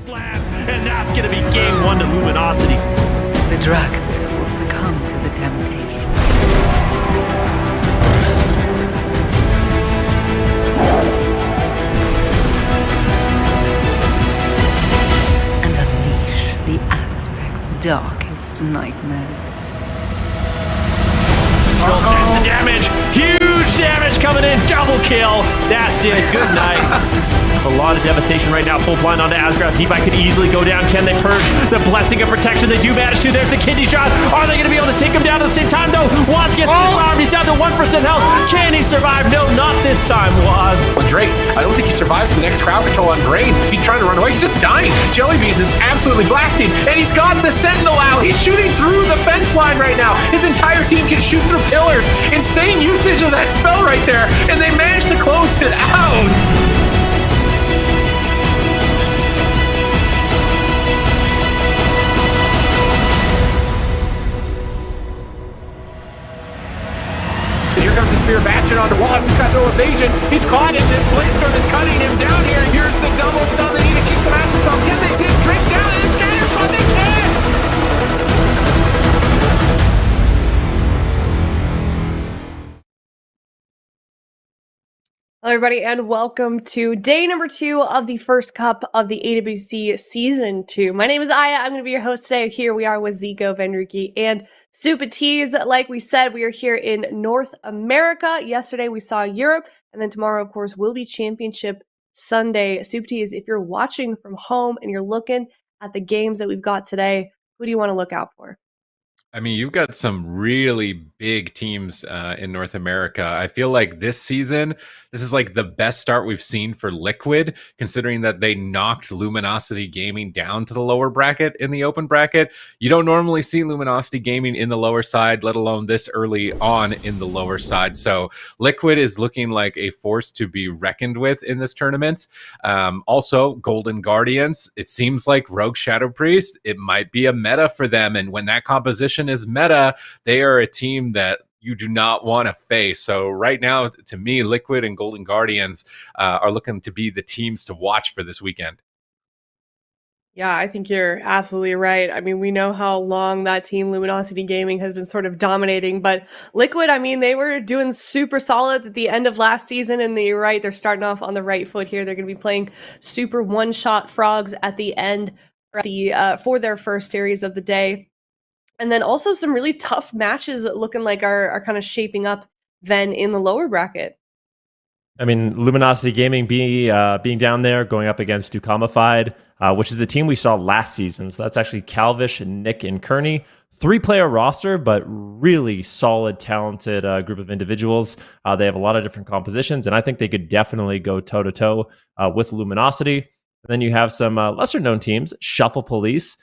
lands, and that's going to be game one to Luminosity. The Dragonflight will succumb to the temptation. And unleash the aspect's darkest nightmares. Control sends the damage. Huge damage coming in. Double kill. That's it. Good night. A lot of devastation right now. Full blind onto Asgraff. Zebai could easily go down. Can they purge the blessing of protection? They do manage to. There's the kidney shot. Are they going to be able to take him down at the same time, though? Waz gets disarmed. He's down to 1% health. Can he survive? No, not this time, Waz. Well, Drake, I don't think he survives the next crowd control on Brain. He's trying to run away. He's just dying. Jellybeans is absolutely blasting, and he's got the Sentinel out. He's shooting through the fence line right now. His entire team can shoot through pillars. Insane usage of that spell right there, and they managed to close it out. Here comes the Spear Bastion onto Wallace. He's got no evasion. He's caught in this. Bladestorm is cutting him down here. Here's the double stun. They need to keep the massive spell. Can they take Drake down and scatter shot? They can! Hello, everybody, and welcome to day number 2 of the first cup of the AWC Season 2. My name is Aya. I'm going to be your host today. Here we are with Zico, Venruki, and Super Tees. Like we said, we are here in North America. Yesterday, we saw Europe, and then tomorrow, of course, will be Championship Sunday. Super Tees, if you're watching from home and you're looking at the games that we've got today, who do you want to look out for? I mean, you've got some really big teams in North America. I feel like this season, this is like the best start we've seen for Liquid, considering that they knocked Luminosity Gaming down to the lower bracket in the open bracket. You don't normally see Luminosity Gaming in the lower side, let alone this early on in the lower side. So Liquid is looking like a force to be reckoned with in this tournament. Also, Golden Guardians, it seems like Rogue Shadow Priest, it might be a meta for them. And when that composition is meta, they are a team that you do not want to face. So right now, to me, Liquid and Golden Guardians are looking to be the teams to watch for this weekend. Yeah, I think you're absolutely right. I mean, we know how long that team, Luminosity Gaming, has been sort of dominating, but Liquid, I mean, they were doing super solid at the end of last season, and you're right, they're starting off on the right foot here. They're going to be playing super one-shot frogs at the end for their first series of the day. And then also some really tough matches looking like are kind of shaping up then in the lower bracket. I mean, Luminosity Gaming being down there, going up against DUKAMIFIED, which is a team we saw last season. So that's actually Calvish, Nick, and Kearney. 3-player roster, but really solid, talented group of individuals. They have a lot of different compositions, and I think they could definitely go toe-to-toe with Luminosity. And then you have some lesser-known teams, Shuffle Police,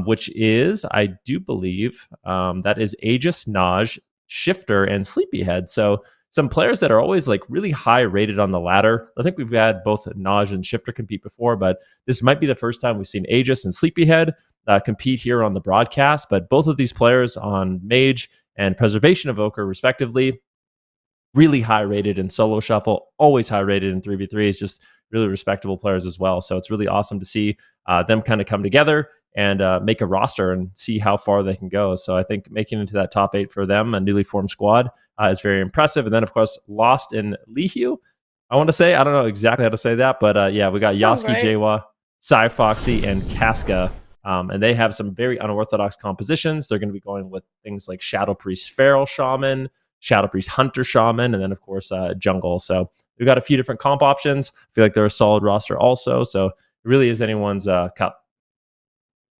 which is, I do believe, that is Aegis, Naj, Shifter, and Sleepyhead. So some players that are always like really high rated on the ladder. I think we've had both Naj and Shifter compete before, but this might be the first time we've seen Aegis and Sleepyhead compete here on the broadcast. But both of these players on Mage and Preservation Evoker, respectively, really high rated in solo shuffle, always high rated in 3v3s, just really respectable players as well. So it's really awesome to see them kind of come together and make a roster and see how far they can go. So I think making into that top 8 for them, a newly formed squad, is very impressive. And then, of course, Lost in LIHUE, I want to say. I don't know exactly how to say that, but yeah, we got Yaski, right. Jawa, Cy Foxy, and Casca. And they have some very unorthodox compositions. They're going to be going with things like Shadow Priest Feral Shaman, Shadow Priest Hunter Shaman, and then, of course, Jungle. So we've got a few different comp options. I feel like they're a solid roster also. So it really is anyone's cup.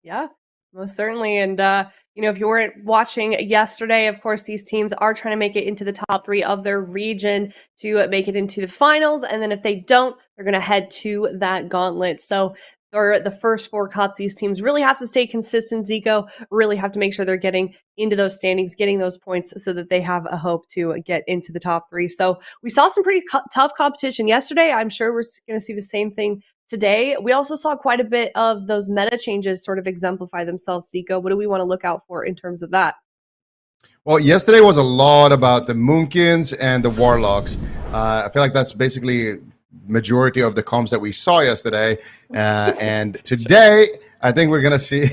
Yeah, most certainly. And, if you weren't watching yesterday, of course, these teams are trying to make it into the top 3 of their region to make it into the finals. And then if they don't, they're going to head to that gauntlet. So for the first 4 cups, these teams really have to stay consistent, Zico, really have to make sure they're getting into those standings, getting those points so that they have a hope to get into the top 3. So we saw some pretty tough competition yesterday. I'm sure we're going to see the same thing today. We also saw quite a bit of those meta changes sort of exemplify themselves, Zico. What do we want to look out for in terms of that? Well, yesterday was a lot about the Moonkins and the Warlocks. I feel like that's basically majority of the comms that we saw yesterday. And today, I think we're gonna see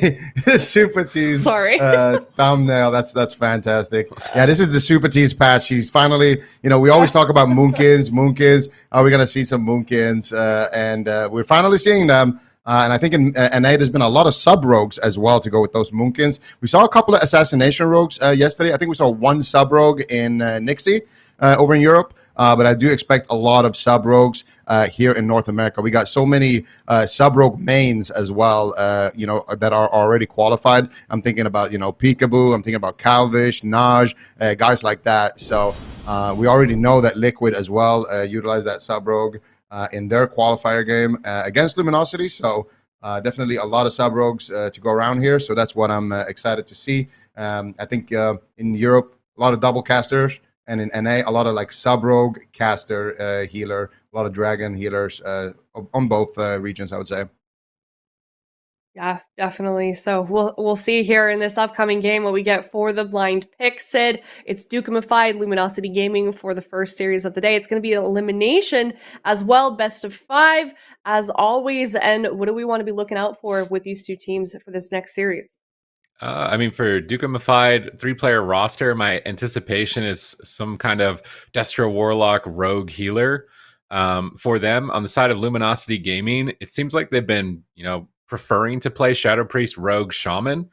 the Super Tease thumbnail. That's fantastic. Yeah, this is the Super Tease patch. He's finally, we always talk about Moonkins. Are we gonna see some Moonkins? And we're finally seeing them. And I think in NA, there's been a lot of sub-rogues as well to go with those Moonkins. We saw a couple of assassination rogues yesterday. I think we saw one sub-rogue in Nixie over in Europe. But I do expect a lot of sub-rogues here in North America. We got so many sub-rogue mains as well, that are already qualified. I'm thinking about, Peekaboo. I'm thinking about Calvish, Naj, guys like that. So we already know that Liquid as well utilize that sub-rogue in their qualifier game against Luminosity. So definitely a lot of sub-rogues to go around here. So that's what I'm excited to see. I think in Europe, a lot of double casters. And in NA, a lot of like sub-rogue, caster, healer, a lot of dragon healers on both regions, I would say. Yeah, definitely. So we'll see here in this upcoming game what we get for the blind pick, Sid. It's DUKAMIFIED, Luminosity Gaming for the first series of the day. It's going to be an elimination as well, best of 5 as always. And what do we want to be looking out for with these two teams for this next series? For DUKAMIFIED 3-player roster, my anticipation is some kind of Destro Warlock rogue healer. For them, on the side of Luminosity Gaming, it seems like they've been, preferring to play Shadow Priest Rogue Shaman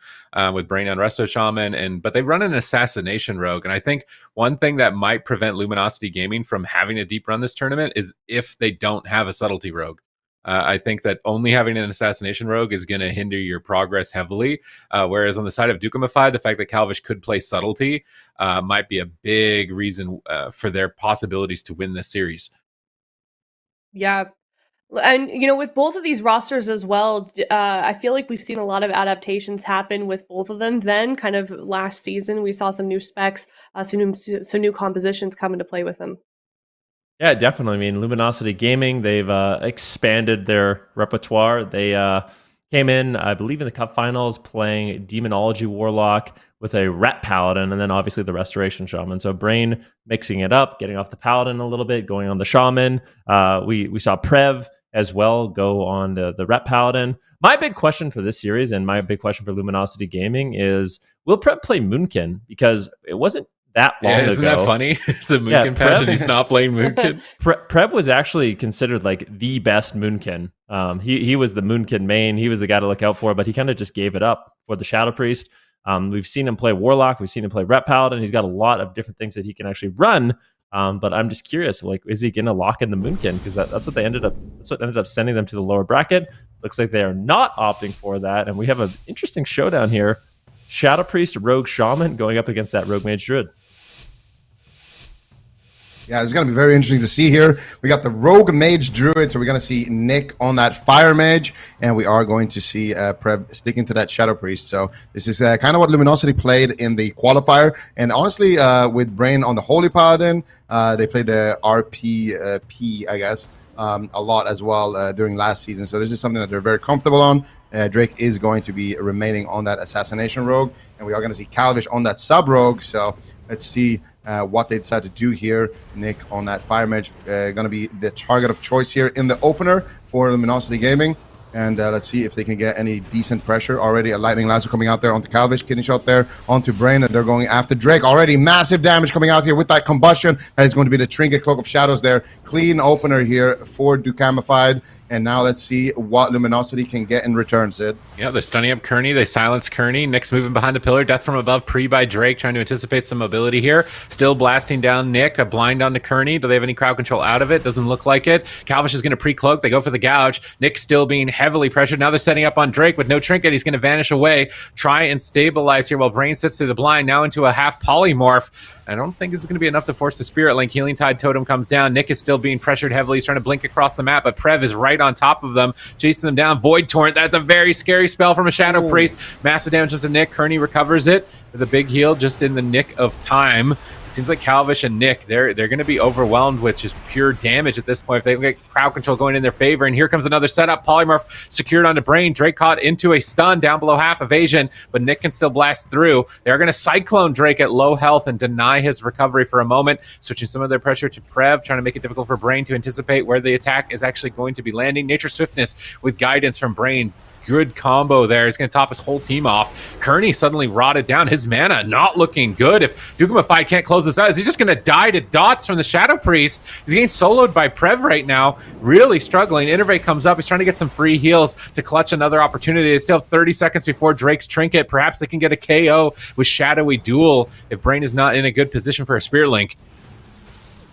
with Brain on Resto Shaman, but they run an Assassination Rogue. And I think one thing that might prevent Luminosity Gaming from having a deep run this tournament is if they don't have a Subtlety Rogue. I think that only having an Assassination Rogue is going to hinder your progress heavily. Whereas on the side of DUKAMIFIED, the fact that Calvish could play Subtlety might be a big reason for their possibilities to win this series. Yeah. And, with both of these rosters as well, I feel like we've seen a lot of adaptations happen with both of them. Then kind of last season, we saw some new specs, some new compositions come into play with them. Yeah, definitely. I mean, Luminosity Gaming, they've expanded their repertoire. They came in, I believe, in the Cup Finals playing Demonology Warlock with a Rat Paladin, and then obviously the Restoration Shaman. So Brain mixing it up, getting off the Paladin a little bit, going on the Shaman. We saw Prev as well go on the Rat Paladin. My big question for this series and my big question for Luminosity Gaming is, will Prev play Moonkin? Because it wasn't that long ago. Isn't that funny? It's a Moonkin patch and he's not playing Moonkin. Prev was actually considered like the best Moonkin. He was the Moonkin main. He was the guy to look out for, but he kind of just gave it up for the Shadow Priest. We've seen him play Warlock. We've seen him play Ret Paladin. He's got a lot of different things that he can actually run. But I'm just curious, is he going to lock in the Moonkin? Because that's what ended up sending them to the lower bracket. Looks like they are not opting for that. And we have an interesting showdown here. Shadow Priest, Rogue Shaman going up against that Rogue Mage Druid. Yeah, it's going to be very interesting to see here. We got the Rogue Mage Druid, so we're going to see Nick on that Fire Mage, and we are going to see Prev sticking to that Shadow Priest. So this is kind of what Luminosity played in the qualifier, and honestly, with Brain on the Holy Paladin, they played the RPP, I guess, a lot as well during last season. So this is something that they're very comfortable on. Drake is going to be remaining on that Assassination Rogue, and we are going to see Calvish on that Sub Rogue. So let's see what they decide to do here. Nick on that Fire Mage, going to be the target of choice here in the opener for Luminosity Gaming. And let's see if they can get any decent pressure. Already a Lightning Lasso coming out there onto Calvish, kidney shot there onto Brain, and they're going after Drake. Already massive damage coming out here with that combustion. That is going to be the Trinket Cloak of Shadows there. Clean opener here for DUKAMIFIED. And now let's see what Luminosity can get in return, Sid. Yeah, they're stunning up Kearney. They silence Kearney. Nick's moving behind the pillar. Death from above, pre by Drake, trying to anticipate some mobility here. Still blasting down Nick. A blind onto Kearney. Do they have any crowd control out of it? Doesn't look like it. Calvish is going to pre-cloak. They go for the gouge. Nick still being heavily pressured. Now they're setting up on Drake with no trinket. He's going to vanish away. Try and stabilize here while Brain sits through the blind. Now into a half polymorph. I don't think this is going to be enough to force the Spirit Link. Healing Tide Totem comes down. Nick is still being pressured heavily. He's trying to blink across the map, but Prev is right on top of them, chasing them down. Void Torrent, that's a very scary spell from a Shadow Priest. Massive damage to Nick. Kearney recovers it. with a big heal just in the nick of time. It seems like Calvish and Nick, they're going to be overwhelmed with just pure damage at this point if they get crowd control going in their favor. And here comes another setup. Polymorph secured onto Brain. Drake caught into a stun down below half evasion, but Nick can still blast through. They're going to Cyclone Drake at low health and deny his recovery for a moment, switching some of their pressure to Prev, trying to make it difficult for Brain to anticipate where the attack is actually going to be landing. Nature Swiftness with guidance from Brain. Good combo there. He's going to top his whole team off. Kearney suddenly rotted down. His mana not looking good. If DUKAMIFIED can't close this out, is he just going to die to dots from the Shadow Priest? He's getting soloed by Prev right now. Really struggling. Innervate comes up. He's trying to get some free heals to clutch another opportunity. They still have 30 seconds before Drake's Trinket. Perhaps they can get a KO with Shadowy Duel if Brain is not in a good position for a Spirit Link.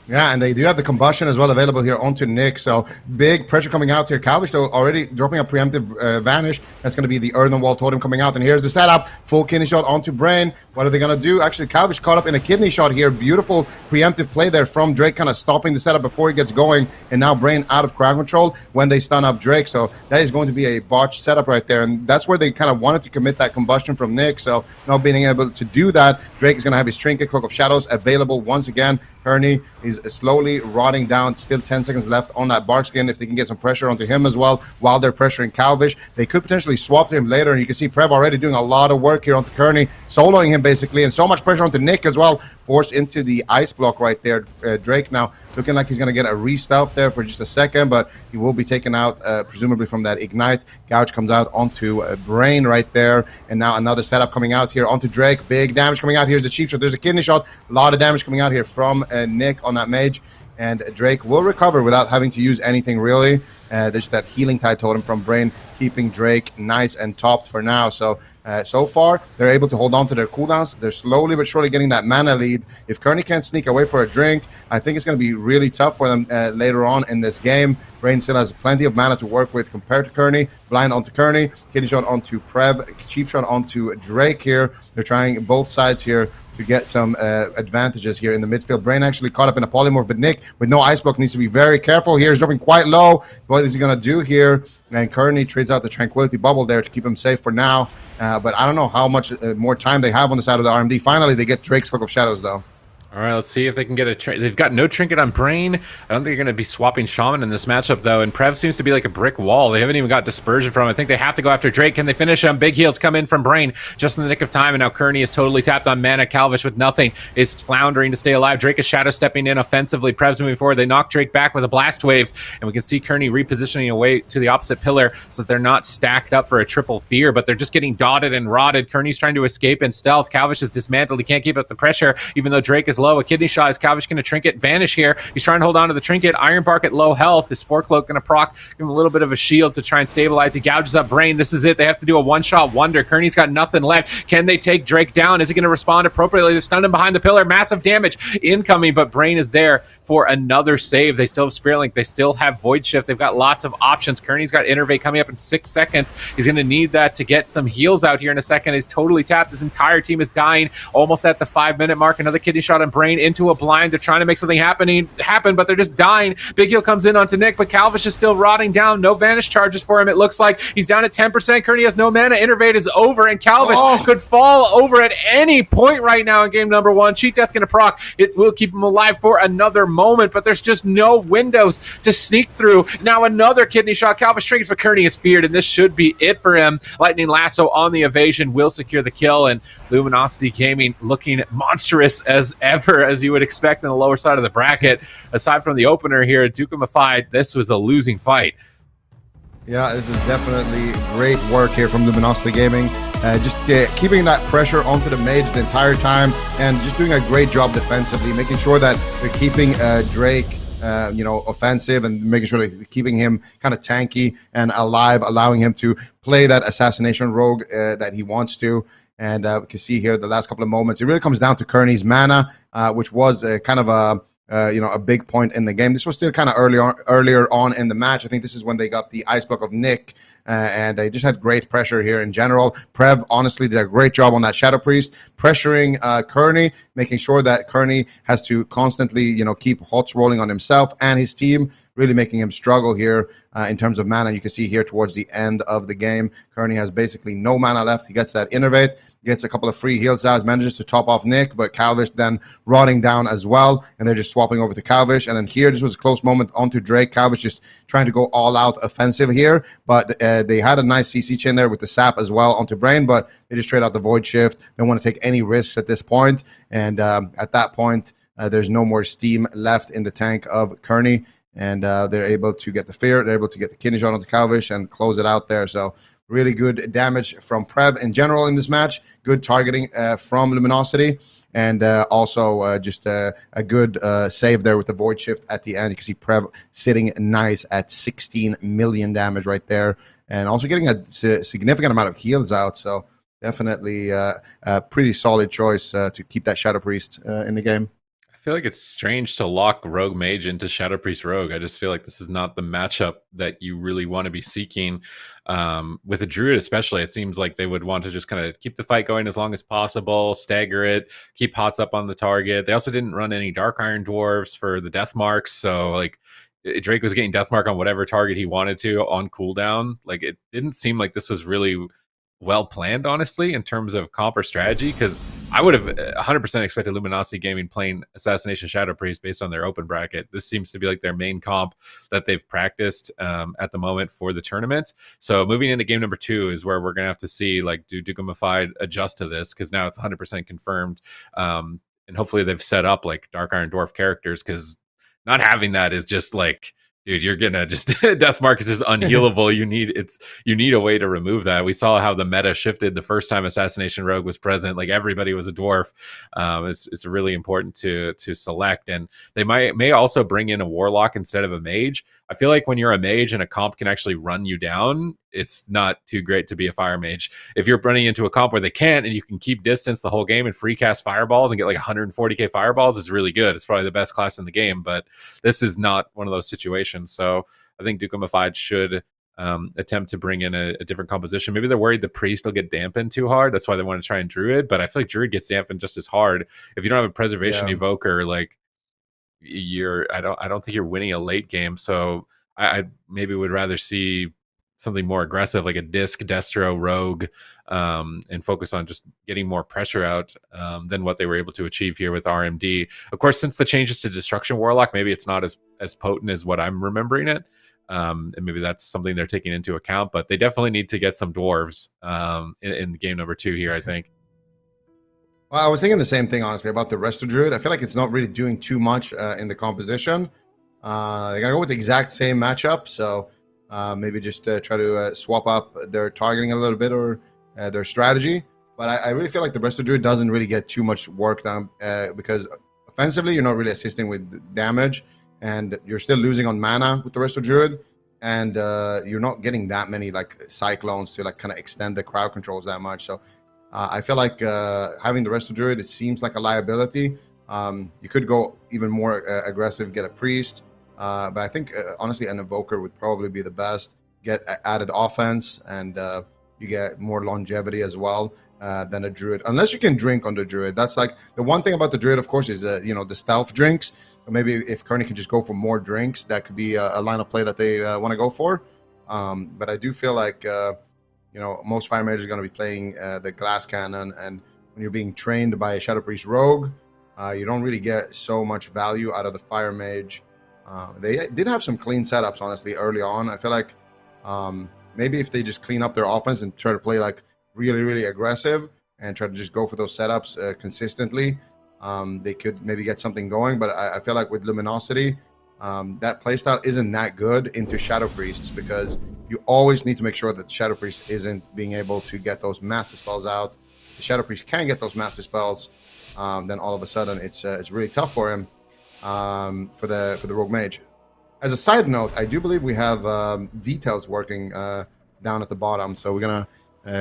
Yeah, and they do have the combustion as well available here onto Nick. So big pressure coming out here. Calvish, though, already dropping a preemptive vanish. That's going to be the Earthen Wall Totem coming out. And here's the setup. Full kidney shot onto Brain. What are they going to do? Actually, Calvish caught up in a kidney shot here. Beautiful preemptive play there from Drake, kind of stopping the setup before he gets going. And now Brain out of crowd control when they stun up Drake. So that is going to be a botched setup right there. And that's where they kind of wanted to commit that combustion from Nick. So not being able to do that, Drake is going to have his Trinket, Cloak of Shadows available once again. Kearney is slowly rotting down. Still 10 seconds left on that bark skin. If they can get some pressure onto him as well while they're pressuring Calvish, they could potentially swap to him later. And you can see Prev already doing a lot of work here onto Kearney, soloing him basically, and so much pressure onto Nick as well. Forced into the ice block right there. Drake now looking like he's going to get a restuff there for just a second, but he will be taken out presumably from that ignite. Gouge comes out onto Brain right there, and now another setup coming out here onto Drake. Big damage coming out. Here's the cheap shot. There's a kidney shot. A lot of damage coming out here from Nick on that mage, and Drake will recover without having to use anything really. There's that healing tide totem from Brain keeping Drake nice and topped for now. So so far they're able to hold on to their cooldowns. They're slowly but surely getting that mana lead. If Kearney can't sneak away for a drink, I think it's going to be really tough for them later on in this game. Brain still has plenty of mana to work with compared to Kearney. Blind onto Kearney, kidney shot onto Prev, cheap shot onto Drake here. They're trying both sides here to get some advantages here in the midfield. Brain actually caught up in a polymorph, but Nick with no ice block needs to be very careful here. He's dropping quite low. What is he going to do here? And Kearney trades out the Tranquility Bubble there to keep him safe for now. But I don't know how much more time they have on the side of the RMD. Finally, they get Drake's Cloak of Shadows, though. All right, let's see if they can get a they've got no Trinket on Brain. I don't think they're going to be swapping Shaman in this matchup, though. And Prev seems to be like a brick wall. They haven't even got Dispersion from him. I think they have to go after Drake. Can they finish him? Big heals come in from Brain just in the nick of time. And now Kearney is totally tapped on mana. Calvish with nothing is floundering to stay alive. Drake is shadow stepping in offensively. Prev's moving forward. They knock Drake back with a Blast Wave. And we can see Kearney repositioning away to the opposite pillar so that they're not stacked up for a triple fear, but they're just getting dotted and rotted. Kearney's trying to escape in stealth. Calvish is dismantled. He can't keep up the pressure, even though Drake is low. A kidney shot is Calvish going to Trinket vanish here. He's trying to hold on to the Trinket. Iron Bark at low health. His Spore Cloak going to proc, give him a little bit of a shield to try and stabilize. He gouges up Brain. This is it. They have to do a one-shot wonder. Kearney's got nothing left. Can they take Drake down? Is he going to respond appropriately? They've stunned him behind the pillar. Massive damage incoming, but Brain is there for another save. They still have Spirit Link. They still have Void Shift. They've got lots of options. Kearney's got Innervate coming up in 6 seconds. He's going to need that to get some heals out here in a second. He's totally tapped. His entire team is dying almost at the 5-minute mark. Another kidney shot on Brain into a blind. They're trying to make something happen, but they're just dying. Big heal comes in onto Nick, but Calvish is still rotting down. No vanish charges for him. It looks like he's down at 10%. Kearney has no mana. Innervate is over, and Calvish could fall over at any point right now in game number 1. Cheat Death going to proc. It will keep him alive for another moment, but there's just no windows to sneak through. Now another kidney shot. Calvish triggers, but Kearney is feared, and this should be it for him. Lightning Lasso on the evasion will secure the kill, and Luminosity Gaming looking monstrous as ever, as you would expect in the lower side of the bracket. Aside from the opener here at DUKAMIFIED, this was a losing fight. Yeah, this was definitely great work here from Luminosity Gaming. Just keeping that pressure onto the mage the entire time and just doing a great job defensively, making sure that they're keeping Drake offensive and making sure they're keeping him kind of tanky and alive, allowing him to play that assassination rogue that he wants to. And we can see here the last couple of moments, it really comes down to Kearney's mana, which was kind of a big point in the game. This was still kind of earlier on in the match. I think this is when they got the ice block of Nick and they just had great pressure here in general. Prev honestly did a great job on that Shadow Priest, pressuring Kearney, making sure that Kearney has to constantly, keep hots rolling on himself and his team, really making him struggle here in terms of mana. You can see here towards the end of the game, Kearney has basically no mana left. He gets that Innervate, gets a couple of free heals out, manages to top off Nick, but Calvish then rotting down as well, and they're just swapping over to Calvish. And then here, this was a close moment onto Drake. Calvish just trying to go all out offensive here, but they had a nice CC chain there with the sap as well onto Brain, but they just trade out the Void Shift. They don't want to take any risks at this point, and at that point, there's no more steam left in the tank of Kearney, and they're able to get the Fear, they're able to get the Kidney Shot onto Calvish and close it out there. So really good damage from Prev in general in this match, good targeting from Luminosity, and also just a good save there with the Void Shift at the end. You can see Prev sitting nice at 16 million damage right there, and also getting a significant amount of heals out. So definitely a pretty solid choice to keep that Shadow Priest in the game. I feel like it's strange to lock Rogue Mage into Shadow Priest Rogue. I just feel like this is not the matchup that you really want to be seeking. With a Druid especially, it seems like they would want to just kind of keep the fight going as long as possible, stagger it, keep Hots up on the target. They also didn't run any Dark Iron Dwarves for the Death Marks, so like Drake was getting Death Mark on whatever target he wanted to on cooldown. Like it didn't seem like this was really well planned, honestly, in terms of comp or strategy, because I would have 100% expected Luminosity Gaming playing Assassination Shadow Priest based on their open bracket. This seems to be like their main comp that they've practiced at the moment for the tournament. So moving into game number 2 is where we're going to have to see, like, do DUKAMIFIED adjust to this, because now it's 100% confirmed. And hopefully they've set up like Dark Iron Dwarf characters, because not having that is just like, dude, you're gonna just Death Mark is just unhealable. you need a way to remove that. We saw how the meta shifted the first time Assassination Rogue was present. Like everybody was a dwarf. It's really important to select, and they may also bring in a warlock instead of a mage. I feel like when you're a mage and a comp can actually run you down, it's not too great to be a fire mage. If you're running into a comp where they can't and you can keep distance the whole game and free cast fireballs and get like 140k fireballs, is really good. It's probably the best class in the game, but this is not one of those situations. So I think DUKAMIFIED should attempt to bring in a different composition. Maybe they're worried the priest will get dampened too hard. That's why they want to try and druid, but I feel like druid gets dampened just as hard. If you don't have a preservation evoker, like I don't think you're winning a late game. So I maybe would rather see something more aggressive, like a disc Destro Rogue, and focus on just getting more pressure out than what they were able to achieve here with RMD. Of course, since the changes to Destruction Warlock, maybe it's not as potent as what I'm remembering it. And maybe that's something they're taking into account, but they definitely need to get some dwarves in game number 2 here, I think. Well, I was thinking the same thing, honestly, about the Resto Druid. I feel like it's not really doing too much in the composition. They're going to go with the exact same matchup, so maybe just try to swap up their targeting a little bit, or their strategy. But I really feel like the Resto Druid doesn't really get too much work done because offensively, you're not really assisting with damage, and you're still losing on mana with the Resto Druid, and you're not getting that many like Cyclones to like kind of extend the crowd controls that much. So I feel like having the Resto Druid, it seems like a liability. You could go even more aggressive, get a Priest, but I think honestly an Evoker would probably be the best. Get added offense, and you get more longevity as well than a Druid, unless you can drink on the Druid. That's like the one thing about the Druid, of course, is the stealth drinks. Maybe if Kearney can just go for more drinks, that could be a line of play that they want to go for. But I do feel like most fire mages are going to be playing the glass cannon, and when you're being trained by a Shadow Priest Rogue, you don't really get so much value out of the fire mage. They did have some clean setups, honestly, early on. I feel like maybe if they just clean up their offense and try to play like really, really aggressive and try to just go for those setups consistently, they could maybe get something going. But I feel like with Luminosity, that playstyle isn't that good into Shadow Priests, because you always need to make sure that Shadow Priest isn't being able to get those master spells out. If the Shadow Priest can get those master spells, then all of a sudden it's really tough for him, for the Rogue Mage. As a side note, I do believe we have details working down at the bottom, so we're gonna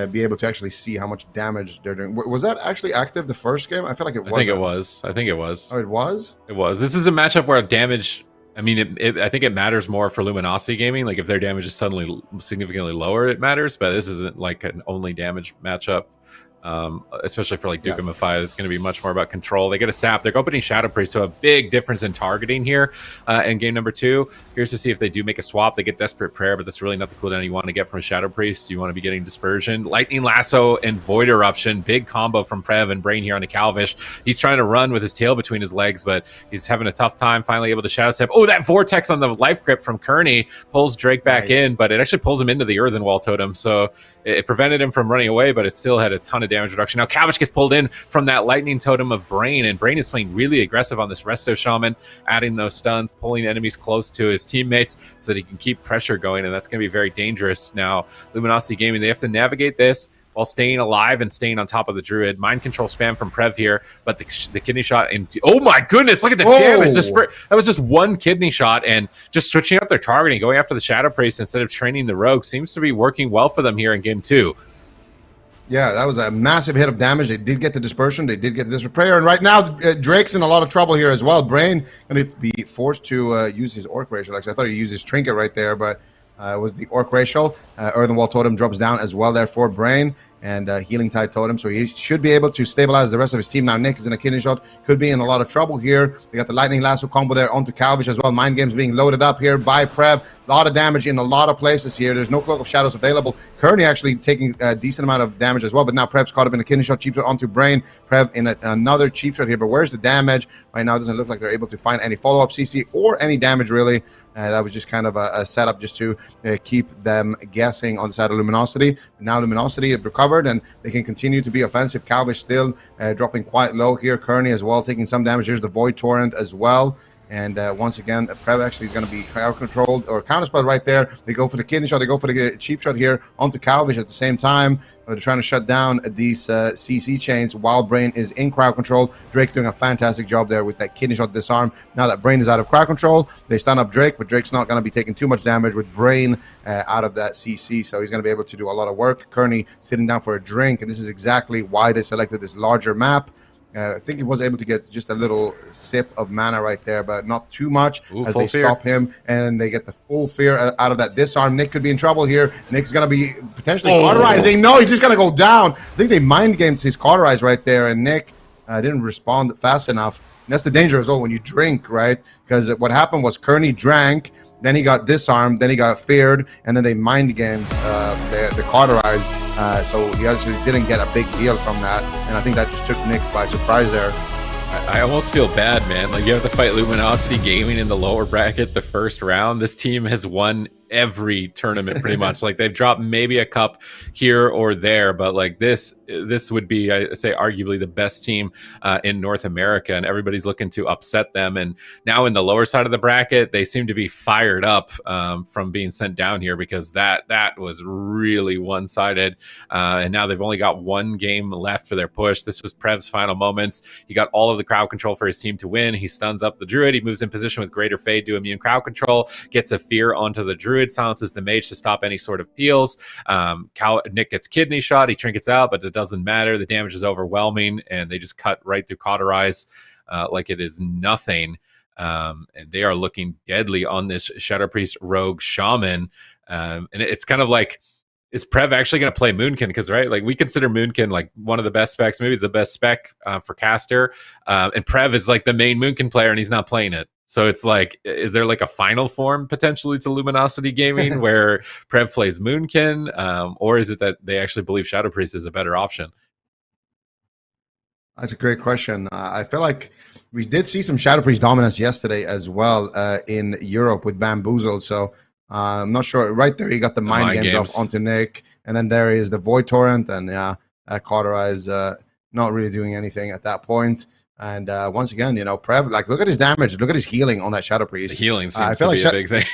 be able to actually see how much damage they're doing. Was that actually active the first game? I feel like it was. I think it was. Oh, it was? It was. This is a matchup where damage I mean, I think it matters more for Luminosity Gaming. Like if their damage is suddenly significantly lower, it matters. But this isn't like an only damage matchup. Especially for like DUKAMIFIED, it's going to be much more about control. They get a sap. They're opening Shadow Priest, so a big difference in targeting here in game number 2. Curious to see if they do make a swap. They get Desperate Prayer, but that's really not the cooldown you want to get from a Shadow Priest. You want to be getting Dispersion. Lightning Lasso and Void Eruption. Big combo from Prev and Brain here on the Calvish. He's trying to run with his tail between his legs, but he's having a tough time finally able to Shadow Step. Oh, that Vortex on the Life Grip from Kearney pulls Drake back in, but it actually pulls him into the Earthen Wall Totem, so it prevented him from running away, but it still had a ton of damage reduction. Now Calvish gets pulled in from that Lightning Totem of Brain, and Brain is playing really aggressive on this Resto Shaman, adding those stuns, pulling enemies close to his teammates so that he can keep pressure going, and that's going to be very dangerous. Now, Luminosity Gaming, they have to navigate this while staying alive and staying on top of the Druid. Mind control spam from Prev here, but the kidney shot, and oh my goodness, look at the damage. That was just one kidney shot, and just switching up their targeting, going after the Shadow Priest instead of training the Rogue seems to be working well for them here in game 2. Yeah, that was a massive hit of damage. They did get the Dispersion. They did get the Desperate Prayer. And right now, Drake's in a lot of trouble here as well. Brain going to be forced to use his Orc Racial. Actually, I thought he used his Trinket right there, but it was the Orc Racial. Earthen Wall Totem drops down as well there for Brain, and Healing Tide Totem. So he should be able to stabilize the rest of his team. Now Nick is in a kidney shot. Could be in a lot of trouble here. They got the Lightning Lasso combo there onto Calvish as well. Mind Games being loaded up here by Prev. A lot of damage in a lot of places here. There's no Cloak of Shadows available. Kearney actually taking a decent amount of damage as well, but now Prev's caught up in a kidney shot. Cheap shot onto Brain. Prev in another cheap shot here, but where's the damage? Right now it doesn't look like they're able to find any follow-up CC or any damage really. That was just kind of a setup just to keep them guessing on the side of Luminosity. Now Luminosity have recovered and they can continue to be offensive. Calvish still dropping quite low here. Kearney as well taking some damage. Here's the Void Torrent as well. And once again, Prev actually is going to be crowd controlled or counterspell right there. They go for the kidney shot. They go for the cheap shot here onto Calvish at the same time. They're trying to shut down these CC chains while Brain is in crowd control. Drake doing a fantastic job there with that kidney shot disarm. Now that Brain is out of crowd control, they stun up Drake, but Drake's not going to be taking too much damage with Brain out of that CC, so he's going to be able to do a lot of work. Kearney sitting down for a drink, and this is exactly why they selected this larger map. I think he was able to get just a little sip of mana right there, but not too much. As they stop him and they get the full fear out of that disarm. Nick could be in trouble here. Nick's going to be potentially cauterizing. No, he's just going to go down. I think they mind games his cauterize right there, and Nick didn't respond fast enough. And that's the danger as well when you drink, right? Because what happened was Kearney drank, then he got disarmed, then he got feared, and then they mind games the cauterize. So he actually didn't get a big deal from that, and I think that just took Nick by surprise there. I almost feel bad, man. Like, you have to fight Luminosity Gaming in the lower bracket the first round. This team has won every tournament pretty much. Like, they've dropped maybe a cup here or there, but like this would be, I say, arguably the best team in North America, and everybody's looking to upset them. And now in the lower side of the bracket, they seem to be fired up from being sent down here, because that was really one-sided. And now they've only got one game left for their push. This was Prev's final moments. He got all of the crowd control for his team to win. He stuns up the Druid. He moves in position with Greater Fade to immune crowd control, gets a fear onto the Druid, silences the mage to stop any sort of peels. Nick gets kidney shot. He trinkets out, but it doesn't matter. The damage is overwhelming, and they just cut right through cauterize like it is nothing. And they are looking deadly on this Shadow Priest Rogue Shaman. And it's kind of like, is Prev actually going to play Moonkin? Because, right, like, we consider Moonkin like one of the best specs, maybe the best spec for caster. And Prev is like the main Moonkin player, and he's not playing it. So it's like, is there like a final form potentially to Luminosity Gaming where Prev plays Moonkin? Or is it that they actually believe Shadow Priest is a better option? That's a great question. I feel like we did see some Shadow Priest dominance yesterday as well in Europe with Bamboozled. So I'm not sure. Right there, he got the mind games off onto Nick. And then there is the Void Torrent. And Cauterize not really doing anything at that point. And once again, you know, Prev, like, look at his damage. Look at his healing on that Shadow Priest. The healing seems to be a big thing.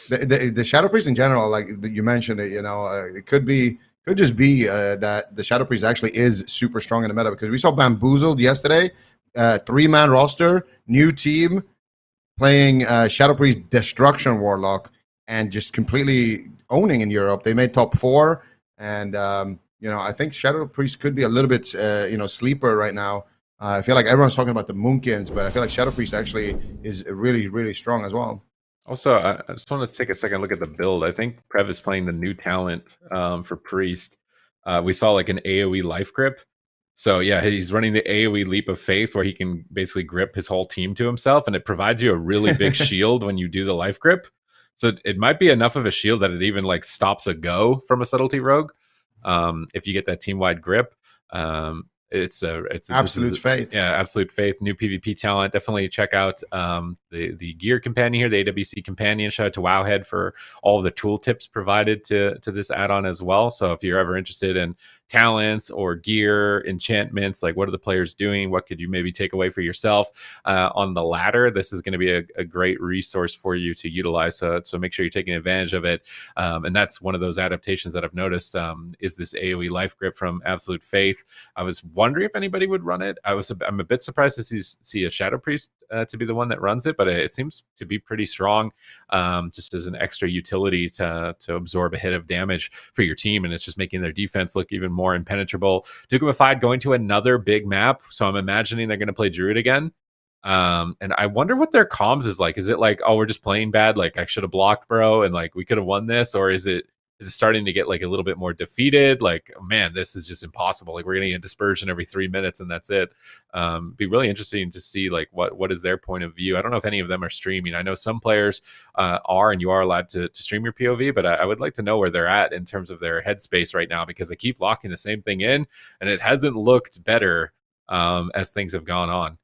The Shadow Priest in general, like you mentioned it, you know, it could just be that the Shadow Priest actually is super strong in the meta, because we saw Bamboozled yesterday, 3-man roster, new team, playing Shadow Priest Destruction Warlock, and just completely owning in Europe. They made top 4, and you know, I think Shadow Priest could be a little bit, you know, sleeper right now I feel like everyone's talking about the Moonkins, but I feel like Shadow Priest actually is really, really strong as well. Also, I just want to take a second look at the build. I think Prev is playing the new talent for Priest. We saw like an AoE life grip. So yeah, he's running the AoE leap of faith where he can basically grip his whole team to himself, and it provides you a really big shield when you do the life grip. So it might be enough of a shield that it even like stops a go from a subtlety rogue if you get that team wide grip. It's Absolute faith. Yeah, absolute faith. New PvP talent. Definitely check out the gear companion here, the AWC companion. Shout out to Wowhead for all of the tool tips provided to this add-on as well. So if you're ever interested in talents or gear, enchantments, like what are the players doing, what could you maybe take away for yourself on the ladder, this is going to be a great resource for you to utilize. So make sure you're taking advantage of it. And that's one of those adaptations that I've noticed is this AoE life grip from Absolute Faith. I was wondering if anybody would run it. I'm a bit surprised to see a Shadow Priest to be the one that runs it, but it seems to be pretty strong, just as an extra utility to absorb a hit of damage for your team, and it's just making their defense look even more impenetrable. DUKAMIFIED going to another big map, so I'm imagining they're going to play Druid again. And I wonder what their comms is like. Is it like, oh, we're just playing bad, like I should have blocked, bro, and like we could have won this, or is it starting to get like a little bit more defeated? Like, oh, man, this is just impossible. Like we're getting a dispersion every 3 minutes and that's it. Be really interesting to see like what is their point of view. I don't know if any of them are streaming. I know some players are, and you are allowed to stream your POV, but I would like to know where they're at in terms of their headspace right now, because they keep locking the same thing in and it hasn't looked better as things have gone on.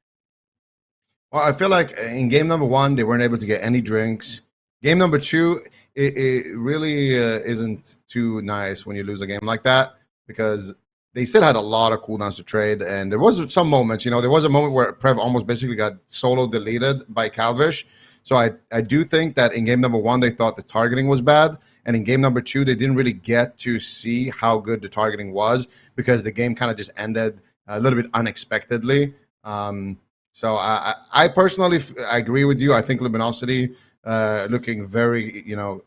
Well, I feel like in game number 1, they weren't able to get any drinks. Game number 2, it really isn't too nice when you lose a game like that, because they still had a lot of cooldowns to trade, and there was some moments, there was a moment where Prev almost basically got solo deleted by Calvish. So I do think that in game number 1, they thought the targeting was bad, and in game number 2, they didn't really get to see how good the targeting was, because the game kind of just ended a little bit unexpectedly. So I personally I agree with you. I think Luminosity looking very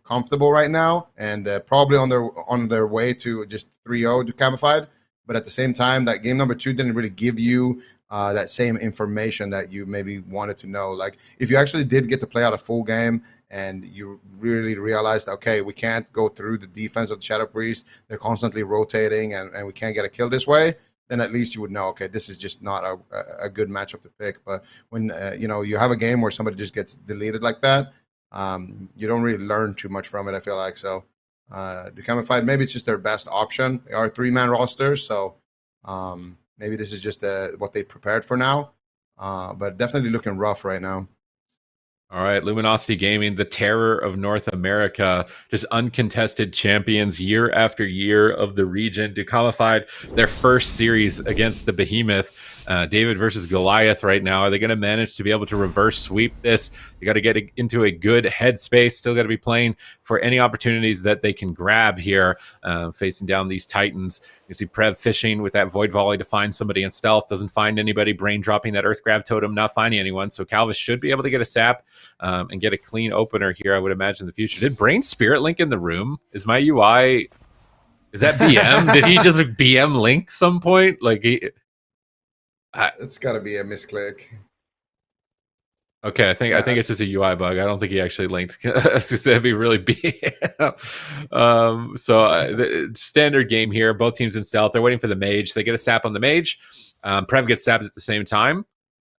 comfortable right now, and probably on their way to just 3-0 DUKAMIFIED. But at the same time, that game number 2 didn't really give you that same information that you maybe wanted to know. Like if you actually did get to play out a full game and you really realized, okay, we can't go through the defense of the Shadow Priest, they're constantly rotating, and we can't get a kill this way, then at least you would know, okay, this is just not a good matchup to pick. But when you have a game where somebody just gets deleted like that, you don't really learn too much from it, I feel like. So DUKAMIFIED, maybe it's just their best option. They are a 3-man roster, so maybe this is just what they prepared for now. But definitely looking rough right now. All right, Luminosity Gaming, the terror of North America, just uncontested champions year after year of the region. DUKAMIFIED, their first series against the Behemoth, David versus Goliath right now. Are they going to manage to be able to reverse sweep this? They got to get into a good headspace. Still got to be playing for any opportunities that they can grab here, facing down these Titans. You see Prev fishing with that Void Volley to find somebody in stealth. Doesn't find anybody. Brain dropping that Earth Grab Totem, not finding anyone. So Calvis should be able to get a sap and get a clean opener here, I would imagine, in the future. Did Brain Spirit Link in the room? Is my UI... Is that BM? Did he just BM Link some point? Like it's got to be a misclick. Okay, I think it's just a UI bug. I don't think he actually linked. It'd be really BM. The standard game here. Both teams in stealth. They're waiting for the mage. They get a sap on the mage. Prev gets sapped at the same time.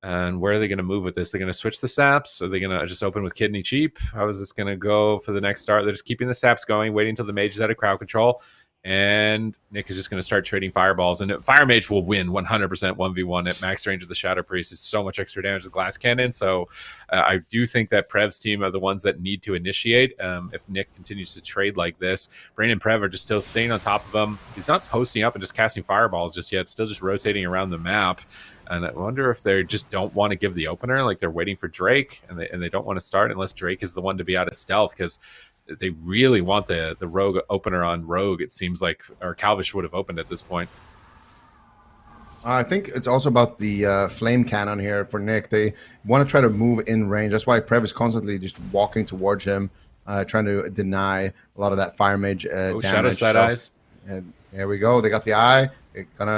And where are they going to move with this? They're going to switch the saps? Are they going to just open with Kidney Cheap? How is this going to go for the next start? They're just keeping the saps going, waiting until the mage is out of crowd control. And Nick is just going to start trading fireballs. And Fire Mage will win 100% 1v1 at max range of the Shadow Priest. It's so much extra damage with Glass Cannon. So I do think that Prev's team are the ones that need to initiate if Nick continues to trade like this. Brain and Prev are just still staying on top of him. He's not posting up and just casting fireballs just yet. Still just rotating around the map. And I wonder if they just don't want to give the opener. Like they're waiting for Drake. And they don't want to start unless Drake is the one to be out of stealth. Because they really want the rogue opener on rogue, it seems like, or Calvish would have opened at this point. I think it's also about the flame cannon here for Nick. They want to try to move in range. That's why Prev is constantly just walking towards him, trying to deny a lot of that fire mage damage. Shadow side eyes. There we go. They got the eye.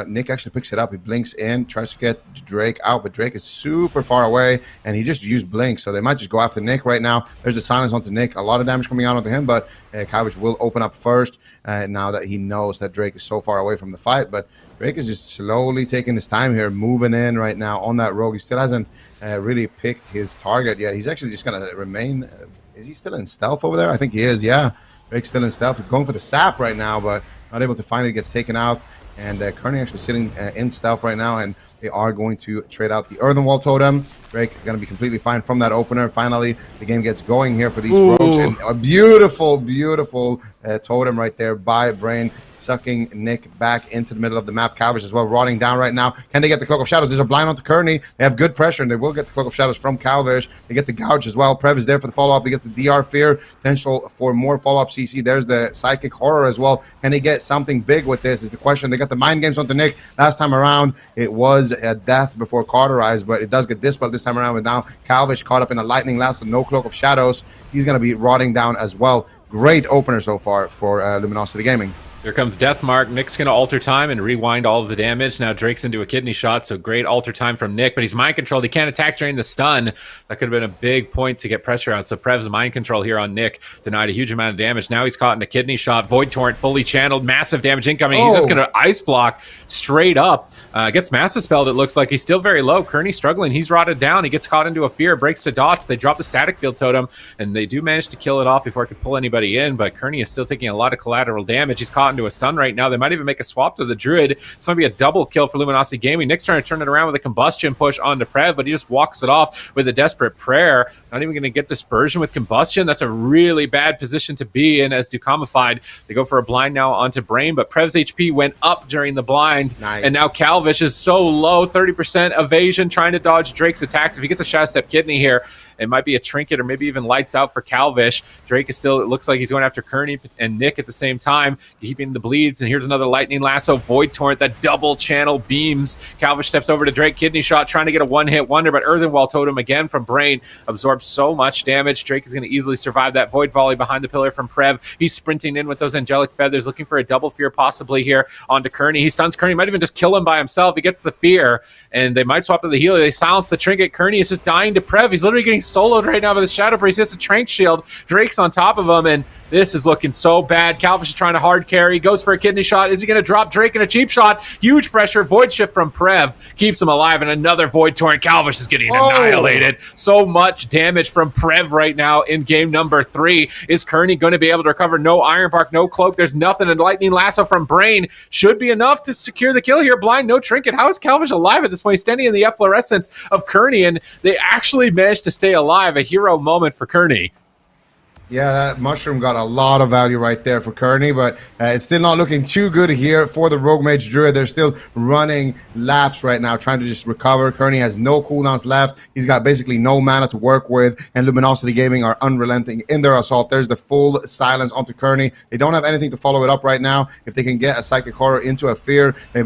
Nick actually picks it up. He blinks in, tries to get Drake out, but Drake is super far away, and he just used blink, so they might just go after Nick right now. There's the silence onto Nick. A lot of damage coming out onto him, but Calvish will open up first now that he knows that Drake is so far away from the fight. But Drake is just slowly taking his time here, moving in right now on that rogue. He still hasn't really picked his target yet. He's actually just going to remain. Is he still in stealth over there? I think he is, yeah. Drake's still in stealth. He's going for the sap right now, but not able to find it. Gets taken out. And Kearney actually sitting in stealth right now, and they are going to trade out the Earthen Wall Totem. Drake is going to be completely fine from that opener. Finally, the game gets going here for these rogues. And a beautiful, beautiful totem right there by Brain, sucking Nick back into the middle of the map. Calvish as well, rotting down right now. Can they get the Cloak of Shadows? There's a blind onto Kearney. They have good pressure, and they will get the Cloak of Shadows from Calvish. They get the Gouge as well. Prev is there for the follow-up. They get the DR Fear. Potential for more follow-up CC. There's the Psychic Horror as well. Can they get something big with this is the question. They got the Mind Games onto Nick. Last time around, it was a death before Cauterized, but it does get dispelled this time around. And now Calvish caught up in a Lightning Last with no Cloak of Shadows. He's going to be rotting down as well. Great opener so far for Luminosity Gaming. Here comes Deathmark. Nick's going to alter time and rewind all of the damage. Now Drake's into a kidney shot, so great alter time from Nick, but he's mind controlled. He can't attack during the stun. That could have been a big point to get pressure out. So Prev's mind control here on Nick denied a huge amount of damage. Now he's caught in a kidney shot. Void Torrent fully channeled. Massive damage incoming. He's just going to ice block straight up. Gets massive spelled, it looks like. He's still very low. Kearney struggling. He's rotted down. He gets caught into a fear. Breaks to dodge. They drop the static field totem, and they do manage to kill it off before it could pull anybody in, but Kearney is still taking a lot of collateral damage. He's caught into a stun right now. They might even make a swap to the Druid. It's going to be a double kill for Luminosity Gaming. Nick's trying to turn it around with a combustion push onto Prev, but he just walks it off with a desperate prayer. Not even going to get dispersion with combustion. That's a really bad position to be in as DUKAMIFIED. They go for a blind now onto Brain, but Prev's HP went up during the blind. Nice. And now Calvish is so low, 30% evasion, trying to dodge Drake's attacks. If he gets a Shadow Step Kidney here, it might be a trinket or maybe even lights out for Calvish. Drake is still, it looks like he's going after Kearney and Nick at the same time, keeping the bleeds. And here's another Lightning Lasso, Void Torrent, that double channel beams. Calvish steps over to Drake, kidney shot, trying to get a one-hit wonder, but Earthen Wall Totem again from Brain absorbs so much damage. Drake is going to easily survive that Void Volley behind the pillar from Prev. He's sprinting in with those Angelic Feathers, looking for a double fear possibly here onto Kearney. He stuns Kearney, might even just kill him by himself. He gets the fear, and they might swap to the healer. They silence the trinket. Kearney is just dying to Prev. He's literally getting soloed right now by the Shadow Priest. He has a Trank Shield. Drake's on top of him, and this is looking so bad. Calvish is trying to hard carry, goes for a kidney shot. Is he going to drop Drake in a cheap shot? Huge pressure. Void Shift from Prev keeps him alive, and another Void Torrent. Calvish is getting annihilated. So much damage from Prev right now in game number 3. Is Kearney going to be able to recover? No Iron Bark, no Cloak. There's nothing. And Lightning Lasso from Brain should be enough to secure the kill here. Blind, no trinket. How is Calvish alive at this point? He's standing in the efflorescence of Kearney, and they actually managed to stay alive. A hero moment for Kearney. Yeah, that mushroom got a lot of value right there for Kearney, but it's still not looking too good here for the Rogue Mage Druid. They're still running laps right now, trying to just recover. Kearney has no cooldowns left. He's got basically no mana to work with, and Luminosity Gaming are unrelenting in their assault. There's the full silence onto Kearney. They don't have anything to follow it up right now. If they can get a Psychic Horror into a fear, they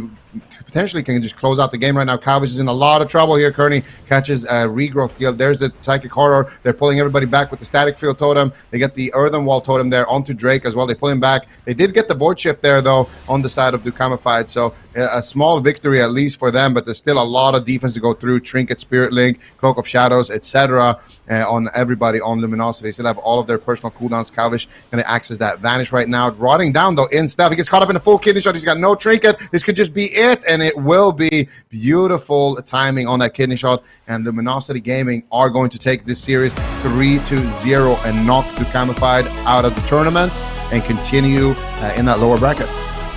potentially can just close out the game right now. Calvish is in a lot of trouble here. Kearney catches a Regrowth Guild. There's the Psychic Horror. They're pulling everybody back with the Static Field Totem. They get the Earthen Wall Totem there onto Drake as well. They pull him back. They did get the Void Shift there, though, on the side of DUKAMIFIED. So a small victory at least for them, but there's still a lot of defense to go through. Trinket, Spirit Link, Cloak of Shadows, etc. On everybody on Luminosity. They still have all of their personal cooldowns. Calvish going to access that Vanish right now. Rotting down, though, in stealth. He gets caught up in a full kidney shot. He's got no Trinket. This could just be it, and it will be beautiful timing on that kidney shot. And Luminosity Gaming are going to take this series 3-0 and knock DUKAMIFIED out of the tournament and continue in that lower bracket.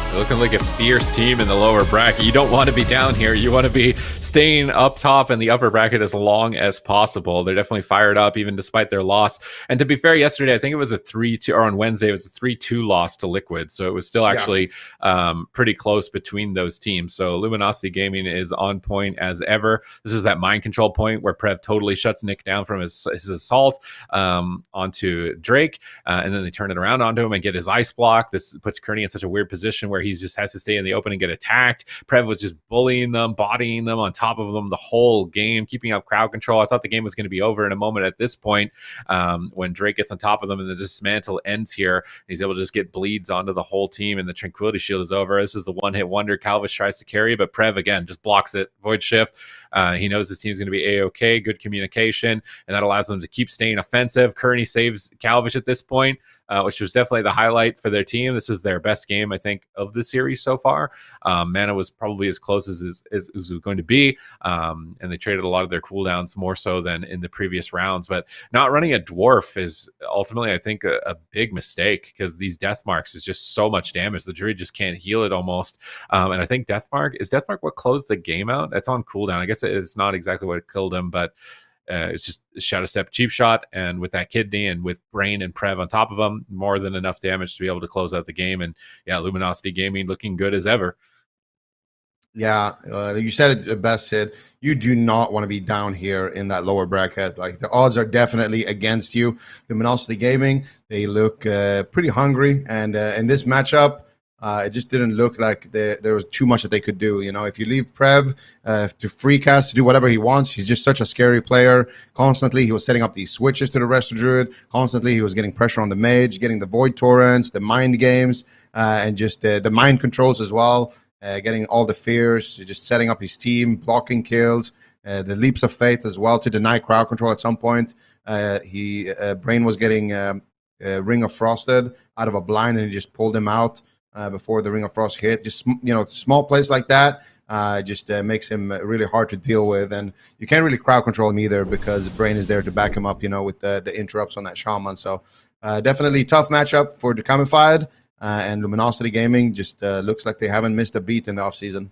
They're looking like a fierce team in the lower bracket. You don't want to be down here. You want to be staying up top in the upper bracket as long as possible. They're definitely fired up, even despite their loss. And to be fair, yesterday, I think it was a 3-2, or on Wednesday, it was a 3-2 loss to Liquid. So it was still actually pretty close between those teams. So Luminosity Gaming is on point as ever. This is that mind control point where Prev totally shuts Nick down from his assault onto Drake. And then they turn it around onto him and get his ice block. This puts Kearney in such a weird position where he just has to stay in the open and get attacked. Prev was just bullying them, bodying them on top of them the whole game, keeping up crowd control. I thought the game was going to be over in a moment at this point when Drake gets on top of them and the dismantle ends here. He's able to just get bleeds onto the whole team and the Tranquility Shield is over. This is the one-hit wonder Calvish tries to carry, but Prev, again, just blocks it. Void Shift. He knows his team's going to be A-OK, good communication, and that allows them to keep staying offensive. Kearney saves Calvish at this point, which was definitely the highlight for their team. This is their best game, I think, of the series so far. Mana was probably as close as it was going to be, and they traded a lot of their cooldowns more so than in the previous rounds. But not running a Dwarf is ultimately, I think, a big mistake because these Death Marks is just so much damage. The Druid just can't heal it almost. And I think Death Mark what closed the game out? It's on cooldown. I guess it's not exactly what killed him, but it's just a Shadow Step cheap shot, and with that kidney and with Brain and Prev on top of them, more than enough damage to be able to close out the game. And yeah, Luminosity Gaming looking good as ever. Yeah, you said it best, Sid. You do not want to be down here in that lower bracket. Like, the odds are definitely against you. Luminosity Gaming, they look pretty hungry, and in this matchup, it just didn't look like there was too much that they could do. You know, if you leave Prev to free cast to do whatever he wants, he's just such a scary player. Constantly, he was setting up these switches to the Resto Druid. Constantly, he was getting pressure on the mage, getting the Void Torrents, the mind games, and just the mind controls as well. Getting all the fears, just setting up his team, blocking kills, the leaps of faith as well to deny crowd control at some point. Brain was getting Ring of Frosted out of a blind, and he just pulled him out before the Ring of Frost hit. Just, you know, small plays like that just makes him really hard to deal with, and you can't really crowd control him either because Brain is there to back him up, you know, with the interrupts on that Shaman. So definitely tough matchup for DUKAMIFIED. And Luminosity Gaming just looks like they haven't missed a beat in the offseason.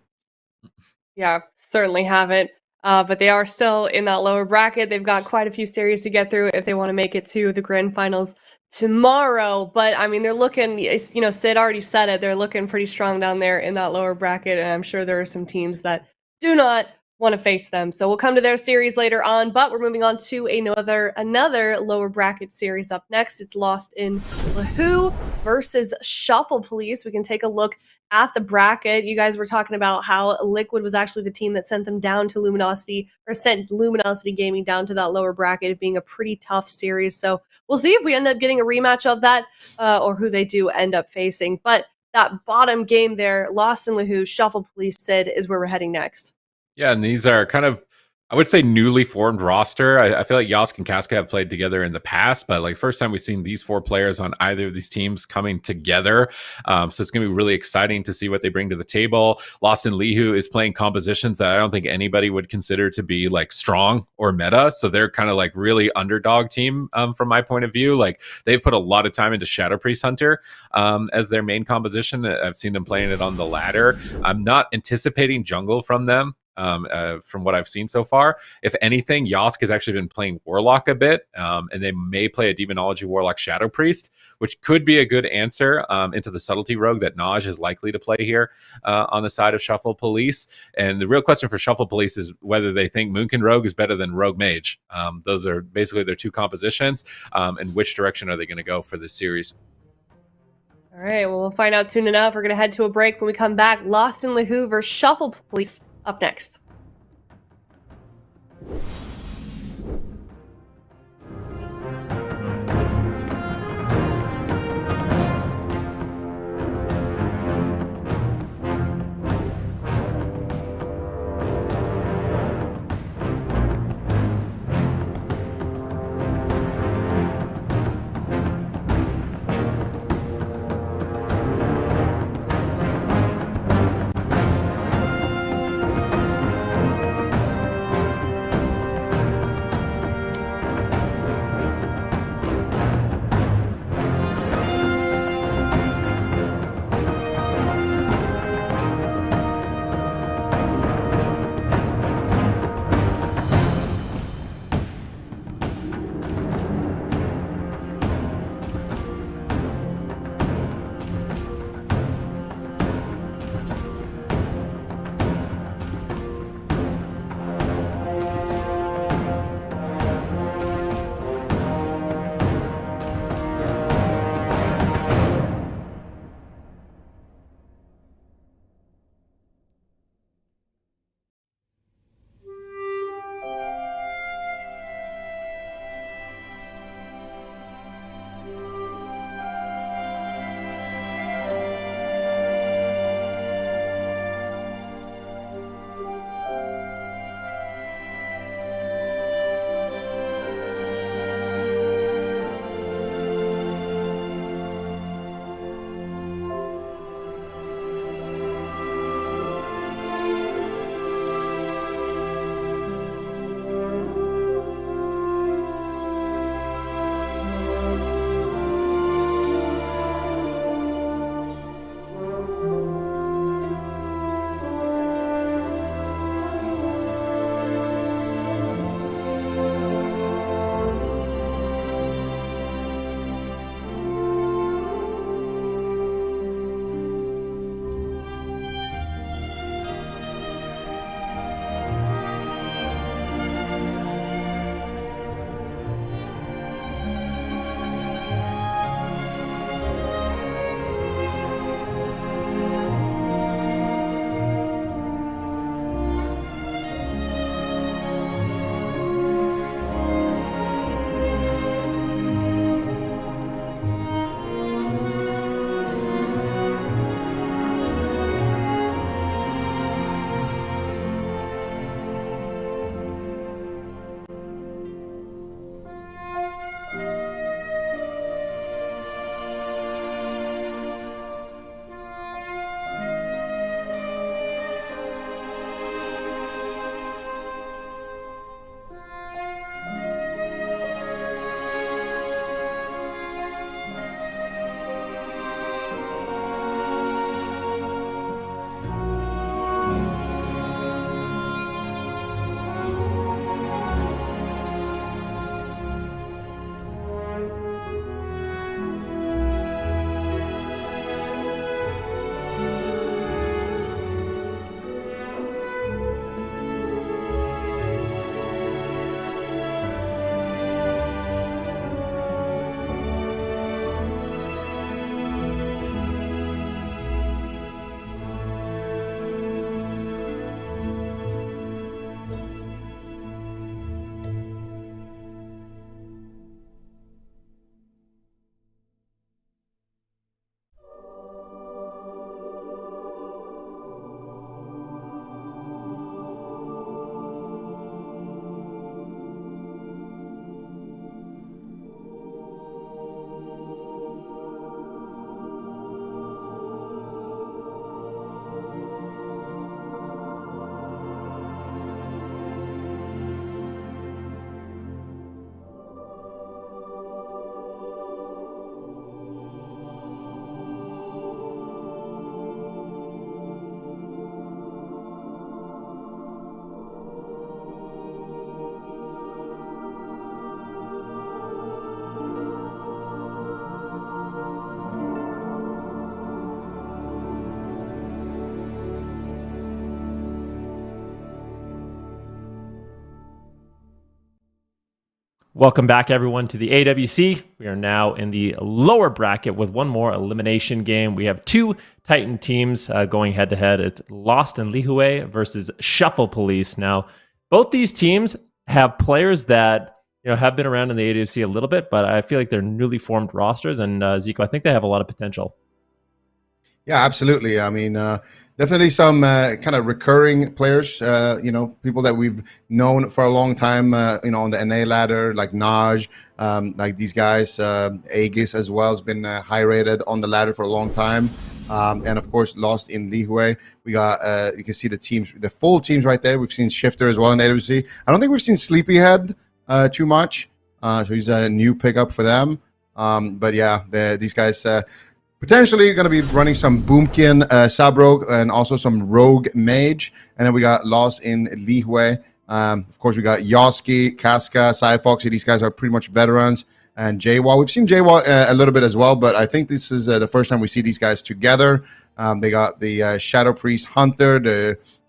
Yeah, certainly haven't. But they are still in that lower bracket. They've got quite a few series to get through if they want to make it to the grand finals tomorrow. But I mean, they're looking, you know, Sid already said it, they're looking pretty strong down there in that lower bracket. And I'm sure there are some teams that do not want to face them. So we'll come to their series later on, but we're moving on to another lower bracket series up next. It's Lost in LIHUE versus Shuffle Police. We can take a look at the bracket. You guys were talking about how Liquid was actually the team that sent them down to Luminosity, or sent Luminosity Gaming down to that lower bracket, it being a pretty tough series. So we'll see if we end up getting a rematch of that or who they do end up facing. But that bottom game there, Lost in LIHUE, Shuffle Police, Sid, is where we're heading next. Yeah, and these are kind of, I would say, newly formed roster. I feel like Yosk and Casca have played together in the past, but like first time we've seen these four players on either of these teams coming together. So it's going to be really exciting to see what they bring to the table. Lost in LIHUE is playing compositions that I don't think anybody would consider to be like strong or meta. So they're kind of like really underdog team from my point of view. Like they've put a lot of time into Shadow Priest Hunter as their main composition. I've seen them playing it on the ladder. I'm not anticipating jungle from them. From what I've seen so far. If anything, Yosk has actually been playing Warlock a bit, and they may play a Demonology Warlock Shadow Priest, which could be a good answer into the Subtlety Rogue that Naj is likely to play here on the side of Shuffle Police. And the real question for Shuffle Police is whether they think Moonkin Rogue is better than Rogue Mage. Those are basically their two compositions, and which direction are they going to go for this series? All right, well, we'll find out soon enough. We're going to head to a break. When we come back, Lost in LIHUE versus Shuffle Police up next. Welcome back, everyone, to the AWC. We are now in the lower bracket with one more elimination game. We have two Titan teams going head-to-head. It's Lost and LIHUE versus Shuffle Police. Now, both these teams have players that have been around in the AWC a little bit, but I feel like they're newly formed rosters. And Zico, I think they have a lot of potential. Yeah, absolutely. I mean, definitely some kind of recurring players, people that we've known for a long time, on the NA ladder, like Naj, like these guys, Aegis as well has been high rated on the ladder for a long time. And of course, Lost in LIHUE. We got, you can see the teams, the full teams right there. We've seen Shifter as well in the AWC. I don't think we've seen Sleepyhead too much. So he's a new pickup for them. But yeah, these guys, potentially going to be running some Boomkin sub-rogue and also some rogue mage. And then we got Lost in LIHUE. Of course, we got Yoski, Casca, Cyfoxy. These guys are pretty much veterans. And JWall. We've seen JWall a little bit as well, but I think this is the first time we see these guys together. They got the Shadow Priest Hunter,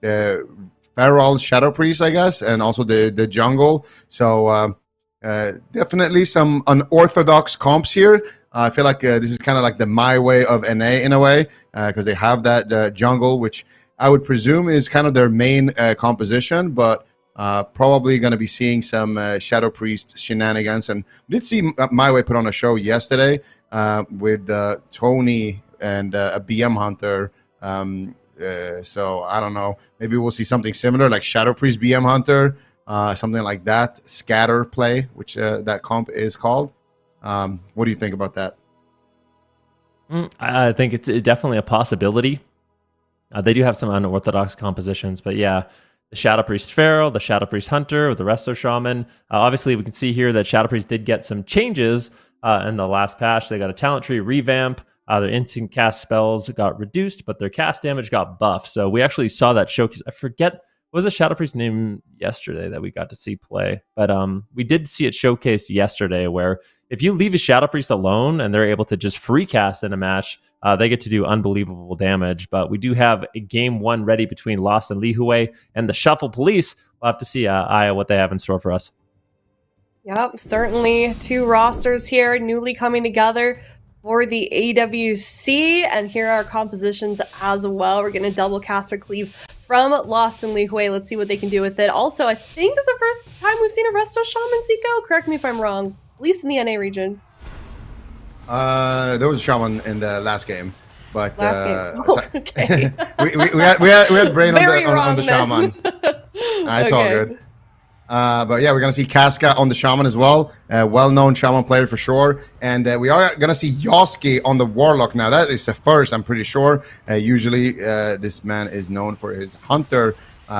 the Feral Shadow Priest, I guess, and also the Jungle. So definitely some unorthodox comps here. I feel like this is kind of like the my way of NA in a way, because they have that jungle, which I would presume is kind of their main composition, but probably going to be seeing some Shadow Priest shenanigans. And we did see my way put on a show yesterday with Tony and a BM Hunter. So I don't know. Maybe we'll see something similar like Shadow Priest BM Hunter, something like that. Scatter play, which that comp is called. What do you think about that? I think it's definitely a possibility. They do have some unorthodox compositions, but yeah, the Shadow Priest Feral, the Shadow Priest Hunter, with the Resto Shaman. Obviously, we can see here that Shadow Priest did get some changes in the last patch. They got a talent tree revamp. Their instant cast spells got reduced, but their cast damage got buffed. So we actually saw that showcase. I forget, what was the Shadow Priest name yesterday that we got to see play? But we did see it showcased yesterday where if you leave a Shadow Priest alone and they're able to just free cast in a match, they get to do unbelievable damage. But we do have a game one ready between Lost and LIHUE and the Shuffle Police. We'll have to see, Aya, what they have in store for us. Yep, certainly two rosters here newly coming together for the AWC. And here are compositions as well. We're getting a double caster cleave from Lost and LIHUE. Let's see what they can do with it. Also, I think this is the first time we've seen a Resto Shaman, Zico. Correct me if I'm wrong. At least in the NA region. There was a shaman in the last game, but last game. Oh, okay. we had brain on the then. shaman. It's all good. But yeah, we're gonna see Casca on the shaman as well. Well-known shaman player for sure, and we are gonna see Yoski on the warlock. Now that is the first, I'm pretty sure. Usually, this man is known for his hunter.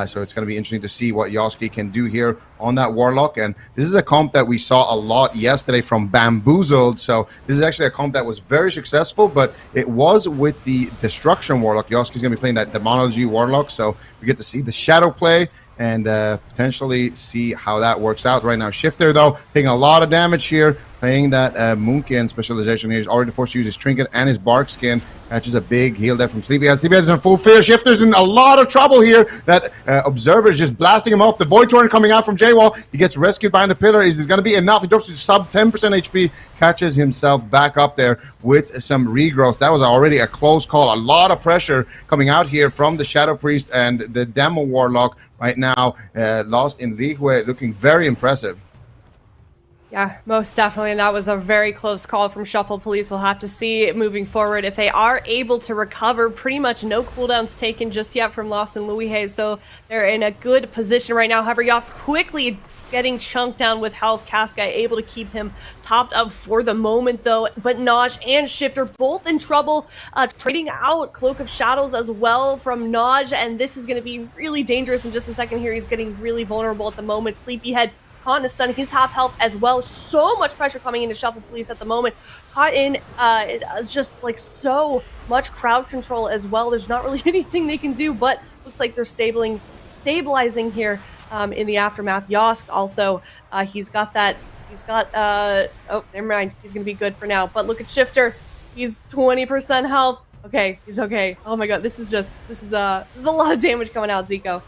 So it's going to be interesting to see what Yoski can do here on that Warlock. And this is a comp that we saw a lot yesterday from Bamboozled. So this is actually a comp that was very successful, but it was with the Destruction Warlock. Yoski's going to be playing that Demonology Warlock. So we get to see the Shadow play and potentially see how that works out. Right now, Shifter, though, taking a lot of damage here, playing that Moonkin specialization here. He's already forced to use his Trinket and his Bark Skin. Catches a big heal there from Sleepyhead. Sleepyhead's in full fear. Shifter's in a lot of trouble here. That Observer is just blasting him off. The Void Torrent coming out from JWall. He gets rescued behind the pillar. Is this going to be enough? He drops to sub 10% HP. Catches himself back up there with some regrowth. That was already a close call. A lot of pressure coming out here from the Shadow Priest and the Demo Warlock right now. Lost in LIHUE, looking very impressive. Yeah, most definitely. And that was a very close call from Shuffle Police. We'll have to see moving forward if they are able to recover. Pretty much no cooldowns taken just yet from Lost and LIHUE, so they're in a good position right now. However, Yas quickly getting chunked down with health. Casca able to keep him topped up for the moment, though. But Naj and Shifter both in trouble, trading out Cloak of Shadows as well from Naj, and this is going to be really dangerous in just a second here. He's getting really vulnerable at the moment. Sleepyhead caught in a stun. He's half health as well. So much pressure coming into Shuffle Police at the moment. Caught in just like so much crowd control as well. There's not really anything they can do, but looks like they're stabilizing here in the aftermath. Yosk also, he's got oh, never mind. He's gonna be good for now. But look at Shifter. He's 20% health. Okay, he's okay. Oh my god, this is a lot of damage coming out, Zico.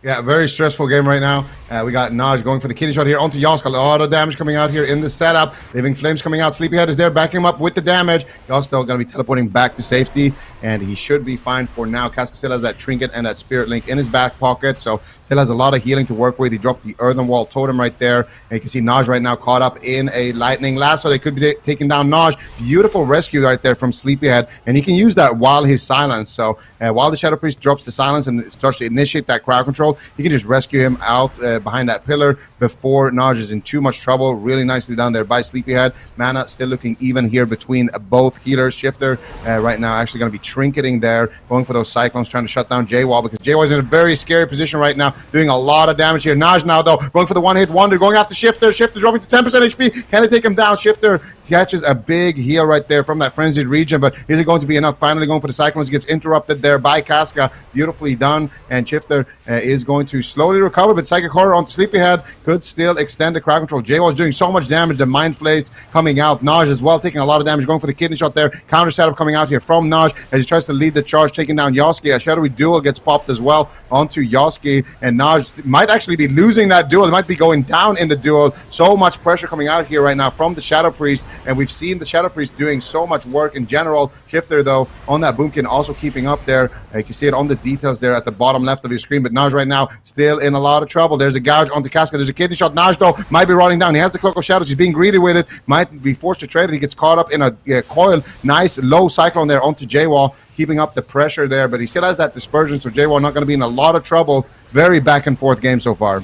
Yeah, very stressful game right now. We got Naj going for the kidney shot here onto Yosk. A lot of damage coming out here in the setup. Living Flames coming out. Sleepyhead is there backing him up with the damage. Yosk though going to be teleporting back to safety, and he should be fine for now. Casca still has that trinket and that spirit link in his back pocket, so still has a lot of healing to work with. He dropped the earthen wall totem right there, and you can see Naj right now caught up in a lightning lasso. They could be taking down Naj. Beautiful rescue right there from Sleepyhead, and he can use that while he's silenced. So while the Shadow Priest drops the silence and starts to initiate that crowd control, you can just rescue him out behind that pillar before Naj is in too much trouble. Really nicely done there by Sleepyhead. Mana still looking even here between both healers. Shifter right now actually going to be trinketing there, going for those cyclones, trying to shut down J-Wall, because J-Wall is in a very scary position right now, doing a lot of damage here. Naj now though going for the one-hit wonder, going after Shifter. Shifter dropping to 10% HP. Can it take him down? Shifter catches a big heal right there from that frenzied region, but is it going to be enough? Finally going for the cyclones, gets interrupted there by Casca. Beautifully done, and Shifter is going to slowly recover, but Psychic Horror on Sleepyhead could still extend the crowd control. J-Wall is doing so much damage. The Mind Flays coming out. Naj as well taking a lot of damage, going for the kidney shot there. Counter setup coming out here from Naj as he tries to lead the charge, taking down Yoski. A Shadowy Duel gets popped as well onto Yoski, and Naj might actually be losing that duel. It might be going down in the duel. So much pressure coming out here right now from the Shadow Priest, and we've seen the Shadow Priest doing so much work in general. Shifter though on that boomkin also keeping up there. You can see it on the details there at the bottom left of your screen, but Naj right now still in a lot of trouble. There's a gouge onto Casca. There's a kidney shot. Naj though might be running down. He has the Cloak of Shadows. He's being greedy with it. Might be forced to trade it. He gets caught up in a coil. Nice low cyclone there onto J-Wall, keeping up the pressure there, but he still has that dispersion, so J-Wall not going to be in a lot of trouble. Very back and forth game so far.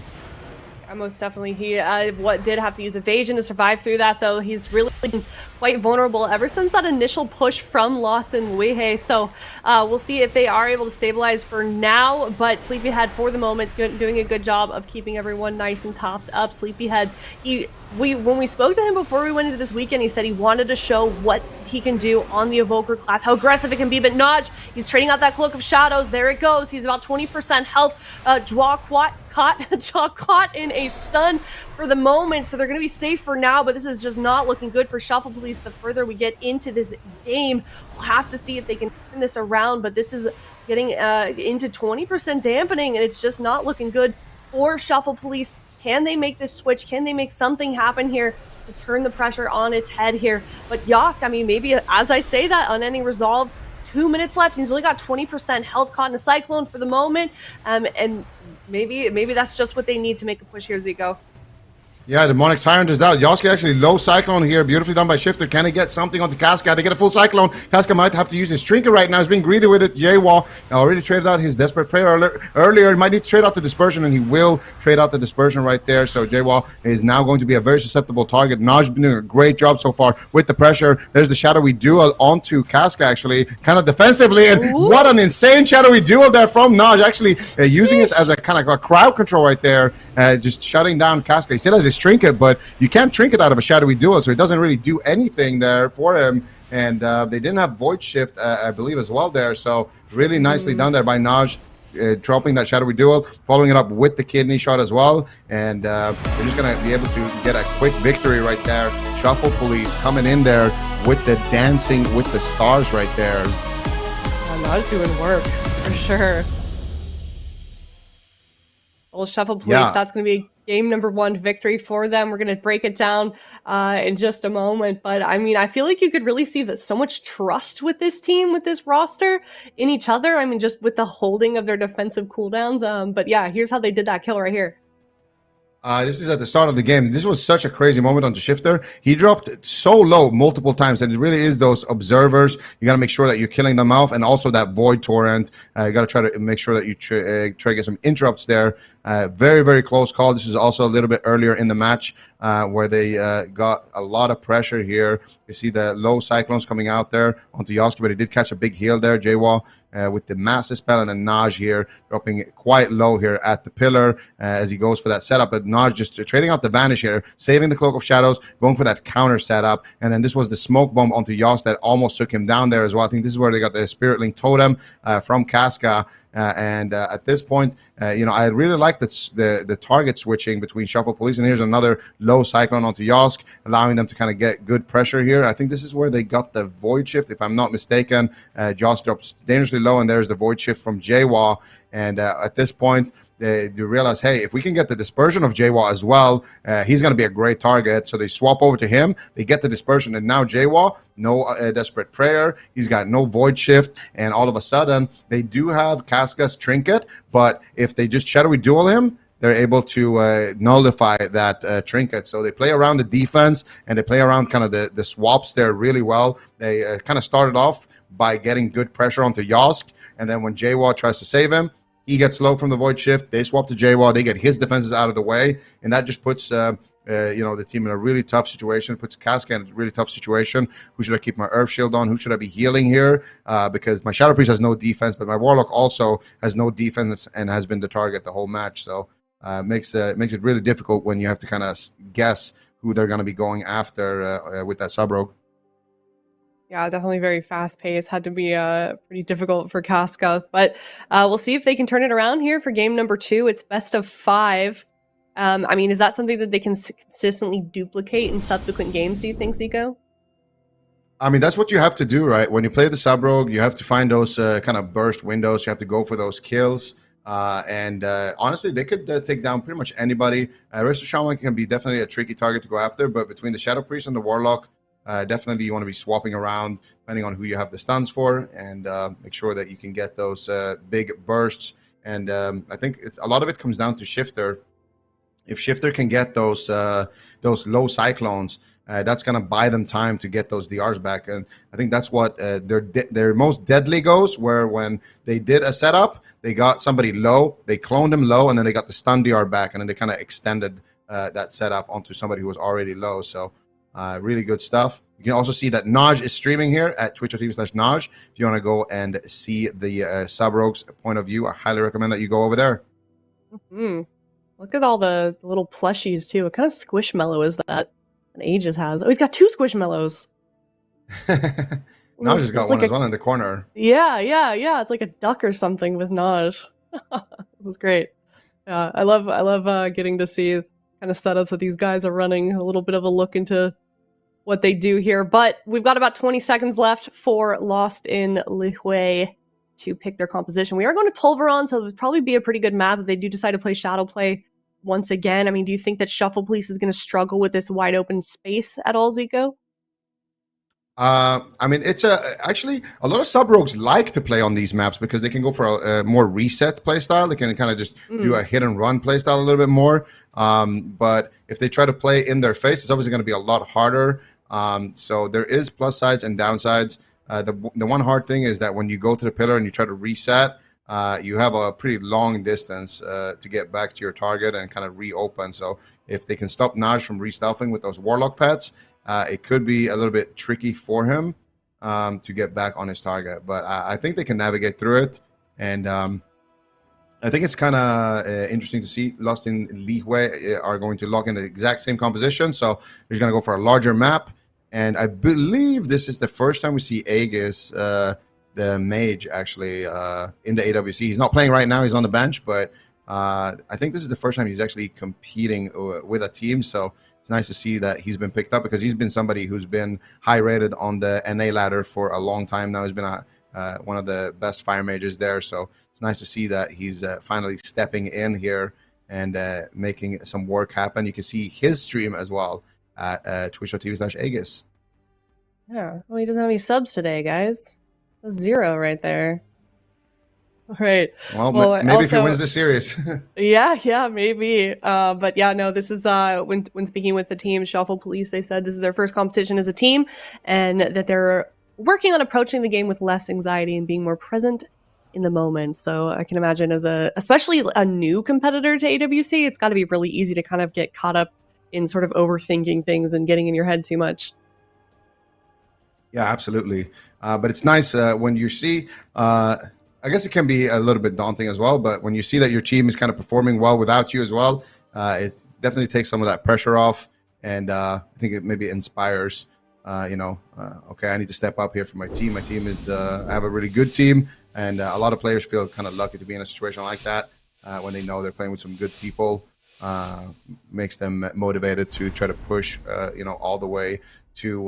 Most definitely. He did have to use evasion to survive through that, though. He's really been quite vulnerable ever since that initial push from Lawson LIHUE. So we'll see if they are able to stabilize for now. But Sleepyhead, for the moment, doing a good job of keeping everyone nice and topped up. Sleepyhead, when we spoke to him before we went into this weekend, he said he wanted to show what he can do on the Evoker class, how aggressive it can be. But Naj, he's trading out that Cloak of Shadows. There it goes. He's about 20% health. Caught in a stun for the moment, so they're going to be safe for now, but this is just not looking good for Shuffle Police. The further we get into this game, we'll have to see if they can turn this around, but this is getting into 20% dampening, and it's just not looking good for Shuffle Police. Can they make this switch? Can they make something happen here to turn the pressure on its head here? But Yosk, I mean, maybe as I say that, unending resolve, 2 minutes left. He's only got 20% health, caught in a cyclone for the moment, and maybe that's just what they need to make a push here, Zico. Yeah, Demonic Tyrant is out. Yoski actually low cyclone here. Beautifully done by Shifter. Can he get something onto Casca? They get a full cyclone. Casca might have to use his trinket right now. He's being greedy with it. J-Wall already traded out his Desperate Prayer earlier. He might need to trade out the Dispersion, and he will trade out the Dispersion right there. So J-Wall is now going to be a very susceptible target. Naj been doing a great job so far with the pressure. There's the Shadowy Duel onto Casca, actually, kind of defensively. And what an insane Shadowy Duel there from Naj, actually using it as a kind of a crowd control right there, just shutting down Casca. He still has his trinket, but you can't trinket out of a Shadowy Duel, so it doesn't really do anything there for him. And they didn't have Void Shift, I believe, as well there. So really nicely done there by Naj, dropping that Shadowy Duel, following it up with the kidney shot as well. And they're just going to be able to get a quick victory right there. Shuffle Police coming in there with the Dancing with the Stars right there. Naj doing work, for sure. Well, Shuffle Police, that's going to be game number 1 victory for them. We're going to break it down in just a moment. But, I mean, I feel like you could really see that so much trust with this team, with this roster, in each other. I mean, just with the holding of their defensive cooldowns. But, yeah, here's how they did that kill right here. This is at the start of the game. This was such a crazy moment onto Shifter. He dropped so low multiple times, and it really is those observers. You got to make sure that you're killing them off, and also that Void Torrent. You got to try to make sure that you try to get some interrupts there. Very, very close call. This is also a little bit earlier in the match where they got a lot of pressure here. You see the low cyclones coming out there onto Yoski, but he did catch a big heal there, J-Wall, with the Massive Spell, and then Naj here dropping it quite low here at the pillar as he goes for that setup. But Naj just trading out the Vanish here, saving the Cloak of Shadows, going for that counter setup. And then this was the Smoke Bomb onto Yosk that almost took him down there as well. I think this is where they got the Spirit Link Totem from Casca. At this point, I really like the target switching between Shuffle Police, and here's another low cyclone onto Yosk, allowing them to kind of get good pressure here. I think this is where they got the Void Shift, if I'm not mistaken. Yosk drops dangerously low, and there's the Void Shift from J-Wall. And at this point, they realize, hey, if we can get the dispersion of JWA as well, he's going to be a great target. So they swap over to him. They get the dispersion, and now JWA, no Desperate Prayer. He's got no Void Shift, and all of a sudden they do have Casca's Trinket, but if they just Shadowy Duel him, they're able to nullify that trinket. So they play around the defense, and they play around kind of the swaps there really well. They kind of started off by getting good pressure onto Yosk, and then when JWA tries to save him, he gets low from the Void Shift. They swap to JWA. They get his defenses out of the way, and that just puts the team in a really tough situation. Puts Casca in a really tough situation. Who should I keep my Earth Shield on? Who should I be healing here? Because my Shadow Priest has no defense, but my Warlock also has no defense and has been the target the whole match. So makes it really difficult when you have to kind of guess who they're going to be going after with that sub-rogue. Yeah, definitely very fast paced. Had to be pretty difficult for Casca, but we'll see if they can turn it around here for game number 2. It's best of 5. I mean, is that something that they can consistently duplicate in subsequent games, do you think, Zico? I mean, that's what you have to do, right? When you play the sub-rogue, you have to find those kind of burst windows. You have to go for those kills. Honestly, they could take down pretty much anybody. Resto Shaman can be definitely a tricky target to go after, but between the Shadow Priest and the Warlock, definitely you want to be swapping around depending on who you have the stuns for, and make sure that you can get those big bursts. And I think a lot of it comes down to Shifter. If Shifter can get those low cyclones, that's going to buy them time to get those DRs back. And I think that's what their most deadly goes, where when they did a setup, they got somebody low, they cloned them low, and then they got the stun DR back, and then they kind of extended that setup onto somebody who was already low. So really good stuff. You can also see that Naj is streaming here at twitch.tv/Naj. If you want to go and see the sub-rogue's point of view, I highly recommend that you go over there. Mm-hmm. Look at all the little plushies, too. What kind of Squishmallow is that? And Aegis has. Oh, he's got 2 Squishmallows. Naj has got one as well in the corner. Yeah. It's like a duck or something with Naj. This is great. Yeah, I love getting to see kind of setups that these guys are running. A little bit of a look into what they do here. But we've got about 20 seconds left for Lost in LIHUE to pick their composition. We are going to Tolvaron, so it would probably be a pretty good map if they do decide to play Shadow Play once again. I mean, do you think that Shuffle Police is going to struggle with this wide open space at all, Zico? I mean, it's actually a lot of sub-rogues like to play on these maps because they can go for a more reset playstyle. They can kind of just do a hit and run playstyle a little bit more. But if they try to play in their face, it's obviously going to be a lot harder. So there is plus sides and downsides. The one hard thing is that when you go to the pillar and you try to reset, you have a pretty long distance to get back to your target and kind of reopen. So if they can stop Naj from re-stealthing with those Warlock pets, it could be a little bit tricky for him to get back on his target. But I think they can navigate through it. And I think it's kind of interesting to see Lost in LIHUE are going to lock in the exact same composition. So he's going to go for a larger map. And I believe this is the first time we see Aegis, the mage, actually, in the AWC. He's not playing right now. He's on the bench. But I think this is the first time he's actually competing with a team. So it's nice to see that he's been picked up because he's been somebody who's been high rated on the NA ladder for a long time now. He's been one of the best fire mages there. So it's nice to see that he's finally stepping in here and making some work happen. You can see his stream as well at twitch.tv/Aegis. Yeah. Well, he doesn't have any subs today, guys. That's 0 right there. All right. Well, maybe also, if he wins the series. yeah, maybe. But yeah, no, this is when speaking with the team, Shuffle Police, they said this is their first competition as a team and that they're working on approaching the game with less anxiety and being more present in the moment. So I can imagine especially a new competitor to AWC, it's got to be really easy to kind of get caught up in sort of overthinking things and getting in your head too much. Yeah, absolutely. But it's nice when you see, I guess it can be a little bit daunting as well, but when you see that your team is kind of performing well without you as well, it definitely takes some of that pressure off. And I think it maybe inspires, okay, I need to step up here for my team. My team is, I have a really good team. And a lot of players feel kind of lucky to be in a situation like that when they know they're playing with some good people. Makes them motivated to try to push, all the way to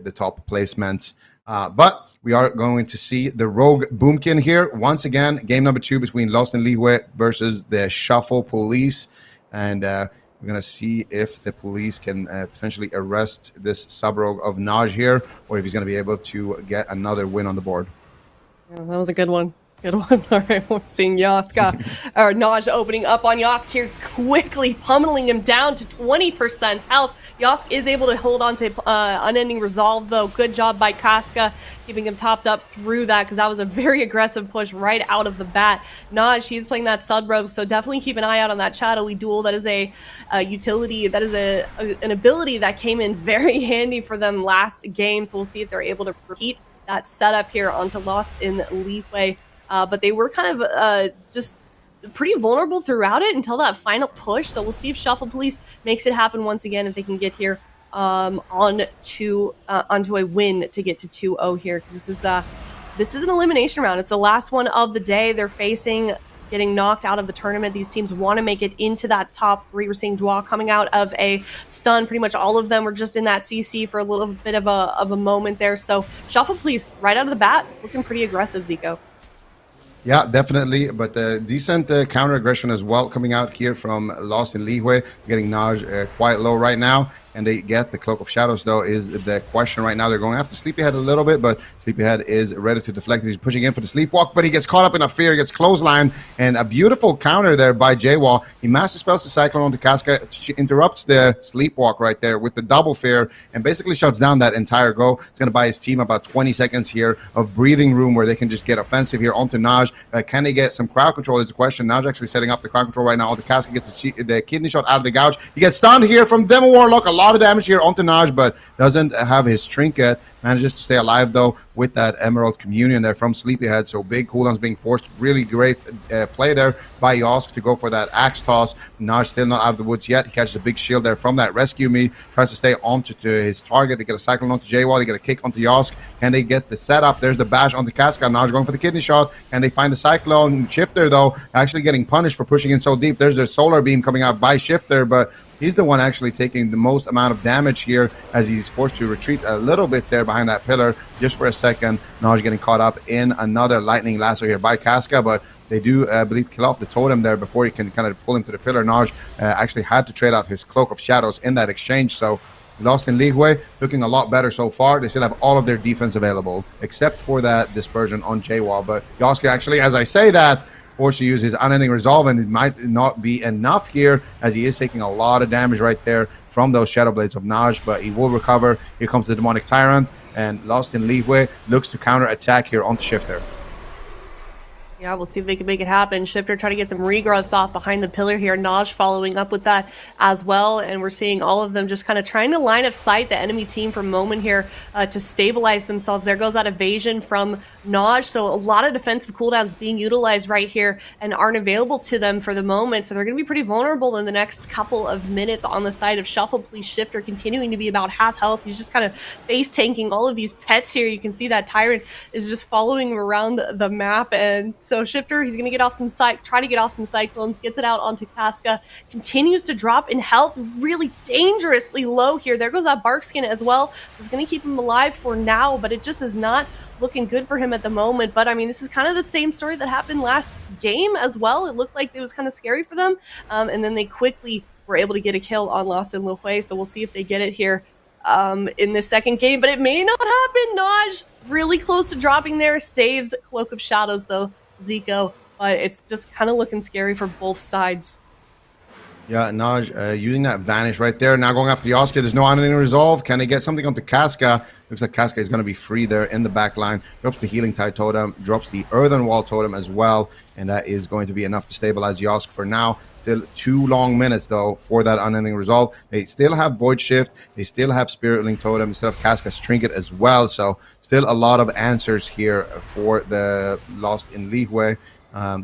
the top placements. But we are going to see the Rogue Boomkin here. Once again, game number 2 between Lost in LIHUE versus the Shuffle Police. And we're going to see if the police can potentially arrest this sub-rogue of Naj here, or if he's going to be able to get another win on the board. Yeah, that was a good one. Good one. All right, we're seeing Yaska, or Naj opening up on Yask here, quickly pummeling him down to 20% health. Yask is able to hold on to Unending Resolve, though. Good job by Casca, keeping him topped up through that, because that was a very aggressive push right out of the bat. Naj, he's playing that sub-rogue, so definitely keep an eye out on that Shadowy Duel. That is a utility, that is an ability that came in very handy for them last game, so we'll see if they're able to repeat that setup here onto Lost in LIHUE. But they were kind of just pretty vulnerable throughout it until that final push. So we'll see if Shuffle Police makes it happen once again, if they can get here onto a win to get to 2-0 here. Because this is an elimination round. It's the last one of the day. They're facing getting knocked out of the tournament. These teams want to make it into that top 3. We're seeing Joie coming out of a stun. Pretty much all of them were just in that CC for a little bit of a moment there. So Shuffle Police right out of the bat looking pretty aggressive, Zico. Yeah, definitely, but decent counter aggression as well coming out here from Lost in LIHUE, getting Naj quite low right now. And they get the Cloak of Shadows, though, is the question right now. They're going after Sleepyhead a little bit, but Sleepyhead is ready to deflect. He's pushing in for the Sleepwalk, but he gets caught up in a fear. He gets clothesline, and a beautiful counter there by J-Wall. He master spells the Cyclone onto Casca. She interrupts the Sleepwalk right there with the double fear, and basically shuts down that entire go. It's going to buy his team about 20 seconds here of breathing room where they can just get offensive here onto Naj. Can they get some crowd control is the question. Naj actually setting up the crowd control right now. Onto Casca gets the kidney shot out of the gouge. He gets stunned here from Demo Warlock. A lot of damage here onto Naj, but doesn't have his trinket. Manages to stay alive, though, with that Emerald Communion there from Sleepyhead. So big cooldowns being forced. Really great play there by Yosk to go for that axe toss. Naj still not out of the woods yet. He catches a big shield there from that Rescue Me. Tries to stay onto his target. They get a Cyclone onto J-Wall. They get a kick onto Yosk. Can they get the setup? There's the bash onto Casca. Naj going for the kidney shot. Can they find the Cyclone? Shifter, though, actually getting punished for pushing in so deep. There's the Solar Beam coming out by Shifter, but he's the one actually taking the most amount of damage here as he's forced to retreat a little bit there behind that pillar just for a second. Naj getting caught up in another lightning lasso here by Casca, but they do, I believe, kill off the totem there before he can kind of pull him to the pillar. Naj actually had to trade out his Cloak of Shadows in that exchange, so Lost in LIHUE looking a lot better so far. They still have all of their defense available, except for that dispersion on J-Wall. But Yoska actually, as I say that, forced to use his Unending Resolve, and it might not be enough here as he is taking a lot of damage right there from those Shadow Blades of Naj, but he will recover. Here comes the Demonic Tyrant, and Lost in LIHUE looks to counter attack here onto Shifter. Yeah, we'll see if they can make it happen. Shifter trying to get some regrowths off behind the pillar here. Naj following up with that as well. And we're seeing all of them just kind of trying to line of sight the enemy team for a moment here to stabilize themselves. There goes that evasion from Naj. So a lot of defensive cooldowns being utilized right here and aren't available to them for the moment. So they're going to be pretty vulnerable in the next couple of minutes on the side of Shuffle Police. Shifter continuing to be about half health. He's just kind of face tanking all of these pets here. You can see that Tyrant is just following him around the map. And so Shifter, he's going to get off some try to get off some Cyclones, gets it out onto Casca, continues to drop in health, really dangerously low here. There goes that Barkskin as well. So it's going to keep him alive for now, but it just is not looking good for him at the moment. But I mean, this is kind of the same story that happened last game as well. It looked like it was kind of scary for them. And then they quickly were able to get a kill on Lost in LIHUE. So we'll see if they get it here in this second game, but it may not happen. Naj really close to dropping there, saves Cloak of Shadows though, Zico, but it's just kind of looking scary for both sides. Yeah, Naj using that Vanish right there. Now going after Yosuke. There's no Unending Resolve. Can they get something onto Casca? Looks like Casca is going to be free there in the back line. Drops the Healing Tide Totem. Drops the Earthen Wall Totem as well. And that is going to be enough to stabilize Yosuke for now. Still 2 long minutes, though, for that Unending Resolve. They still have Void Shift. They still have Spirit Link Totem. They still have Casca's Trinket as well. So still a lot of answers here for the Lost in LIHUE.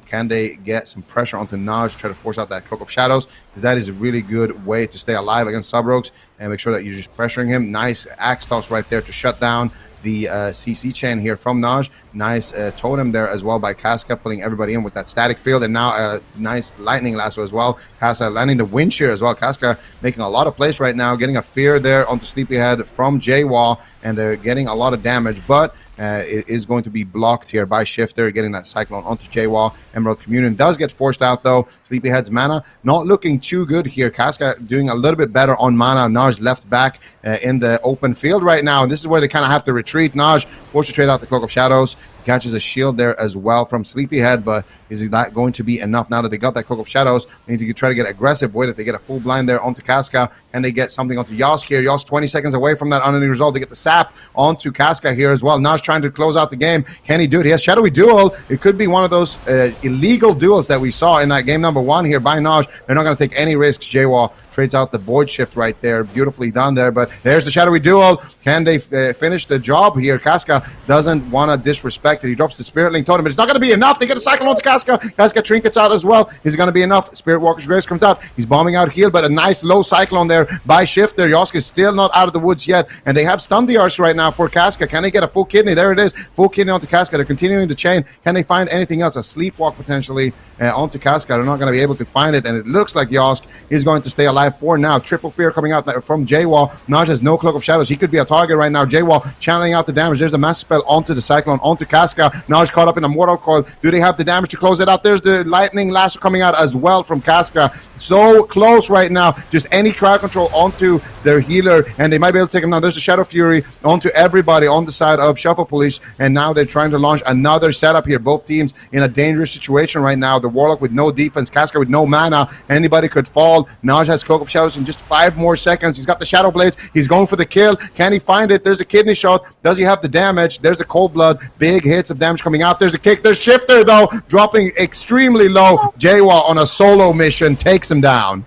Can they get some pressure onto Naj, try to force out that Cloak of Shadows? Because that is a really good way to stay alive against sub-rogues and make sure that you're just pressuring him. Nice axe toss right there to shut down the CC chain here from Naj. Nice totem there as well by Casca, pulling everybody in with that static field, and now a nice lightning lasso as well. Casca landing the wind shear as well. Casca making a lot of plays right now, getting a fear there onto Sleepyhead from J-Wall, and they're getting a lot of damage, but it is going to be blocked here by Shifter, getting that Cyclone onto J-Wall. Emerald Communion does get forced out, though. Sleepyhead's mana not looking too good here. Casca doing a little bit better on mana. Naj left back in the open field right now, and this is where they kind of have to retreat. Naj forced to trade out the Cloak of Shadows. Catches a shield there as well from Sleepyhead, but is that going to be enough now that they got that Cloak of Shadows? They need to try to get aggressive with it. They get a full blind there onto Casca, and they get something onto Yosk here. Yosk 20 seconds away from that unending resolve. They get the sap onto Casca here as well. Naj trying to close out the game. Can he do it? He has Shadowy Duel. It could be one of those illegal duels that we saw in that game number 1 here by Naj. They're not going to take any risks. J-Wall trades out the Void Shift right there. Beautifully done there, but there's the Shadowy Duel. Can they finish the job here? Casca doesn't want to disrespect it. He drops the Spirit Link Totem, but it's not going to be enough. They get a cycle onto Casca. Casca trinkets out as well. Is it going to be enough? Spirit Walker's Graves comes out. He's bombing out heal, but a nice low cyclone there by Shifter. Yosk is still not out of the woods yet, and they have Stun the Arch right now for Casca. Can they get a full kidney? There it is. Full kidney onto Casca. They're continuing the chain. Can they find anything else? A Sleepwalk potentially onto Casca. They're not going to be able to find it, and it looks like Yosk is going to stay alive for now. Triple Fear coming out from J-Wall. Naj has no Cloak of Shadows. He could be a target right now. J-Wall channeling out the damage. There's the Master Spell onto the Cyclone, onto Casca. Naj caught up in a Mortal Coil. Do they have the damage to close it out? There's the Lightning Lasso coming out as well from Casca. So close right now. Just any crowd control onto their healer, and they might be able to take him down. There's the Shadow Fury onto everybody on the side of Shuffle Police, and now they're trying to launch another setup here. Both teams in a dangerous situation right now. The Warlock with no defense, Casca with no mana. Anybody could fall. Naj has Cloak of Shadows in just 5 more seconds. He's got the Shadow Blades. He's going for the kill. Can he find it? There's a kidney shot. Does he have the damage? There's the Cold Blood. Big hits of damage coming out. There's the kick. There's Shifter, though, dropping extremely low. J-Wall on a solo mission takes him down.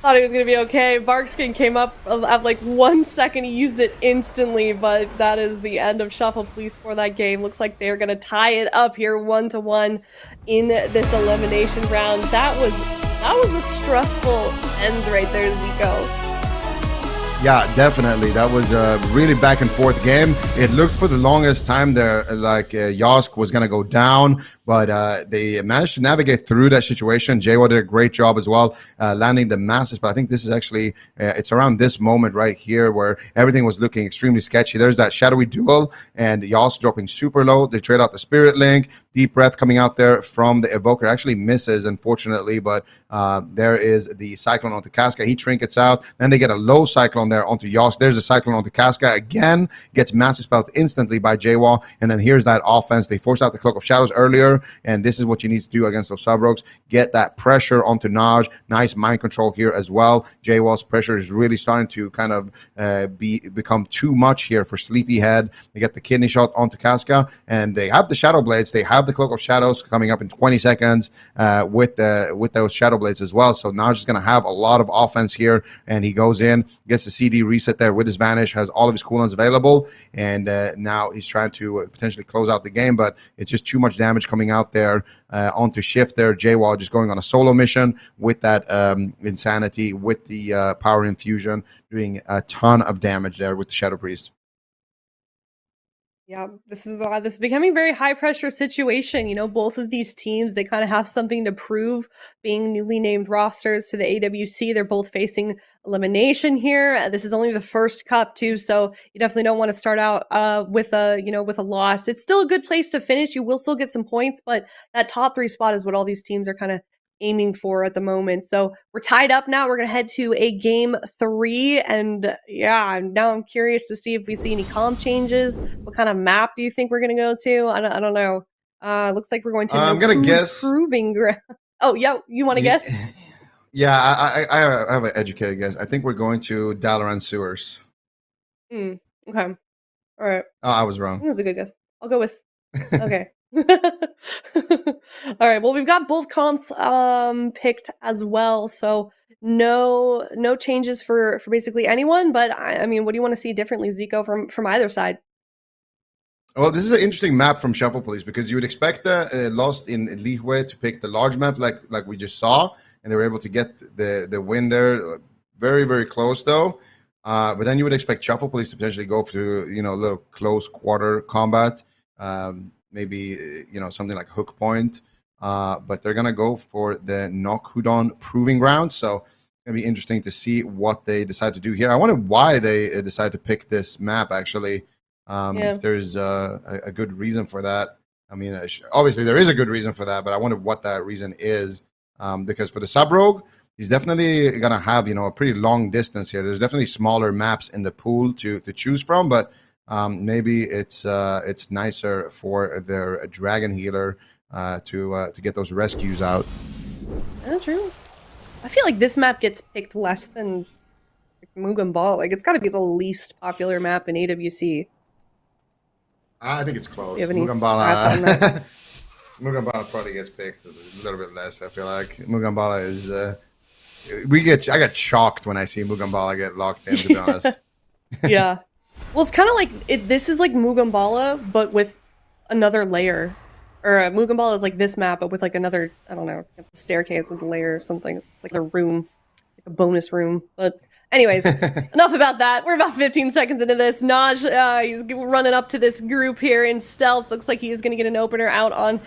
Thought he was going to be okay. Barkskin came up at like 1 second. He used it instantly, but that is the end of Shuffle Police for that game. Looks like they're going to tie it up here 1-1 in this elimination round. That was a stressful end right there, Zico. Yeah, definitely. That was a really back and forth game. It looked for the longest time there like Yosk was going to go down, but they managed to navigate through that situation. J-Wall did a great job as well, landing the masses. But I think this is actually, it's around this moment right here where everything was looking extremely sketchy. There's that Shadowy Duel, and Yosk dropping super low. They trade out the Spirit Link. Deep Breath coming out there from the Evoker. Actually misses, unfortunately, but there is the Cyclone onto Casca. He trinkets out. Then they get a low Cyclone there onto Yosk. There's a Cyclone onto Casca. Again, gets massive spelled instantly by J-Wall. And then here's that offense. They forced out the Cloak of Shadows earlier, and this is what you need to do against those sub-rogues. Get that pressure onto Naj. Nice mind control here as well. J-Wall's pressure is really starting to kind of become too much here for Sleepyhead. They get the kidney shot onto Casca, and they have the Shadow Blades. They have the Cloak of Shadows coming up in 20 seconds with those Shadow Blades as well. So Naj is going to have a lot of offense here, and he goes in, gets the CD reset there with his Vanish, has all of his cooldowns available, and now he's trying to potentially close out the game, but it's just too much damage coming out there onto Shift there. J-Wall just going on a solo mission with that Insanity, with the Power Infusion, doing a ton of damage there with the Shadow Priest. Yeah, this is becoming a very high pressure situation. You know, both of these teams, they kind of have something to prove, being newly named rosters to the AWC. They're both facing elimination here. This is only the first cup too, so you definitely don't want to start out with a loss. It's still a good place to finish. You will still get some points, but that top 3 spot is what all these teams are kind of aiming for at the moment. So we're tied up now. We're going to head to a game 3, and yeah, now I'm curious to see if we see any comp changes. What kind of map do you think we're going to go to? I don't know. Looks like we're going to I'm going to guess proving ground. Oh, yeah, you want to guess? Yeah, I have an educated guess. I think we're going to Dalaran Sewers. Okay. All right. Oh, I was I wrong. think that's a good guess. I'll go with okay. All right. Well, we've got both comps picked as well, so no changes for basically anyone. But I mean, what do you want to see differently, Zico, from either side? Well, this is an interesting map from Shuffle Police, because you would expect the Lost in LIHUE to pick the large map like we just saw, and they were able to get the win there. Very, very close, though. But then you would expect Shuffle Police to potentially go for, a little close quarter combat, maybe, something like Hook Point. But they're going to go for the Nokhudon Proving Ground. So it's going to be interesting to see what they decide to do here. I wonder why they decide to pick this map, actually. If there's a good reason for that. I mean, obviously there is a good reason for that, but I wonder what that reason is. Because for the Sub-Rogue, he's definitely going to have, a pretty long distance here. There's definitely smaller maps in the pool to choose from, but maybe it's nicer for their Dragon Healer to get those rescues out. That's true. I feel like this map gets picked less than Mugambala. Like, it's got to be the least popular map in AWC. I think it's close. Do you have any stats on that? Mugambala probably gets picked a little bit less. I feel like Mugambala is. I get shocked when I see Mugambala get locked in. To be honest. Yeah. Well, it's kind of like this is like Mugambala, but with another layer. Or Mugambala is like this map, but with like another. I don't know, the staircase with a layer or something. It's like a room, like a bonus room, but. Anyways, enough about that. We're about 15 seconds into this. Naj, he's running up to this group here in stealth. Looks like he's going to get an opener out on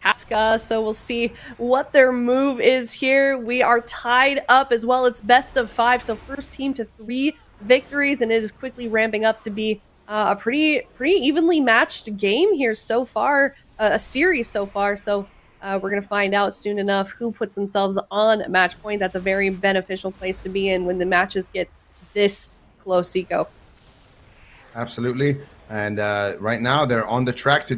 Casca, so we'll see what their move is here. We are tied up as well. It's best of 5, so first team to 3 victories, and it is quickly ramping up to be a pretty evenly matched game here so far, a series so far. So we're going to find out soon enough who puts themselves on match point. That's a very beneficial place to be in when the matches get this close, Eco. Absolutely. And right now they're on the track to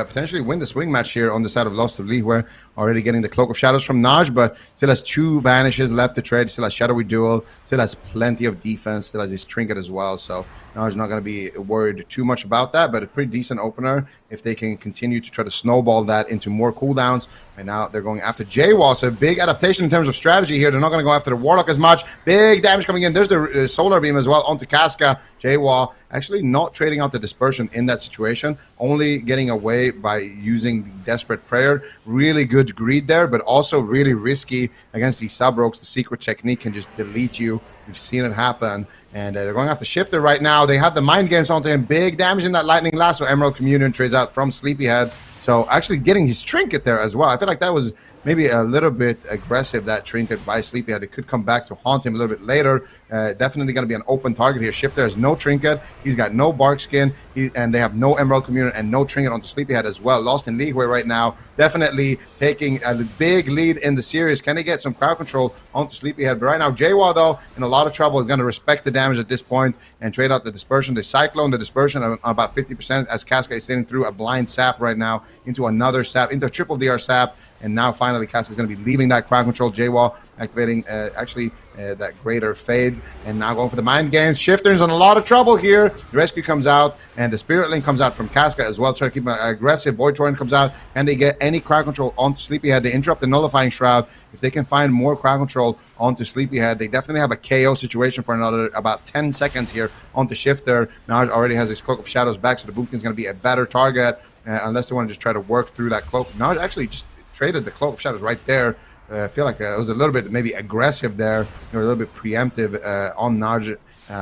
potentially win the swing match here on the side of Lost of LIHUE. Already getting the Cloak of Shadows from Naj, but still has 2 vanishes left to trade. Still has Shadowy Duel. Still has plenty of defense. Still has his Trinket as well. So Naj not going to be worried too much about that, but a pretty decent opener if they can continue to try to snowball that into more cooldowns. Right now they're going after J-Wall, so big adaptation in terms of strategy here. They're not going to go after the Warlock as much. Big damage coming in. There's the Solar Beam as well onto Casca. J-Wall actually not trading out the Dispersion in that situation, only getting away by using the Desperate Prayer. Really good greed there, but also really risky against these Sub-Rogues. The secret technique can just delete you. We've seen it happen, and they're going after Shifter right now. They have the Mind Games onto him. Big damage in that Lightning Lasso. Emerald Communion trades out from Sleepyhead. So actually getting his Trinket there as well. I feel like that was maybe a little bit aggressive, that Trinket by Sleepyhead. It could come back to haunt him a little bit later. Definitely going to be an open target here. Shifter has no Trinket. He's got no Bark Skin. And they have no Emerald Communion and no Trinket onto Sleepyhead as well. Lost in LIHUE right now. Definitely taking a big lead in the series. Can they get some crowd control onto Sleepyhead? But right now, J-Wall, though, in a lot of trouble. Is going to respect the damage at this point and trade out the Dispersion. The Cyclone, the Dispersion on about 50% as Casca is sitting through a blind sap right now into another sap, into a triple DR sap. And now finally Casca is going to be leaving that crowd control. J-Wall activating that greater fade, and now going for the Mind Games. Shifter's in a lot of trouble here. The rescue comes out, and the Spirit Link comes out from Casca as well, trying to keep an aggressive. Void Torrent comes out, and they get any crowd control onto Sleepyhead. They interrupt the Nullifying Shroud. If they can find more crowd control onto Sleepyhead, they definitely have a KO situation for another about 10 seconds here onto Shifter. Now it already has his Cloak of Shadows back, so the Boomkin's going to be a better target, unless they want to just try to work through that Cloak. Now it actually just traded the Cloak of Shadows right there. I feel like it was a little bit maybe aggressive there, a little bit preemptive on Naj,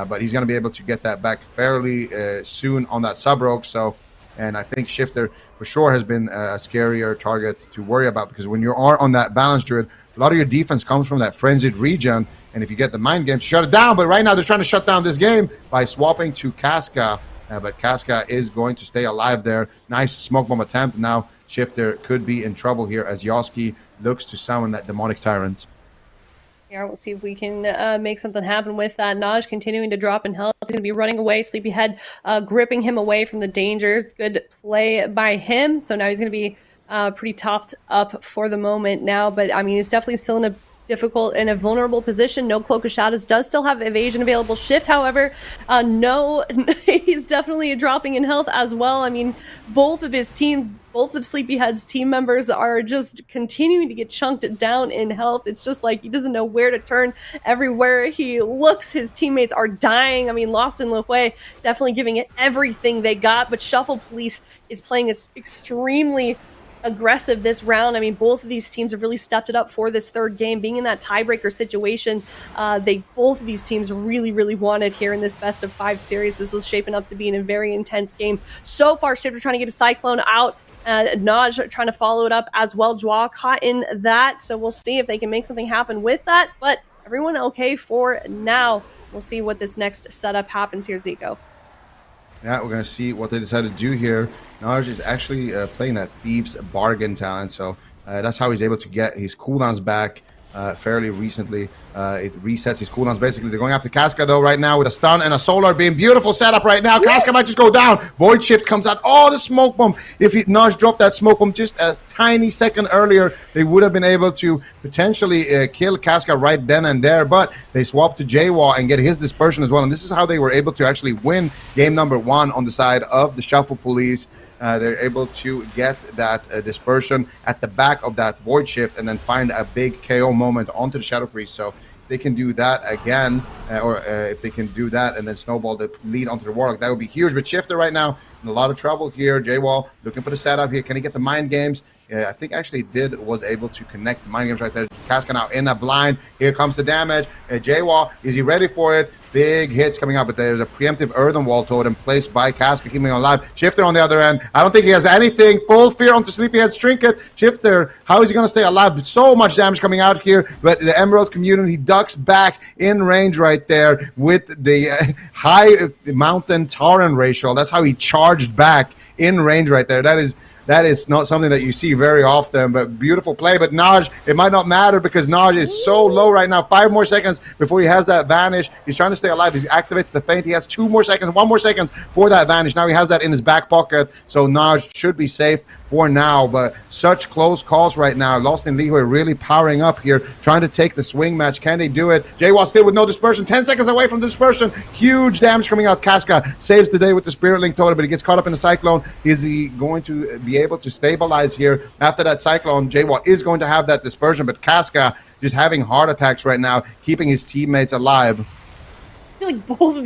but he's going to be able to get that back fairly soon on that Sub-Rogue. So, and I think Shifter for sure has been a scarier target to worry about, because when you are on that Balance Druid, a lot of your defense comes from that Frenzied region, and if you get the Mind Game, shut it down. But right now they're trying to shut down this game by swapping to Casca, but Casca is going to stay alive there. Nice Smoke Bomb attempt. Now Shifter could be in trouble here as Yoski looks to summon that Demonic Tyrant. Yeah, we'll see if we can make something happen with that. Naj continuing to drop in health. He's going to be running away. Sleepyhead gripping him away from the dangers. Good play by him. So now he's going to be pretty topped up for the moment now. But, I mean, he's definitely still in a difficult and a vulnerable position. No Cloak of Shadows. Does still have evasion available. Shift, however, no, he's definitely dropping in health as well. I mean, both of Sleepyhead's team members are just continuing to get chunked down in health. It's just like he doesn't know where to turn. Everywhere he looks, his teammates are dying. I mean, Lost in LIHUE definitely giving it everything they got, but Shuffle Police is playing extremely aggressive this round. I mean, both of these teams have really stepped it up for this third game, being in that tiebreaker situation. Both of these teams really wanted here in this best of 5 series. This is shaping up to being a very intense game. So far, Shifter trying to get a Cyclone out. Naj trying to follow it up as well. Jwa caught in that, so we'll see if they can make something happen with that. But everyone okay for now. We'll see what this next setup happens here, Zico. Yeah, we're going to see what they decide to do here. Naj is actually playing that Thieves Bargain talent, so that's how he's able to get his cooldowns back fairly recently. It resets his cooldowns. Basically, they're going after Casca, though, right now with a stun and a solar beam. Beautiful setup right now. Casca might just go down. Void Shift comes out. Oh, the smoke bomb. If Naj dropped that smoke bomb just a tiny second earlier, they would have been able to potentially kill Casca right then and there, but they swapped to JWA and get his dispersion as well, and this is how they were able to actually win game number 1 on the side of the Shuffle Police. They're able to get that dispersion at the back of that Void Shift and then find a big KO moment onto the Shadow Priest. So they can do that again, or if they can do that and then snowball the lead onto the Warlock, that would be huge. But Shifter right now in a lot of trouble here. J-Wall looking for the setup here. Can he get the mind games? I think actually was able to connect the mind games right there. Casca now in a blind. Here comes the damage. J-Wall, is he ready for it? Big hits coming up, but there's a preemptive Earthen Wall totem placed by Casca, keeping him alive. Shifter on the other end. I don't think he has anything. Full fear onto Sleepyhead's Trinket. Shifter, how is he going to stay alive? So much damage coming out here, but the Emerald Community ducks back in range right there with the high mountain Tauren ratio. That's how he charged back in range right there. That is not something that you see very often, but beautiful play. But Naj, it might not matter because Naj is so low right now. 5 more seconds before he has that vanish. He's trying to stay alive. He activates the feint. He has 2 more seconds, 1 more second for that vanish. Now he has that in his back pocket, so Naj should be safe for now. But such close calls right now. Lost in LIHUE really powering up here, trying to take the swing match. Can they do it? J-Wall still with no dispersion. 10 seconds away from the dispersion. Huge damage coming out. Casca saves the day with the Spirit Link totem, but he gets caught up in the Cyclone. Is he going to be able to stabilize here after that Cyclone? J-Wall is going to have that dispersion, but Casca just having heart attacks right now, keeping his teammates alive. I feel like both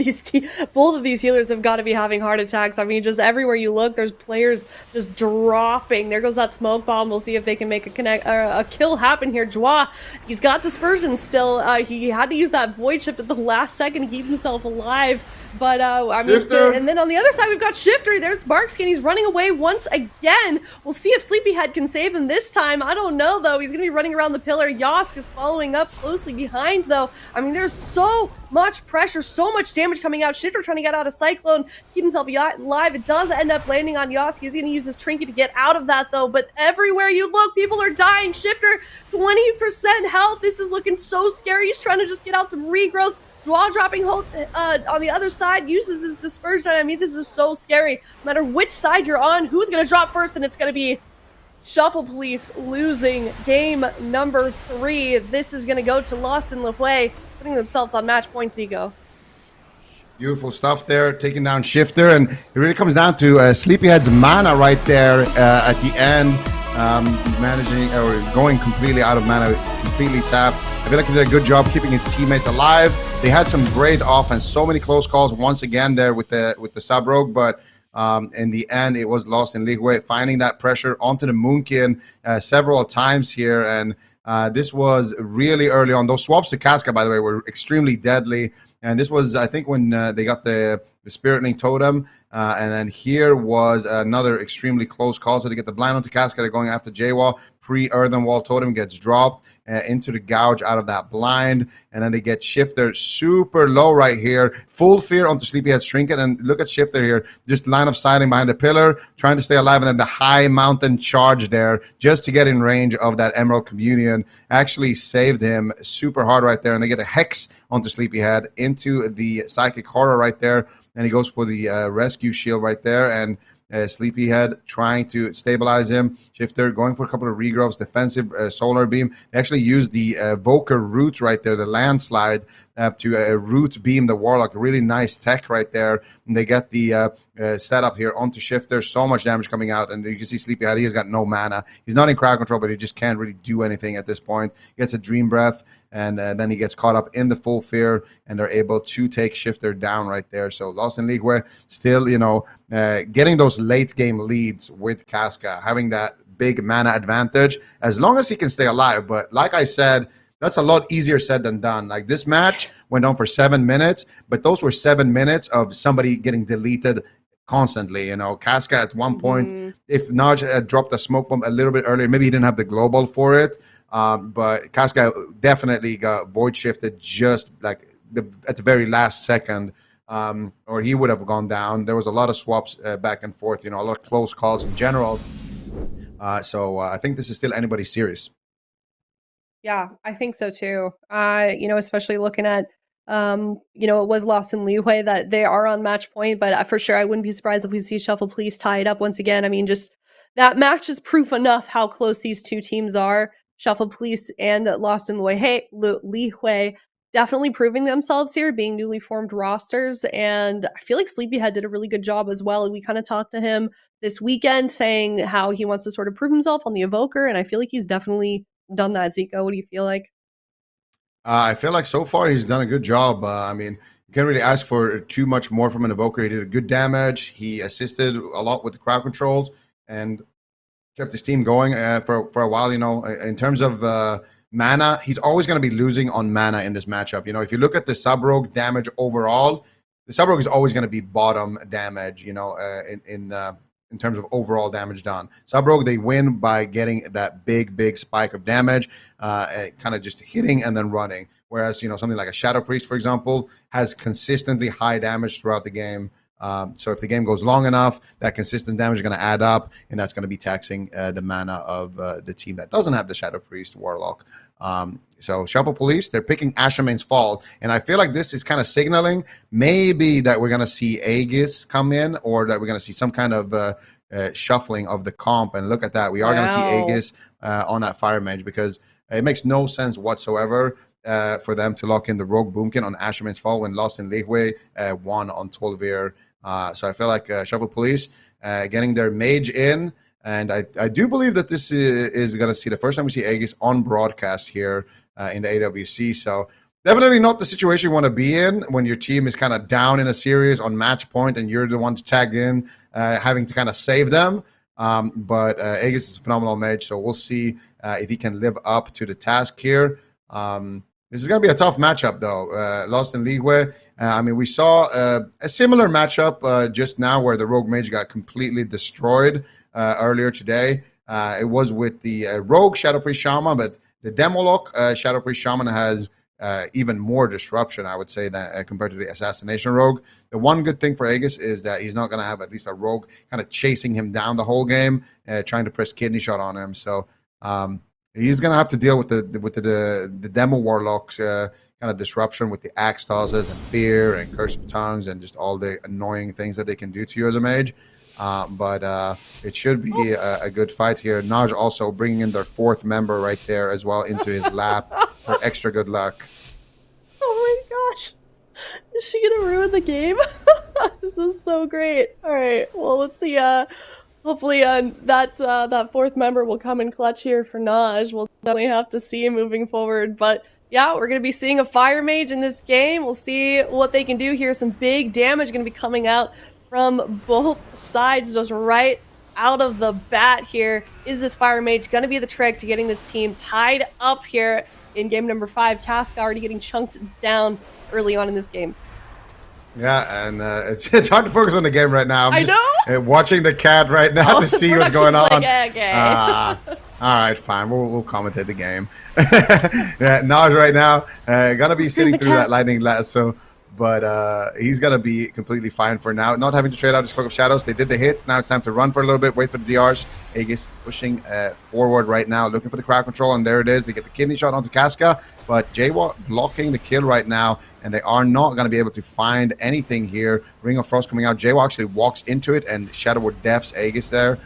of these healers have got to be having heart attacks. I mean, just everywhere you look, there's players just dropping. There goes that smoke bomb. We'll see if they can make a kill happen here. Jwa, he's got dispersion still. He had to use that Void Shift at the last second to keep himself alive. But I mean, and then on the other side we've got Shifter. There's Barkskin. He's running away once again. We'll see if Sleepyhead can save him this time. I don't know though. He's gonna be running around the pillar. Yosk is following up closely behind though. I mean, there's so much pressure, so much damage coming out. Shifter trying to get out of Cyclone, keep himself alive. It does end up landing on Yosk. He's gonna use his trinket to get out of that though. But everywhere you look, people are dying. Shifter, 20% health. This is looking so scary. He's trying to just get out some regrowth. Draw dropping hold on the other side, uses his dispersion. I mean, this is so scary. No matter which side you're on, who's going to drop first, and it's going to be Shuffle Police losing game number 3. This is going to go to Lost in LIHUE, putting themselves on match point, Zico. Beautiful stuff there, taking down Shifter, and it really comes down to Sleepyhead's mana right there at the end, managing or going completely out of mana, completely tapped. I feel like he did a good job keeping his teammates alive. They had some great offense, so many close calls once again there with the sub rogue, but in the end it was Lost in LIHUE, finding that pressure onto the Moonkin several times here, and this was really early on. Those swaps to Casca, by the way, were extremely deadly, and this was, I think, when they got the Spirit Link totem, and then here was another extremely close call. So they get the blind onto Casca. They're going after J-Wall. Pre-Earthen Wall totem gets dropped into the gouge out of that blind, and then they get Shifter super low right here. Full fear onto Sleepyhead's Trinket, and look at Shifter here, just line of sighting behind the pillar, trying to stay alive, and then the high mountain charge there just to get in range of that Emerald Communion actually saved him super hard right there, and they get a Hex onto Sleepyhead into the Psychic Horror right there, and he goes for the rescue shield right there, and Sleepyhead trying to stabilize him. Shifter going for a couple of regrowths, defensive solar beam. They actually used the Voker root right there, the landslide, to root beam the Warlock. Really nice tech right there. And they get the setup here onto Shifter. So much damage coming out, and you can see Sleepyhead, he has got no mana. He's not in crowd control, but he just can't really do anything at this point. He gets a Dream Breath, and then he gets caught up in the full fear, and they're able to take Shifter down right there. So Lost in LIHUE still, getting those late game leads with Casca, having that big mana advantage as long as he can stay alive. But like I said, that's a lot easier said than done. Like this match went on for 7 minutes, but those were 7 minutes of somebody getting deleted constantly. You know, Casca at one point, if Naj had dropped a smoke bomb a little bit earlier, maybe he didn't have the global for it. But Casca definitely got void shifted just like at the very last second, or he would have gone down. There was a lot of swaps back and forth, you know, a lot of close calls in general. So I think this is still anybody's series. Yeah, I think so too. You know, especially looking at, you know, it was lost in LIHUE that they are on match point, but for sure I wouldn't be surprised if we see Shuffle Police tie it up once again. I mean, just that match is proof enough how close these two teams are. Shuffle Police and Lost in LIHUE definitely proving themselves here, being newly formed rosters. And I feel like Sleepyhead did a really good job as well. We kind of talked to him this weekend saying how he wants to sort of prove himself on the Evoker. And I feel like he's definitely done that. Zico, what do you feel like? I feel like so far he's done a good job. I mean, you can't really ask for too much more from an Evoker. He did a good damage. He assisted a lot with the crowd controls and kept his team going for a while. You know, in terms of mana, he's always going to be losing on mana in this matchup. You know, if you look at the Sub-Rogue damage overall, the Sub-Rogue is always going to be bottom damage, you know, in terms of overall damage done. Sub-Rogue, they win by getting that big spike of damage, kind of just hitting and then running. Whereas, you know, something like a Shadow Priest, for example, has consistently high damage throughout the game. So if the game goes long enough, that consistent damage is going to add up, and that's going to be taxing the mana of the team that doesn't have the Shadow Priest Warlock. So Shuffle Police, they're picking Ashamane's Fall, and I feel like this is kind of signaling maybe that we're going to see Aegis come in, or that we're going to see some kind of shuffling of the comp. And look at that, we are going to see Aegis on that Fire Mage, because it makes no sense whatsoever for them to lock in the Rogue Boomkin on Ashamane's Fall when Lost in LIHUE won on Tolvir. So I feel like Shuffle Police getting their mage in, and I do believe that this is going to see the first time we see Aegis on broadcast here in the AWC. So definitely not the situation you want to be in when your team is kind of down in a series on match point and you're the one to tag in, having to kind of save them. But Aegis is a phenomenal mage, so we'll see if he can live up to the task here. This is going to be a tough matchup, though. Lost in LIHUE. I mean, we saw a similar matchup just now where the Rogue Mage got completely destroyed earlier today. It was with the Rogue Shadow Priest Shaman, but the Demolock Shadow Priest Shaman has even more disruption, I would say, than compared to the Assassination Rogue. The one good thing for Aegis is that he's not going to have at least a Rogue kind of chasing him down the whole game, trying to press Kidney Shot on him. So he's going to have to deal with the Demo Warlocks kind of disruption with the Axe Tosses and Fear and Curse of Tongues and just all the annoying things that they can do to you as a mage. But it should be a good fight here. Naj also bringing in their fourth member right there as well into his lap for extra good luck. Oh my gosh. Is she going to ruin the game? This is so great. All right. Well, let's see. Hopefully that fourth member will come in clutch here for Naj. We'll definitely have to see moving forward. But yeah, we're going to be seeing a Fire Mage in this game. We'll see what they can do here. Some big damage going to be coming out from both sides just right out of the bat here. Is this Fire Mage going to be the trick to getting this team tied up here in game number 5? Casca already getting chunked down early on in this game. Yeah, and it's hard to focus on the game right now. I know. Watching the cat right now to see what's going on. Like, okay. All right, fine. We'll commentate the game. Yeah, Naj right now gonna be sitting through that lightning lasso, but he's gonna be completely fine for now. Not having to trade out his Cloak of Shadows. They did the hit. Now it's time to run for a little bit. Wait for the DRs. Aegis pushing forward right now, looking for the crowd control, and there it is. They get the Kidney Shot onto Casca, but Jaywalk blocking the kill right now, and they are not going to be able to find anything here. Ring of Frost coming out. Jaywalk actually walks into it, and Shadow Word defs Aegis there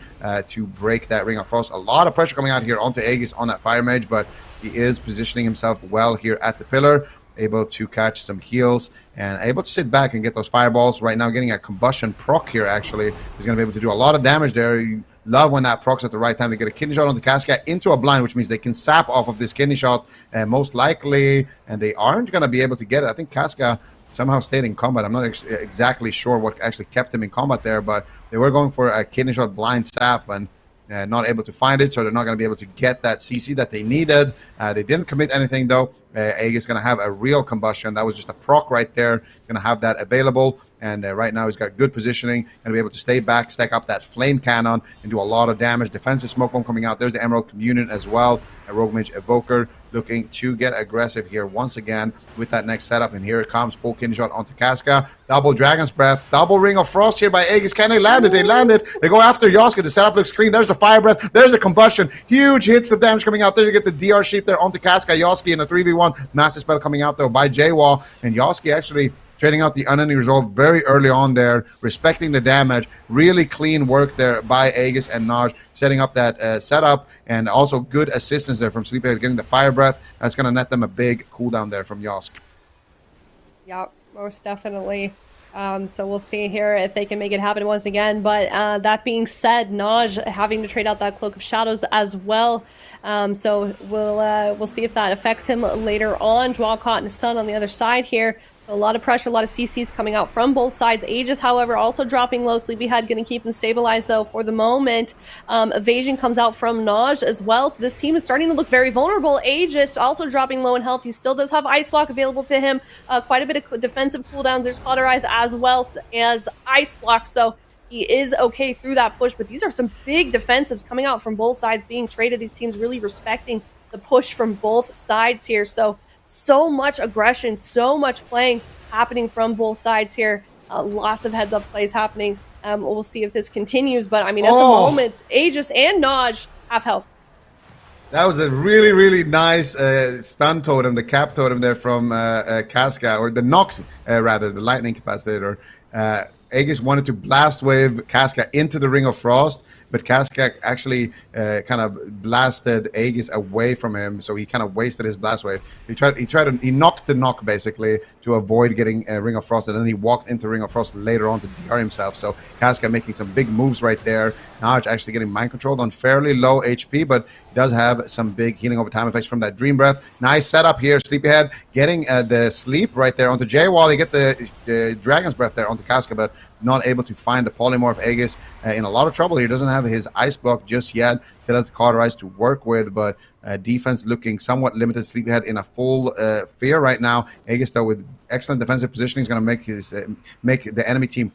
to break that Ring of Frost. A lot of pressure coming out here onto Aegis on that Fire Mage, but he is positioning himself well here at the pillar, able to catch some heals and able to sit back and get those fireballs. Right now getting a combustion proc here, actually. He's going to be able to do a lot of damage there. You love when that procs at the right time. They get a Kidney Shot onto Casca into a blind, which means they can sap off of this Kidney Shot most likely, and they aren't going to be able to get it. I think Casca somehow stayed in combat. I'm not exactly sure what actually kept him in combat there, but they were going for a Kidney Shot blind sap, and not able to find it, so they're not going to be able to get that CC that they needed. They didn't commit anything though. Aegis is going to have a real combustion. That was just a proc right there. He's going to have that available. And right now he's got good positioning. Going to be able to stay back, stack up that flame cannon, and do a lot of damage. Defensive smoke bomb coming out. There's the Emerald Communion as well. A Rogue Mage Evoker looking to get aggressive here once again with that next setup. And here it comes. Full kidney shot onto Casca. Double Dragon's Breath. Double Ring of Frost here by Aegis. Can they land it? They landed. They go after Yosuke. The setup looks clean. There's the Fire Breath. There's the Combustion. Huge hits of damage coming out. There you get the DR Sheep there onto Casca. Yosuke in a 3v1. Master Spell coming out though by J-Wall. And Yosuke actually trading out the unending resolve very early on there, respecting the damage. Really clean work there by Aegis and Naj, setting up that setup, and also good assistance there from Sleepyhead getting the Fire Breath. That's going to net them a big cooldown there from Yosk. Yeah, most definitely. So we'll see here if they can make it happen once again. But that being said, Naj having to trade out that Cloak of Shadows as well. So we'll see if that affects him later on. Draw caught in a stun on the other side here. So a lot of pressure, a lot of CCs coming out from both sides. Aegis, however, also dropping low. Sleepyhead going to keep him stabilized, though, for the moment. Evasion comes out from Naj as well. So this team is starting to look very vulnerable. Aegis also dropping low in health. He still does have Ice Block available to him. Quite a bit of defensive cooldowns. There's Cauterize as well as Ice Block. So he is okay through that push. But these are some big defensives coming out from both sides being traded. These teams really respecting the push from both sides here. So much aggression, so much playing happening from both sides here. Lots of heads-up plays happening. We'll see if this continues. But, I mean, at the moment, Aegis and Naj have health. That was a really, really nice stun totem, the cap totem there from Casca, or the Nox, rather, the lightning capacitator. Aegis wanted to blast wave Casca into the Ring of Frost, but Casca actually kind of blasted Aegis away from him, so he kind of wasted his blast wave. He knocked the knock basically to avoid getting a Ring of Frost, and then he walked into Ring of Frost later on to DR himself. So Casca making some big moves right there. Naj actually getting mind controlled on fairly low HP, but he does have some big healing over time effects from that Dream Breath. Nice setup here. Sleepyhead getting the sleep right there onto J-Wall. They get the Dragon's Breath there onto Casca, but not able to find the polymorph. Aegis in a lot of trouble here. Doesn't have his Ice Block just yet. Still has the Cauterize to work with, but defense looking somewhat limited. Sleepyhead in a full fear right now. Aegis, though, with excellent defensive positioning, is going to make the enemy team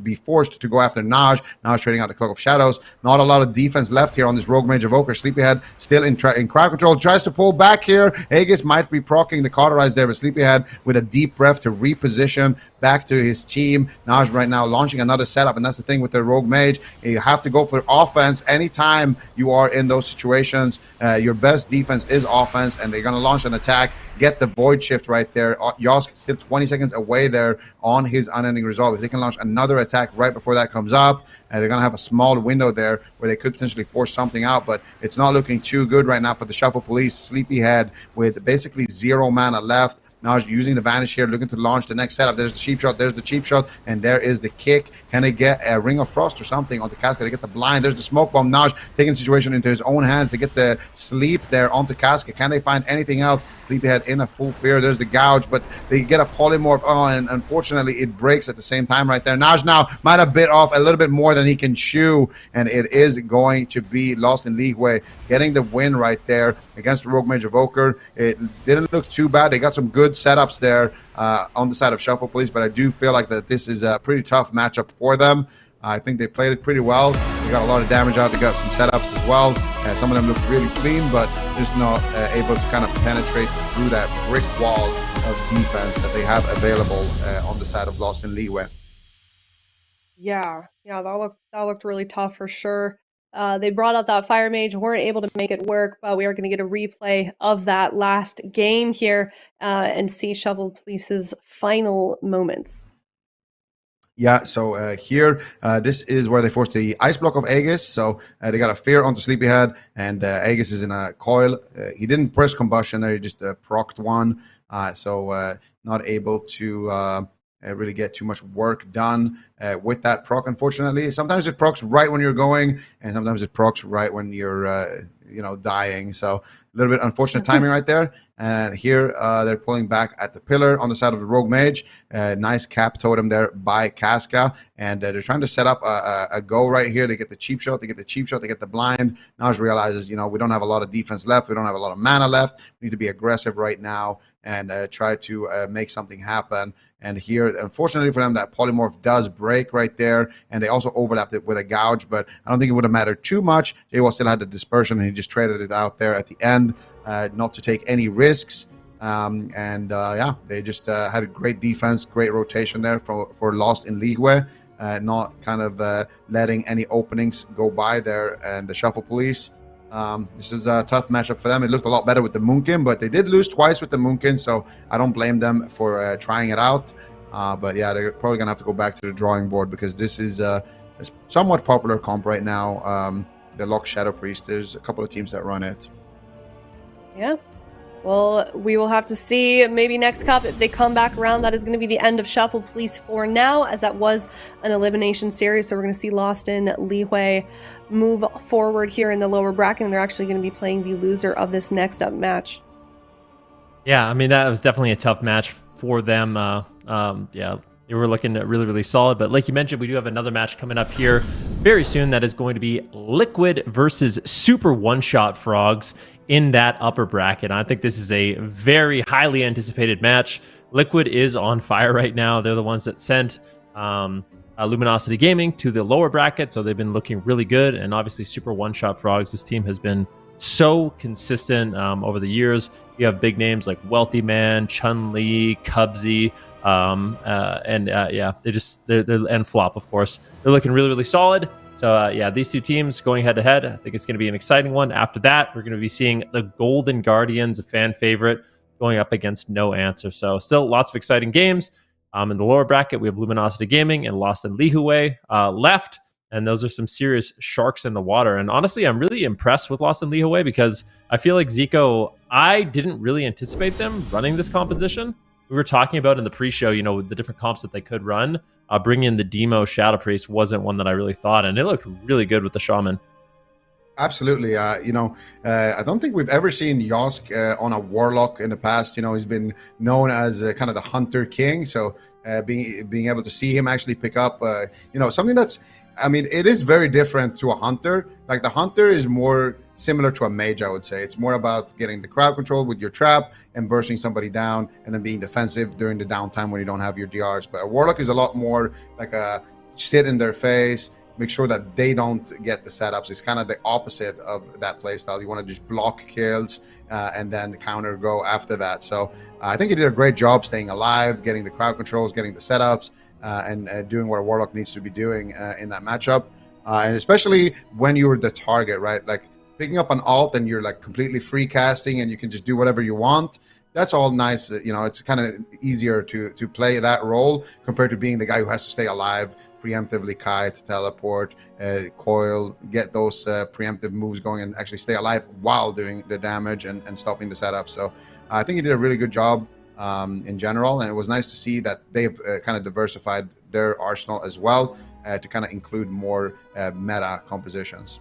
be forced to go after Naj. Naj trading out the Cloak of Shadows. Not a lot of defense left here on this Rogue Mage Evoker. Sleepyhead still in crowd control. Tries to pull back here. Aegis might be proccing the Cauterize there, but Sleepyhead with a deep breath to reposition back to his team. Naj right now launching another setup, and that's the thing with the Rogue Mage. You have to go for offense anytime you are in those situations. Your best defense is offense, and they're going to launch an attack, get the Void Shift right there. Yosk still 20 seconds away there on his Unending Resolve. If they can launch another attack right before that comes up, they're going to have a small window there where they could potentially force something out, but it's not looking too good right now for the Shuffle Police. Sleepyhead with basically 0 mana left. Now using the Vanish here, looking to launch the next setup. There's the cheap shot, there's the cheap shot, and there is the kick. Can they get a Ring of Frost or something on the Casca? They get the blind. There's the smoke bomb. Naj taking the situation into his own hands to get the sleep there onto Casca. Can they find anything else? Sleepyhead in a full fear. There's the gouge, but they get a polymorph. Oh, and unfortunately, it breaks at the same time right there. Naj now might have bit off a little bit more than he can chew, and it is going to be lost in LIHUE, getting the win right there against the Rogue Mage Evoker. It didn't look too bad. They got some good setups there on the side of Shuffle Police, but I do feel like that this is a pretty tough matchup for them. I think they played it pretty well. They got a lot of damage out. They got some setups as well. Some of them looked really clean, but just not able to kind of penetrate through that brick wall of defense that they have available on the side of Lost in LIHUE. Yeah, that looked really tough for sure. They brought out that Fire Mage, weren't able to make it work, but we are going to get a replay of that last game here and see Shovel Police's final moments. Yeah, so here, this is where they forced the Ice Block of Aegis. So they got a Fear onto Sleepyhead, and Aegis is in a coil. He didn't press Combustion there, he just procced one. So not able to really get too much work done with that proc, unfortunately. Sometimes it procs right when you're going, and sometimes it procs right when you're dying. So a little bit unfortunate timing right there. And here they're pulling back at the pillar on the side of the Rogue Mage. Nice cap totem there by Casca. And they're trying to set up a go right here. They get the cheap shot. They get the blind. Now he realizes, we don't have a lot of defense left. We don't have a lot of mana left. We need to be aggressive right now and try to make something happen. And here, unfortunately for them, that polymorph does break right there. And they also overlapped it with a gouge, but I don't think it would have mattered too much. Jaywall still had the dispersion, and he just traded it out there at the end, not to take any risks. They just had a great defense, great rotation there for Lost in LIHUE, not kind of letting any openings go by there. And the Shuffle Police, this is a tough matchup for them. It looked a lot better with the Moonkin, but they did lose twice with the Moonkin, so I don't blame them for trying it out. But yeah, they're probably going to have to go back to the drawing board because this is a somewhat popular comp right now. The Lock Shadow Priest, there's a couple of teams that run it. Yeah. Well, we will have to see maybe next cup if they come back around. That is going to be the end of Shuffle Police for now, as that was an elimination series. So we're going to see Lost in LIHUE move forward here in the lower bracket, and they're actually going to be playing the loser of this next up match. Yeah, I mean, that was definitely a tough match for them. They were looking really, really solid. But like you mentioned, we do have another match coming up here very soon. That is going to be Liquid versus Super One-Shot Frogs in that upper bracket. I think this is a very highly anticipated match. Liquid is on fire right now. They're the ones that sent Luminosity Gaming to the lower bracket, so they've been looking really good. And obviously Super One-Shot Frogs, this team has been so consistent over the years. You have big names like Wealthy Man, Chun-Li, Cubsy, and Flop, of course. They're looking really, really solid. So these two teams going head to head, I think it's going to be an exciting one. After that, we're going to be seeing the Golden Guardians, a fan favorite, going up against No Answer. So still lots of exciting games. In the lower bracket, we have Luminosity Gaming and Lost in LIHUE left. And those are some serious sharks in the water. And honestly, I'm really impressed with Lost in LIHUE because I feel like Zico, I didn't really anticipate them running this composition. We were talking about in the pre-show, the different comps that they could run. Bringing in the Demo Shadow Priest wasn't one that I really thought, and it looked really good with the Shaman. Absolutely. I don't think we've ever seen Yosk on a Warlock in the past. He's been known as kind of the Hunter King. So being able to see him actually pick up, something that's, it is very different to a Hunter. Like the Hunter is more similar to a Mage, I would say. It's more about getting the crowd control with your trap and bursting somebody down and then being defensive during the downtime when you don't have your DRs. But a Warlock is a lot more like a sit in their face, make sure that they don't get the setups. It's kind of the opposite of that playstyle. You want to just block kills and then counter go after that. So I think he did a great job staying alive, getting the crowd controls, getting the setups, and doing what a Warlock needs to be doing in that matchup. And especially when you're the target, right? Like picking up an alt and you're like completely free casting and you can just do whatever you want. That's all nice. It's kind of easier to play that role compared to being the guy who has to stay alive, preemptively kite, teleport, coil, get those preemptive moves going and actually stay alive while doing the damage and stopping the setup. So I think he did a really good job in general. And it was nice to see that they've kind of diversified their arsenal as well to kind of include more meta compositions.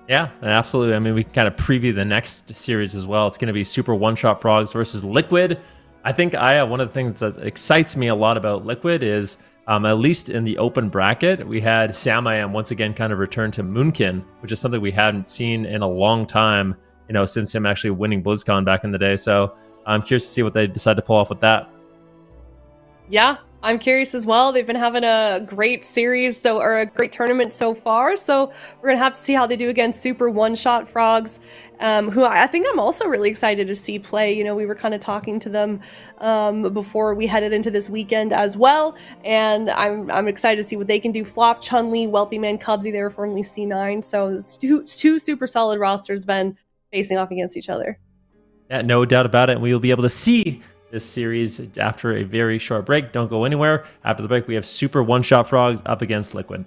Yeah, absolutely. We can kind of preview the next series as well. It's going to be Super One-Shot Frogs versus Liquid. I think one of the things that excites me a lot about Liquid is, at least in the open bracket, we had Samayam once again kind of return to Moonkin, which is something we hadn't seen in a long time, since him actually winning BlizzCon back in the day. So I'm curious to see what they decide to pull off with that. Yeah, I'm curious as well. They've been having a great series, or a great tournament so far. So we're going to have to see how they do against Super One-Shot Frogs, who I think I'm also really excited to see play. We were kind of talking to them before we headed into this weekend as well. And I'm excited to see what they can do. Flop, Chun-Li, Wealthy Man, Cubsy, they were formerly C9. So it's two super solid rosters been facing off against each other. Yeah, no doubt about it. And we will be able to see this series after a very short break. Don't go anywhere. After the break, we have Super One-Shot Frogs up against Liquid.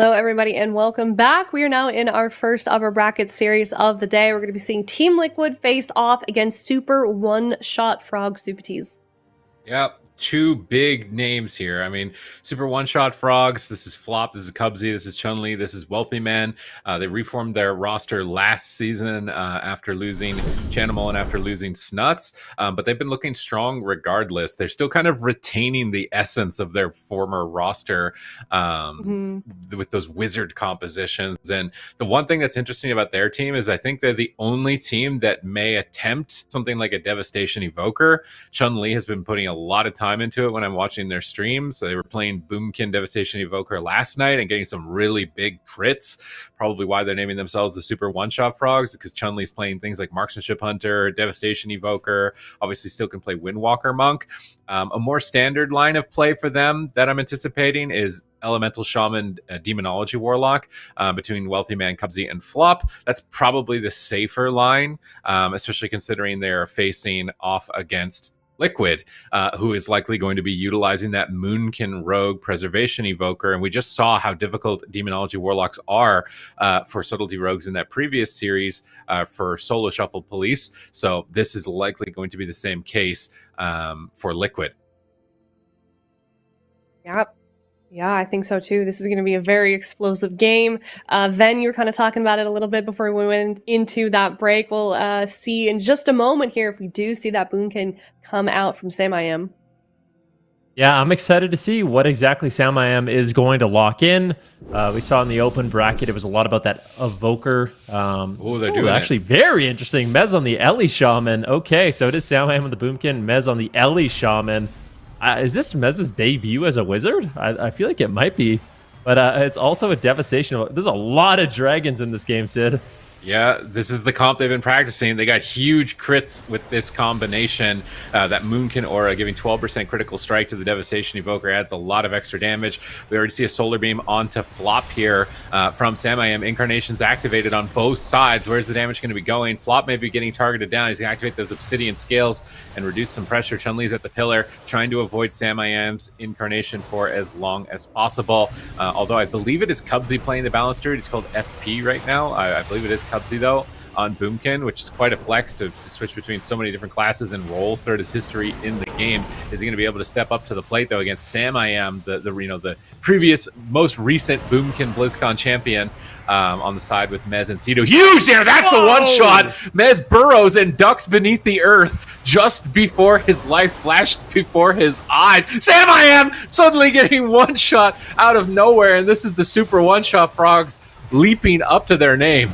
Hello, everybody, and welcome back. We are now in our first upper bracket series of the day. We're going to be seeing Team Liquid face off against Super One-Shot Frog Super Tees. Yep. Two big names here. I mean, Super One-Shot Frogs. This is Flop. This is Cubsy. This is Chun-Li. This is Wealthy Man. They reformed their roster last season after losing Chanimal and after losing Snuts. But they've been looking strong regardless. They're still kind of retaining the essence of their former roster with those wizard compositions. And the one thing that's interesting about their team is I think they're the only team that may attempt something like a Devastation Evoker. Chun-Li has been putting a lot of time into it when I'm watching their streams. They were playing Boomkin Devastation Evoker last night and getting some really big crits. Probably why they're naming themselves the Super One-Shot Frogs, because Chun-Li's playing things like Marksmanship Hunter, Devastation Evoker, obviously still can play Windwalker Monk. A more standard line of play for them that I'm anticipating is Elemental Shaman, Demonology Warlock between Wealthy Man, Cubsy, and Flop. That's probably the safer line, especially considering they're facing off against Liquid, who is likely going to be utilizing that Moonkin Rogue Preservation Evoker. And we just saw how difficult Demonology Warlocks are for Subtlety Rogues in that previous series for Solo Shuffle Police. So this is likely going to be the same case for Liquid. Yep. Yeah, I think so too. This is going to be a very explosive game. Ven, you were kind of talking about it a little bit before we went into that break. We'll see in just a moment here if we do see that Boomkin come out from Sam-I-Am. Yeah, I'm excited to see what exactly Sam-I-Am is going to lock in. We saw in the open bracket, it was a lot about that Evoker. They're doing actually very interesting. Mez on the Ellie Shaman. Okay, so it is Sam-I-Am on the Boomkin, Mez on the Ellie Shaman. Is this Mez's debut as a wizard? I feel like it might be, but it's also a devastation. There's a lot of dragons in this game, Sid. Yeah, this is the comp they've been practicing. They got huge crits with this combination. That Moonkin Aura giving 12% critical strike to the Devastation Evoker adds a lot of extra damage. We already see a Solar Beam onto Flop here from Sam-I-Am. Incarnations activated on both sides. Where's the damage going to be going? Flop may be getting targeted down. He's going to activate those Obsidian Scales and reduce some pressure. Chun-Li's at the pillar, trying to avoid Sam-I-Am's Incarnation for as long as possible. Although I believe it is Cubsy playing the Balance Druid. It's called SP right now. I believe it is Cubsy though on Boomkin, which is quite a flex to switch between so many different classes and roles throughout his history in the game. Is he going to be able to step up to the plate though against Sam-I-Am, the previous most recent Boomkin BlizzCon champion, on the side with Mez and Cito? Huge there! That's the one shot! Mez burrows and ducks beneath the earth just before his life flashed before his eyes. Sam-I-Am suddenly getting one shot out of nowhere, and this is the Super One-Shot Frogs leaping up to their name.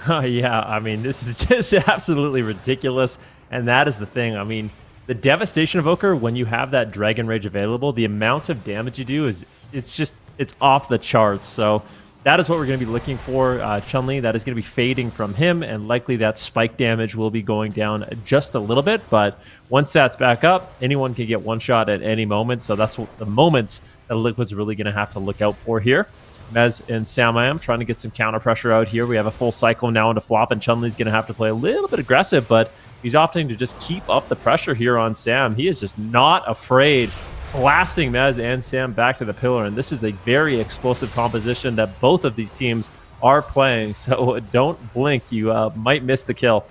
Yeah, I mean, this is just absolutely ridiculous. And that is the thing. I mean, the Devastation Evoker, when you have that Dragon Rage available, the amount of damage you do it's off the charts. So that is what we're going to be looking for. Chun-Li, that is going to be fading from him, and likely that spike damage will be going down just a little bit. But once that's back up, anyone can get one shot at any moment. So that's the moments that Liquid's really going to have to look out for here. Mez and Sam-I-Am trying to get some counter pressure out here. We have a full cycle now into Flop, and Chun-Li's going to have to play a little bit aggressive, but he's opting to just keep up the pressure here on Sam. He is just not afraid, blasting Mez and Sam back to the pillar, and this is a very explosive composition that both of these teams are playing, so don't blink. You might miss the kill.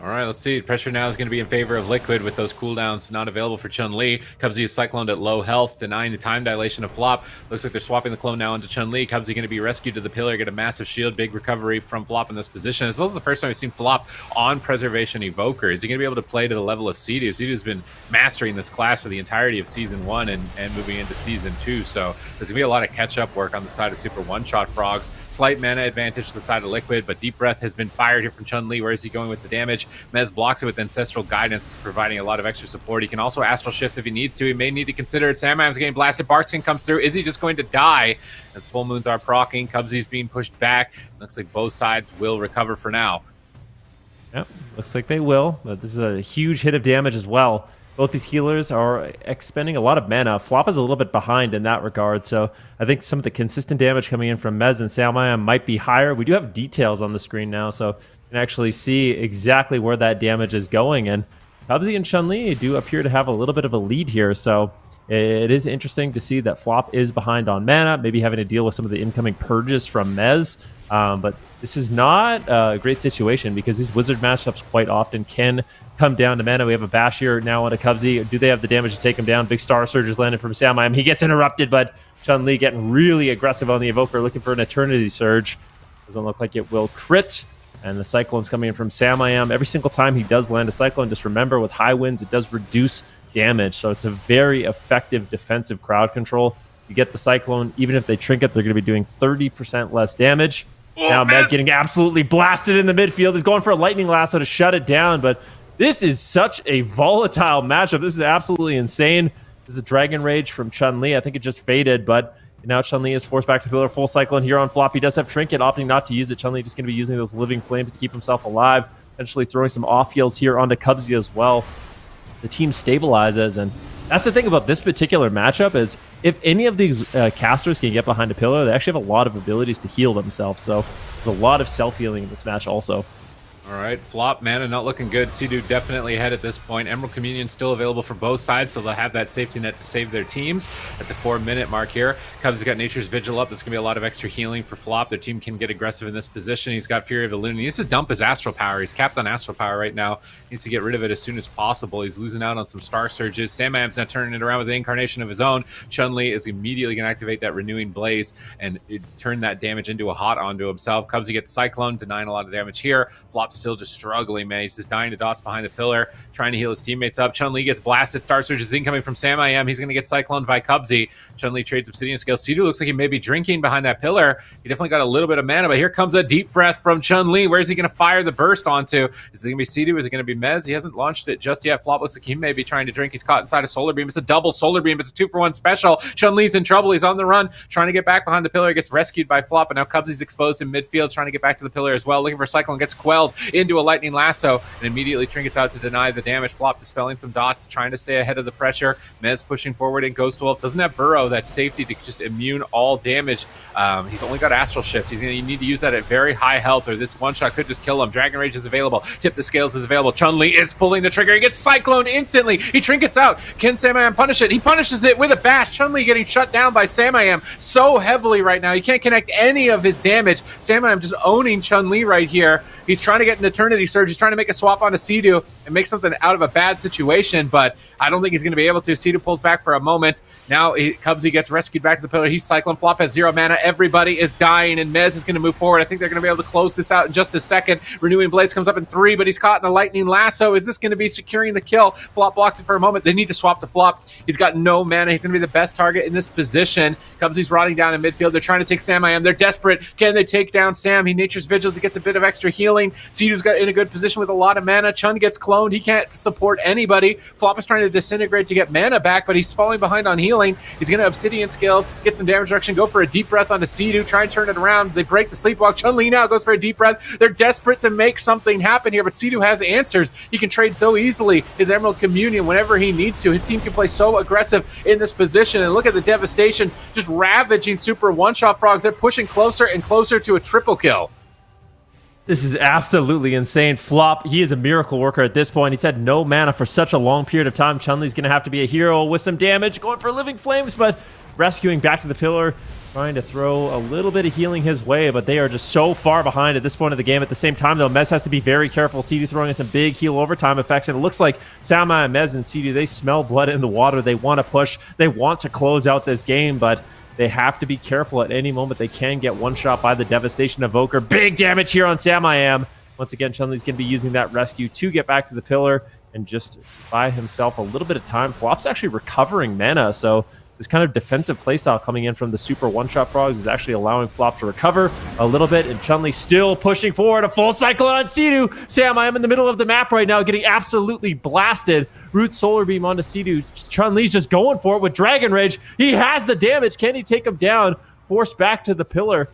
All right, let's see. Pressure now is going to be in favor of Liquid with those cooldowns not available for Chun-Li. Cubsy is cycloned at low health, denying the time dilation of Flop. Looks like they're swapping the clone now into Chun-Li. Cubsy going to be rescued to the pillar, get a massive shield, big recovery from Flop in this position. This is the first time we've seen Flop on Preservation Evoker. Is he going to be able to play to the level of Cito? Cito's been mastering this class for the entirety of Season 1 and moving into Season 2, so there's going to be a lot of catch-up work on the side of Super One-Shot Frogs. Slight mana advantage to the side of Liquid, but Deep Breath has been fired here from Chun-Li. Where is he going with the damage? Mez blocks it with Ancestral Guidance, providing a lot of extra support. He can also Astral Shift if he needs to. He may need to consider it. Sam-I-Am's getting blasted. Barkskin comes through. Is he just going to die as Full Moons are proccing? Cubsy's being pushed back. Looks like both sides will recover for now. Yep, looks like they will. But this is a huge hit of damage as well. Both these healers are expending a lot of mana. Flop is a little bit behind in that regard, so I think some of the consistent damage coming in from Mez and Sam-I-Am might be higher. We do have details on the screen now, so can actually see exactly where that damage is going. And Cubsy and Chun-Li do appear to have a little bit of a lead here. So It is interesting to see that Flop is behind on mana, maybe having to deal with some of the incoming purges from Mez. But this is not a great situation because these Wizard matchups quite often can come down to mana. We have a Bash here now on a Cubsy. Do they have the damage to take him down? Big Star Surge is landed from Samayam. He gets interrupted, but Chun-Li getting really aggressive on the Evoker, looking for an Eternity Surge. Doesn't look like it will crit. And the Cyclone's coming in from Samayam. Every single time he does land a Cyclone, just remember with high winds, it does reduce damage. So it's a very effective defensive crowd control. You get the Cyclone, even if they trinket, they're going to be doing 30% less damage. Now Mez getting absolutely blasted in the midfield. He's going for a Lightning Lasso to shut it down, but this is such a volatile matchup. This is absolutely insane. This is a Dragon Rage from Chun-Li. I think it just faded, but now Chun-Li is forced back to the pillar. Full Cyclone here on Flop. He does have Trinket, opting not to use it. Chun-Li just going to be using those Living Flames to keep himself alive, potentially throwing some off heals here onto Cubsy as well. The team stabilizes, and that's the thing about this particular matchup is if any of these casters can get behind a pillar, they actually have a lot of abilities to heal themselves. So there's a lot of self-healing in this match also. All right, Flop, mana not looking good. Sea-Doo definitely ahead at this point. Emerald Communion still available for both sides, so they'll have that safety net to save their teams at the 4-minute mark here. Cubs has got Nature's Vigil up. There's going to be a lot of extra healing for Flop. Their team can get aggressive in this position. He's got Fury of the Loon. He needs to dump his Astral Power. He's capped on Astral Power right now. He needs to get rid of it as soon as possible. He's losing out on some Star Surges. Samayam's now turning it around with an incarnation of his own. Chun-Li is immediately going to activate that Renewing Blaze and turn that damage into a hot onto himself. Cubsy gets Cyclone, denying a lot of damage here. Flop's still just struggling, man. He's just dying to dots behind the pillar, trying to heal his teammates up. Chun-Li gets blasted. Star Surge is incoming from Samayam. He's going to get Cycloned by Cubsy. Chun-Li trades Obsidian Scales. Sea-Doo looks like he may be drinking behind that pillar. He definitely got a little bit of mana, but here comes a Deep Breath from Chun-Li. Where's he going to fire the burst onto? Is it going to be Sea-Doo? Is it going to be Mez? He hasn't launched it just yet. Flop looks like he may be trying to drink. He's caught inside a Solar Beam. It's a double Solar Beam. It's a 2-for-1 special. Chun-Li's in trouble. He's on the run, trying to get back behind the pillar. He gets rescued by Flop, and now Cubsy's exposed in midfield, trying to get back to the pillar as well. Looking for Cyclone, gets quelled into a Lightning Lasso, and immediately Trinkets out to deny the damage. Flop dispelling some dots, trying to stay ahead of the pressure. Mez pushing forward, and Ghost Wolf doesn't have Burrow, that safety to just immune all damage. He's only got Astral Shift. He's going to need to use that at very high health, or this one-shot could just kill him. Dragon Rage is available. Tip the Scales is available. Chun-Li is pulling the trigger. He gets Cycloned instantly. He Trinkets out. Can Samayam punish it? He punishes it with a bash. Chun-Li getting shut down by Samayam so heavily right now. He can't connect any of his damage. Samayam just owning Chun-Li right here. He's trying to get an Eternity Surge. He's trying to make a swap onto Sea-Doo and make something out of a bad situation, but I don't think he's going to be able to. Sea-Doo pulls back for a moment. Now Cubsy gets rescued back to the pillar. He's Cyclone. Flop has 0 mana. Everybody is dying, and Mez is going to move forward. I think they're going to be able to close this out in just a second. Renewing Blaze comes up in 3, but he's caught in a Lightning Lasso. Is this going to be securing the kill? Flop blocks it for a moment. They need to swap to Flop. He's got no mana. He's going to be the best target in this position. Cubsy's rotting down in midfield. They're trying to take Samayam. They're desperate. Can they take down Sam? He Nature's Vigils. He gets a bit of extra healing. Sea-Doo's got in a good position with a lot of mana. Chun gets cloned. He can't support anybody. Flop is trying to disintegrate to get mana back, but he's falling behind on healing. He's going to Obsidian Scales, get some damage reduction, go for a Deep Breath onto Sea-Doo, try and turn it around. They break the Sleepwalk. Chun-Li now goes for a Deep Breath. They're desperate to make something happen here, but Sea-Doo has answers. He can trade so easily his Emerald Communion whenever he needs to. His team can play so aggressive in this position, and look at the devastation, just ravaging Super One-Shot Frogs. They're pushing closer and closer to a triple kill. This is absolutely insane. Flop, he is a miracle worker at this point. He's had no mana for such a long period of time. Chun-Li's going to have to be a hero with some damage, going for Living Flames, but rescuing back to the pillar, trying to throw a little bit of healing his way, but they are just so far behind at this point of the game. At the same time, though, Mez has to be very careful. Sea-Doo throwing in some big heal overtime effects, and it looks like Sama, Mez, and Sea-Doo, they smell blood in the water. They want to push. They want to close out this game, but they have to be careful at any moment. They can get one shot by the Devastation Evoker. Big damage here on Samayam. Once again, Chun-Li's going to be using that rescue to get back to the pillar and just buy himself a little bit of time. Flop's actually recovering mana, so this kind of defensive playstyle coming in from the Super One-Shot Frogs is actually allowing Flop to recover a little bit, and Chun-Li still pushing forward. A full cycle on Sea-Doo. Samayam in the middle of the map right now, getting absolutely blasted. Root Solar Beam onto Sea-Doo. Chun-Li's just going for it with Dragon Rage. He has the damage. Can he take him down? Forced back to the pillar.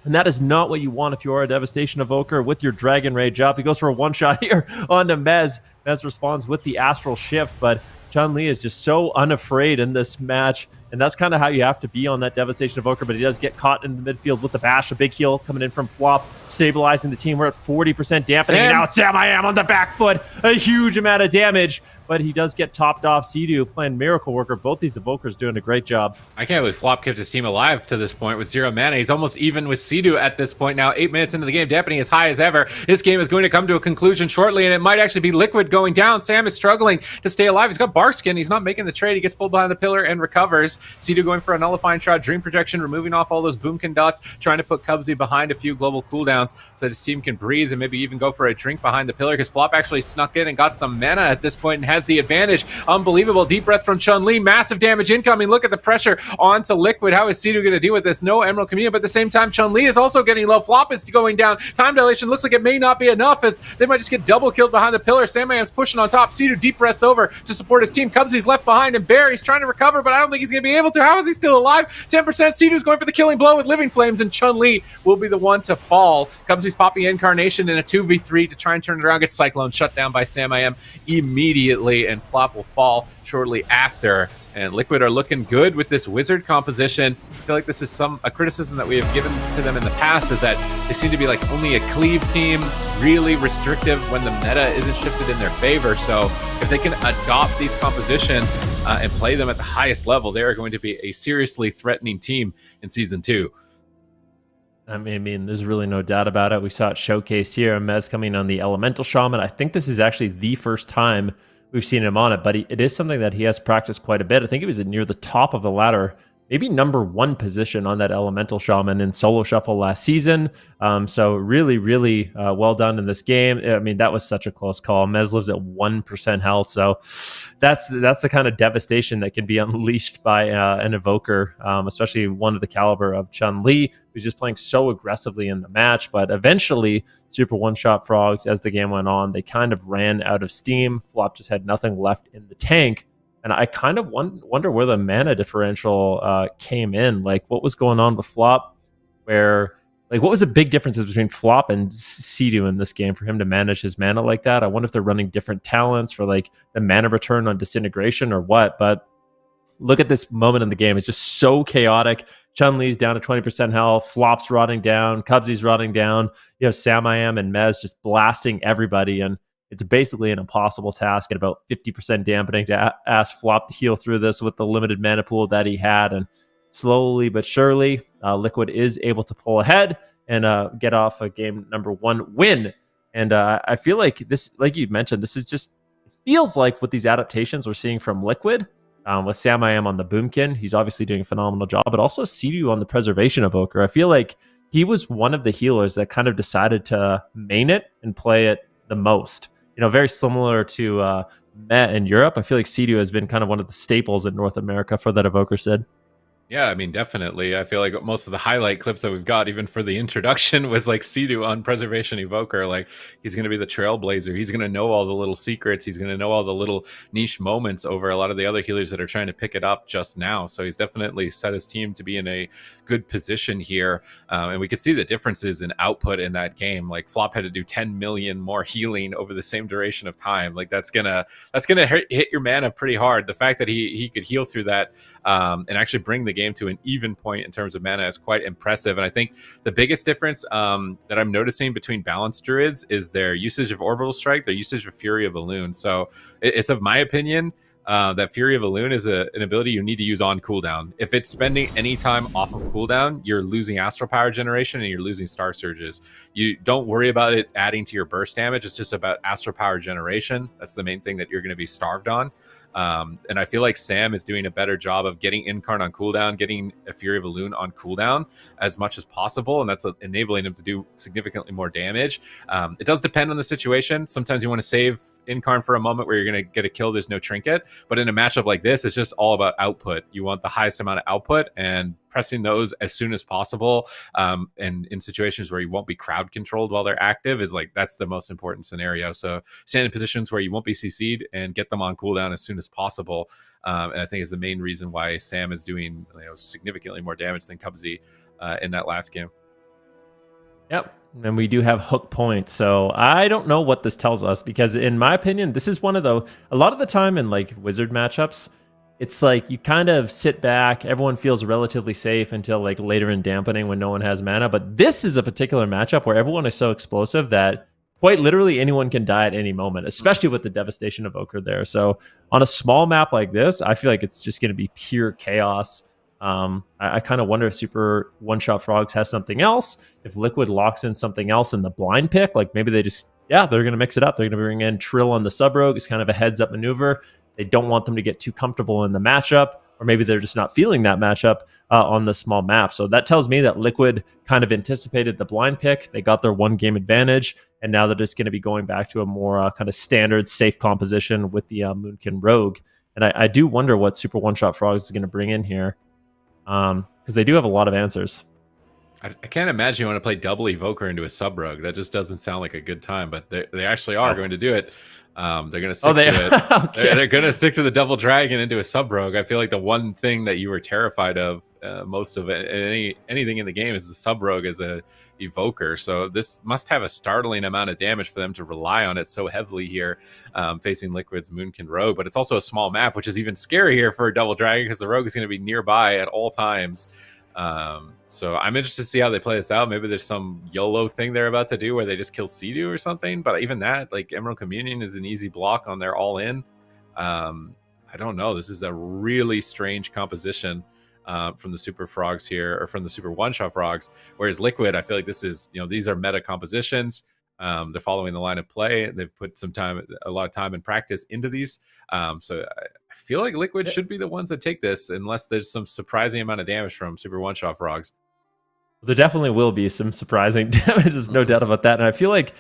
And that is not what you want if you are a Devastation Evoker with your Dragon Rage up. He goes for a one-shot here onto Mez. Mez responds with the Astral Shift, but Chun-Li is just so unafraid in this match, And that's kind of how you have to be on that Devastation Evoker, but he does get caught in the midfield with the bash. A big heal coming in from Flop, stabilizing the team. We're at 40% dampening. And now Sam I Am on the back foot. A huge amount of damage, but he does get topped off. Sea-Doo playing Miracle Worker. Both these Evokers doing a great job. I can't believe Flop kept his team alive to this point with 0 mana. He's almost even with Sea-Doo at this point now. 8 minutes into the game, dampening as high as ever. This game is going to come to a conclusion shortly, and it might actually be Liquid going down. Sam is struggling to stay alive. He's got Barkskin. He's not making the trade. He gets pulled behind the pillar and recovers. Sea-Doo going for a nullifying shot, Dream Projection, removing off all those Boomkin dots, trying to put Cubsy behind a few global cooldowns so that his team can breathe and maybe even go for a drink behind the pillar, because Flop actually snuck in and got some mana at this point and has the advantage. Unbelievable. Deep breath from Chun-Li. Massive damage incoming. Look at the pressure onto Liquid. How is Sea-Doo going to deal with this? No Emerald Communion, but at the same time, Chun-Li is also getting low. Flop is going down. Time dilation looks like it may not be enough, as they might just get double killed behind the pillar. Sandman's pushing on top. Sea-Doo deep breaths over to support his team. Cubsy's left behind, and Barry's trying to recover, but I don't think he's going to be able to. How is he still alive? 10%. Sea-Doo's going for the killing blow with Living Flames, and Chun-Li will be the one to fall. Cubsy's popping Incarnation in a 2v3 to try and turn it around. Gets Cyclone shut down by Sam I Am immediately, and Flop will fall shortly after. And Liquid are looking good with this Wizard composition. I feel like this is a criticism that we have given to them in the past, is that they seem to be like only a cleave team, really restrictive when the meta isn't shifted in their favor. So if they can adopt these compositions and play them at the highest level, they are going to be a seriously threatening team in Season 2. I mean, there's really no doubt about it. We saw it showcased here. Mez coming on the Elemental Shaman. I think this is actually the first time we've seen him on it, but it is something that he has practiced quite a bit. I think he was near the top of the ladder, maybe number 1 position on that Elemental Shaman in Solo Shuffle last season. So really, really well done in this game. I mean, that was such a close call. Mez lives at 1% health, so that's the kind of devastation that can be unleashed by an Evoker, especially one of the caliber of Chun-Li, who's just playing so aggressively in the match. But eventually, Super One-Shot Frogs, as the game went on, they kind of ran out of steam. Flop just had nothing left in the tank. And I kind of wonder where the mana differential came in. Like, what was going on with Flop? What was the big differences between Flop and Sea-Doo in this game for him to manage his mana like that? I wonder if they're running different talents for like the mana return on Disintegration or what. But look at this moment in the game. It's just so chaotic. Chun-Li's down to 20% health. Flop's rotting down. Cubsy's rotting down. You have Sam I Am and Mez just blasting everybody. And it's basically an impossible task at about 50% dampening to ask Flop to heal through this with the limited mana pool that he had. And slowly but surely, Liquid is able to pull ahead and get off a game number 1 win. And I feel like this, like you mentioned, this is just, it feels like with these adaptations we're seeing from Liquid, with Sam I Am on the Boomkin, he's obviously doing a phenomenal job, but also Sea-Doo on the Preservation Evoker. I feel like he was one of the healers that kind of decided to main it and play it the most. You know, very similar to Met in Europe. I feel like Sea-Doo has been kind of one of the staples in North America for that Evoker, Sid. Yeah, I mean, definitely. I feel like most of the highlight clips that we've got, even for the introduction, was like Sea-Doo on Preservation Evoker. Like, he's going to be the trailblazer. He's going to know all the little secrets. He's going to know all the little niche moments over a lot of the other healers that are trying to pick it up just now. So he's definitely set his team to be in a good position here. And we could see the differences in output in that game. Like, Flop had to do 10 million more healing over the same duration of time. Like, that's gonna hit your mana pretty hard. The fact that he could heal through that and actually bring the game to an even point in terms of mana is quite impressive. And I think the biggest difference that I'm noticing between balanced druids is their usage of Orbital Strike, their usage of Fury of Elune. So it's of my opinion that Fury of Elune is an ability you need to use on cooldown. If it's spending any time off of cooldown, you're losing Astral Power generation and you're losing Star Surges. You don't worry about it adding to your burst damage. It's just about Astral Power generation. That's the main thing that you're going to be starved on. And I feel like Sam is doing a better job of getting Incarn on cooldown, getting a Fury of Elune on cooldown as much as possible, and that's enabling him to do significantly more damage. It does depend on the situation. Sometimes you want to save Incarn for a moment where you're going to get a kill, there's no trinket. But in a matchup like this, it's just all about output. You want the highest amount of output, and pressing those as soon as possible, and in situations where you won't be crowd controlled while they're active is like, that's the most important scenario. So stand in positions where you won't be CC'd and get them on cooldown as soon as possible. And I think is the main reason why Sam is doing significantly more damage than Cubsy in that last game. Yep. And we do have hook points. So I don't know what this tells us, because in my opinion, this is one of a lot of the time in like Wizard matchups, it's like you kind of sit back, everyone feels relatively safe until like later in dampening when no one has mana. But this is a particular matchup where everyone is so explosive that quite literally anyone can die at any moment, especially with the Devastation Evoker there. So on a small map like this, I feel like it's just going to be pure chaos. I kind of wonder if Super One-Shot Frogs has something else, if Liquid locks in something else in the blind pick, like maybe they just, they're going to mix it up. They're going to bring in Trill on the sub-rogue. It's kind of a heads-up maneuver. They don't want them to get too comfortable in the matchup, or maybe they're just not feeling that matchup on the small map. So that tells me that Liquid kind of anticipated the blind pick. They got their one game advantage, and now they're just going to be going back to a more kind of standard safe composition with the Moonkin Rogue. And I do wonder what Super One-Shot Frogs is going to bring in here, because they do have a lot of answers. I can't imagine you want to play double Evoker into a sub-rogue. That just doesn't sound like a good time, but they actually are going to do it. They're going to stick to it. Okay. They're going to stick to the double dragon into a sub-rogue. I feel like the one thing that you were terrified of most of it, anything in the game, is the sub-rogue as a Evoker. So this must have a startling amount of damage for them to rely on it so heavily here, facing Liquid's Moonkin Rogue. But it's also a small map, which is even scarier for a double dragon because the rogue is going to be nearby at all times. So I'm interested to see how they play this out. Maybe there's some YOLO thing they're about to do where they just kill Sea-Doo or something. But even that, like Emerald Communion is an easy block on their all-in. I don't know. This is a really strange composition from the Super Frogs here, or from the Super One-Shot Frogs. Whereas Liquid, I feel like this is, these are meta compositions. They're following the line of play. They've put a lot of time and practice into these. So I feel like Liquid should be the ones that take this, unless there's some surprising amount of damage from Super One-Shot Frogs. There definitely will be some surprising damage. There's no doubt about that. And I feel like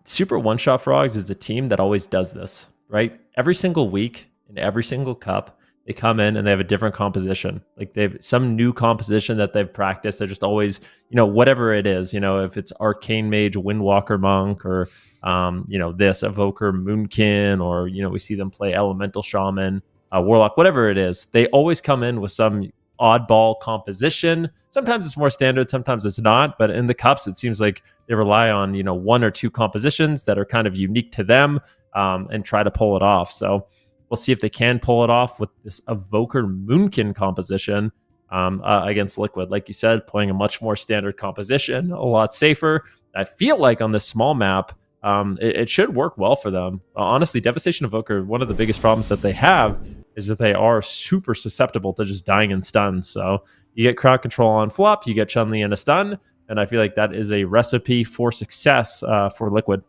Super One-Shot Frogs is the team that always does this, right? Every single week in every single cup, they come in and they have a different composition. Like they've some new composition that they've practiced. They're just always, whatever it is, if it's Arcane Mage, Windwalker Monk, or, this Evoker Moonkin, or, we see them play Elemental Shaman, Warlock, whatever it is. They always come in with some oddball composition. Sometimes it's more standard, sometimes it's not. But in the cups, it seems like they rely on, one or two compositions that are kind of unique to them, and try to pull it off. So we'll see if they can pull it off with this Evoker Moonkin composition against Liquid. Like you said, playing a much more standard composition, a lot safer. I feel like on this small map, it should work well for them. Honestly, Devastation Evoker, one of the biggest problems that they have is that they are super susceptible to just dying in stuns. So you get crowd control on flop, you get Chun-Li in a stun, and I feel like that is a recipe for success for Liquid.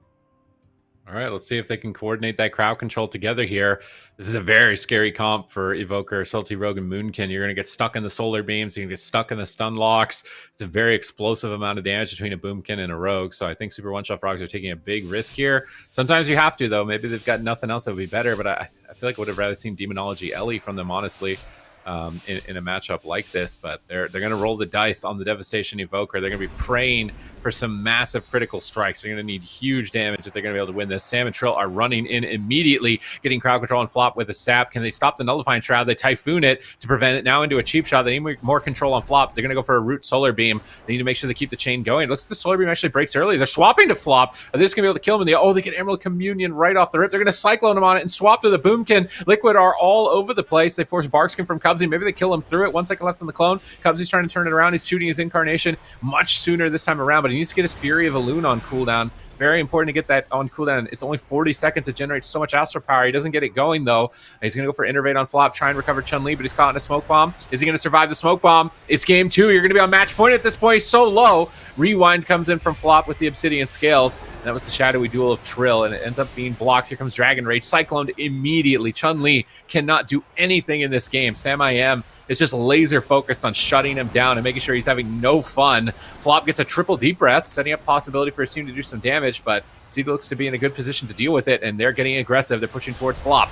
All right, let's see if they can coordinate that crowd control together here. This is a very scary comp for Evoker, Salty Rogue, and Moonkin. You're going to get stuck in the solar beams. You're going to get stuck in the stun locks. It's a very explosive amount of damage between a Boomkin and a Rogue. So I think Super One-Shot Frogs are taking a big risk here. Sometimes you have to, though. Maybe they've got nothing else that would be better. But I feel like I would have rather seen Demonology Ellie from them, honestly, in a matchup like this. But they're going to roll the dice on the Devastation Evoker. They're going to be praying for some massive critical strikes. They're going to need huge damage if they're going to be able to win this. Sam and Trill are running in immediately, getting crowd control and flop with a sap. Can they stop the Nullifying Shroud? They Typhoon it to prevent it now into a cheap shot. They need more control on flop. They're going to go for a Root Solar Beam. They need to make sure they keep the chain going. It looks like the Solar Beam actually breaks early. They're swapping to flop. Are they just going to be able to kill him? They get Emerald Communion right off the rip. They're going to Cyclone him on it and swap to the Boomkin. Liquid are all over the place. They force Barkskin from Cubsy. Maybe they kill him through it. 1 second left on the clone. Cubsy's trying to turn it around. He's shooting his Incarnation much sooner this time around, but he needs to get his Fury of Elune on cooldown. Very important to get that on cooldown. It's only 40 seconds. It generates so much Astral Power. He doesn't get it going, though. He's going to go for Innervate on flop, try and recover Chun-Li, but he's caught in a Smoke Bomb. Is he going to survive the Smoke Bomb? It's game 2. You're going to be on match point at this point. He's so low. Rewind comes in from flop with the Obsidian Scales. And that was the shadowy duel of Trill, and it ends up being blocked. Here comes Dragon Rage, cycloned immediately. Chun-Li cannot do anything in this game. Sam I.M. is just laser focused on shutting him down and making sure he's having no fun. Flop gets a triple deep breath, setting up possibility for his team to do some damage, but Seed looks to be in a good position to deal with it, and they're getting aggressive. They're pushing towards flop.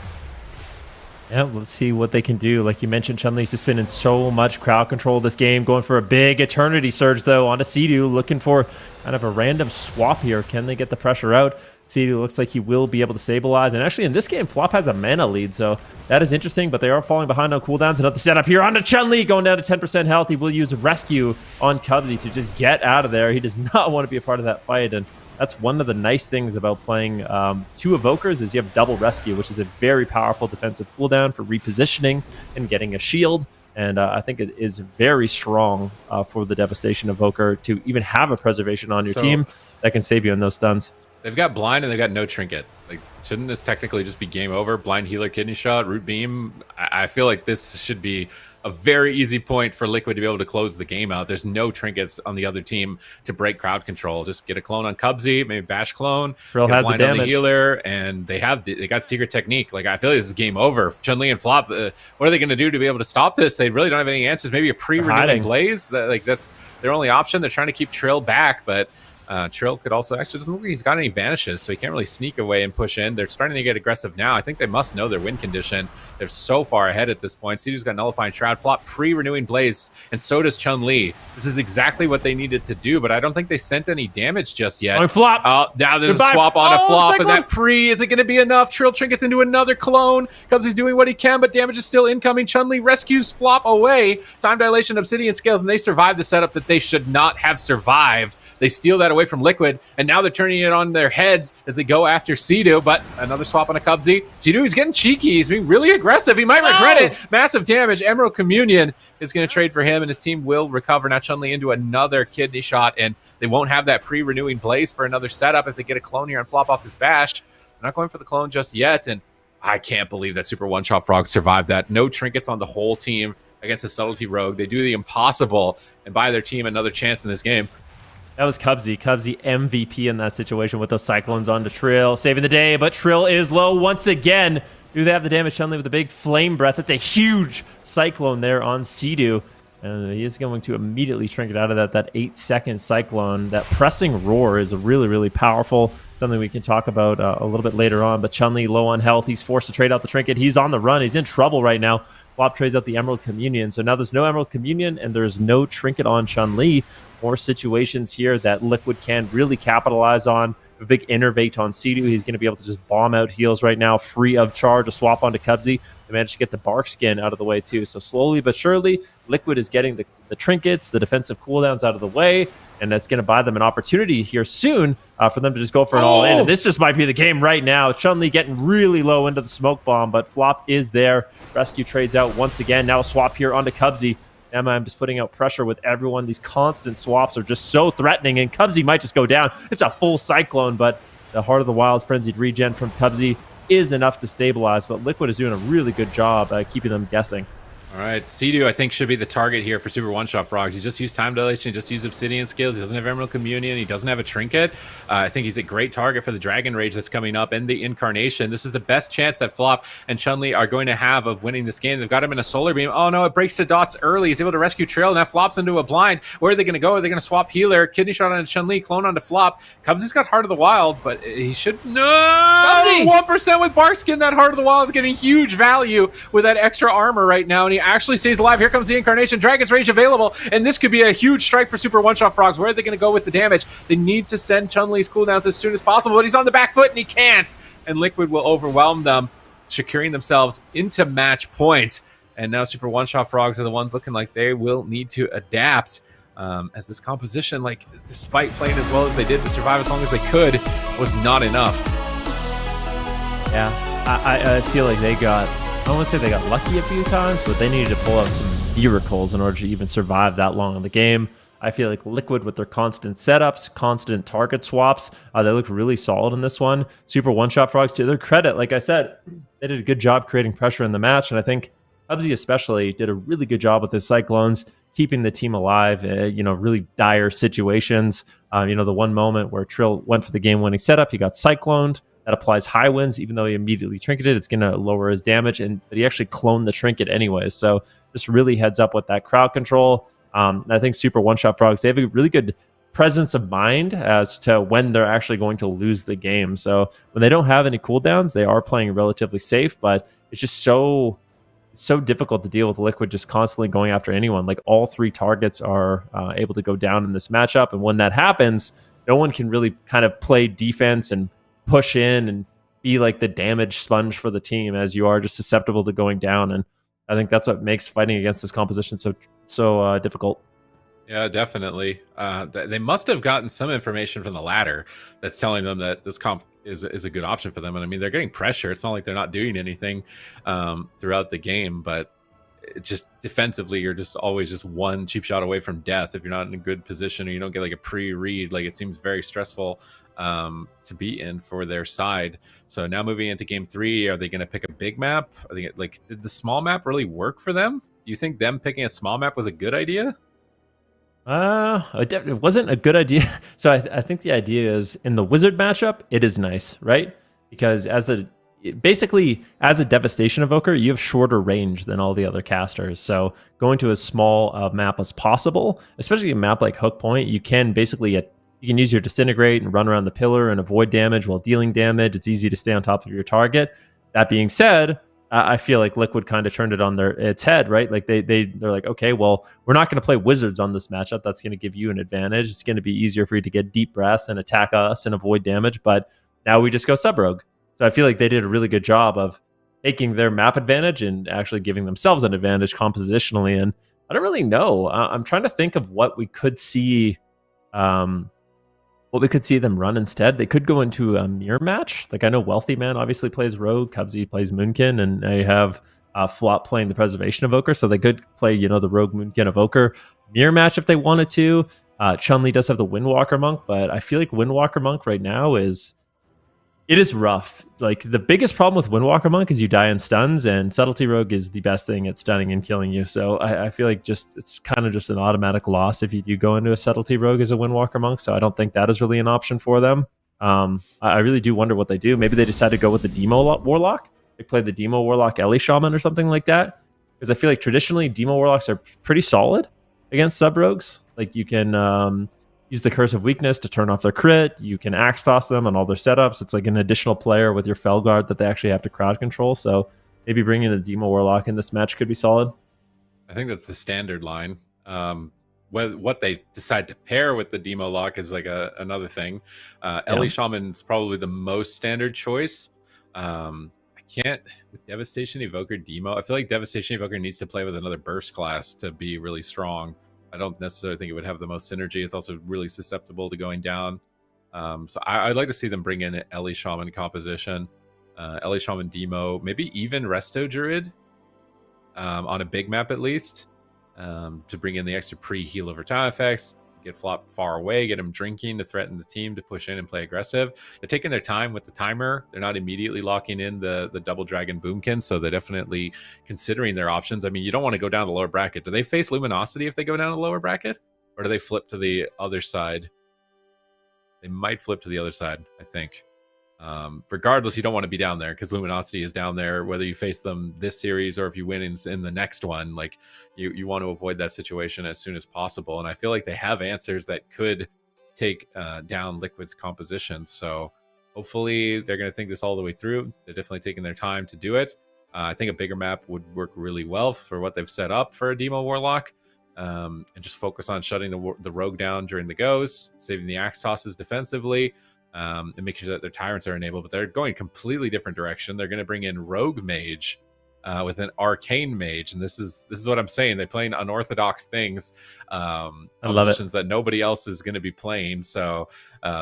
Yeah, let's see what they can do. Like you mentioned, Chun-Li's just been in so much crowd control this game, going for a big Eternity Surge, though, onto Sea-Doo, looking for kind of a random swap here. Can they get the pressure out? Sea-Doo looks like he will be able to stabilize. And actually, in this game, Flop has a mana lead, so that is interesting, but they are falling behind on cooldowns. Another setup here onto Chun-Li, going down to 10% health. He will use Rescue on Cubsy to just get out of there. He does not want to be a part of that fight, and that's one of the nice things about playing 2 Evokers is you have double rescue, which is a very powerful defensive cooldown for repositioning and getting a shield. And I think it is very strong for the Devastation Evoker to even have a preservation on your team that can save you in those stuns. They've got blind and they've got no trinket. Like, shouldn't this technically just be game over? Blind healer, kidney shot, root beam. I feel like this should be a very easy point for Liquid to be able to close the game out. There's no trinkets on the other team to break crowd control. Just get a clone on Cubsy, maybe bash clone. Trill has the damage. On the healer, and they got secret technique. Like, I feel like this is game over. Chun-Li and Flop, what are they going to do to be able to stop this? They really don't have any answers. Maybe a pre-renewing Blaze. That's their only option. They're trying to keep Trill back, but Trill could also actually doesn't look like he's got any vanishes, so he can't really sneak away and push in. They're starting to get aggressive now. I think they must know their win condition. They're so far ahead at this point. Sidu's got Nullifying Shroud, Flop pre-renewing Blaze, and so does Chun-Li. This is exactly what they needed to do, but I don't think they sent any damage just yet. Flop. Now there's a swap on a Flop, and that pre, is it going to be enough? Trill trinkets into another clone. Cubsy's doing what he can, but damage is still incoming. Chun-Li rescues Flop away. Time Dilation, Obsidian Scales, and they survive the setup that they should not have survived. They steal that away from Liquid, and now they're turning it on their heads as they go after Sidu, but another swap on a Cubsy. Sidu, he's getting cheeky. He's being really aggressive. He might regret it. Massive damage. Emerald Communion is going to trade for him, and his team will recover. Now Chun-Li into another kidney shot, and they won't have that pre-renewing Blaze for another setup if they get a clone here and flop off this bash. They're not going for the clone just yet, and I can't believe that Super One-Shot Frog survived that. No trinkets on the whole team against a Subtlety Rogue. They do the impossible and buy their team another chance in this game. That was Cubsy. Cubsy MVP in that situation with those Cyclones onto Trill, saving the day, but Trill is low once again. Do they have the damage? Chun-Li with a big Flame Breath. That's a huge Cyclone there on Sidu. And he is going to immediately trinket out of that 8-second Cyclone. That Pressing Roar is a really, really powerful, something we can talk about a little bit later on. But Chun-Li low on health. He's forced to trade out the trinket. He's on the run. He's in trouble right now. Flop trades out the Emerald Communion. So now there's no Emerald Communion and there's no trinket on Chun-Li. More situations here that Liquid can really capitalize on. A big Innervate on Sidu. He's going to be able to just bomb out heals right now, free of charge, a swap onto Cubsy. They managed to get the Bark Skin out of the way too. So slowly but surely, Liquid is getting the trinkets, the defensive cooldowns out of the way, and that's going to buy them an opportunity here soon for them to just go for an all-in. And this just might be the game right now. Chun-Li getting really low into the smoke bomb, but Flop is there. Rescue trades out once again. Now a swap here onto Cubsy. I'm just putting out pressure with everyone. These constant swaps are just so threatening, and Cubsy might just go down. It's a full Cyclone, but the Heart of the Wild Frenzied regen from Cubsy is enough to stabilize, but Liquid is doing a really good job keeping them guessing. All right, Sidu, I think, should be the target here for Super One-Shot Frogs. He just used Time Dilation, just used Obsidian Scales. He doesn't have Emerald Communion. He doesn't have a Trinket. I think he's a great target for the Dragon Rage that's coming up and the Incarnation. This is the best chance that Flop and Chun-Li are going to have of winning this game. They've got him in a Solar Beam. Oh, no, it breaks to dots early. He's able to rescue Trail. Now Flop's into a blind. Where are they going to go? Are they going to swap Healer? Kidney Shot on Chun-Li, clone onto Flop. Cubsy's got Heart of the Wild, but he should... No! Cubsy! 1% with Bark Skin. That Heart of the Wild is getting huge value with that extra armor right now, and he actually stays alive. Here comes the Incarnation. Dragon's Rage available, and this could be a huge strike for Super One-Shot Frogs. Where are they going to go with the damage? They need to send Chun-Li's cooldowns as soon as possible, but he's on the back foot, and he can't. And Liquid will overwhelm them, securing themselves into match points. And now Super One-Shot Frogs are the ones looking like they will need to adapt. As this composition, like, despite playing as well as they did to survive as long as they could, was not enough. Yeah, I feel like they got... I don't want to say they got lucky a few times, but they needed to pull out some miracles in order to even survive that long in the game. I feel like Liquid, with their constant setups, constant target swaps, they looked really solid in this one. Super One-Shot Frogs, to their credit, like I said, they did a good job creating pressure in the match, and I think Cubsy especially did a really good job with his Cyclones, keeping the team alive, really dire situations. The one moment where Trill went for the game-winning setup, he got Cycloned. That applies high winds, even though he immediately trinketed. It's going to lower his damage, but he actually cloned the trinket anyways. So this really heads up with that crowd control. I think Super One-Shot Frogs, they have a really good presence of mind as to when they're actually going to lose the game. So when they don't have any cooldowns, they are playing relatively safe, but it's just so difficult to deal with Liquid just constantly going after anyone. Like, all three targets are able to go down in this matchup, and when that happens, no one can really kind of play defense and push in and be like the damage sponge for the team, as you are just susceptible to going down. And I think that's what makes fighting against this composition so difficult. Yeah, definitely. They must have gotten some information from the ladder that's telling them that this comp is a good option for them. And I mean, they're getting pressure. It's not like they're not doing anything throughout the game, but it just defensively, you're just always just one cheap shot away from death if you're not in a good position or you don't get like a pre-read. Like, it seems very stressful to be in for their side. So now moving into game 3, are they going to pick a big map? Are they like, did the small map really work for them? Do you think them picking a small map was a good idea? It wasn't a good idea. So I think the idea is in the wizard matchup, it is nice, right? Because basically as a devastation evoker, you have shorter range than all the other casters. So going to as small map as possible, especially a map like Hook Point, you can basically you can use your disintegrate and run around the pillar and avoid damage while dealing damage. It's easy to stay on top of your target. That being said, I feel like Liquid kind of turned it on its head, right? Like they're like, okay, well, we're not going to play wizards on this matchup. That's going to give you an advantage. It's going to be easier for you to get deep breaths and attack us and avoid damage. But now we just go sub-rogue. So I feel like they did a really good job of taking their map advantage and actually giving themselves an advantage compositionally. And I don't really know. I'm trying to think of what we could see. What we could see them run instead. They could go into a mirror match. Like, I know Wealthy Man obviously plays Rogue, Cubsy plays Moonkin, and they have Flop playing the Preservation Evoker, so they could play, the Rogue Moonkin Evoker mirror match if they wanted to. Chun-Li does have the Windwalker Monk, but I feel like Windwalker Monk right now is rough. Like, the biggest problem with Windwalker Monk is you die in stuns, and Subtlety Rogue is the best thing at stunning and killing you. So I feel like it's kind of just an automatic loss if you do go into a Subtlety Rogue as a Windwalker Monk. So I don't think that is really an option for them. I really do wonder what they do. Maybe they decide to go with the Demo Warlock. They play the Demo Warlock Ellie Shaman or something like that. Because I feel like traditionally Demo Warlocks are pretty solid against sub-rogues. Like, you can use the Curse of Weakness to turn off their crit. You can axe toss them on all their setups. It's like an additional player with your Felguard that they actually have to crowd control. So maybe bringing the Demo Warlock in this match could be solid. I think that's the standard line. What they decide to pair with the Demo Lock is like another thing. Ellie Shaman's probably the most standard choice. I can't with Devastation Evoker Demo. I feel like Devastation Evoker needs to play with another burst class to be really strong. I don't necessarily think it would have the most synergy. It's also really susceptible to going down. So I'd like to see them bring in Ellie Shaman composition, Ellie Shaman Demo, maybe even Resto Druid on a big map at least, to bring in the extra pre-heal over time effects, get Flop far away, get him drinking to threaten the team to push in and play aggressive. They're taking their time with the timer. They're not immediately locking in the double dragon boomkin, so they're definitely considering their options. I mean, you don't want to go down the lower bracket. Do they face Luminosity if they go down the lower bracket? Or do they flip to the other side? They might flip to the other side, I think. Regardless, you don't want to be down there because Luminosity is down there, whether you face them this series or if you win in the next one. Like, you want to avoid that situation as soon as possible. And I feel like they have answers that could take down Liquid's composition. So hopefully they're going to think this all the way through. They're definitely taking their time to do it. I think a bigger map would work really well for what they've set up for a Demo Warlock. And just focus on shutting the rogue down during the goes, saving the axe tosses defensively, and making sure that their tyrants are enabled. But they're going completely different direction. They're going to bring in rogue mage with an arcane mage, and this is what I'm saying. They're playing unorthodox things, positions that nobody else is going to be playing. So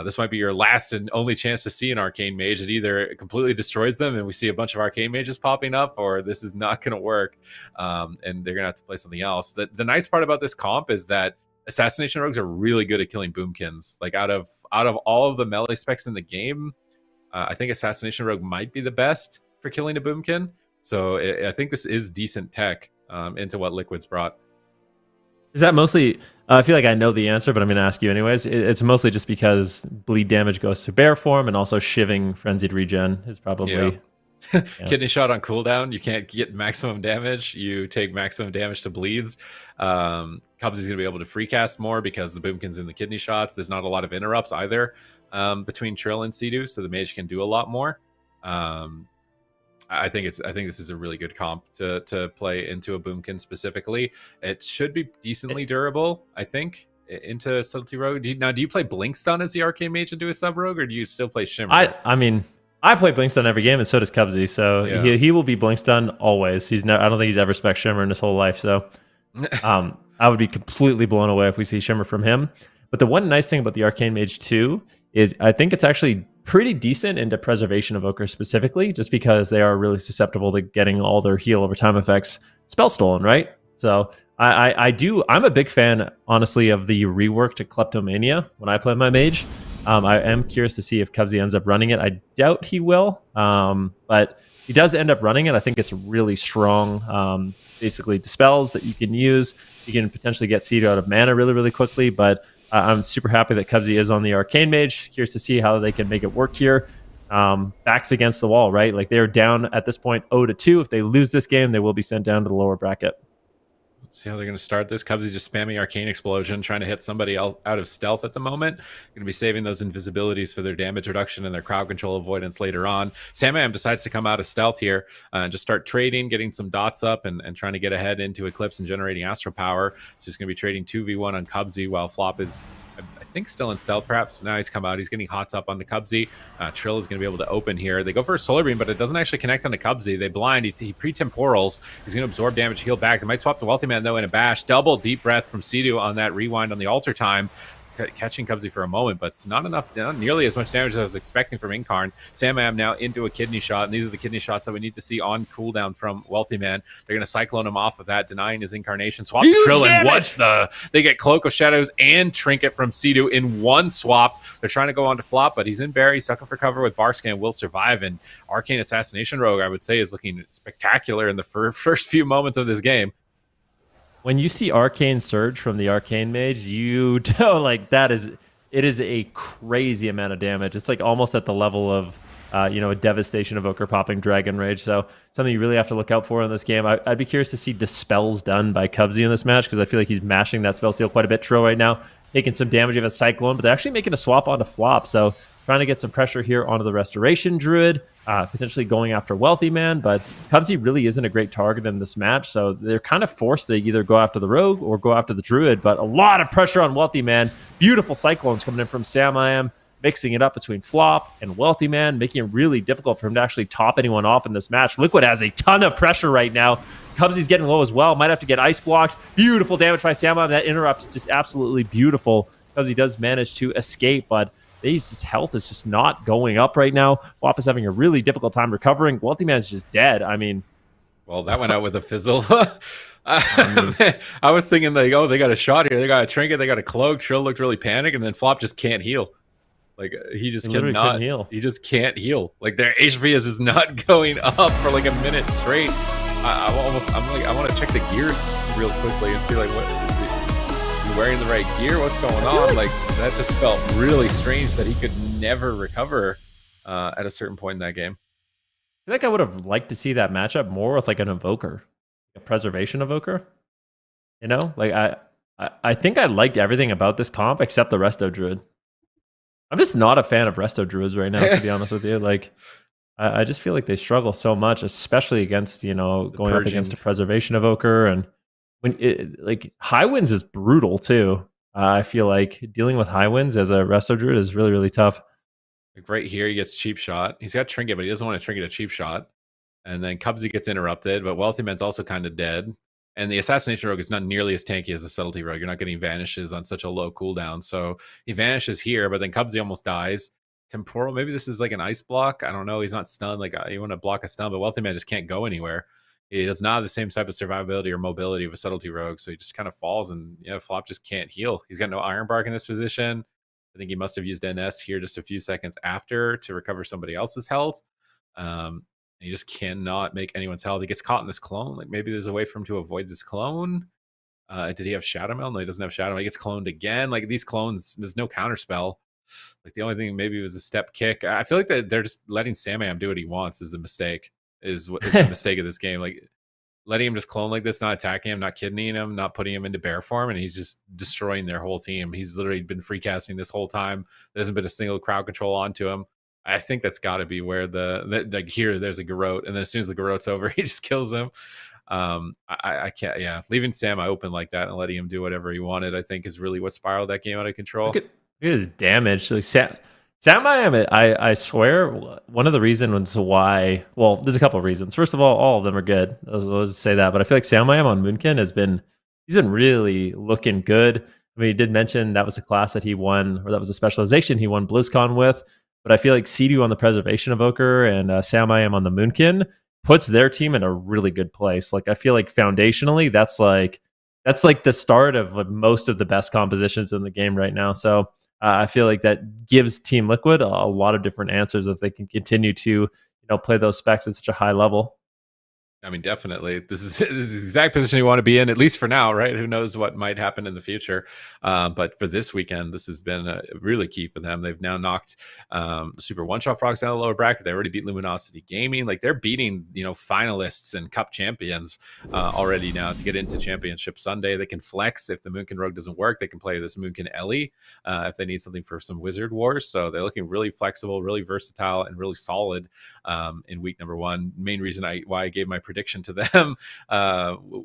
this might be your last and only chance to see an arcane mage. It either completely destroys them and we see a bunch of arcane mages popping up, or this is not going to work, and they're going to have to play something else. The nice part about this comp is that Assassination Rogues are really good at killing boomkins. Like, out of all of the melee specs in the game, I think Assassination Rogue might be the best for killing a boomkin. So I think this is decent tech into what Liquid's brought. Is that mostly, I feel like I know the answer, but I'm going to ask you anyways. It's mostly just because bleed damage goes to bear form, and also shivving frenzied regen is probably... Yeah. Kidney shot on cooldown. You can't get maximum damage. You take maximum damage to bleeds. Cubsy's going to be able to free cast more because the boomkin's in the kidney shots. There's not a lot of interrupts either between Trill and Sea-Doo, so the mage can do a lot more. I think this is a really good comp to play into a boomkin specifically. It should be decently durable, I think, into Subtlety Rogue. Do you play Blink Stun as the arcane mage into a sub rogue, or do you still play Shimmer? I mean, I play Blink Stun every game, and so does Cubsy. So he will be Blink Stun always. I don't think he's ever spec Shimmer in his whole life. So I would be completely blown away if we see Shimmer from him. But the one nice thing about the Arcane Mage 2 is I think it's actually pretty decent into Preservation Evoker specifically, just because they are really susceptible to getting all their heal over time effects spell stolen, right? So I'm a big fan, honestly, of the rework to Kleptomania when I play my mage. I am curious to see if Cubsy ends up running it. I doubt he will, but he does end up running it. I think it's really strong. Basically, dispels that you can use. You can potentially get Seed out of mana really, really quickly, but I'm super happy that Cubsy is on the Arcane Mage. Curious to see how they can make it work here. Backs against the wall, right? Like they're down at this point 0-2. If they lose this game, they will be sent down to the lower bracket. Let's see how they're going to start this. Cubsy just spamming Arcane Explosion, trying to hit somebody out of stealth at the moment. Going to be saving those invisibilities for their damage reduction and their crowd control avoidance later on. Sam decides to come out of stealth here and just start trading, getting some dots up and trying to get ahead into Eclipse and generating Astro Power. So he's going to be trading 2v1 on Cubsy while Flop is, I think, still in stealth perhaps. Now he's come out. He's getting hots up onto Cubsy. Trill is going to be able to open here. They go for a Solar Beam, but it doesn't actually connect onto Cubsy. They blind. He pre-temporals. He's going to absorb damage, heal back. They might swap the Wealthy Man, though, in a bash. Double Deep Breath from Sidu on that rewind on the altar time. Catching Cubsy for a moment, but it's not enough, not nearly as much damage as I was expecting from Incarn. Sam now into a kidney shot, and these are the kidney shots that we need to see on cooldown from Wealthy Man. They're going to Cyclone him off of that, denying his incarnation. Swap to Trill, and what the? They get Cloak of Shadows and Trinket from Sidu in one swap. They're trying to go on to Flop, but he's in Barry, stuck him for cover with Barscan, will survive, and Arcane Assassination Rogue, I would say, is looking spectacular in the first few moments of this game. When you see Arcane Surge from the Arcane Mage, you know, like it is a crazy amount of damage. It's like almost at the level of, a Devastation Evoker popping Dragon Rage. So something you really have to look out for in this game. I'd be curious to see Dispels done by Cubsy in this match, because I feel like he's mashing that spell steal quite a bit. Trill right now taking some damage of a Cyclone, but they're actually making a swap onto Flop. So trying to get some pressure here onto the Restoration Druid, potentially going after Wealthy Man, but Cubsy really isn't a great target in this match, so they're kind of forced to either go after the Rogue or go after the Druid, but a lot of pressure on Wealthy Man. Beautiful Cyclones coming in from Sam, mixing it up between Flop and Wealthy Man, making it really difficult for him to actually top anyone off in this match. Liquid has a ton of pressure right now. Cubsy's getting low as well. Might have to get ice blocked. Beautiful damage by Sam. That interrupt is just absolutely beautiful. Cubsy does manage to escape, but his health is just not going up right now. Flop is having a really difficult time recovering. Wealthy Man is just dead. I mean, well, that went out with a fizzle. I was thinking like, oh, they got a shot here. They got a Trinket. They got a Cloak. Trill looked really panicked, and then Flop just can't heal. Like he just cannot heal. He just can't heal. Like their HP is just not going up for like a minute straight. I want to check the gear real quickly and see like what is he wearing the right gear? What's going on? Like that just felt really strange that he could never recover at a certain point in that game. I feel like I would have liked to see that matchup more with like an Evoker, a Preservation Evoker. You know, like I think I liked everything about this comp except the Resto Druid. I'm just not a fan of Resto Druids right now, to be honest with you. Like, I just feel like they struggle so much, especially against, going up against a Preservation Evoker. And when High Winds is brutal too. I feel like dealing with High Winds as a Resto Druid is really, really tough. Like right here, he gets Cheap Shot. He's got Trinket, but he doesn't want to Trinket a Cheap Shot. And then Cubsy gets interrupted, but Wealthy Man's also kind of dead. And the Assassination Rogue is not nearly as tanky as the Subtlety Rogue. You're not getting Vanishes on such a low cooldown. So he vanishes here, but then Cubsy almost dies. Temporal, maybe this is like an ice block. I don't know. He's not stunned. Like you want to block a stun, but Wealthy Man just can't go anywhere. He does not have the same type of survivability or mobility of a Subtlety Rogue. So he just kind of falls, and Flop just can't heal. He's got no Iron Bark in this position. I think he must have used NS here just a few seconds after to recover somebody else's health. He just cannot make anyone's health. He gets caught in this clone. Like maybe there's a way for him to avoid this clone. Did he have Shadow Mail? No, he doesn't have Shadow Mail. He gets cloned again. Like these clones, there's no counterspell. Like the only thing maybe was a step kick. I feel like that they're just letting Samam do what he wants is a mistake. Is the mistake of this game. Like letting him just clone like this, not attacking him, not kidneying him, not putting him into bear form, and he's just destroying their whole team. He's literally been free casting this whole time. There hasn't been a single crowd control onto him. I think that's got to be where like here there's a Garrote, and then as soon as the Garrote's over, he just kills him. I can't. Yeah, leaving Sam open like that and letting him do whatever he wanted, I think, is really what spiraled that game out of control. Look at his damage. Like Sam Miami, I swear, one of the reasons why. Well, there's a couple of reasons. First of all of them are good. I'll just say that, but I feel like Sam Miami on Moonkin has been he's been really looking good. I mean, he did mention that was a class that he won, or that was a specialization he won BlizzCon with. But I feel like Sea-Doo on the Preservation Evoker and Sam I Am on the Moonkin puts their team in a really good place. Like, I feel like foundationally, that's like the start of like most of the best compositions in the game right now. So I feel like that gives Team Liquid a lot of different answers if they can continue to play those specs at such a high level. I mean, definitely. This is the exact position you want to be in, at least for now, right? Who knows what might happen in the future? But for this weekend, this has been really key for them. They've now knocked Super One-Shot Frogs down the lower bracket. They already beat Luminosity Gaming. Like, they're beating, finalists and cup champions already now to get into Championship Sunday. They can flex. If the Moonkin Rogue doesn't work, they can play this Moonkin Ellie if they need something for some Wizard Wars. So they're looking really flexible, really versatile, and really solid in week number 1. Main reason why I gave my prediction to them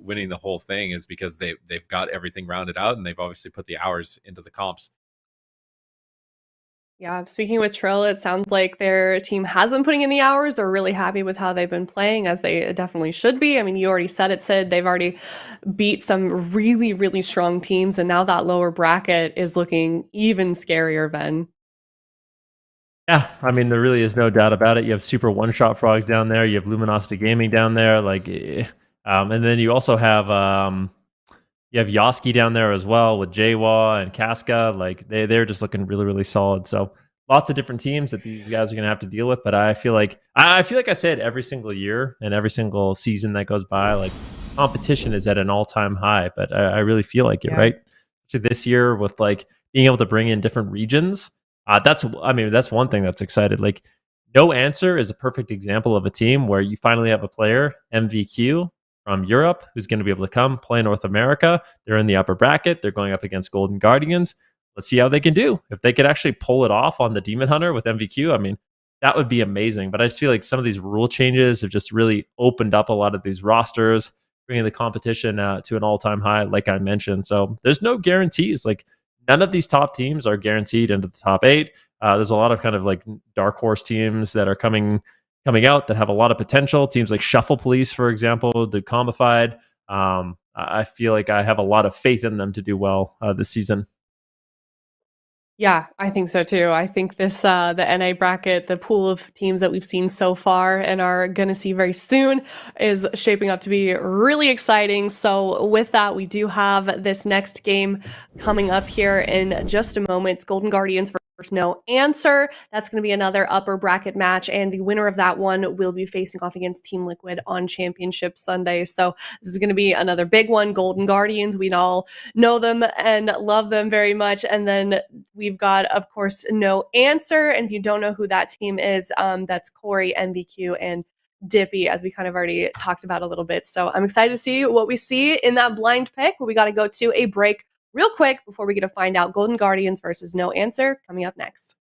winning the whole thing is because they've got everything rounded out, and they've obviously put the hours into the comps. Yeah, speaking with Trill, it sounds like their team has been putting in the hours. They're really happy with how they've been playing, as they definitely should be. I mean, you already said it, Sid. They've already beat some really, really strong teams, and now that lower bracket is looking even scarier, Ben. Yeah, I mean, there really is no doubt about it. You have Super One-Shot Frogs down there. You have Luminosity Gaming down there. And then you also have Yoski down there as well with Jawa and Casca. Like, they're just looking really, really solid. So lots of different teams that these guys are going to have to deal with. But I feel like I say it every single year and every single season that goes by. Like, competition is at an all-time high. But I really feel like it, right? So this year with like being able to bring in different regions. That's one thing that's excited. Like, No Answer is a perfect example of a team where you finally have a player, MVQ from Europe, who's going to be able to come play North America. They're in the upper bracket. They're going up against Golden Guardians. Let's see how they can do. If they could actually pull it off on the Demon Hunter with MVQ, I mean, that would be amazing. But I just feel like some of these rule changes have just really opened up a lot of these rosters, bringing the competition to an all-time high, like I mentioned. So there's no guarantees. Like, none of these top teams are guaranteed into the top 8. There's a lot of kind of like dark horse teams that are coming out that have a lot of potential. Teams like Shuffle Police, for example, DUKAMIFIED. I feel like I have a lot of faith in them to do well this season. Yeah, I think so too. I think this the NA bracket, the pool of teams that we've seen so far and are going to see very soon, is shaping up to be really exciting. So with that, we do have this next game coming up here in just a moment. It's Golden Guardians versus No Answer. That's going to be another upper bracket match, and the winner of that one will be facing off against Team Liquid on Championship Sunday. So this is going to be another big one. Golden Guardians, we all know them and love them very much. And then we've got, of course, No Answer. And if you don't know who that team is, that's Corey, MVQ, and Dippy, as we kind of already talked about a little bit. So I'm excited to see what we see in that blind pick, but we got to go to a break real quick before we get to find out Golden Guardians versus No Answer coming up next.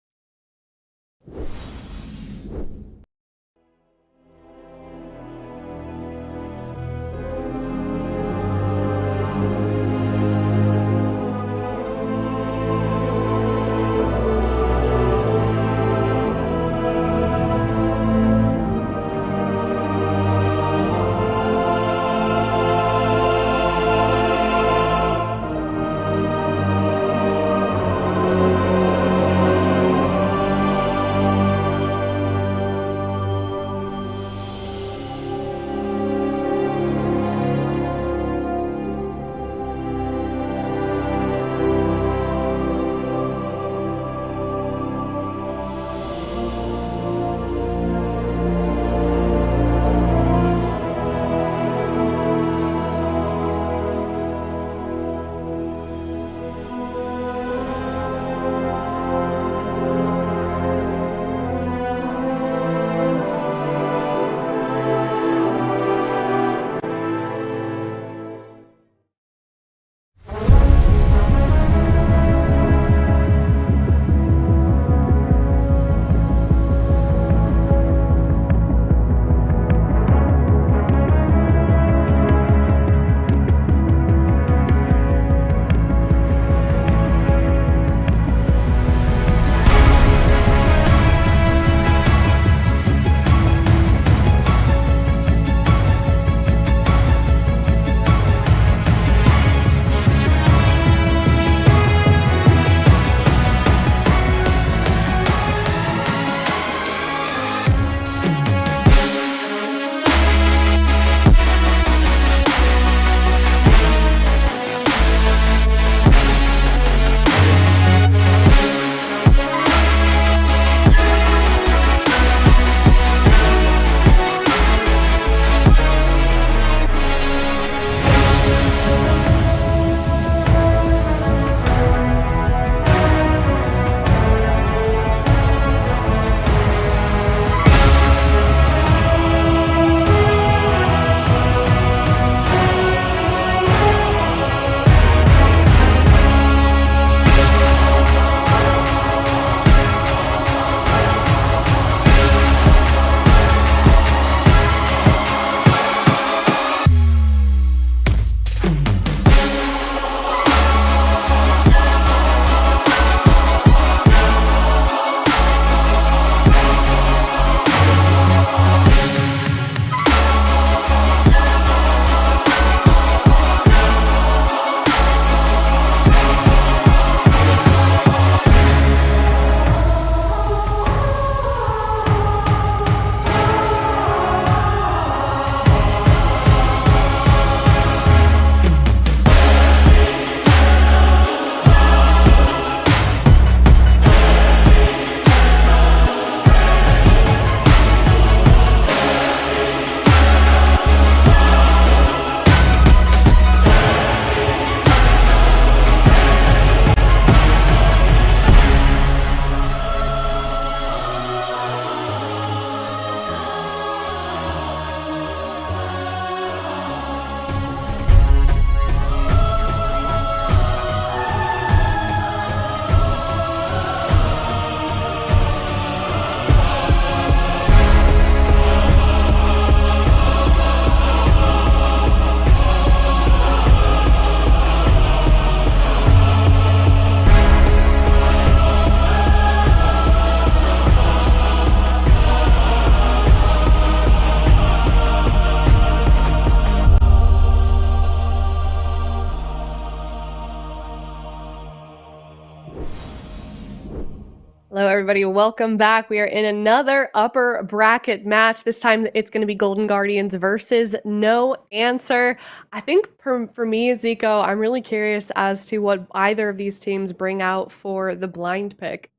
Hello, everybody. Welcome back. We are in another upper bracket match. This time it's going to be Golden Guardians versus No Answer. I think for me, Zico, I'm really curious as to what either of these teams bring out for the blind pick.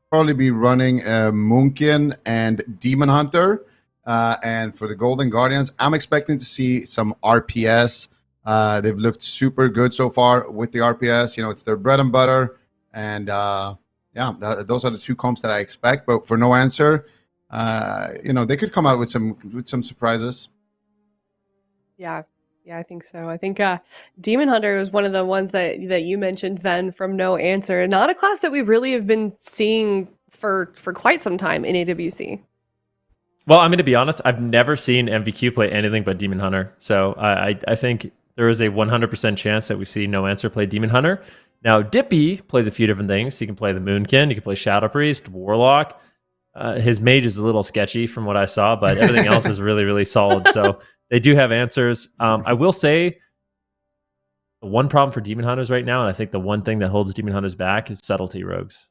Probably be running Munkin and Demon Hunter. And for the Golden Guardians, I'm expecting to see some RPS. They've looked super good so far with the RPS. You know, it's their bread and butter. And those are the two comps that I expect. But for No Answer, you know, they could come out with some surprises. Yeah, I think so. I think Demon Hunter was one of the ones that you mentioned, Ven, from No Answer. Not a class that we really have been seeing for quite some time in AWC. Well, I mean, to be honest, I've never seen MVQ play anything but Demon Hunter. So I think there is a 100% chance that we see No Answer play Demon Hunter. Now, Dippy plays a few different things. He can play the Moonkin. He can play Shadow Priest, Warlock. His mage is a little sketchy from what I saw, but everything else is really, really solid. So they do have answers. I will say the one problem for Demon Hunters right now, and I think the one thing that holds Demon Hunters back, is subtlety rogues.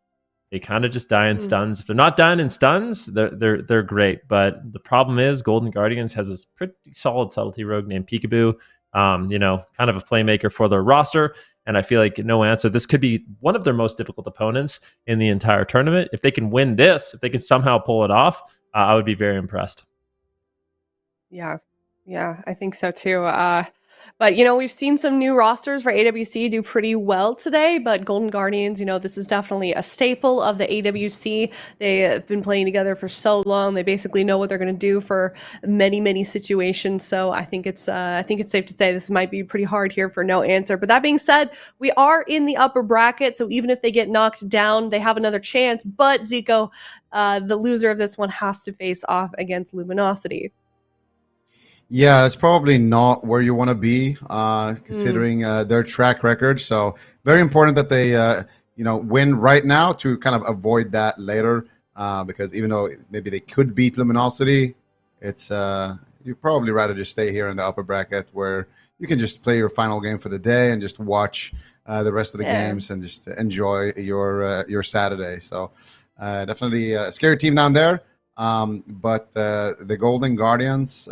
They kind of just die in stuns. If they're not dying in stuns, they're great. But the problem is Golden Guardians has this pretty solid subtlety rogue named Peekaboo. You know, kind of a playmaker for their roster. And I feel like No Answer, this could be one of their most difficult opponents in the entire tournament. If they can win this, if they can somehow pull it off, I would be very impressed. Yeah, I think so too. But, you know, we've seen some new rosters for AWC do pretty well today, but Golden Guardians, you know, this is definitely a staple of the AWC. They have been playing together for so long. They basically know what they're going to do for many, many situations. So I think it's safe to say this might be pretty hard here for No Answer. But that being said, we are in the upper bracket. So even if they get knocked down, they have another chance. But Zico, the loser of this one has to face off against Luminosity. Yeah, it's probably not where you want to be, considering their track record. So very important that they, you know, win right now to kind of avoid that later. Because even though maybe they could beat Luminosity, it's you'd probably rather just stay here in the upper bracket where you can just play your final game for the day and just watch the rest of the games and just enjoy your Saturday. So definitely a scary team down there. But the Golden Guardians.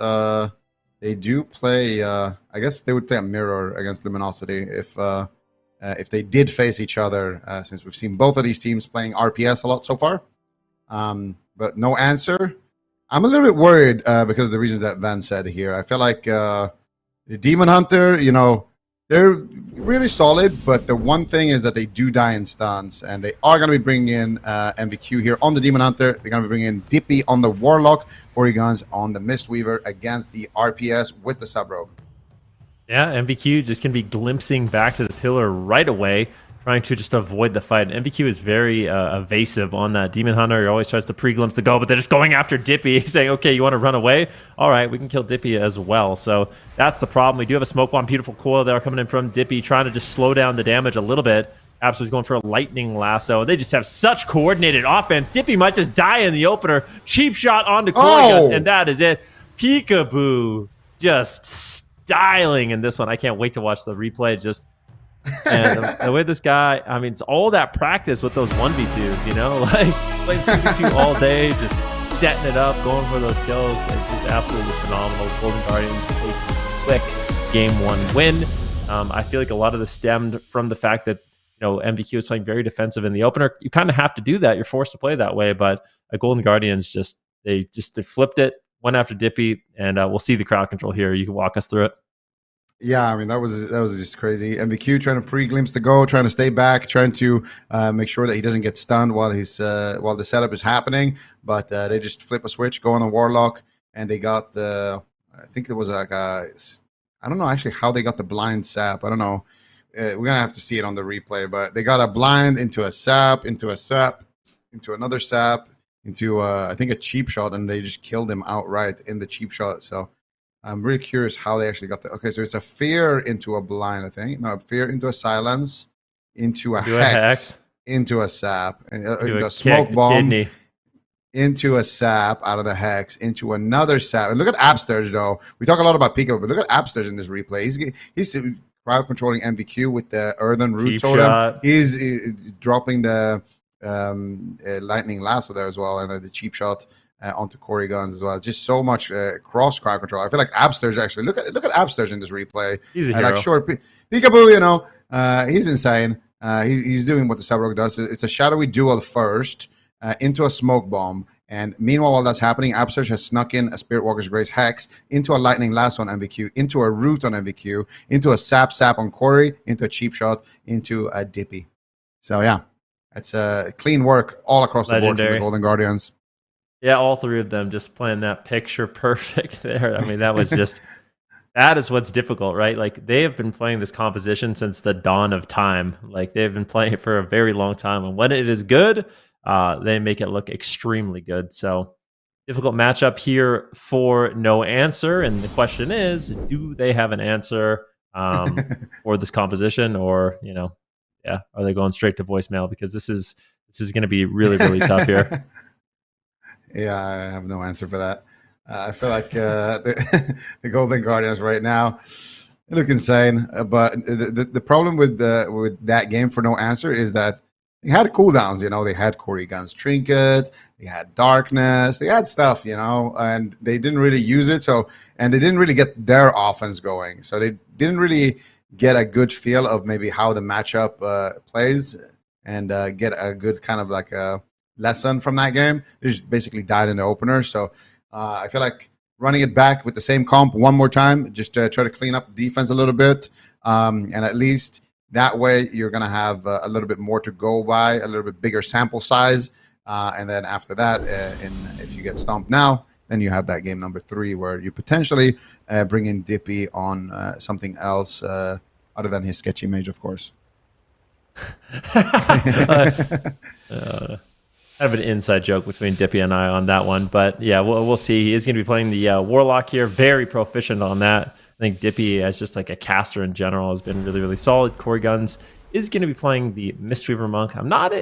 They do play. I guess they would play a mirror against Luminosity if they did face each other. Since we've seen both of these teams playing RPS a lot so far, but No Answer. I'm a little bit worried because of the reasons that Van said here. I feel like the Demon Hunter, you know, they're really solid, but the one thing is that they do die in stuns, and they are going to be bringing in MVQ here on the Demon Hunter. They're going to be bringing in Dippy on the Warlock, Origons on the Mistweaver against the RPS with the Sub-Rogue. Yeah, MVQ just can be glimpsing back to the pillar right away, trying to just avoid the fight. MVQ is very evasive on that. Demon Hunter always tries to pre-glimpse the go, but they're just going after Dippy, saying, okay, you want to run away? All right, we can kill Dippy as well. So that's the problem. We do have a smoke bomb, beautiful coil there coming in from Dippy, trying to just slow down the damage a little bit. Absolutely going for a lightning lasso. They just have such coordinated offense. Dippy might just die in the opener. Cheap shot onto Corgus, and that is it. Peekaboo just styling in this one. I can't wait to watch the replay. Just and the way this guy, I mean, it's all that practice with those 1v2s, you know, like playing 2v2 all day, just setting it up, going for those kills. It's just absolutely phenomenal. Golden Guardians a quick game 1 win. I feel like a lot of this stemmed from the fact that, you know, MVQ is playing very defensive in the opener. You kind of have to do that. You're forced to play that way. But Golden Guardians they flipped it, went after Dippy, and we'll see the crowd control here. You can walk us through it. Yeah, I mean, that was just crazy. MVQ trying to pre-glimpse the go, trying to stay back, trying to make sure that he doesn't get stunned while the setup is happening. But they just flip a switch, go on the Warlock, and they got I think it was like I don't know actually how they got the blind sap. I don't know. We're gonna have to see it on the replay, but they got a blind into a sap, into another sap, into I think a cheap shot, and they just killed him outright in the cheap shot. So I'm really curious how they actually got that. Okay, so it's a fear into a blind, I think. No, a fear into a silence, into a hex, into a sap, into a smoke bomb, into a sap out of the hex, into another sap. And look at Absterge, though. We talk a lot about Pico, but look at Absterge in this replay. He's crowd controlling MVQ with the Earthen Root Cheap Totem. shot. He's dropping the Lightning Lasso there as well, and the cheap shot onto Corey Guns as well. It's just so much cross crowd control. I feel like Abster's actually look at Abster's in this replay. He's a hero. Like short Peekaboo, you know, he's insane. He's doing what the Sub-Rogue does. It's a shadowy duel first into a smoke bomb. And meanwhile, while that's happening, Absterge has snuck in a Spirit Walker's Grace Hex into a Lightning Lasso on MVQ, into a Root on MVQ, into a Sap on Corey, into a Cheap Shot, into a Dippy. So yeah, it's clean work all across the board for the Golden Guardians. Yeah, all three of them just playing that picture perfect there. I mean, that was just... That is what's difficult, right? Like, they have been playing this composition since the dawn of time. Like, they've been playing it for a very long time. And when it is good, they make it look extremely good. So, difficult matchup here for No Answer. And the question is, do they have an answer for this composition? Or, you know, yeah, are they going straight to voicemail? Because this is going to be really, really tough here. Yeah, I have no answer for that. I feel like the Golden Guardians right now look insane. But the problem with that game for No Answer is that they had cooldowns. You know, they had Corey Guns Trinket, they had Darkness, they had stuff. You know, and they didn't really use it. And they didn't really get their offense going. So they didn't really get a good feel of maybe how the matchup plays and get a good kind of like a lesson from that game. They just basically died in the opener. So. I feel like running it back with the same comp one more time, just to try to clean up the defense a little bit. And at least that way you're going to have a little bit more to go by, a little bit bigger sample size. And then after that, if you get stomped now, then you have that game number 3 where you potentially bring in Dippy on something else other than his sketchy mage, of course. Kind of an inside joke between Dippy and I on that one, but yeah, we'll see. He is going to be playing the Warlock here, very proficient on that. I think Dippy, as just like a caster in general, has been really, really solid. Corey Guns is going to be playing the Mistweaver Monk. I'm not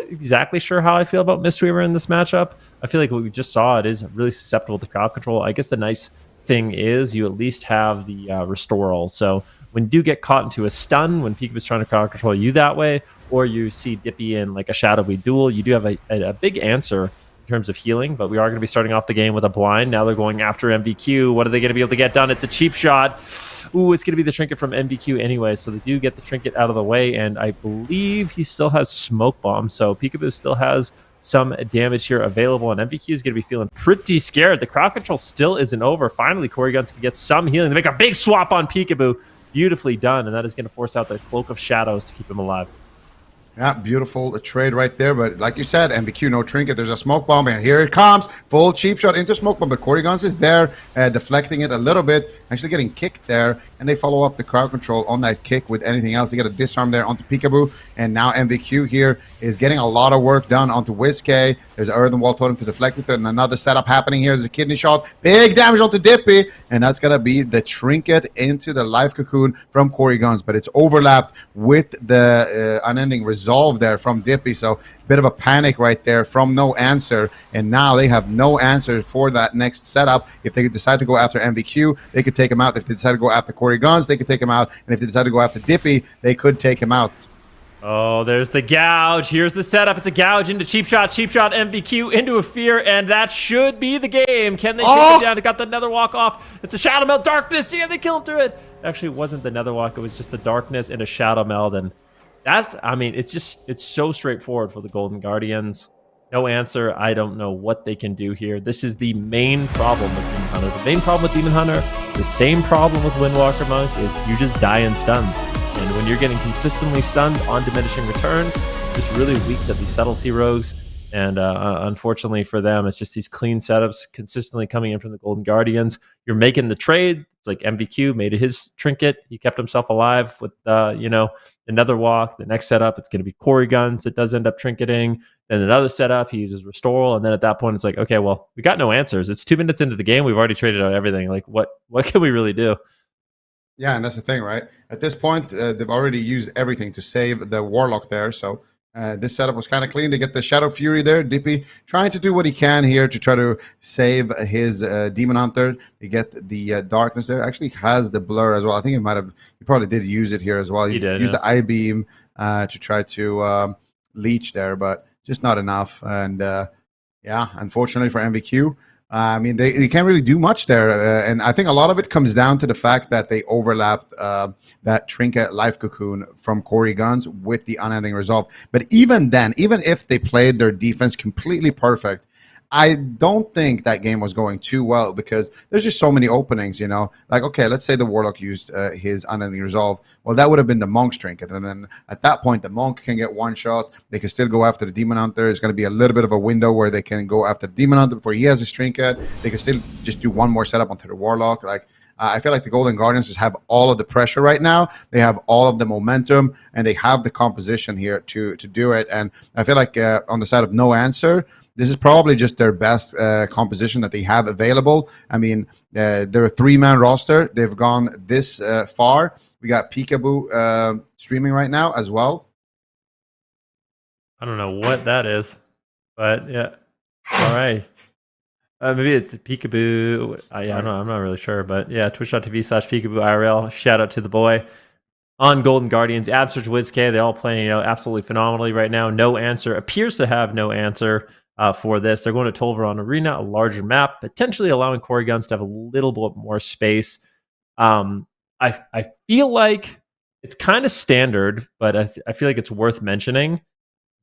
exactly sure how I feel about Mistweaver in this matchup. I feel like what we just saw, it is really susceptible to crowd control. I guess the nice thing is you at least have the Restoral. So when you do get caught into a stun, when Peekaboo is trying to crowd control you that way, or you see Dippy in like a shadowy duel, you do have a big answer in terms of healing, but we are going to be starting off the game with a blind. Now they're going after MVQ. What are they going to be able to get done? It's a cheap shot. Ooh, it's going to be the trinket from MVQ anyway, so they do get the trinket out of the way, and I believe he still has Smoke Bomb, so Peekaboo still has some damage here available, and MVQ is going to be feeling pretty scared. The crowd control still isn't over. Finally, Corey Guns can get some healing. They make a big swap on Peekaboo. Beautifully done, and that is going to force out the Cloak of Shadows to keep him alive. Yeah, beautiful trade right there. But like you said, MVQ, no trinket. There's a smoke bomb, and here it comes. Full cheap shot into smoke bomb. But Corey Guns is there, deflecting it a little bit, actually getting kicked there. And they follow up the crowd control on that kick with anything else. They get a disarm there onto Peekaboo. And now MVQ here is getting a lot of work done onto Whiskey. There's an Earthen Wall Totem to deflect it. And another setup happening here. There's a kidney shot. Big damage onto Dippy. And that's going to be the trinket into the life cocoon from Corey Guns. But it's overlapped with the unending resolve there from Dippy. So bit of a panic right there from No Answer. And now they have no answer for that next setup. If they decide to go after MVQ, they could take him out. If they decide to go after Corey Guns, they could take him out. And if they decide to go after Dippy, they could take him out. Oh, there's the gouge. Here's the setup. It's a gouge into cheap shot, MVQ into a fear, and that should be the game. Can they take it down? They got the nether walk off. It's a shadow meld, darkness. Yeah, they kill him through it. Actually, it wasn't the nether walk. It was just the darkness and a shadow meld, and that's, I mean, it's so straightforward for the Golden Guardians. No Answer. I don't know what they can do here. This is the main problem with Demon Hunter. The main problem with Demon Hunter, the same problem with Windwalker Monk, is you just die in stuns. And when you're getting consistently stunned on diminishing return, it's just really weak to these subtlety rogues. And unfortunately for them, it's just these clean setups consistently coming in from the Golden Guardians. You're making the trade. It's like MVQ made his trinket. He kept himself alive with, another walk. The next setup, it's going to be Corey Guns that does end up trinketing. Then another setup, he uses Restoral. And then at that point, it's like, okay, well, we got no answers. It's 2 minutes into the game. We've already traded out everything. Like, what can we really do? Yeah, and that's the thing, right? At this point, they've already used everything to save the Warlock there. So This setup was kind of clean to get the Shadow Fury there. Dippy trying to do what he can here to try to save his Demon Hunter to get the darkness there. Actually has the blur as well. I think he probably did use it here as well. He did, used yeah. the I-beam to try to leech there, but just not enough. And yeah, unfortunately for MVQ, I mean, they can't really do much there. And I think a lot of it comes down to the fact that they overlapped that Trinket Life Cocoon from Corey Guns with the Unending Resolve. But even then, even if they played their defense completely perfect, I don't think that game was going too well because there's just so many openings, you know. Like, okay, let's say the Warlock used his Unending Resolve. Well, that would have been the Monk's Trinket. And then at that point, the Monk can get one shot. They can still go after the Demon Hunter. There's going to be a little bit of a window where they can go after the Demon Hunter before he has his Trinket. They can still just do one more setup onto the Warlock. Like, I feel like the Golden Guardians just have all of the pressure right now. They have all of the momentum, and they have the composition here to do it. And I feel like on the side of No Answer, this is probably just their best composition that they have available. I mean, they're a 3-man roster. They've gone this far. We got Peekaboo streaming right now as well. I don't know what that is, but yeah. All right. Maybe it's Peekaboo. Yeah, I'm not really sure, but yeah, twitch.tv/Peekaboo IRL. Shout out to the boy on Golden Guardians. Absurge WizK, they all playing absolutely phenomenally right now. No Answer appears to have No Answer for this. They're going to Tolveron Arena, a larger map, potentially allowing Corey Guns to have a little bit more space. I feel like it's kind of standard, but I feel like it's worth mentioning.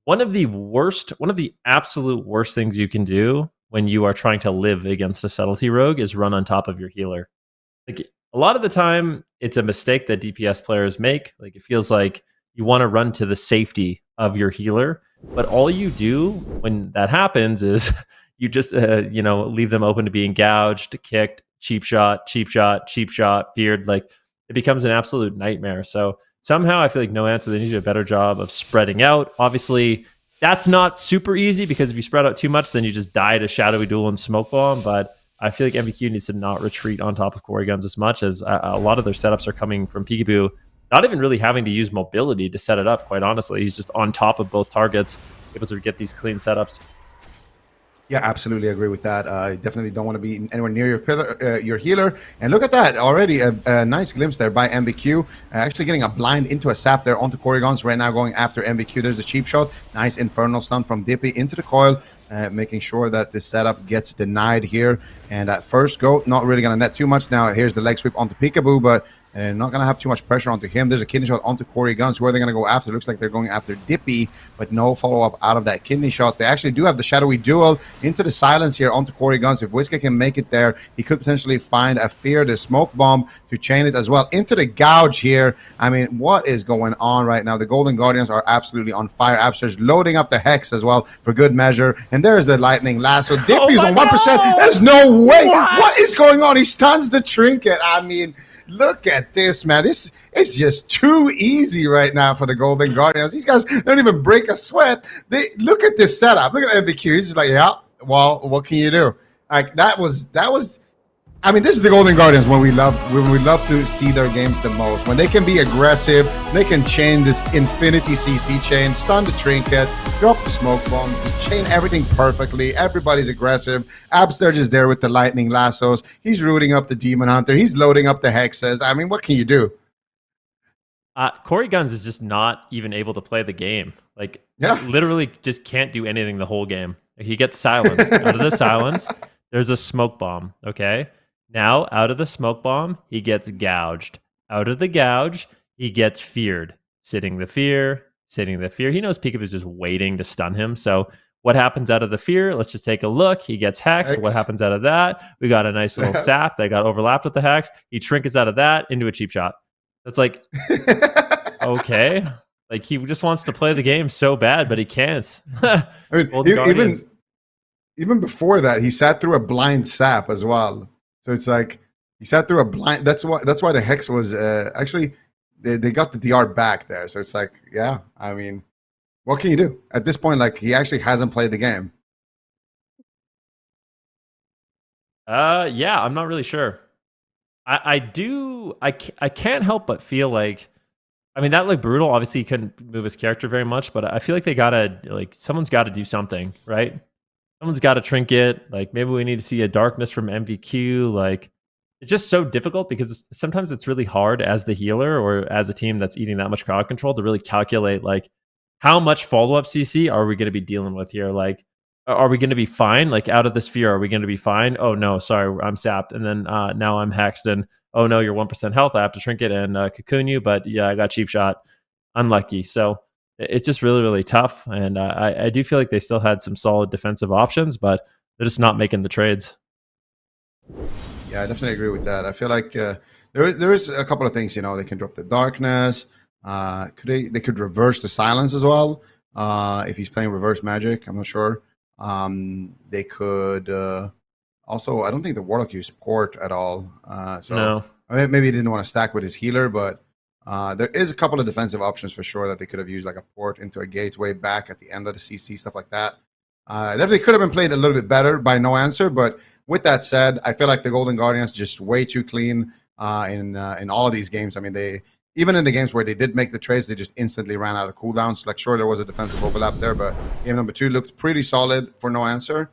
One of the absolute worst things you can do when you are trying to live against a subtlety rogue is run on top of your healer. Like, a lot of the time, it's a mistake that DPS players make. Like, it feels like you want to run to the safety of your healer, but all you do when that happens is you just leave them open to being gouged, kicked, cheap shot, feared. Like, it becomes an absolute nightmare. So somehow I feel like No Answer, they need to do a better job of spreading out. Obviously, that's not super easy because if you spread out too much, then you just die to Shadowy Duel and Smoke Bomb. But I feel like MVQ needs to not retreat on top of Corey Guns as much, as a lot of their setups are coming from Peekaboo, not even really having to use mobility to set it up, quite honestly. He's just on top of both targets, able to get these clean setups. Yeah, absolutely agree with that. You definitely don't want to be anywhere near your healer. And look at that, already a nice glimpse there by MBQ. Actually getting a blind into a sap there onto Corey Guns. Right now going after MBQ. There's the cheap shot. Nice Infernal Stun from Dippy into the coil, making sure that this setup gets denied here. And at first go, not really going to net too much. Now here's the leg sweep onto Peekaboo, but not going to have too much pressure onto him. There's a kidney shot onto Corey Guns. Who are they going to go after? Looks like they're going after Dippy, but no follow-up out of that kidney shot. They actually do have the Shadowy Duel into the silence here onto Corey Guns. If WizKid can make it there, he could potentially find a Fear, the Smoke Bomb, to chain it as well. Into the gouge here. I mean, what is going on right now? The Golden Guardians are absolutely on fire. Absurge loading up the Hex as well for good measure. And there's the Lightning Lasso. Dippy's on 1%. There's no way. What is going on? He stuns the Trinket. I mean, look at this, man. It's just too easy right now for the Golden Guardians. These guys don't even break a sweat. They look at this setup. Look at MBQ. He's just like, yeah, well, what can you do? Like, that was I mean, this is the Golden Guardians when we love to see their games the most. When they can be aggressive, they can chain this infinity CC chain, stun the trinkets, drop the smoke bomb, just chain everything perfectly. Everybody's aggressive. Absurge is there with the lightning lassos. He's rooting up the Demon Hunter. He's loading up the hexes. I mean, what can you do? Corey Guns is just not even able to play the game. Like, literally just can't do anything the whole game. Like, he gets silenced. Out of the silence, there's a smoke bomb, okay? Now, out of the smoke bomb, he gets gouged. Out of the gouge, he gets feared. Sitting the fear. He knows Peekaboo's just waiting to stun him. So what happens out of the fear? Let's just take a look. He gets hexed. What happens out of that? We got a nice little sap that got overlapped with the hex. He trinkets out of that into a cheap shot. That's like, okay. Like, he just wants to play the game so bad, but he can't. I mean, even before that, he sat through a blind sap as well. So it's like he sat through a blind. That's why the Hex was actually they got the DR back there. So it's like, yeah, I mean, what can you do at this point? Like, he actually hasn't played the game. Yeah, I'm not really sure. I can't help but feel like I mean, that looked brutal. Obviously, he couldn't move his character very much, but I feel like they gotta someone's got to do something, right? Someone's got to trinket. Like maybe we need to see a darkness from MVQ. Like it's just so difficult because sometimes it's really hard as the healer or as a team that's eating that much crowd control to really calculate like how much follow up CC are we going to be dealing with here? Like, are we going to be fine? Like out of the sphere, are we going to be fine? Oh no, sorry, I'm sapped, and then now I'm hexed, and oh no, you're 1% health. I have to trinket and cocoon you, but yeah, I got cheap shot. Unlucky. So it's just really, really tough. And I do feel like they still had some solid defensive options, but they're just not making the trades. Yeah, I definitely agree with that. I feel like there is a couple of things. You know, they can drop the darkness. They could reverse the silence as well. If he's playing reverse magic, I'm not sure. They could also. I don't think the warlock used port at all. So No. I mean, maybe he didn't want to stack with his healer, but there is a couple of defensive options for sure that they could have used, like a port into a gateway back at the end of the CC, stuff like that. Definitely could have been played a little bit better by no answer, but with that said, I feel like the Golden Guardians just way too clean in all of these games. I mean, they even in the games where they did make the trades, they just instantly ran out of cooldowns. Like, sure, there was a defensive overlap there, but game number 2 looked pretty solid for no answer.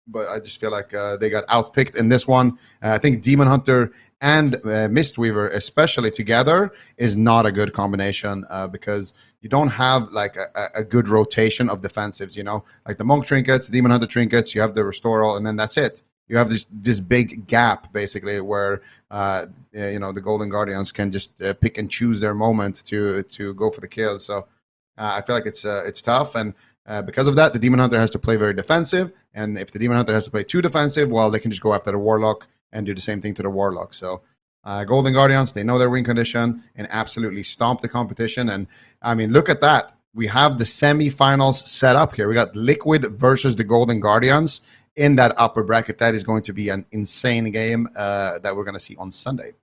But I just feel like they got outpicked in this one. I think Demon Hunter and Mistweaver, especially together, is not a good combination because you don't have like a good rotation of defensives. You know, like the Monk trinkets, Demon Hunter trinkets, you have the Restore All, and then that's it. You have this big gap basically where you know, the Golden Guardians can just pick and choose their moment to go for the kill. So I feel like it's tough, and because of that, the Demon Hunter has to play very defensive. And if the Demon Hunter has to play too defensive, well, they can just go after the Warlock and do the same thing to the Warlock. So Golden Guardians, they know their win condition and absolutely stomp the competition. And I mean, look at that. We have the semifinals set up here. We got Liquid versus the Golden Guardians in that upper bracket. That is going to be an insane game that we're going to see on Sunday.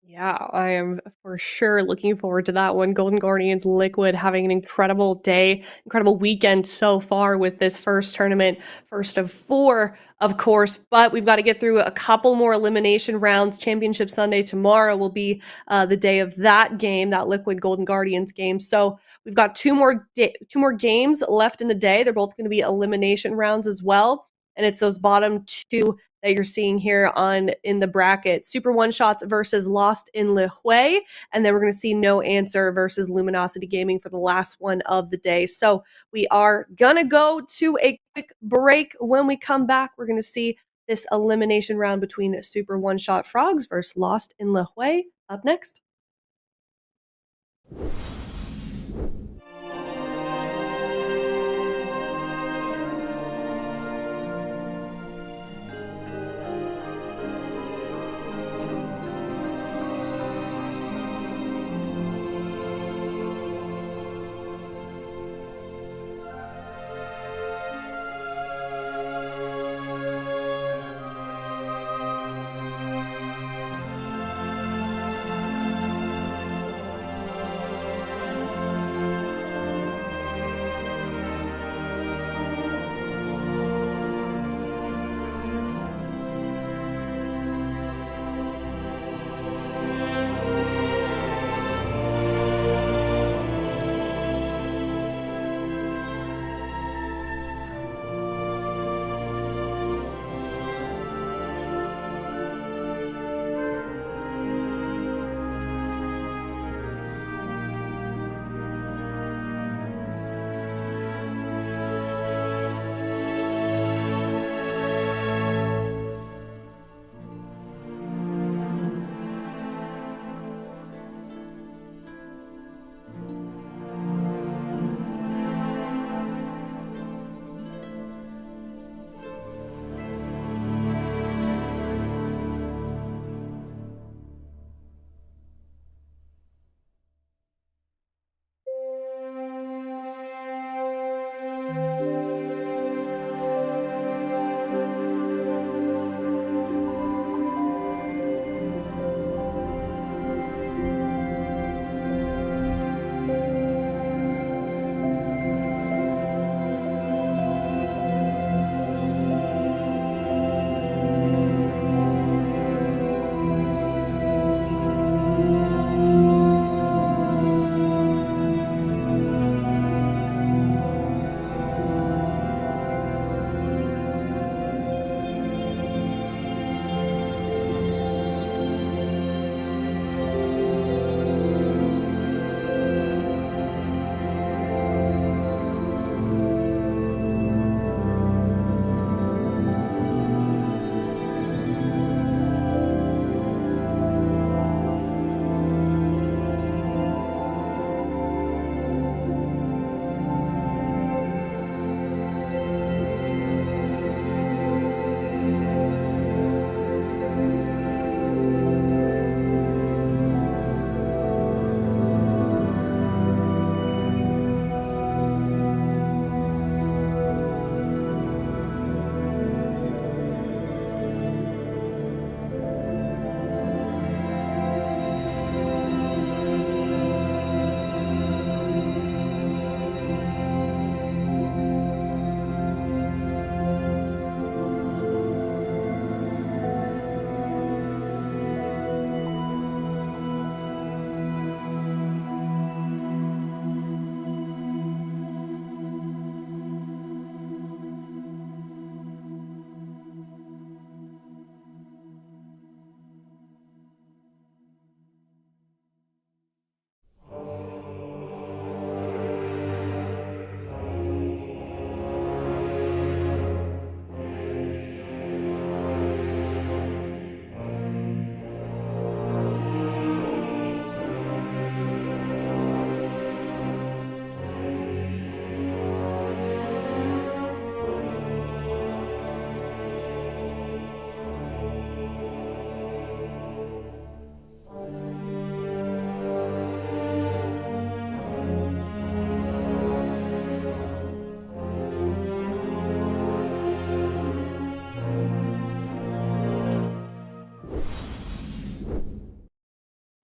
Yeah, I am for sure looking forward to that one. Golden Guardians Liquid having an incredible day, incredible weekend so far with this first tournament, first of 4, of course. But we've got to get through a couple more elimination rounds. Championship Sunday tomorrow will be the day of that game, that Liquid Golden Guardians game. So we've got two more games left in the day. They're both going to be elimination rounds as well. And it's those bottom 2 that you're seeing here in the bracket. Super One Shots versus Lost in LIHUE. And then we're going to see No Answer versus Luminosity Gaming for the last one of the day. So we are going to go to a quick break. When we come back, we're going to see this elimination round between Super One Shot Frogs versus Lost in LIHUE up next.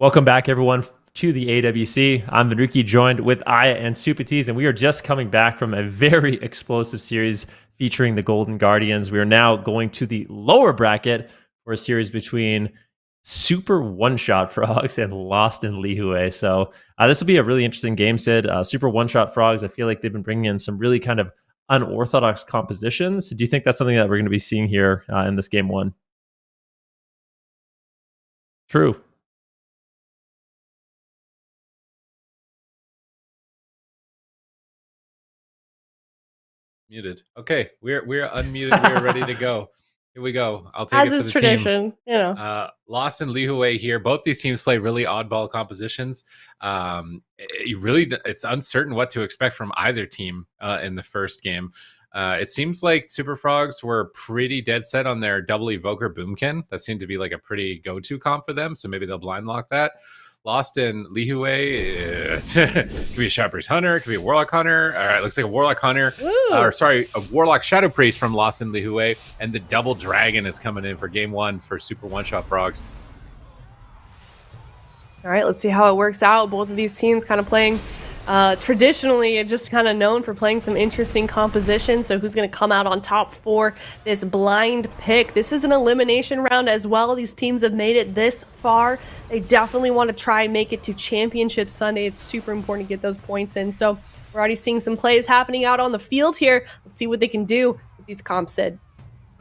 Welcome back, everyone, to the AWC. I'm Venruki, joined with Aya and Supatees, and we are just coming back from a very explosive series featuring the Golden Guardians. We are now going to the lower bracket for a series between Super One-Shot Frogs and Lost in LIHUE. So this will be a really interesting game, Sid. Super One-Shot Frogs, I feel like they've been bringing in some really kind of unorthodox compositions. Do you think that's something that we're going to be seeing here in this game one? True. Muted. Okay, we're unmuted. We're ready to go. Here we go. I'll take As it for is the tradition, team. you know. Lost in LIHUE here. Both these teams play really oddball compositions. It's uncertain what to expect from either team in the first game. It seems like Super Frogs were pretty dead set on their double Evoker Boomkin. That seemed to be like a pretty go-to comp for them, so maybe they'll blind lock that. Lost in LIHUE, could be a Shadow Priest Hunter, could be a Warlock Hunter. All right, looks like a Warlock Hunter, a Warlock Shadow Priest from Lost in LIHUE, and the Double Dragon is coming in for game one for Super One-Shot Frogs. All right, let's see how it works out. Both of these teams kind of playing traditionally just kind of known for playing some interesting compositions. So who's going to come out on top for this blind pick? This is an elimination round as well. These teams have made it this far. They definitely want to try and make it to Championship Sunday. It's super important to get those points in. So we're already seeing some plays happening out on the field here. Let's see what they can do with these comps, Sid.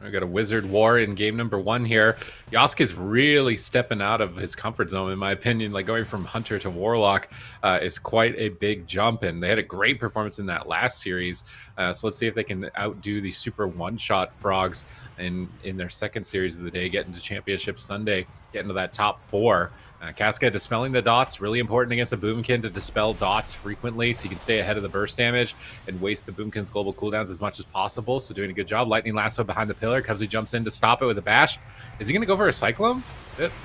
We got a Wizard War in game number one here. Yosk is really stepping out of his comfort zone, in my opinion. Like going from Hunter to Warlock is quite a big jump, and they had a great performance in that last series. So let's see if they can outdo the Super One-Shot Frogs in their second series of the day, getting to Championship Sunday, getting to that top four. Casca dispelling the dots, really important against a Boomkin to dispel dots frequently so you can stay ahead of the burst damage and waste the Boomkin's global cooldowns as much as possible. So doing a good job. Lightning Lasso behind the pillar. Cubsy jumps in to stop it with a bash. Is he going to go for a Cyclone?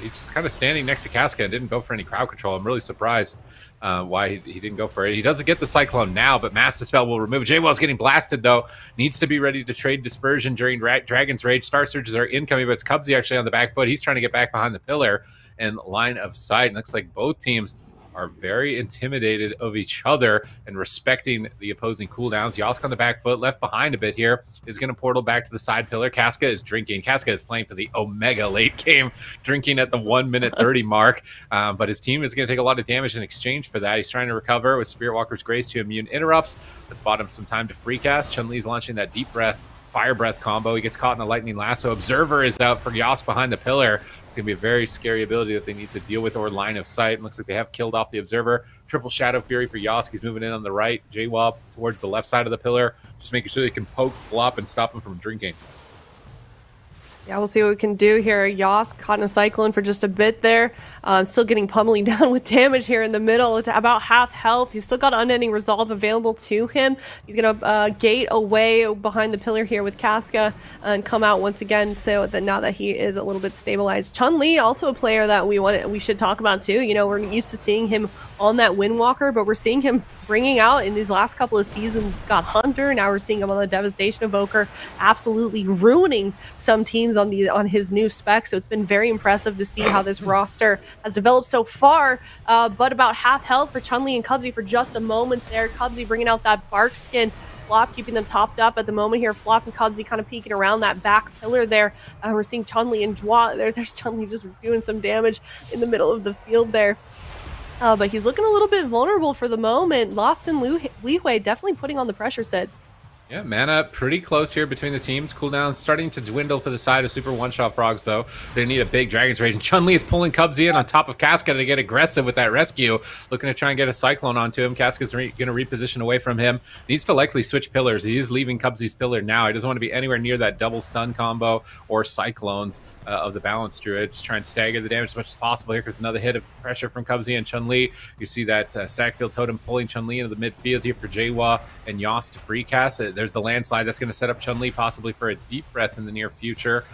He's just kind of standing next to Casca and didn't go for any crowd control. I'm really surprised why he didn't go for it. He doesn't get the Cyclone now, but Mass Dispel will remove it. J-Well's getting blasted, though. Needs to be ready to trade Dispersion during Dragon's Rage. Star Surges are incoming, but it's Cubsy actually on the back foot. He's trying to get back behind the pillar and line of sight. And looks like both teams are very intimidated of each other and respecting the opposing cooldowns. Yosk on the back foot, left behind a bit here, is going to portal back to the side pillar. Casca is drinking. Casca is playing for the Omega late game, drinking at the 1 minute 30 mark. But his team is going to take a lot of damage in exchange for that. He's trying to recover with Spirit Walker's Grace to immune interrupts. That's bought him some time to free cast. Chun-Li's launching that Deep Breath, Fire Breath combo. He gets caught in a Lightning Lasso. Observer is out for Yosk behind the pillar. It's going to be a very scary ability that they need to deal with or line of sight. It looks like they have killed off the Observer. Triple Shadow Fury for Yosk. He's moving in on the right. J-Wall towards the left side of the pillar. Just making sure they can poke, flop, and stop him from drinking. Yeah, we'll see what we can do here. Yosk caught in a Cyclone for just a bit there. Still getting pummeling down with damage here in the middle. It's about half health. He's still got Unending Resolve available to him. He's going to gate away behind the pillar here with Casca and come out once again. So that now that he is a little bit stabilized. Chun-Li, also a player that we should talk about too. You know, we're used to seeing him on that Windwalker, but we're seeing him bringing out in these last couple of seasons. He's got Hunter. Now we're seeing him on the Devastation Evoker, absolutely ruining some teams on his new spec. So it's been very impressive to see how this roster has developed so far. But about half health for Chun-Li and Cubsy for just a moment there. Cubsy bringing out that Bark Skin. Flop keeping them topped up at the moment here. Flop and Cubsy kind of peeking around that back pillar there. We're seeing Chun-Li and Dwa. There's Chun-Li just doing some damage in the middle of the field there. But he's looking a little bit vulnerable for the moment. Lost in LIHUE definitely putting on the pressure set. Yeah, mana pretty close here between the teams. Cooldown starting to dwindle for the side of Super One-Shot Frogs, though. They need a big Dragon's Rage. And Chun-Li is pulling Cubsy in on top of Casca to get aggressive with that rescue. Looking to try and get a Cyclone onto him. Casca's going to reposition away from him. Needs to likely switch pillars. He is leaving Cubsy's pillar now. He doesn't want to be anywhere near that double stun combo or Cyclones of the Balance Druid. Just try and stagger the damage as much as possible here because another hit of pressure from Cubsy and Chun-Li. You see that Stagfield Totem pulling Chun-Li into the midfield here for Jawa and Yas to free cast. There's the landslide that's going to set up Chun-Li possibly for a Deep Breath in the near future.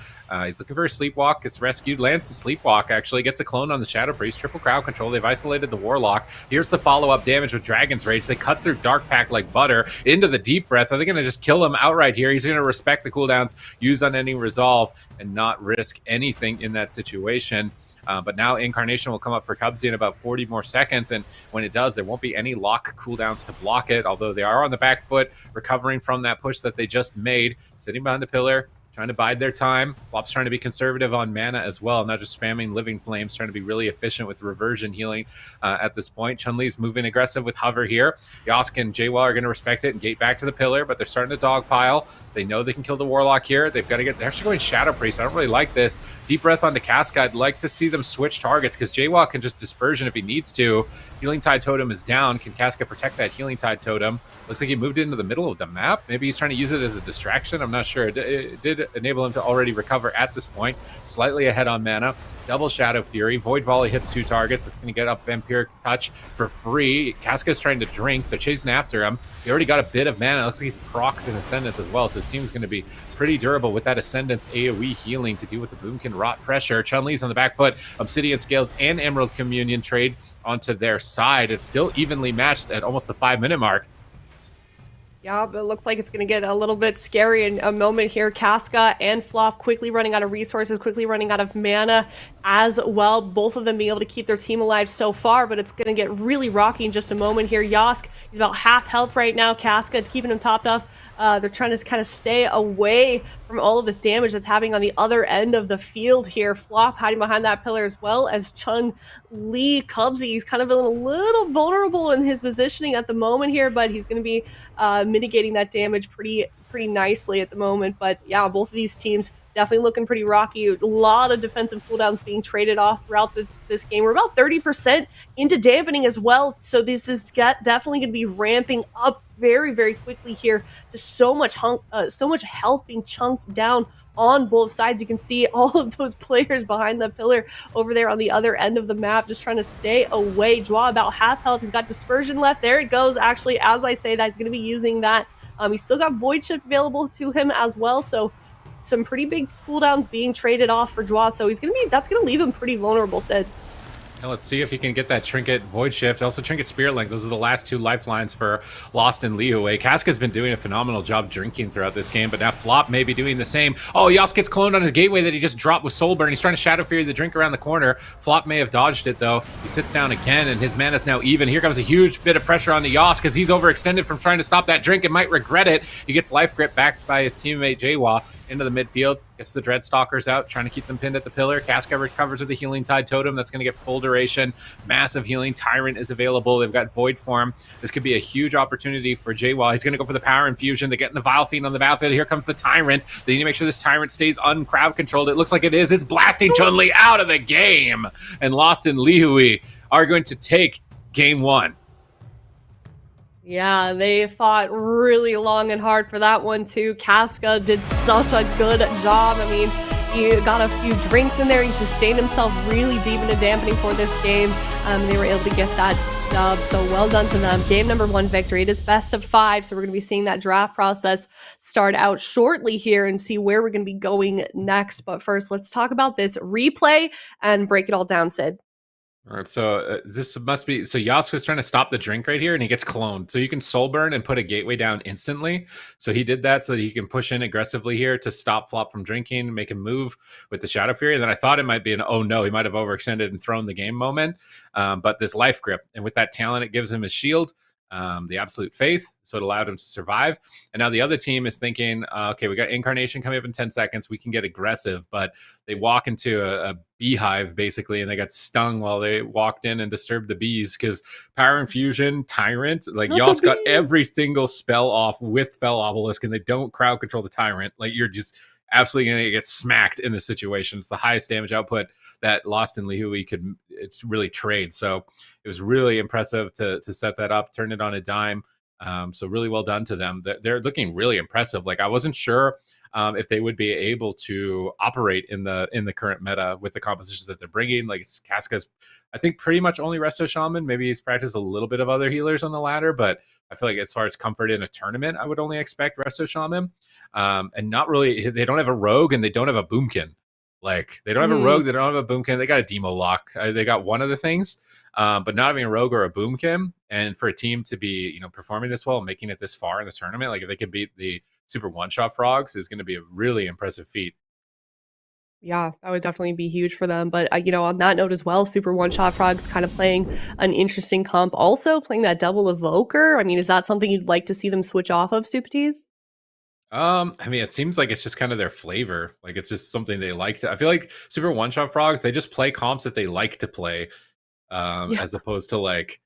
He's looking for a Sleepwalk, gets rescued, lands the Sleepwalk actually, gets a clone on the Shadow Priest, triple crowd control. They've isolated the Warlock. Here's the follow-up damage with Dragon's Rage. They cut through Dark Pact like butter into the Deep Breath. Are they going to just kill him outright here? He's going to respect the cooldowns, use Unending Resolve, and not risk anything in that situation. But now Incarnation will come up for Cubsy in about 40 more seconds, and when it does, there won't be any lock cooldowns to block it, although they are on the back foot, recovering from that push that they just made, sitting behind the pillar, trying to bide their time. Flop's trying to be conservative on mana as well, not just spamming Living Flames, trying to be really efficient with reversion healing at this point. Chun-Li's moving aggressive with Hover here. Yosk and Jwa are going to respect it and gate back to the pillar, but they're starting to dogpile. They know they can kill the Warlock here. They've got to get... They're actually going Shadow Priest. I don't really like this. Deep Breath onto Casca. I'd like to see them switch targets because Jwa can just Dispersion if he needs to. Healing Tide Totem is down. Can Casca protect that Healing Tide Totem? Looks like he moved it into the middle of the map. Maybe he's trying to use it as a distraction. I'm not sure. It did enable him to already recover at this point. Slightly ahead on mana. Double Shadow Fury. Void Volley hits 2 targets. That's going to get up Vampiric Touch for free. Casca's trying to drink. They're chasing after him. He already got a bit of mana. It looks like he's procced an Ascendance as well, so his team's going to be pretty durable with that Ascendance AoE healing to deal with the Boomkin Rot pressure. Chun-Li's on the back foot. Obsidian Scales and Emerald Communion trade onto their side. It's still evenly matched at almost the 5-minute mark. Yeah, but it looks like it's going to get a little bit scary in a moment here. Casca and Flop quickly running out of resources, quickly running out of mana as well. Both of them being able to keep their team alive so far, but it's going to get really rocky in just a moment here. Yosk, he's about half health right now. Casca keeping him topped up. They're trying to kind of stay away from all of this damage that's happening on the other end of the field here. Flop hiding behind that pillar as well as Chun-Li. Cubsy, he's kind of a little vulnerable in his positioning at the moment here, but he's going to be mitigating that damage pretty nicely at the moment. But yeah, both of these teams definitely looking pretty rocky. A lot of defensive cooldowns being traded off throughout this game. We're about 30% into dampening as well, so this is definitely going to be ramping up very, very quickly here. Just so much health being chunked down on both sides. You can see all of those players behind the pillar over there on the other end of the map, just trying to stay away. Jwa about half health. He's got Dispersion left. There it goes. Actually, as I say that, he's going to be using that. He's still got Void Shift available to him as well, so some pretty big cooldowns being traded off for Jwa, so that's gonna leave him pretty vulnerable, Sid. Now let's see if he can get that Trinket Void Shift. Also Trinket Spirit Link. Those are the last 2 lifelines for Lost and LIHUE. Casca's been doing a phenomenal job drinking throughout this game, but now Flop may be doing the same. Oh, Yosk gets cloned on his gateway that he just dropped with Soulburn. He's trying to Shadow Fury the drink around the corner. Flop may have dodged it, though. He sits down again, and his mana's now even. Here comes a huge bit of pressure on the Yosk because he's overextended from trying to stop that drink and might regret it. He gets Life Grip backed by his teammate Jwa into the midfield. Gets the Dreadstalkers out, trying to keep them pinned at the pillar. Casca recovers with the Healing Tide Totem. That's going to get full duration. Massive healing. Tyrant is available. They've got Void Form. This could be a huge opportunity for Jwa. He's going to go for the Power Infusion. They're getting the Vile Fiend on the battlefield. Here comes the Tyrant. They need to make sure this Tyrant stays uncrowd controlled. It looks like it is. It's blasting Chun-Li out of the game. And Lost and LIHUE are going to take game 1. Yeah, they fought really long and hard for that one too. Casca did such a good job. I mean, he got a few drinks in there. He sustained himself really deep into dampening for this game. They were able to get that dub, so well done to them. Game number 1 victory. It is best of 5, so we're going to be seeing that draft process start out shortly here and see where we're going to be going next. But first, let's talk about this replay and break it all down, Sid. All right, so this must be... So Yosk was trying to stop the drink right here, and he gets cloned. So you can Soul Burn and put a gateway down instantly. So he did that so that he can push in aggressively here to stop Flop from drinking, make him move with the Shadow Fury. And then I thought it might be an, oh no, he might have overextended and thrown the game moment. But this Life Grip, and with that talent, it gives him his shield. The Absolute Faith, so it allowed him to survive. And now the other team is thinking, okay, we got Incarnation coming up in 10 seconds. We can get aggressive, but they walk into a beehive, basically, and they got stung while they walked in and disturbed the bees because Power Infusion, Tyrant, like Yosk got every single spell off with Fell Obelisk, and they don't crowd control the Tyrant. Like, you're just absolutely going to get smacked in this situation. It's the highest damage output that Lost and LIHUE could really trade. So it was really impressive to set that up, turn it on a dime. So really well done to them. They're looking really impressive. Like, I wasn't sure if they would be able to operate in the current meta with the compositions that they're bringing. Like, Casca's, I think, pretty much only Resto Shaman. Maybe he's practiced a little bit of other healers on the ladder, but I feel like as far as comfort in a tournament, I would only expect Resto Shaman. And not really, they don't have a Rogue and they don't have a Boomkin. Like, they don't have a Rogue, they don't have a Boomkin. They got a Demo Lock. They got one of the things, but not having a Rogue or a Boomkin. And for a team to be, performing this well, making it this far in the tournament, like if they could beat the Super One-Shot Frogs, is going to be a really impressive feat. Yeah, that would definitely be huge for them. But, on that note as well, Super One Shot Frogs kind of playing an interesting comp. Also playing that double evoker. I mean, is that something you'd like to see them switch off of, Supatees? I mean, it seems like it's just kind of their flavor. Like it's just something they like to. I feel like Super One Shot Frogs, they just play comps that they like to play, Yeah. as opposed to like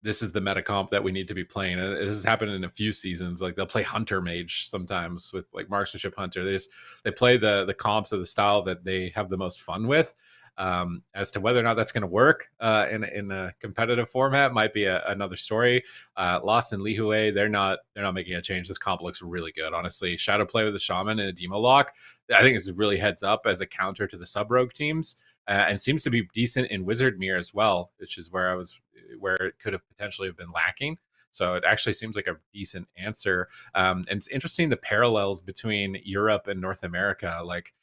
this is the meta comp that we need to be playing. And this has happened in a few seasons. Like they'll play Hunter Mage sometimes with like Marksmanship Hunter. They play the comps of the style that they have the most fun with. As to whether or not that's going to work in a competitive format might be another story. Lost and LIHUE, they're not making a change. This comp looks really good, honestly. Shadow play with a shaman and a demo lock, I think, is really heads up as a counter to the sub rogue teams, and seems to be decent in Wizard Mirror as well, which is where it could have potentially have been lacking. So it actually seems like a decent answer. And it's interesting the parallels between Europe and North America. Like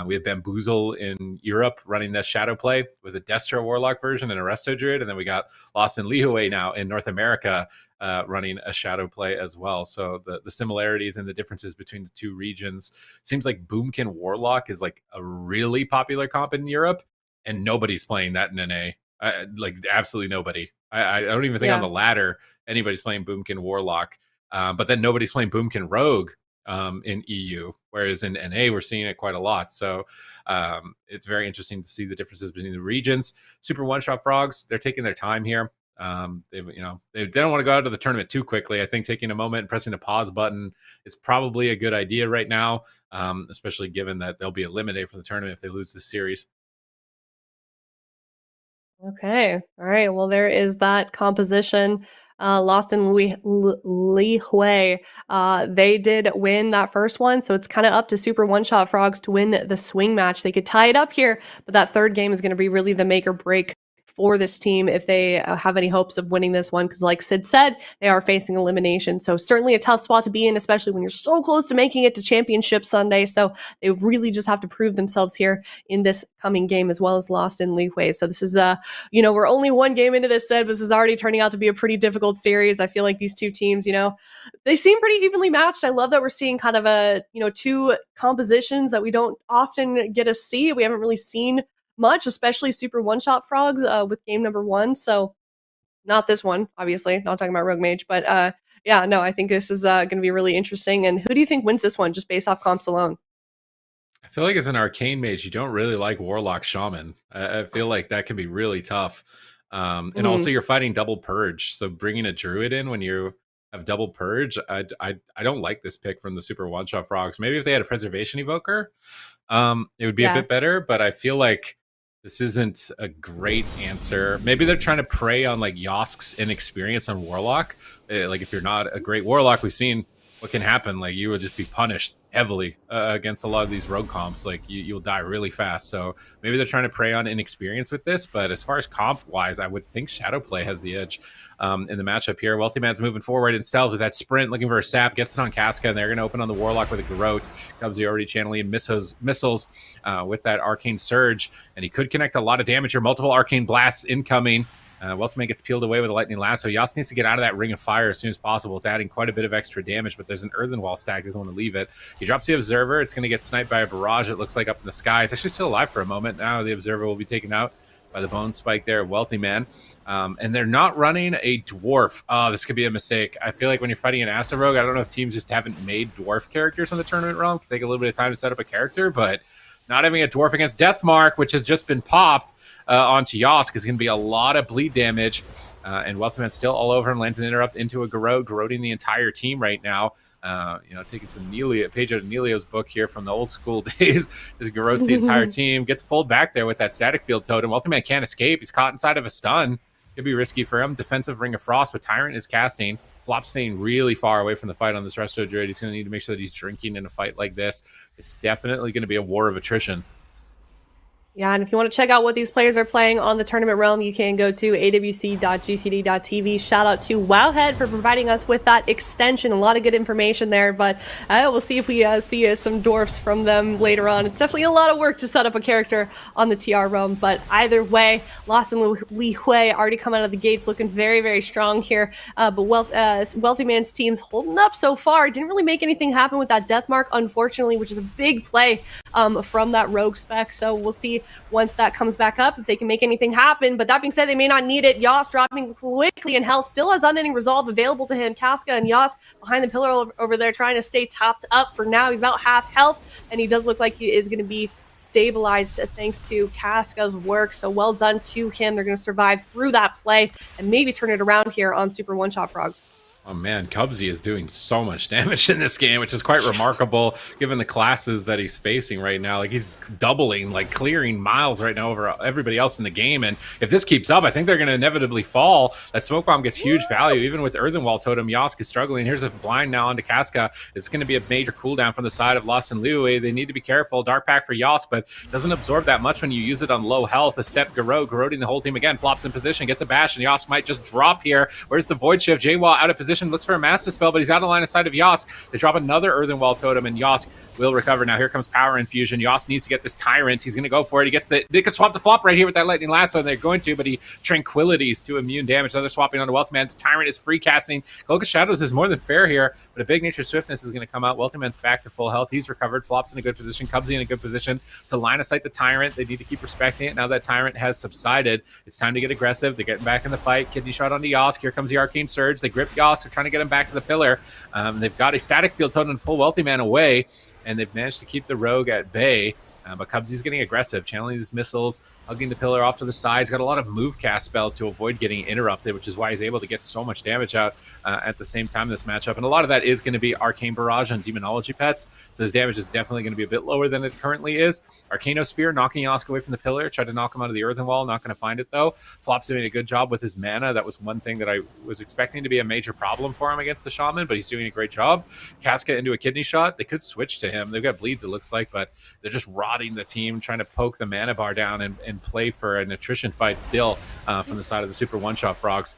we have Bamboozle in Europe running that shadow play with a Destro Warlock version and a Resto Druid. And then we got Lost and LIHUE now in North America running a shadow play as well. So the similarities and the differences between the two regions. Seems like Boomkin Warlock is like a really popular comp in Europe, and nobody's playing that in NA. Like absolutely nobody. I don't even think on the ladder anybody's playing Boomkin Warlock. But then nobody's playing Boomkin Rogue in EU, whereas in NA we're seeing it quite a lot. So it's very interesting to see the differences between the regions. Super One Shot Frogs, they're taking their time here. They don't want to go out of the tournament too quickly. I think taking a moment and pressing the pause button is probably a good idea right now, especially given that they'll be eliminated from the tournament if they lose this series. Okay. All right. Well, there is that composition. Lost in LIHUE. They did win that first one, so it's kind of up to Super One Shot Frogs to win the swing match. They could tie it up here, but that third game is going to be really the make or break for this team if they have any hopes of winning this one, because like Sid said, they are facing elimination. So certainly a tough spot to be in, especially when you're so close to making it to Championship Sunday. So they really just have to prove themselves here in this coming game, as well as Lost in LIHUE. So this is we're only one game into this, Sid. This is already turning out to be a pretty difficult series. I feel like these two teams, they seem pretty evenly matched. I love that we're seeing kind of two compositions that we don't often get to see. We haven't really seen much, especially Super One Shot Frogs with game number 1. So not this one, obviously, not talking about Rogue Mage, but I think this is going to be really interesting. And who do you think wins this one, just based off comps alone? I feel like as an arcane mage, you don't really like Warlock Shaman. I feel like that can be really tough. And also you're fighting double purge. So bringing a druid in when you have double purge, I don't like this pick from the Super One Shot Frogs. Maybe if they had a preservation evoker, it would be a bit better, but I feel like this isn't a great answer. Maybe they're trying to prey on like Yosk's inexperience on Warlock. Like if you're not a great Warlock, we've seen what can happen. Like you will just be punished heavily against a lot of these rogue comps. Like you'll die really fast. So maybe they're trying to prey on inexperience with this. But as far as comp wise, I would think Shadowplay has the edge in the matchup here. Wealthy Man's moving forward in stealth with that sprint, looking for a sap, gets it on Casca, and they're going to open on the Warlock with a Garrote. Cubsy already channeling missiles with that Arcane Surge, and he could connect a lot of damage here. Multiple Arcane Blasts incoming. Weltman gets peeled away with a Lightning Lasso. Yas needs to get out of that Ring of Fire as soon as possible. It's adding quite a bit of extra damage, but there's an Earthen Wall stack. Doesn't want to leave it. He drops the Observer. It's going to get sniped by a barrage, it looks like, up in the sky. It's actually still alive for a moment. Now the Observer will be taken out by the Bone Spike there, Wealthy Man. And they're not running a Dwarf. Oh, this could be a mistake. I feel like when you're fighting an Acid Rogue, I don't know if teams just haven't made Dwarf characters on the tournament realm. It could take a little bit of time to set up a character, but not having a Dwarf against Deathmark, which has just been popped onto Yosk, is going to be a lot of bleed damage. And Wealthman's still all over him, lands an interrupt into a Garrote, Garroting the entire team right now. Taking some page out of Nelio's book here from the old school days. Just Garrotes the entire team, gets pulled back there with that static field totem. Wealthman can't escape. He's caught inside of a stun. Could be risky for him. Defensive Ring of Frost, but Tyrant is casting. Flop staying really far away from the fight on this Resto Druid. He's going to need to make sure that he's drinking in a fight like this. It's definitely going to be a war of attrition. Yeah, and if you want to check out what these players are playing on the tournament realm, you can go to awc.gcd.tv. Shout out to Wowhead for providing us with that extension. A lot of good information there, but we'll see if we see some dwarfs from them later on. It's definitely a lot of work to set up a character on the TR realm, but either way, Lost in LIHUE already come out of the gates looking very, very strong here. But Wealthy Man's team's holding up so far. Didn't really make anything happen with that Deathmark, unfortunately, which is a big play from that rogue spec. So we'll see once that comes back up if they can make anything happen. But that being said, they may not need it. Yas dropping quickly, and health still has unending resolve available to him. Casca and Yas behind the pillar over there trying to stay topped up for now. He's about half health, and he does look like he is going to be stabilized thanks to Casca's work. So well done to him. They're going to survive through that play and maybe turn it around here on Super One-Shot Frogs. Oh man, Cubsy is doing so much damage in this game, which is quite remarkable given the classes that he's facing right now. Like, he's doubling, like clearing miles right now over everybody else in the game. And if this keeps up, I think they're going to inevitably fall. That smoke bomb gets huge value, even with Earthen Wall Totem. Yosk is struggling. Here's a blind now onto Casca. It's going to be a major cooldown from the side of Lost and LIHUE. They need to be careful. Dark Pack for Yosk, but doesn't absorb that much when you use it on low health. A step Garroting the whole team again. Flops in position, gets a bash, and Yosk might just drop here. Where's the Void Shift? Jwa out of position, looks for a Master Spell, but he's out of line of sight of Yosk. They drop another Earthen Wall Totem, and Yosk will recover. Now here comes Power Infusion. Yosk needs to get this Tyrant. He's going to go for it. He gets they can swap the flop right here with that Lightning Lasso, and they're going to, but he Tranquilities to immune damage. Another swapping onto Weltman's. Tyrant is free casting. Cloak of Shadows is more than fair here, but a big Nature Swiftness is going to come out. Weltman's back to full health. He's recovered. Flops in a good position. Cubsy in a good position to line of sight the Tyrant. They need to keep respecting it. Now that Tyrant has subsided, it's time to get aggressive. They're getting back in the fight. Kidney shot onto Yosk. Here comes the Arcane Surge. They grip Yosk. They're trying to get him back to the pillar. They've got a Static Field Totem to pull Wealthy Man away, and they've managed to keep the Rogue at bay. But Cubsy's getting aggressive, channeling these missiles, hugging the pillar off to the side. He's got a lot of move cast spells to avoid getting interrupted, which is why he's able to get so much damage out at the same time in this matchup. And a lot of that is going to be Arcane Barrage on Demonology pets, so his damage is definitely going to be a bit lower than it currently is. Arcanosphere knocking Yosk away from the pillar, tried to knock him out of the Earthen Wall, not going to find it though. Flop's doing a good job with his mana. That was one thing that I was expecting to be a major problem for him against the Shaman, but he's doing a great job. Casca into a Kidney Shot. They could switch to him. They've got bleeds, it looks like, but they're just rotting the team, trying to poke the mana bar down and play for an attrition fight still from the side of the Super One-Shot Frogs.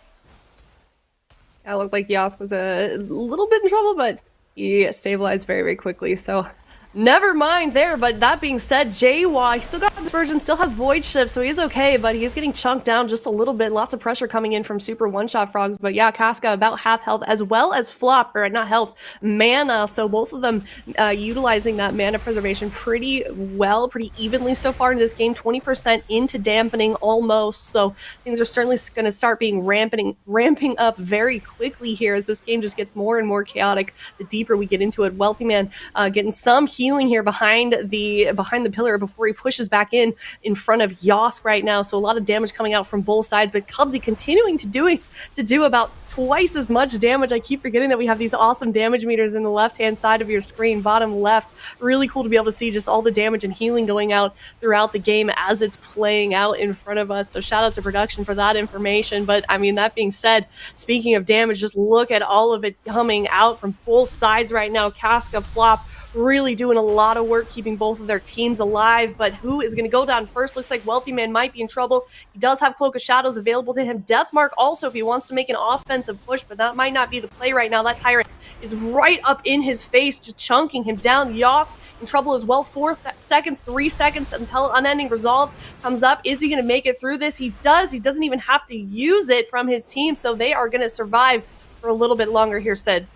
Yeah, it looked like Yosk was a little bit in trouble, but he stabilized very, very quickly. So never mind there. But that being said, Jwa, he still got Dispersion, still has Void Shift, so he's okay, but he's getting chunked down just a little bit. Lots of pressure coming in from Super One-Shot Frogs. But yeah, Casca about half health, as well as Flop, or not health, mana. So both of them utilizing that mana preservation pretty well, pretty evenly so far in this game. 20% into dampening almost. So things are certainly going to start being ramping up very quickly here as this game just gets more and more chaotic the deeper we get into it. Wealthy Man getting some healing here behind the pillar before he pushes back in front of Yosk right now. So a lot of damage coming out from both sides, but Cubsy continuing to do about twice as much damage. I keep forgetting that we have these awesome damage meters in the left-hand side of your screen, bottom left. Really cool to be able to see just all the damage and healing going out throughout the game as it's playing out in front of us. So shout out to production for that information. But I mean, that being said, speaking of damage, just look at all of it coming out from both sides right now. Casca, Flop, really doing a lot of work keeping both of their teams alive. But who is going to go down first? Looks like Wealthy Man might be in trouble. He does have Cloak of Shadows available to him. Deathmark also if he wants to make an offensive push, but that might not be the play right now. That Tyrant is right up in his face, just chunking him down. Yosk in trouble as well. 4 seconds, 3 seconds until Unending Resolve comes up. Is he going to make it through this? He does. He doesn't even have to use it from his team, so they are going to survive for a little bit longer here, Sid.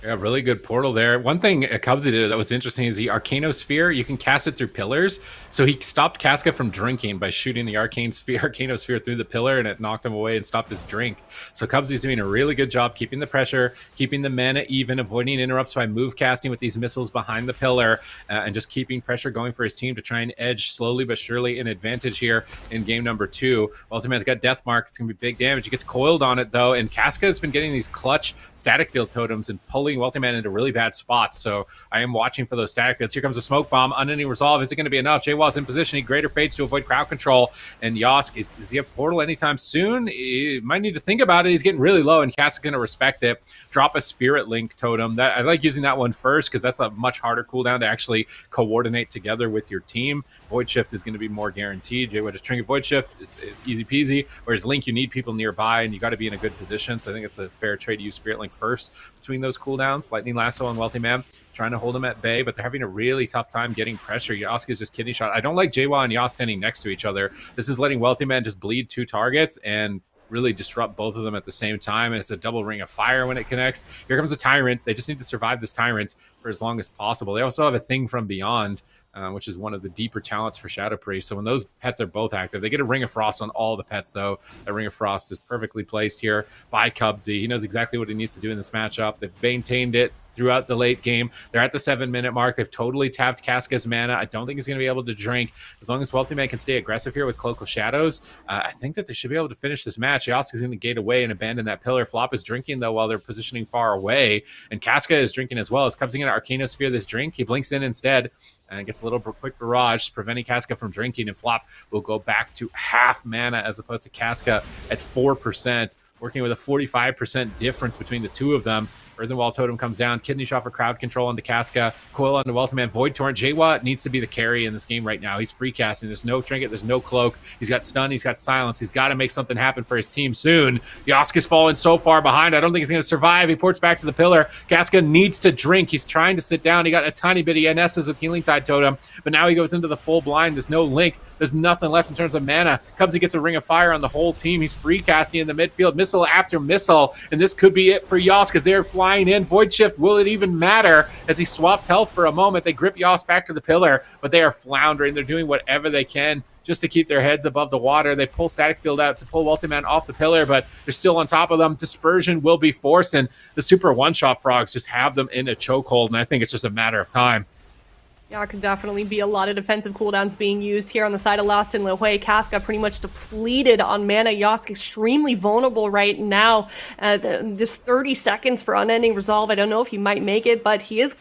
Yeah, really good portal there. One thing Cubsy did that was interesting is the Arcanosphere. You can cast it through pillars. So he stopped Casca from drinking by shooting the Arcanosphere through the pillar, and it knocked him away and stopped his drink. So Cubsy's doing a really good job keeping the pressure, keeping the mana even, avoiding interrupts by move casting with these missiles behind the pillar, and just keeping pressure going for his team to try and edge slowly but surely an advantage here in game number 2. Ultimate's got Deathmark. It's going to be big damage. He gets coiled on it, though, and Casca has been getting these clutch Static Field Totems and pulling Wealthy Man into really bad spots. So I am watching for those Static Fields. Here comes a Smoke Bomb. Unending Resolve. Is it going to be enough? Jwa's in position. He greater fades to avoid crowd control. And Yosk, is he a portal anytime soon? He might need to think about it. He's getting really low, and Cass is going to respect it. Drop a Spirit Link Totem. That I like using that one first because that's a much harder cooldown to actually coordinate together with your team. Void Shift is going to be more guaranteed. Jwa just Trinket Void Shift. It's easy peasy. Whereas Link, you need people nearby, and you got to be in a good position. So I think it's a fair trade to use Spirit Link first between those cooldowns. Lightning Lasso on Wealthy Man, trying to hold him at bay, but they're having a really tough time getting pressure. Yosk is just Kidney Shot. I don't like Jwa and Yosk standing next to each other. This is letting Wealthy Man just bleed 2 targets and really disrupt both of them at the same time, and it's a double ring of fire when it connects. Here comes a Tyrant. They just need to survive this Tyrant for as long as possible. They also have a Thing from Beyond which is one of the deeper talents for Shadow Priest. So when those pets are both active, they get a Ring of Frost on all the pets, though. That Ring of Frost is perfectly placed here by Cubsy. He knows exactly what he needs to do in this matchup. They've maintained it throughout the late game. They're at the 7-minute mark. They've totally tapped Casca's mana. I don't think he's going to be able to drink. As long as Wealthy Man can stay aggressive here with Cloakle Shadows, I think that they should be able to finish this match. Yoski's going to gate away and abandon that pillar. Flop is drinking, though, while they're positioning far away. And Casca is drinking as well. As Cubsy going to Arcanosphere this drink, he blinks in instead and gets a little quick barrage, preventing Casca from drinking. And Flop will go back to half mana as opposed to Casca at 4%, working with a 45% difference between the two of them. Risen Wall Totem comes down. Kidney Shot for crowd control onto Casca. Coil onto Welterman. Void Torrent. Jaywa needs to be the carry in this game right now. He's free casting. There's no trinket. There's no cloak. He's got stun. He's got silence. He's got to make something happen for his team soon. Yoski's fallen so far behind. I don't think he's going to survive. He ports back to the pillar. Casca needs to drink. He's trying to sit down. He got a tiny bit of NS's with Healing Tide Totem, but now he goes into the full blind. There's no link. There's nothing left in terms of mana. Cubsy gets a Ring of Fire on the whole team. He's free casting in the midfield. Missile after missile, and this could be it for Yosk as they're flying in. Void Shift, will it even matter? As he swapped health for a moment, they grip Yosk back to the pillar, but they are floundering. They're doing whatever they can just to keep their heads above the water. They pull Static Field out to pull Wealthy Man off the pillar, but they're still on top of them. Dispersion will be forced, and the super one-shot frogs just have them in a chokehold, and I think it's just a matter of time. Yeah, it could definitely be a lot of defensive cooldowns being used here on the side of Last in LIHUE. Casca pretty much depleted on mana. Yosk extremely vulnerable right now. This 30 seconds for Unending Resolve. I don't know if he might make it, but he is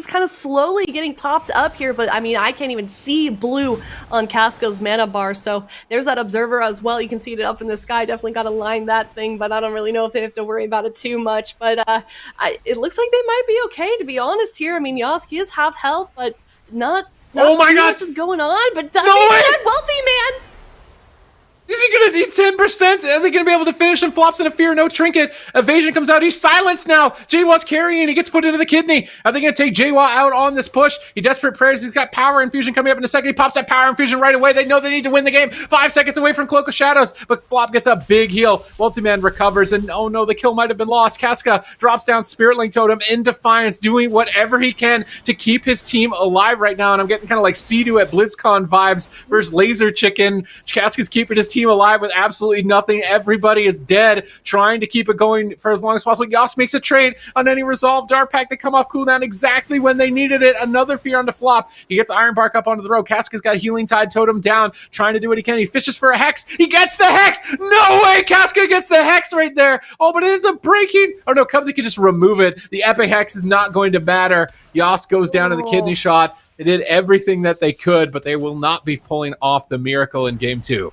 kind of slowly getting topped up here. But I mean, I can't even see blue on Casca's mana bar. So there's that Observer as well. You can see it up in the sky. Definitely got to line that thing, but I don't really know if they have to worry about it too much. But it looks like they might be okay, to be honest here. I mean, Yosk, he is half health, but not oh my too God. much is going on, but that No being way. said, Wealthy Man. Is he gonna? He's 10%. Are they gonna be able to finish? And Flops in a fear, no trinket. Evasion comes out. He's silenced now. Jaywa's carrying. He gets put into the kidney. Are they gonna take Jaywa out on this push? He desperate prayers. He's got power infusion coming up in a second. He pops that power infusion right away. They know they need to win the game. 5 seconds away from Cloak of Shadows, but Flop gets a big heal. Wealthy Man recovers, and oh no, the kill might have been lost. Casca drops down Spirit Link Totem in defiance, doing whatever he can to keep his team alive right now. And I'm getting kind of like Sea-Doo at BlizzCon vibes versus Laser Chicken. Casca's keeping his team alive with absolutely nothing. Everybody is dead, trying to keep it going for as long as possible. Yosk makes a trade on any Resolve Dark Pack to come off cooldown exactly when they needed it. Another fear on the Flop. He gets Iron Bark up onto the road. Casca's got Healing Tide Totem down, trying to do what he can. He fishes for a Hex. He gets the Hex. No way! Casca gets the Hex right there. Oh, but it ends up breaking. Oh no, Cubsy can just remove it. The Epic Hex is not going to matter. Yosk goes down to the Kidney Shot. They did everything that they could, but they will not be pulling off the miracle in game 2.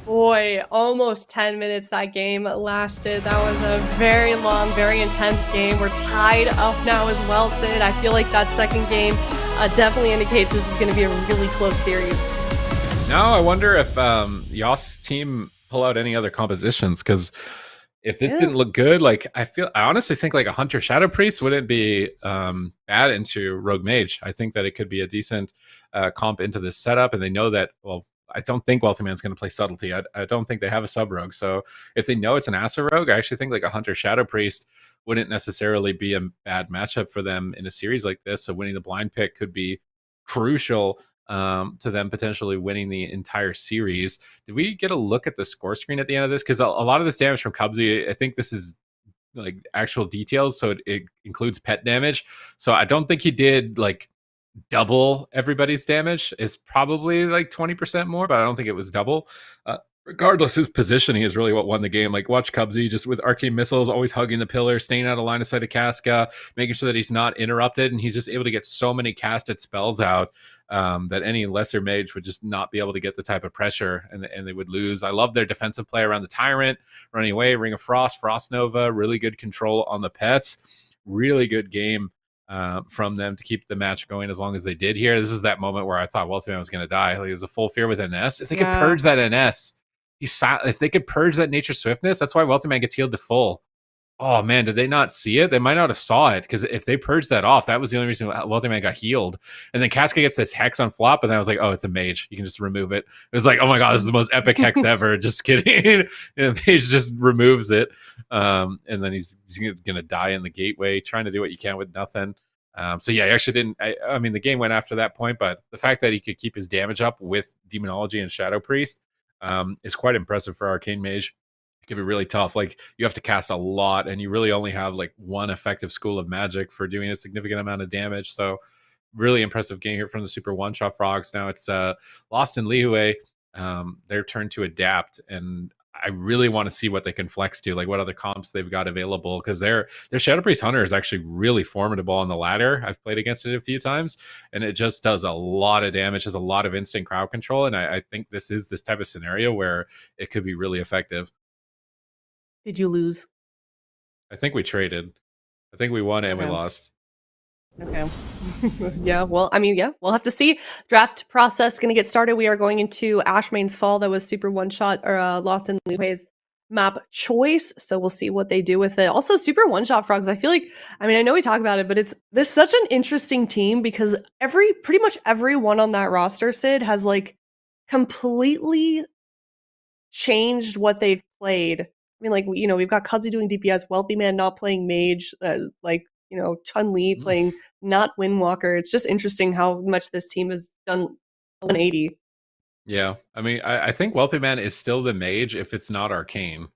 Boy, almost 10 minutes that game lasted. That was a very long, very intense game. We're tied up now as well, Sid. I feel like that second game definitely indicates this is going to be a really close series. Now I wonder if Yosk's team pull out any other compositions, because if this didn't look good, like I honestly think like a Hunter Shadow Priest wouldn't be bad into Rogue Mage. I think that it could be a decent comp into this setup, and they know that, well, I don't think Wealthy Man's going to play Subtlety. I don't think they have a sub rogue. So if they know it's an Asa rogue, I actually think like a Hunter Shadow Priest wouldn't necessarily be a bad matchup for them in a series like this. So winning the blind pick could be crucial to them potentially winning the entire series. Did we get a look at the score screen at the end of this? Because a lot of this damage from Cubsy, I think this is like actual details. So it includes pet damage. So I don't think he did like double everybody's damage. Is probably like 20% more, but I don't think it was double. Regardless, his positioning is really what won the game. Like, watch Cubsy just with arcane missiles, always hugging the pillar, staying out of line of sight of Casca, making sure that he's not interrupted, and he's just able to get so many casted spells out that any lesser mage would just not be able to get the type of pressure, and they would lose. I love their defensive play around the Tyrant, running away, Ring of Frost, Frost Nova, really good control on the pets. Really good game from them to keep the match going as long as they did here. This is that moment where I thought Wealthy Man was going to die. Like, there's a full fear with NS. If they could purge that NS, if they could purge that Nature Swiftness, that's why Wealthy Man gets healed to full. Oh man, did they not see it? They might not have saw it, because if they purged that off, that was the only reason Wealthy Man got healed. And then Casca gets this Hex on flop, and then I was like, oh, it's a mage. You can just remove it. It was like, oh my god, this is the most epic Hex ever. Just kidding. And mage just removes it. And then he's going to die in the gateway, trying to do what you can with nothing. So yeah, he actually didn't. I mean, the game went after that point, but the fact that he could keep his damage up with Demonology and Shadow Priest is quite impressive for Arcane Mage. It can be really tough. Like, you have to cast a lot, and you really only have like one effective school of magic for doing a significant amount of damage. So really impressive game here from the Super One Shot Frogs. Now it's Lost in LIHUE. Their turn to adapt, and I really want to see what they can flex to, like what other comps they've got available, because their Shadow Priest Hunter is actually really formidable on the ladder. I've played against it a few times, and it just does a lot of damage, has a lot of instant crowd control, and I think this is this type of scenario where it could be really effective. Did you lose? I think we traded. I think we won and we Okay. lost. Okay. Yeah, well, I mean, yeah, we'll have to see. Draft process going to get started. We are going into Ashmane's Fall. That was Super One Shot, or Lost in LIHUE's map choice. So we'll see what they do with it. Also, Super One Shot Frogs. I feel like, I mean, I know we talk about it, but there's such an interesting team because pretty much everyone on that roster, Sid, has like completely changed what they've played. I mean, like, you know, we've got Cubsy doing DPS, Wealthy Man not playing Mage, like, you know, Chun-Li playing not Windwalker. It's just interesting how much this team has done 180. Yeah. I mean, I think Wealthy Man is still the mage if it's not Arcane.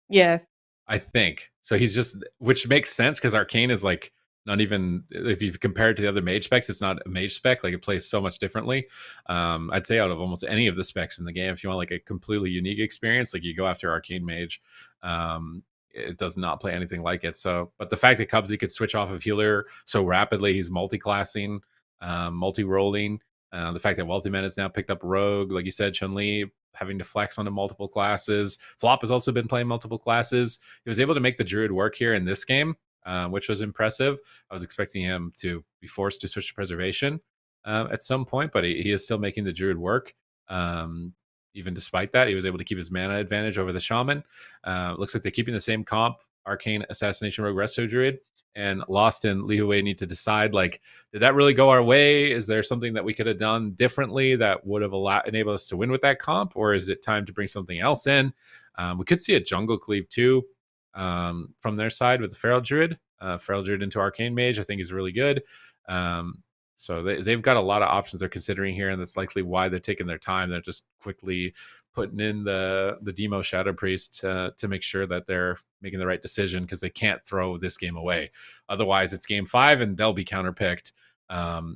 Yeah. I think. So he's just, which makes sense because Arcane is like not even, if you compare it to the other mage specs, it's not a mage spec. Like, it plays so much differently. I'd say out of almost any of the specs in the game, if you want like a completely unique experience, like, you go after Arcane Mage. It does not play anything like it. So, but the fact that Cubsy could switch off of healer so rapidly, he's multi-classing, multi-rolling. The fact that Wealthy Man has now picked up Rogue, like you said, Chun-Li having to flex onto multiple classes. Flop has also been playing multiple classes. He was able to make the Druid work here in this game, which was impressive. I was expecting him to be forced to switch to Preservation at some point, but he is still making the Druid work. Even despite that, he was able to keep his mana advantage over the Shaman. Looks like they're keeping the same comp, Arcane, Assassination Rogue, Resto Druid, and Lost in LIHUE need to decide, like, did that really go our way? Is there something that we could have done differently that would have enabled us to win with that comp? Or is it time to bring something else in? We could see a jungle cleave too from their side with the Feral Druid. Feral Druid into Arcane Mage, I think, is really good. So they've got a lot of options they're considering here, and that's likely why they're taking their time. They're just quickly putting in the Demo Shadow Priest to make sure that they're making the right decision, because they can't throw this game away. Otherwise, it's game 5 and they'll be counterpicked.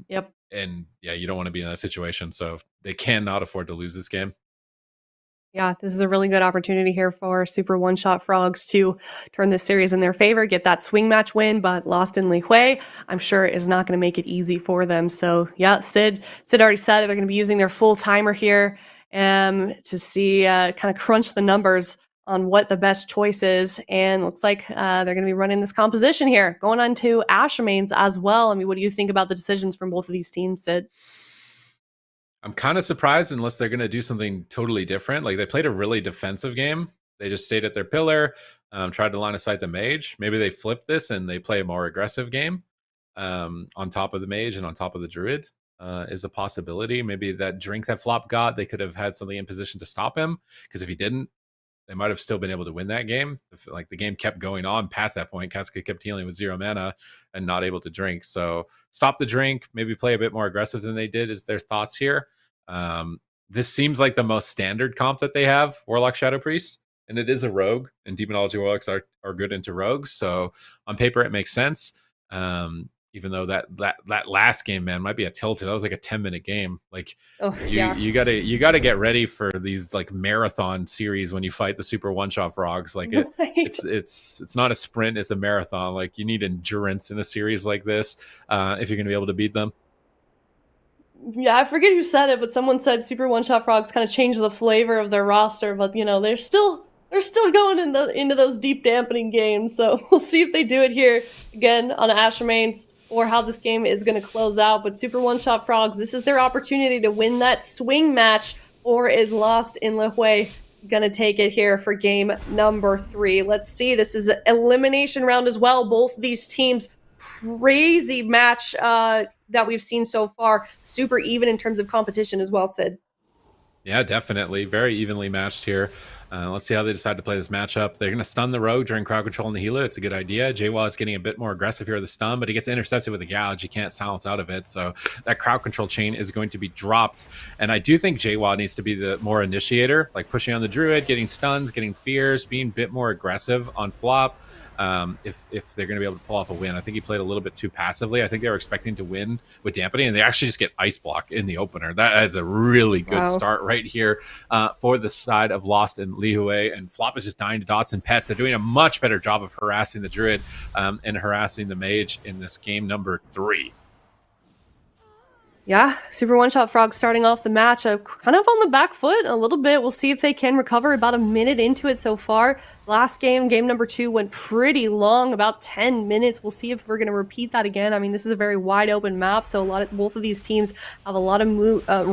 Yep. And yeah, you don't want to be in that situation. So they cannot afford to lose this game. Yeah, this is a really good opportunity here for Super One Shot Frogs to turn this series in their favor, get that swing match win, but Lost in LIHUE, I'm sure, is not going to make it easy for them. So yeah, Sid already said it. They're going to be using their full timer here to see, kind of crunch the numbers on what the best choice is. And looks like they're going to be running this composition here, going on to Ashmane's as well. I mean, what do you think about the decisions from both of these teams, Sid? I'm kind of surprised, unless they're going to do something totally different. Like, they played a really defensive game. They just stayed at their pillar, tried to line of sight the mage. Maybe they flip this and they play a more aggressive game on top of the mage and on top of the druid is a possibility. Maybe that drink that Flop got, they could have had something in position to stop him, because if he didn't, they might have still been able to win that game. Like, the game kept going on past that point. Casca kept healing with 0 mana and not able to drink. So stop the drink, maybe play a bit more aggressive than they did, is their thoughts here. This seems like the most standard comp that they have, Warlock Shadow Priest, and it is a rogue, and Demonology Warlocks are good into rogues. So on paper, it makes sense. Even though that last game, man, might be a tilted. That was like a 10-minute game. Like, you gotta get ready for these like marathon series when you fight the Super One Shot Frogs. Like, it's not a sprint, it's a marathon. Like, you need endurance in a series like this if you're gonna be able to beat them. Yeah, I forget who said it, but someone said Super One Shot Frogs kind of changed the flavor of their roster, but you know, they're still going into those deep dampening games. So we'll see if they do it here again on Ashmane's, or how this game is going to close out. But Super One Shot Frogs, this is their opportunity to win that swing match, or is Lost in LIHUE going to take it here for game number 3? Let's see. This is an elimination round as well. Both these teams, crazy match that we've seen so far. Super even in terms of competition as well, Sid. Yeah, definitely. Very evenly matched here. Let's see how they decide to play this matchup. They're going to stun the rogue during crowd control in the Gila. It's a good idea. JWall is getting a bit more aggressive here with the stun, but he gets intercepted with a gouge. He can't silence out of it. So that crowd control chain is going to be dropped. And I do think JWall needs to be the more initiator, like pushing on the druid, getting stuns, getting fears, being a bit more aggressive on flop. If they're going to be able to pull off a win. I think he played a little bit too passively. I think they were expecting to win with dampening, and they actually just get ice block in the opener. That is a really good start right here for the side of Lost and LIHUE, and Flop is just dying to dots and pets. They're doing a much better job of harassing the druid and harassing the mage in this game number 3. Yeah, Super One Shot Frog starting off the match kind of on the back foot a little bit. We'll see if they can recover. About a minute into it so far. Last game number 2, went pretty long, about 10 minutes. We'll see if we're going to repeat that again. I mean, this is a very wide open map, so both of these teams have a lot of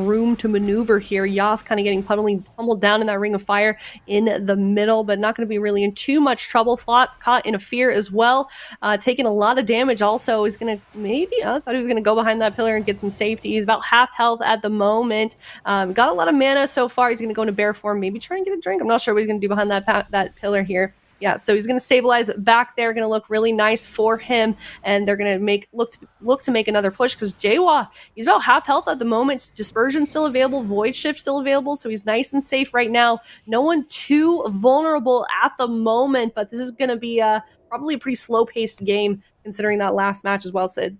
room to maneuver here. Yas kind of getting pummeled down in that ring of fire in the middle, but not going to be really in too much trouble. Flop caught in a fear as well, taking a lot of damage. Also, is going to I thought he was going to go behind that pillar and get some safety. He's about half health at the moment. Got a lot of mana so far. He's going to go into bear form, maybe try and get a drink. I'm not sure what he's going to do behind that pillar here. Yeah, so he's going to stabilize back there. Going to look really nice for him, and they're going to look to make another push because JWall, he's about half health at the moment. Dispersion still available, Void Shift still available, so he's nice and safe right now. No one too vulnerable at the moment, but this is going to be probably a pretty slow-paced game considering that last match as well, Sid.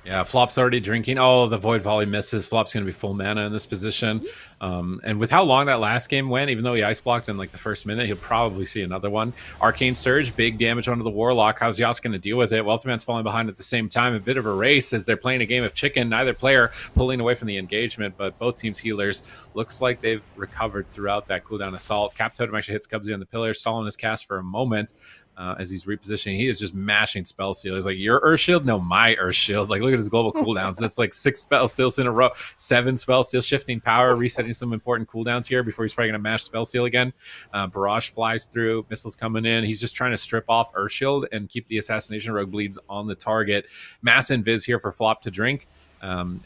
Yeah, Flop's already drinking. Oh, the Void Volley misses. Flop's going to be full mana in this position. And with how long that last game went, even though he ice blocked in like the first minute, he'll probably see another one. Arcane Surge, big damage onto the Warlock. How's Yas going to deal with it? Wealthy Man's falling behind at the same time. A bit of a race as they're playing a game of chicken. Neither player pulling away from the engagement, but both teams' healers looks like they've recovered throughout that cooldown assault. Cap Totem actually hits Cubsy on the pillar, stalling his cast for a moment. As he's repositioning, he is just mashing spell steal. He's like, your Earth Shield? No, my Earth Shield. Like, look at his global cooldowns. That's like 6 spell steals in a row, 7 spell steals, shifting power, resetting some important cooldowns here before he's probably going to mash spell steal again. Barrage flies through, missiles coming in. He's just trying to strip off Earth Shield and keep the Assassination Rogue bleeds on the target. Mass Invis here for Flop to drink.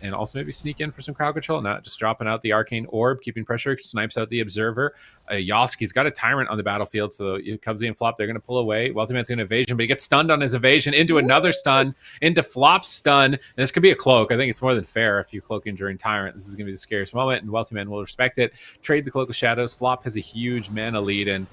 And also maybe sneak in for some crowd control, not just dropping out the Arcane Orb, keeping pressure, snipes out the Observer. Yoski's got a Tyrant on the battlefield, so Cubsy and Flop, they're going to pull away. Wealthy Man's going to evasion, but he gets stunned on his evasion, into another stun, into Flop's stun. And this could be a cloak. I think it's more than fair if you cloak in during Tyrant. This is going to be the scariest moment, and Wealthy Man will respect it. Trade the Cloak of Shadows. Flop has a huge mana lead, and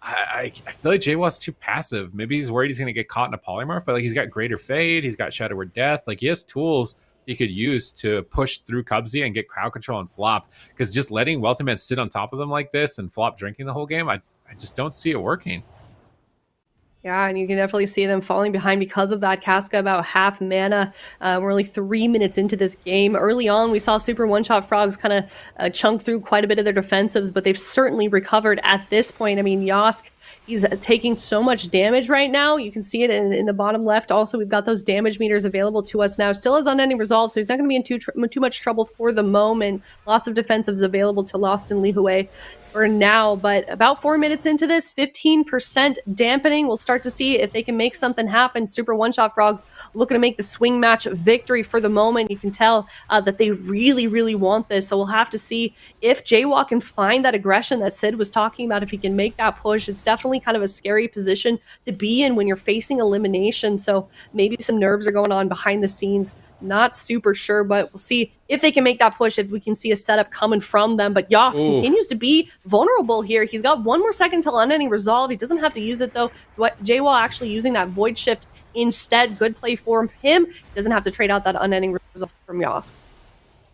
I feel like JWall's too passive. Maybe he's worried he's going to get caught in a polymorph, but like he's got Greater Fade, he's got Shadow Word Death. Like he has tools he could use to push through Cubsy and get crowd control and Flop, because just letting Wealthy Man sit on top of them like this and Flop drinking the whole game, I just don't see it working. Yeah, and you can definitely see them falling behind because of that. Casca about half mana. We're only 3 minutes into this game. Early on, we saw Super One-Shot Frogs kind of chunk through quite a bit of their defensives, but they've certainly recovered at this point. I mean, Yosk, he's taking so much damage right now. You can see it in the bottom left. Also, we've got those damage meters available to us now. Still has unending resolve, so he's not going to be in too much trouble for the moment. Lots of defensives available to Lost and LIHUE for now, but about 4 minutes into this, 15% dampening. We'll start to see if they can make something happen. Super One-Shot Frogs looking to make the swing match victory for the moment. You can tell that they really, really want this, so we'll have to see if JWall can find that aggression that Sid was talking about, if he can make that push. It's definitely kind of a scary position to be in when you're facing elimination, so maybe some nerves are going on behind the scenes. Not super sure, but we'll see if they can make that push, if we can see a setup coming from them. But Yas continues to be vulnerable here. He's got 1 more second till unending resolve. He doesn't have to use it, though. JWall actually using that Void Shift instead. Good play for him. He doesn't have to trade out that unending resolve from Yas.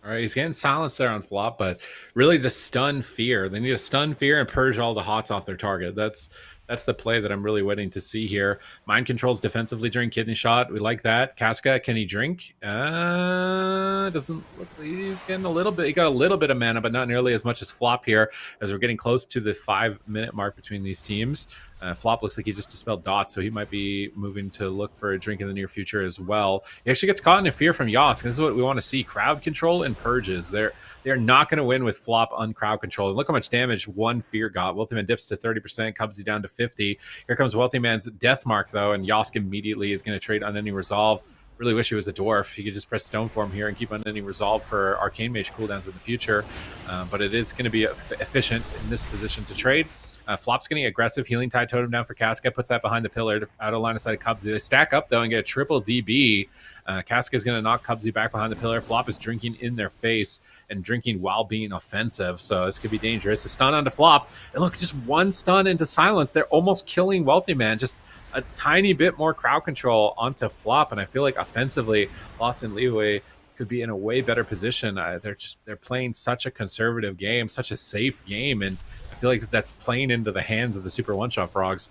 All right, he's getting silenced there on Flop, but really the stun fear. They need to stun fear and purge all the hots off their target. That's the play that I'm really waiting to see here. Mind controls defensively during Kidney Shot. We like that. Casca, can he drink? Doesn't look like he's getting a little bit. He got a little bit of mana, but not nearly as much as Flop here, as we're getting close to the 5-minute mark between these teams. Flop looks like he just dispelled dots, so he might be moving to look for a drink in the near future as well. He actually gets caught in a fear from Yosk. This is what we want to see. Crowd control and purges. They're not going to win with Flop on crowd control. And look how much damage one fear got. Wealthy Man dips to 30%, Cubsy down to 50. Here comes Wealthy Man's Death Mark, though, and Yosk immediately is going to trade Unending Resolve. Really wish he was a dwarf. He could just press Stone Form here and keep Unending Resolve for Arcane Mage cooldowns in the future. But it is going to be efficient in this position to trade. Flop's getting aggressive, healing tide totem down for Casca, puts that behind the pillar, out of line of sight of Cubsy. They stack up though and get a triple DB. Casca is going to knock Cubsy back behind the pillar. Flop is drinking in their face and drinking while being offensive, so this could be dangerous. A stun onto Flop, and look, just one stun into silence. They're almost killing Wealthy Man. Just a tiny bit more crowd control onto Flop, and I feel like offensively, Lost and LIHUE could be in a way better position. They're playing such a conservative game, such a safe game, and I feel like that's playing into the hands of the Super One-Shot Frogs.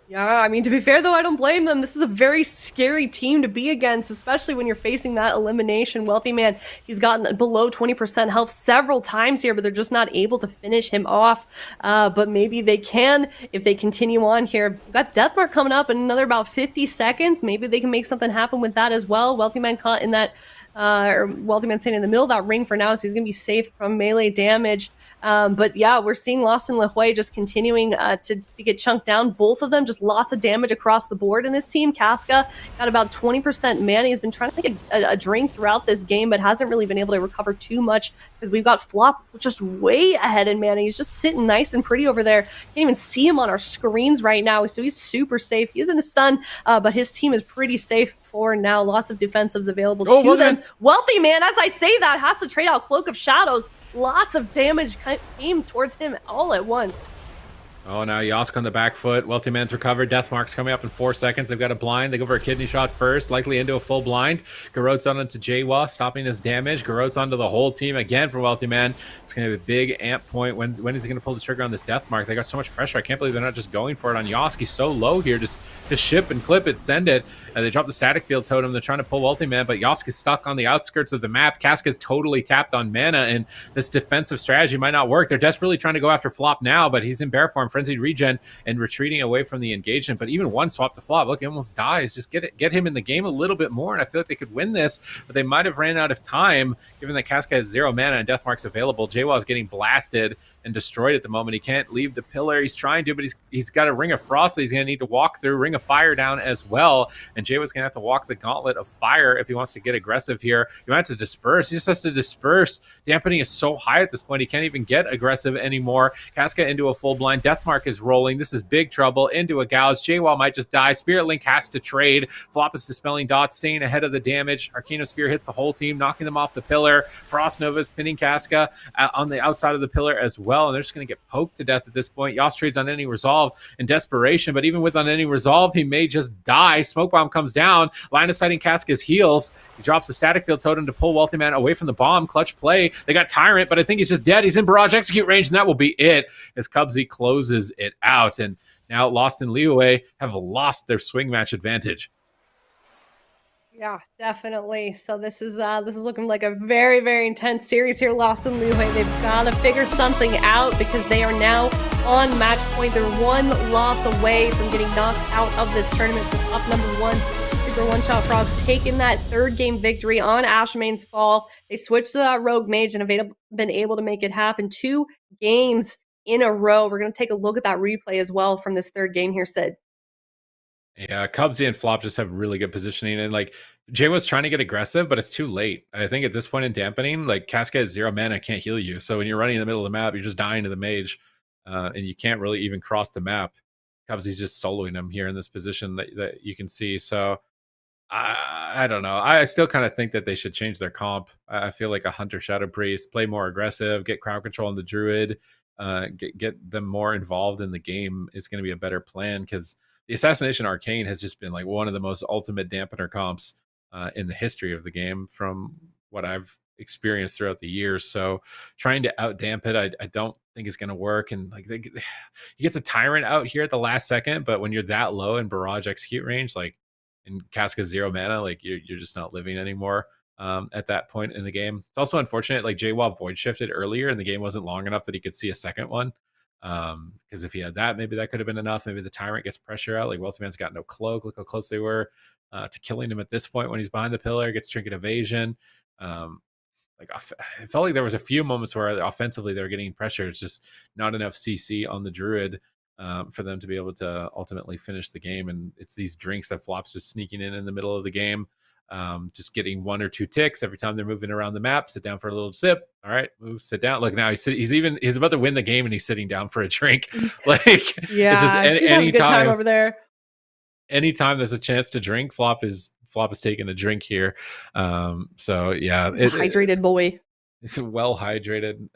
Yeah, I mean, to be fair, though, I don't blame them. This is a very scary team to be against, especially when you're facing that elimination. Wealthy Man, he's gotten below 20% health several times here, but they're just not able to finish him off. But maybe they can if they continue on here. We've got Deathmark coming up in another about 50 seconds. Maybe they can make something happen with that as well. Wealthy Man caught in that, or Wealthy Man staying in the middle of that ring for now, so he's going to be safe from melee damage. But yeah, we're seeing Lost and LIHUE just continuing to get chunked down. Both of them, just lots of damage across the board in this team. Casca got about 20% mana. He's been trying to take a drink throughout this game, but hasn't really been able to recover too much because we've got Flop just way ahead in mana. He's just sitting nice and pretty over there. Can't even see him on our screens right now, so he's super safe. He isn't a stun, but his team is pretty safe for now. Lots of defensives available to them. Wealthy Man, as I say that, has to trade out Cloak of Shadows. Lots of damage came towards him all at once. Oh, now Yosk on the back foot. Wealthy Man's recovered. Deathmark's coming up in 4 seconds. They've got a blind. They go for a kidney shot first, likely into a full blind. Garrote's on into Jawa, stopping his damage. Garrote's onto the whole team again for Wealthy Man. It's going to be a big amp point. When is he going to pull the trigger on this Deathmark? They got so much pressure. I can't believe they're not just going for it on Yosk. He's so low here. Just ship and clip it, send it. They drop the static field totem. They're trying to pull Wealthy Man, but Yosk is stuck on the outskirts of the map. Casca's totally tapped on mana, and this defensive strategy might not work. They're desperately trying to go after Flop now, but he's in bear form, frenzied regen, and retreating away from the engagement. But even one swap to Flop, look, he almost dies. Just get him in the game a little bit more, and I feel like they could win this, but they might have ran out of time, given that Casca has 0 mana and Deathmark's available. Jawa is getting blasted and destroyed at the moment. He can't leave the pillar. He's trying to, but he's got a Ring of Frost that he's going to need to walk through, Ring of Fire down as well, and Jawa's going to have to walk the gauntlet of fire if he wants to get aggressive here. He might have to disperse. He just has to disperse. Dampening is so high at this point, he can't even get aggressive anymore. Casca into a full blind. Deathmark is rolling. This is big trouble. Into a gouge. Jaywall might just die. Spirit Link has to trade. Flop is dispelling dots, staying ahead of the damage. Arcanosphere hits the whole team, knocking them off the pillar. Frost Nova's pinning Casca on the outside of the pillar as well, and they're just going to get poked to death at this point. Yas trades on any resolve in desperation, but even with on any resolve, he may just die. Smoke Bomb comes down. Line of sighting Casca's heals. He drops the static field totem to pull Wealthy Man away from the bomb. Clutch play. They got Tyrant, but I think he's just dead. He's in barrage execute range, and that will be it as Cubsy closes it out. And now Lost and LIHUE have lost their swing match advantage. Yeah, definitely. So this is looking like a very, very intense series here. Lost and LIHUE, they've got to figure something out because they are now on match point. They're one loss away from getting knocked out of this tournament for top number 1. Super One-Shot Frogs taking that 3rd game victory on Ashmane's Fall. They switched to that Rogue Mage and have been able to make it happen 2 games in a row. We're going to take a look at that replay as well from this 3rd game here, Sid. Yeah, Cubsy and Flop just have really good positioning, and like Jay was trying to get aggressive, but it's too late. I think at this point in dampening, like Casca has 0 mana, can't heal you. So when you're running in the middle of the map, you're just dying to the mage, and you can't really even cross the map. Cubsy's just soloing him here in this position that you can see. So I don't know. I still kind of think that they should change their comp. I feel like a Hunter Shadow Priest, play more aggressive, get crowd control on the Druid, get them more involved in the game is going to be a better plan, because the Assassination Arcane has just been like one of the most ultimate dampener comps in the history of the game from what I've experienced throughout the years. So trying to out damp it, I don't think is going to work. And like he gets a Tyrant out here at the last second, but when you're that low in barrage execute range, like in Casca 0 mana, like you're just not living anymore at that point in the game. It's also unfortunate, like Jaywall void shifted earlier and the game wasn't long enough that he could see a second one. Because if he had that, maybe that could have been enough. Maybe the Tyrant gets pressure out. Like Wealthy Man's got no cloak. Look how close they were to killing him at this point when he's behind the pillar. Gets trinket evasion. Like it felt like there was a few moments where offensively they were getting pressure. It's just not enough CC on the Druid for them to be able to ultimately finish the game. And it's these drinks that Flop's just sneaking in the middle of the game. just getting 1 or 2 ticks every time they're moving around the map. Sit down for a little sip. All right, move, sit down. Look, now he's about to win the game and he's sitting down for a drink. Like, Yeah, it's just he's having a good time over there. Anytime there's a chance to drink, Flop is taking a drink here. So yeah, He's a hydrated boy. It's well hydrated.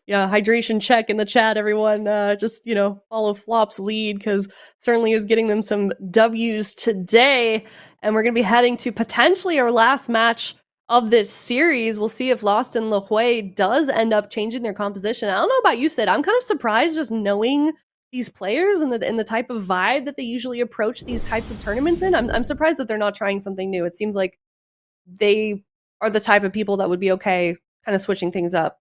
Yeah, hydration check in the chat, everyone. Just, follow Flop's lead because certainly is getting them some W's today. And we're going to be heading to potentially our last match of this series. We'll see if Lost and LIHUE does end up changing their composition. I don't know about you, Sid. I'm kind of surprised just knowing these players and the type of vibe that they usually approach these types of tournaments in. I'm surprised that they're not trying something new. It seems like they are the type of people that would be okay kind of switching things up.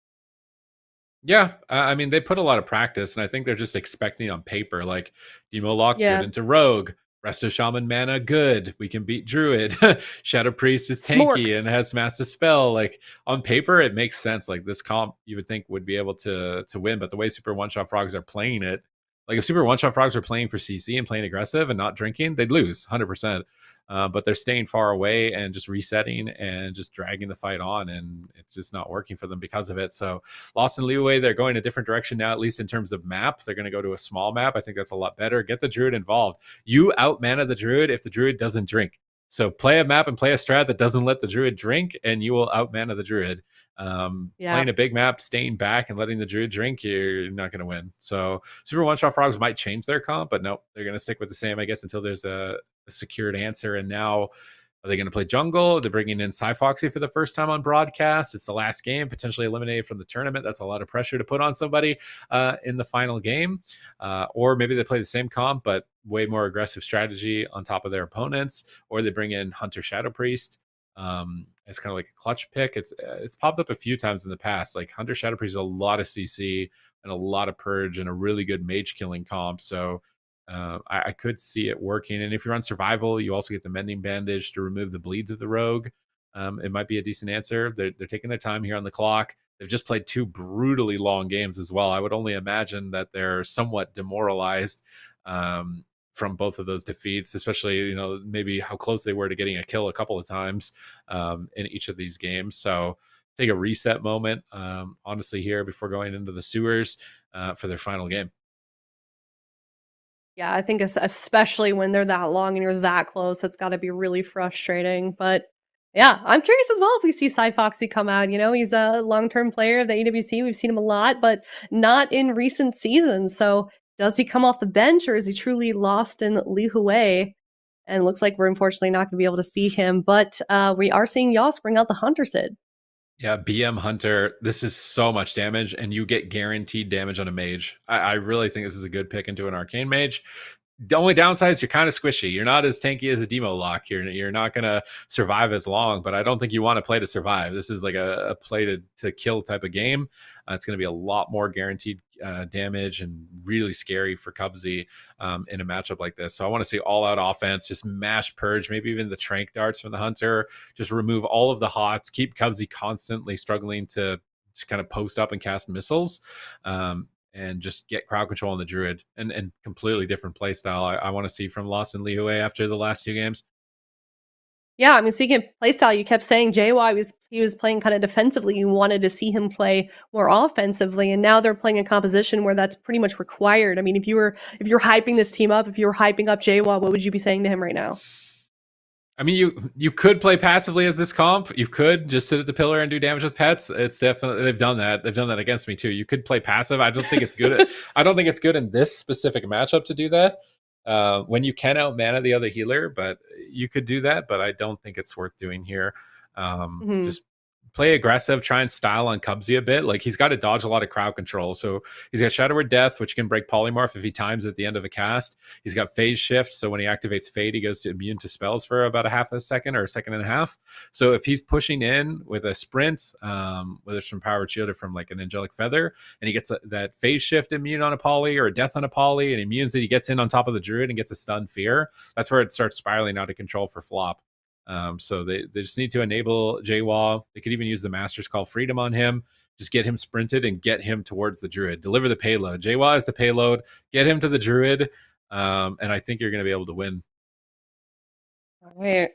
Yeah, I mean, they put a lot of practice, and I think they're just expecting on paper, like, Demo Lock Yeah. good into Rogue, Resto Shaman mana good, we can beat Druid, Shadow Priest is tanky Smart. and has Mass Dispel. Like, on paper, it makes sense. Like, this comp, you would think would be able to win, but the way Super One-Shot Frogs are playing it, like, if Super One-Shot Frogs were playing for CC and playing aggressive and not drinking, they'd lose 100%. But they're staying far away and just resetting and just dragging the fight on, and it's just not working for them because of it. So Lost and LIHUE, they're going a different direction now, at least in terms of maps. They're going to go to a small map. I think that's a lot better. Get the Druid involved. You out-mana the Druid if the Druid doesn't drink. So play a map and play a strat that doesn't let the Druid drink, and you will out-mana the Druid. Playing a big map, staying back and letting the Druid drink, you're not going to win. So Super One-Shot Frogs might change their comp, but no, they're going to stick with the same, I guess, until there's a secured answer. And now, are they going to play jungle? They're bringing in Cyfoxy for the first time on broadcast. It's the last game, potentially eliminated from the tournament. That's a lot of pressure to put on somebody in the final game. Or maybe they play the same comp, but way more aggressive strategy on top of their opponents. Or they bring in Hunter Shadow Priest. It's kind of like a clutch pick. It's popped up a few times in the past. Like, Hunter Shadow Priest is a lot of CC and a lot of purge and a really good mage killing comp. So I could see it working. And if you're on survival, you also get the mending bandage to remove the bleeds of the rogue. It might be a decent answer. They're taking their time here on the clock. They've just played 2 brutally long games as well. I would only imagine that they're somewhat demoralized from both of those defeats, especially, maybe how close they were to getting a kill a couple of times in each of these games. So take a reset moment, honestly, here before going into the sewers for their final game. Yeah, I think especially when they're that long and you're that close, it's got to be really frustrating. But yeah, I'm curious as well if we see Cyfoxy come out. He's a long-term player of the AWC. We've seen him a lot, but not in recent seasons. So does he come off the bench, or is he truly lost in LIHUE? And it looks like we're unfortunately not going to be able to see him. But we are seeing Yoss bring out the Hunter Sid. Yeah, BM Hunter, this is so much damage, and you get guaranteed damage on a mage. I really think this is a good pick into an arcane mage. The only downside is you're kind of squishy. You're not as tanky as a Demo Lock. You're not going to survive as long, but I don't think you want to play to survive. This is like a play to kill type of game. It's going to be a lot more guaranteed damage and really scary for Cubsy in a matchup like this. So I want to see all-out offense, just mash purge, maybe even the trank darts from the Hunter, just remove all of the hots, keep Cubsy constantly struggling to kind of post up and cast missiles. And just get crowd control on the Druid and completely different play style I want to see from Lost and LIHUE after the last 2 games. Yeah, I mean, speaking of playstyle, you kept saying JY was playing kind of defensively. You wanted to see him play more offensively, and now they're playing a composition where that's pretty much required. I mean, if you're hyping this team up, if you were hyping up JY, what would you be saying to him right now? I mean, you could play passively as this comp. You could just sit at the pillar and do damage with pets. It's definitely, they've done that. They've done that against me too. You could play passive. I don't think it's good. I don't think it's good in this specific matchup to do that. When you can out mana the other healer, but you could do that. But I don't think it's worth doing here. Just play aggressive, try and style on Cubsy a bit. Like, he's got to dodge a lot of crowd control. So he's got Shadow Word Death, which can break Polymorph if he times at the end of a cast. He's got Phase Shift, so when he activates Fade, he goes to immune to spells for about a half a second or a second and a half. So if he's pushing in with a sprint, whether it's from Powered Shield or from like an Angelic Feather, and he gets that Phase Shift immune on a poly or a Death on a poly, and immunes it, he gets in on top of the Druid and gets a Stun Fear. That's where it starts spiraling out of control for Flop. So they just need to enable JWA. They could even use the Master's Call Freedom on him. Just get him sprinted and get him towards the Druid. Deliver the payload. JWA is the payload. Get him to the Druid. And I think you're going to be able to win All right.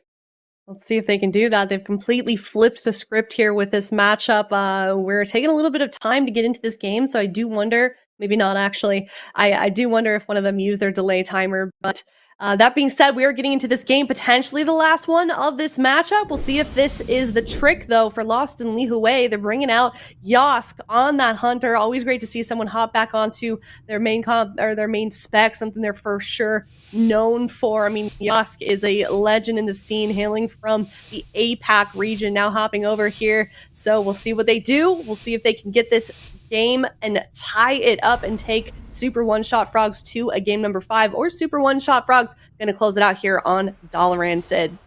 Let's see if they can do that. They've completely flipped the script here with this matchup. We're taking a little bit of time to get into this game, so I do wonder, maybe not actually, I do wonder if one of them used their delay timer. But that being said, we are getting into this game, potentially the last one of this matchup. We'll see if this is the trick, though, for Lost and LIHUE. They're bringing out Yosk on that Hunter. Always great to see someone hop back onto their main their main spec, something they're for sure known for. I mean, Yosk is a legend in the scene, hailing from the APAC region, now hopping over here. So we'll see what they do. We'll see if they can get this game and tie it up and take Super One-Shot Frogs to a game number 5, or Super One-Shot Frogs going to close it out here on Dalaran Sid.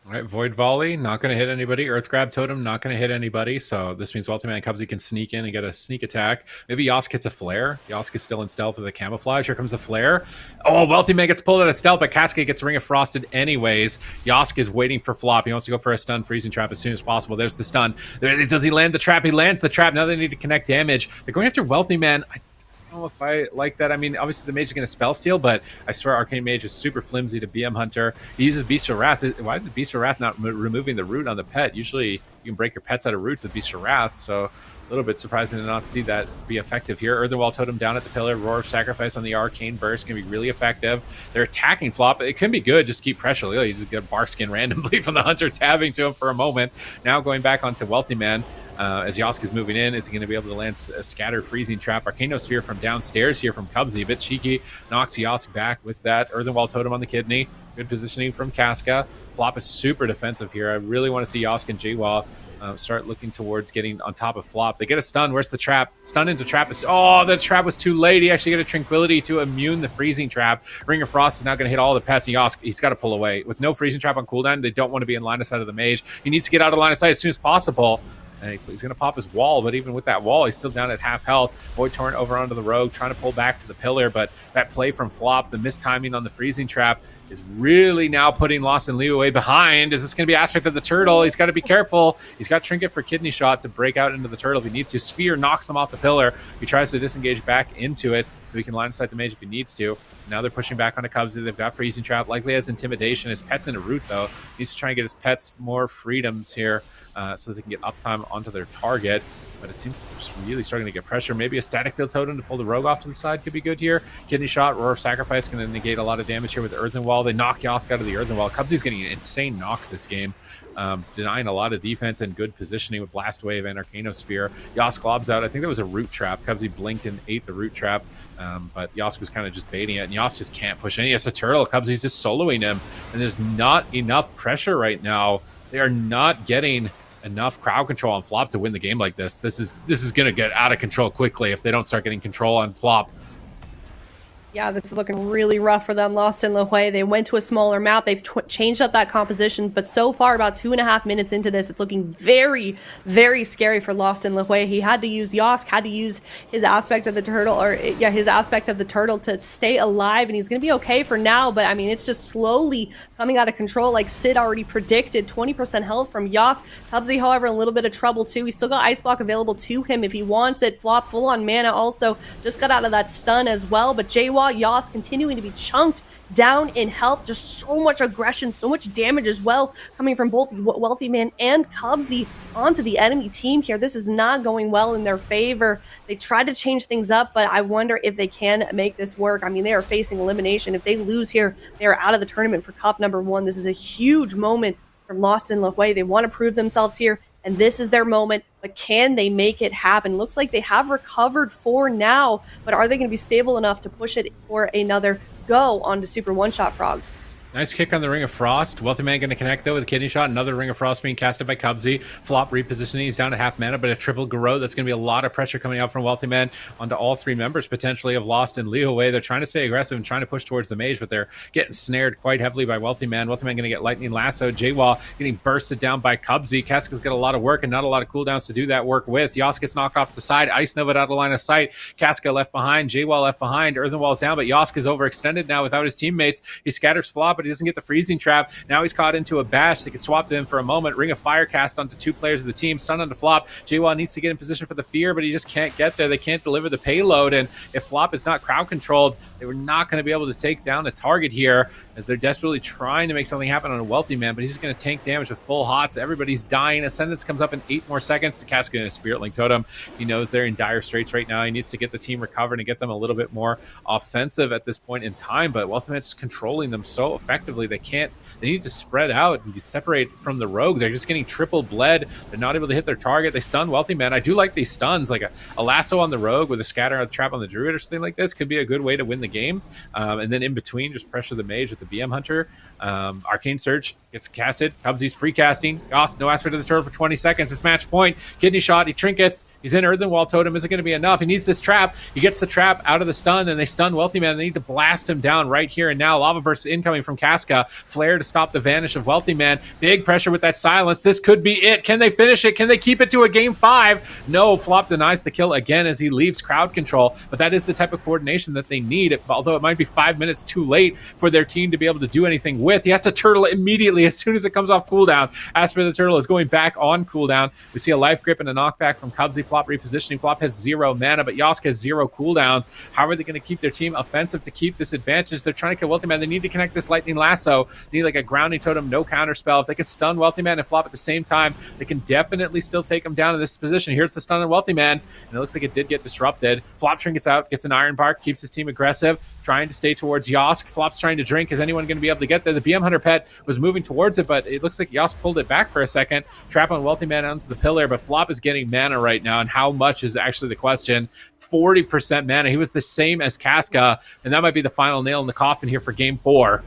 All right, Void Volley, not going to hit anybody. Earth Grab Totem, not going to hit anybody. So this means Welty Man Cubsy can sneak in and get a sneak attack. Maybe Yosk hits a flare. Yosk is still in stealth with a camouflage. Here comes the flare. Oh, Welty Man gets pulled out of stealth, but Cascade gets Ring of Frosted anyways. Yosk is waiting for Flop. He wants to go for a stun freezing trap as soon as possible. There's the stun. Does he land the trap? He lands the trap. Now they need to connect damage. They're going after Wealthy Man. I don't know if I like that. I mean, obviously the mage is going to spell steal, but I swear Arcane Mage is super flimsy to BM Hunter. He uses Beast of Wrath. Why is Beast of Wrath not removing the root on the pet? Usually you can break your pets out of roots with Beast of Wrath, so a little bit surprising to not see that be effective here. Earthenwall Totem down at the pillar. Roar of Sacrifice on the Arcane Burst can be really effective. They're attacking Flop. It can be good. Just keep pressure. Look, you just get a bar skin randomly from the Hunter tabbing to him for a moment. Now going back onto Wealthy Man. As Yosk is moving in, is he going to be able to land a Scatter Freezing Trap? Arcanosphere from downstairs here from Cubsy. A bit cheeky. Knocks Yosk back with that Earthenwall Totem on the Kidney. Good positioning from Casca. Flop is super defensive here. I really want to see Yosk and Jwall start looking towards getting on top of Flop. They get a stun. Where's the trap? Stun into trap. Oh, the trap was too late. He actually got a Tranquility to immune the Freezing Trap. Ring of Frost is now going to hit all the pets. And Yosk, he's got to pull away. With no Freezing Trap on cooldown, they don't want to be in line of sight of the mage. He needs to get out of line of sight as soon as possible. And he's going to pop his wall, but even with that wall, he's still down at half health. Void Torrent over onto the rogue, trying to pull back to the pillar, but that play from Flop, the mistiming on the freezing trap, is really now putting Lost and LIHUE behind. Is this going to be aspect of the turtle? He's got to be careful. He's got Trinket for Kidney Shot to break out into the turtle if he needs to. Sphere knocks him off the pillar. He tries to disengage back into it so he can line of sight the mage if he needs to. Now they're pushing back onto Cubsy. They've got Freezing Trap. Likely has Intimidation. His pet's in a root, though. Needs to try and get his pets more freedoms here so that they can get uptime onto their target. But it seems like just really starting to get pressure. Maybe a Static Field Totem to pull the rogue off to the side could be good here. Kidney Shot, Roar of Sacrifice going to negate a lot of damage here with the Earthenwall. They knock Yosk out of the Earthenwall. Cubsy's getting insane knocks this game, denying a lot of defense and good positioning with Blast Wave and Arcanosphere. Yosk globs out. I think that was a root trap. Cubsy blinked and ate the root trap, but Yosk was kind of just baiting it, and Yosk just can't push any. It's a turtle. Cubsy's just soloing him, and there's not enough pressure right now. They are not getting enough crowd control on Flop to win the game like this. This is going to get out of control quickly if they don't start getting control on Flop. Yeah, this is looking really rough for them. Lost in LIHUE. They went to a smaller map. They've changed up that composition, but so far, about 2.5 minutes into this, it's looking very, very scary for Lost in LIHUE. He had to use Yosk, had to use his aspect of the turtle, his aspect of the turtle to stay alive, and he's going to be okay for now, but I mean, it's just slowly coming out of control, like Sid already predicted. 20% health from Yosk. Cubsy, however, a little bit of trouble too. He's still got Ice Block available to him if he wants it. Flop full on mana also. Just got out of that stun as well, but Yosk continuing to be chunked down in health. Just so much aggression, so much damage as well, coming from both Wealthy Man and Cubsy onto the enemy team here. This is not going well in their favor. They tried to change things up, but I wonder if they can make this work. I mean, they are facing elimination. If they lose here, they are out of the tournament for Cup number 1. This is a huge moment from Lost in LIHUE. They want to prove themselves here, and this is their moment, but can they make it happen? Looks like they have recovered for now, but are they going to be stable enough to push it for another go onto Super One-Shot Frogs? Nice kick on the Ring of Frost. Wealthy Man going to connect, though, with a Kidney Shot. Another Ring of Frost being casted by Cubsy. Flop repositioning. He's down to half mana, but a triple Garrote. That's going to be a lot of pressure coming out from Wealthy Man onto all 3 members, potentially, of Lost and LIHUE. They're trying to stay aggressive and trying to push towards the mage, but they're getting snared quite heavily by Wealthy Man. Wealthy Man going to get Lightning Lasso. Jwall getting bursted down by Cubsy. Casca's got a lot of work and not a lot of cooldowns to do that work with. Yosk gets knocked off to the side. Ice Nova out of line of sight. Casca left behind. Jwall left behind. Earthenwall's down, but Yosk is overextended now without his teammates. He scatters Flop but he doesn't get the freezing trap. Now he's caught into a bash. They can swap to him for a moment. Ring of Fire cast onto 2 players of the team. Stun onto Flop. JWoww needs to get in position for the fear, but he just can't get there. They can't deliver the payload, and if Flop is not crowd controlled, they were not going to be able to take down a target here, as they're desperately trying to make something happen on a Wealthy Man, but he's just going to tank damage with full hots. Everybody's dying. Ascendance comes up in 8 more seconds. Casca in a Spirit Link Totem. He knows they're in dire straits right now. He needs to get the team recovered and get them a little bit more offensive at this point in time, but Wealthy Man's controlling them so effectively. They need to spread out and separate from the Rogue. They're just getting triple bled. They're not able to hit their target. They stun Wealthy Man. I do like these stuns, like a lasso on the Rogue with a scatter trap on the Druid or something like this could be a good way to win the game. And then in between, just pressure the Mage with the BM Hunter. Arcane Surge gets casted. Cubsy's free casting. Goss, no aspect of the turtle for 20 seconds. It's match point. Kidney shot. He trinkets. He's in Earthen Wall Totem. Isn't going to be enough. He needs this trap. He gets the trap out of the stun, and they stun Wealthy Man. They need to blast him down right here and now. Lava Burst incoming from Casca. Flare to stop the vanish of Wealthy Man. Big pressure with that silence. This could be it. Can they finish it? Can they keep it to a game 5? No. Flop denies the kill again as he leaves crowd control, but that is the type of coordination that they need, although it might be 5 minutes too late for their team to be able to do anything with. He has to turtle immediately as soon as it comes off cooldown. Asper the Turtle is going back on cooldown. We see a life grip and a knockback from Cubsy. Flop repositioning. Flop has 0 mana, but Yosk has 0 cooldowns. How are they going to keep their team offensive to keep this advantage? They're trying to kill Wealthy Man. They need to connect this Lightning Lasso. They need like a grounding totem, no counter spell. If they can stun Wealthy Man and Flop at the same time, they can definitely still take him down in this position. Here's the stun on Wealthy Man, and it looks like it did get disrupted. Flop trinkets out, gets an Iron Bark, keeps his team aggressive, trying to stay towards Yosk. Flop's trying to drink. Is anyone going to be able to get there? The BM Hunter pet was moving towards it, but it looks like Yosk pulled it back for a second. Trap on Wealthy Man onto the pillar, but Flop is getting mana right now, and how much is actually the question. 40% mana. He was the same as Casca, and that might be the final nail in the coffin here for game 4.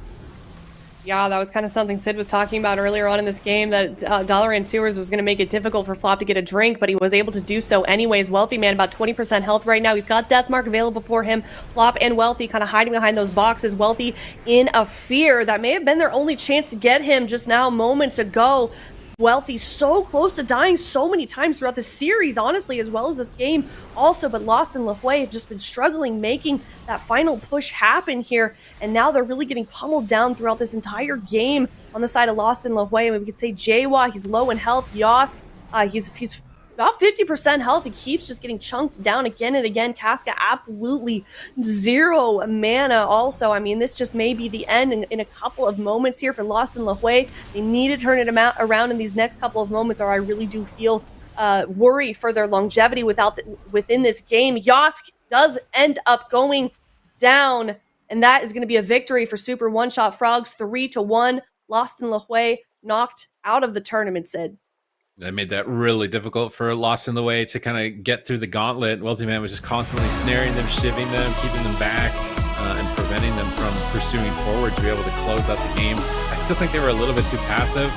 Yeah, that was kind of something Sid was talking about earlier on in this game, that Dalaran Sewers was going to make it difficult for Flop to get a drink, but he was able to do so anyways. Wealthy Man, about 20% health right now. He's got Deathmark available for him. Flop and Wealthy kind of hiding behind those boxes. Wealthy in a fear. That may have been their only chance to get him just now, moments ago. Wealthy so close to dying so many times throughout the series, honestly, as well as this game also, but Lost and LIHUE have just been struggling making that final push happen here, and now they're really getting pummeled down throughout this entire game on the side of Lost and LIHUE. I mean, we could say JWoww, he's low in health. Yosk, he's about 50% health. He keeps just getting chunked down again and again. Casca, absolutely 0 mana also. I mean, this just may be the end in a couple of moments here for Lost and LIHUE. They need to turn it around in these next couple of moments, or I really do feel worry for their longevity within this game. Yosk does end up going down, and that is going to be a victory for Super One Shot Frogs, 3-1. Lost and LIHUE knocked out of the tournament, Sid. That made that really difficult for Lost in the Way to kind of get through the gauntlet. Wealthy Man was just constantly snaring them, shivving them, keeping them back, and preventing them from pursuing forward to be able to close out the game. I still think they were a little bit too passive.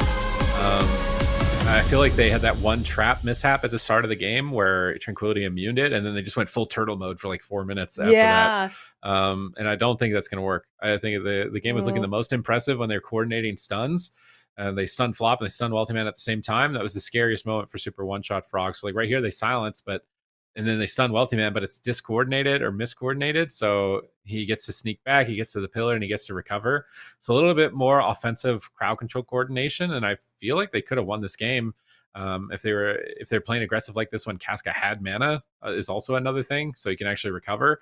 I feel like they had that one trap mishap at the start of the game where Tranquility immuned it, and then they just went full turtle mode for like 4 minutes after that. And I don't think that's going to work. I think the game was looking the most impressive when they're coordinating stuns. And they stunned Flop and they stunned Wealthy Man at the same time. That was the scariest moment for Super One Shot Frogs. So like right here, they silence, and then they stun Wealthy Man, but it's discoordinated or miscoordinated. So he gets to sneak back, he gets to the pillar, and he gets to recover. So a little bit more offensive crowd control coordination, and I feel like they could have won this game if they're playing aggressive like this when Casca had mana is also another thing. So he can actually recover.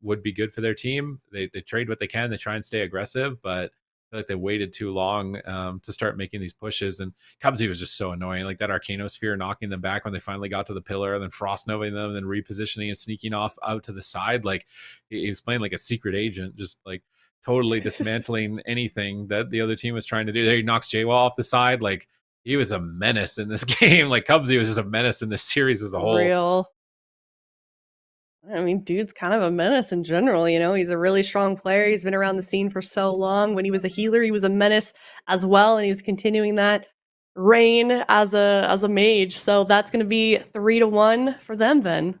Would be good for their team. They trade what they can. They try and stay aggressive, but I feel like they waited too long to start making these pushes, and Cubsy was just so annoying. Like that Arcanosphere knocking them back when they finally got to the pillar, and then Frost Novaing them, and then repositioning and sneaking off out to the side. Like he was playing like a secret agent, just like totally dismantling anything that the other team was trying to do. There he knocks JWoww off the side. Like he was a menace in this game. Like Cubsy was just a menace in this series as a whole. Real. I mean, dude's kind of a menace in general, you know? He's a really strong player. He's been around the scene for so long. When he was a healer, he was a menace as well, and he's continuing that reign as a mage. So that's going to be 3-1 for them then.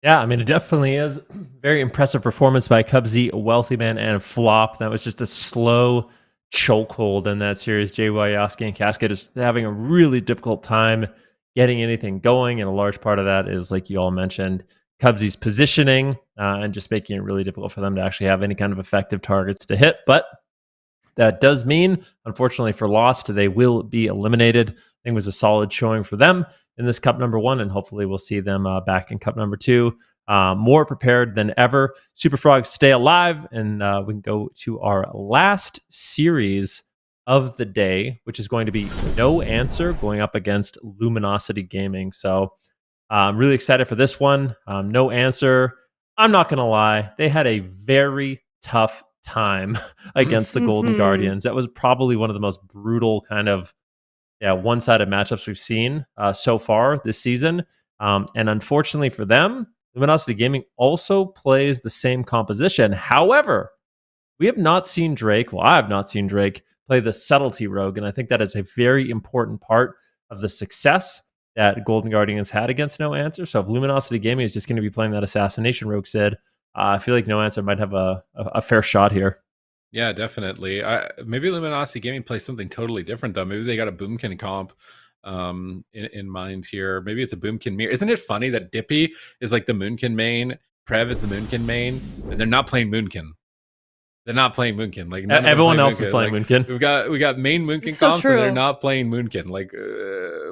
Yeah, I mean, it definitely is. Very impressive performance by Cubsy, Wealthy Man, and Flop. That was just a slow chokehold in that series. JWoww, Yoski, and Casca just having a really difficult time getting anything going, and a large part of that is, like you all mentioned, Cubsies' positioning and just making it really difficult for them to actually have any kind of effective targets to hit. But that does mean, unfortunately for Lost, they will be eliminated. I think it was a solid showing for them in this Cup number 1, and hopefully we'll see them back in Cup number 2, more prepared than ever. Super Frogs stay alive, and we can go to our last series of the day, which is going to be No Answer going up against Luminosity Gaming. So I'm really excited for this one. No Answer, I'm not going to lie, they had a very tough time against the Golden Guardians. That was probably one of the most brutal kind of one-sided matchups we've seen so far this season. And unfortunately for them, Luminosity Gaming also plays the same composition. However, we have not seen Drake, well, I have not seen Drake play the subtlety rogue, and I think that is a very important part of the success that Golden Guardians had against No Answer. So if Luminosity Gaming is just going to be playing that assassination rogue, Sid, I feel like No Answer might have a fair shot here. Yeah, definitely. Maybe Luminosity Gaming plays something totally different, though. Maybe they got a Boomkin comp in mind here. Maybe it's a Boomkin mirror. Isn't it funny that Dippy is like the Moonkin main, Prev is the Moonkin main, and they're not playing Moonkin? They're not playing Moonkin. Like everyone else is playing Moonkin. We got main Moonkin so comps, true. and they're not playing Moonkin. Like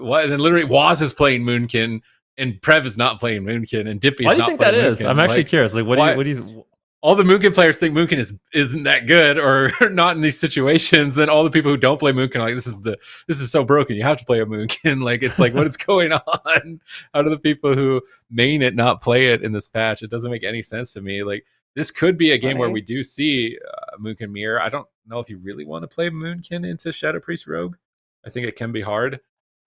what? And then literally Waz is playing Moonkin, and Prev is not playing Moonkin, and Dippy's Why do you not think playing that is? Moonkin. I'm actually curious. Like, what do you? All the Moonkin players think Moonkin isn't that good or not in these situations. Then all the people who don't play Moonkin are like, this is so broken. You have to play a Moonkin. Like, it's like, what is going on? How do the people who main it not play it in this patch? It doesn't make any sense to me. Like, this could be a game where we do see Moonkin mirror. I don't know if you really want to play Moonkin into Shadow Priest Rogue. I think it can be hard.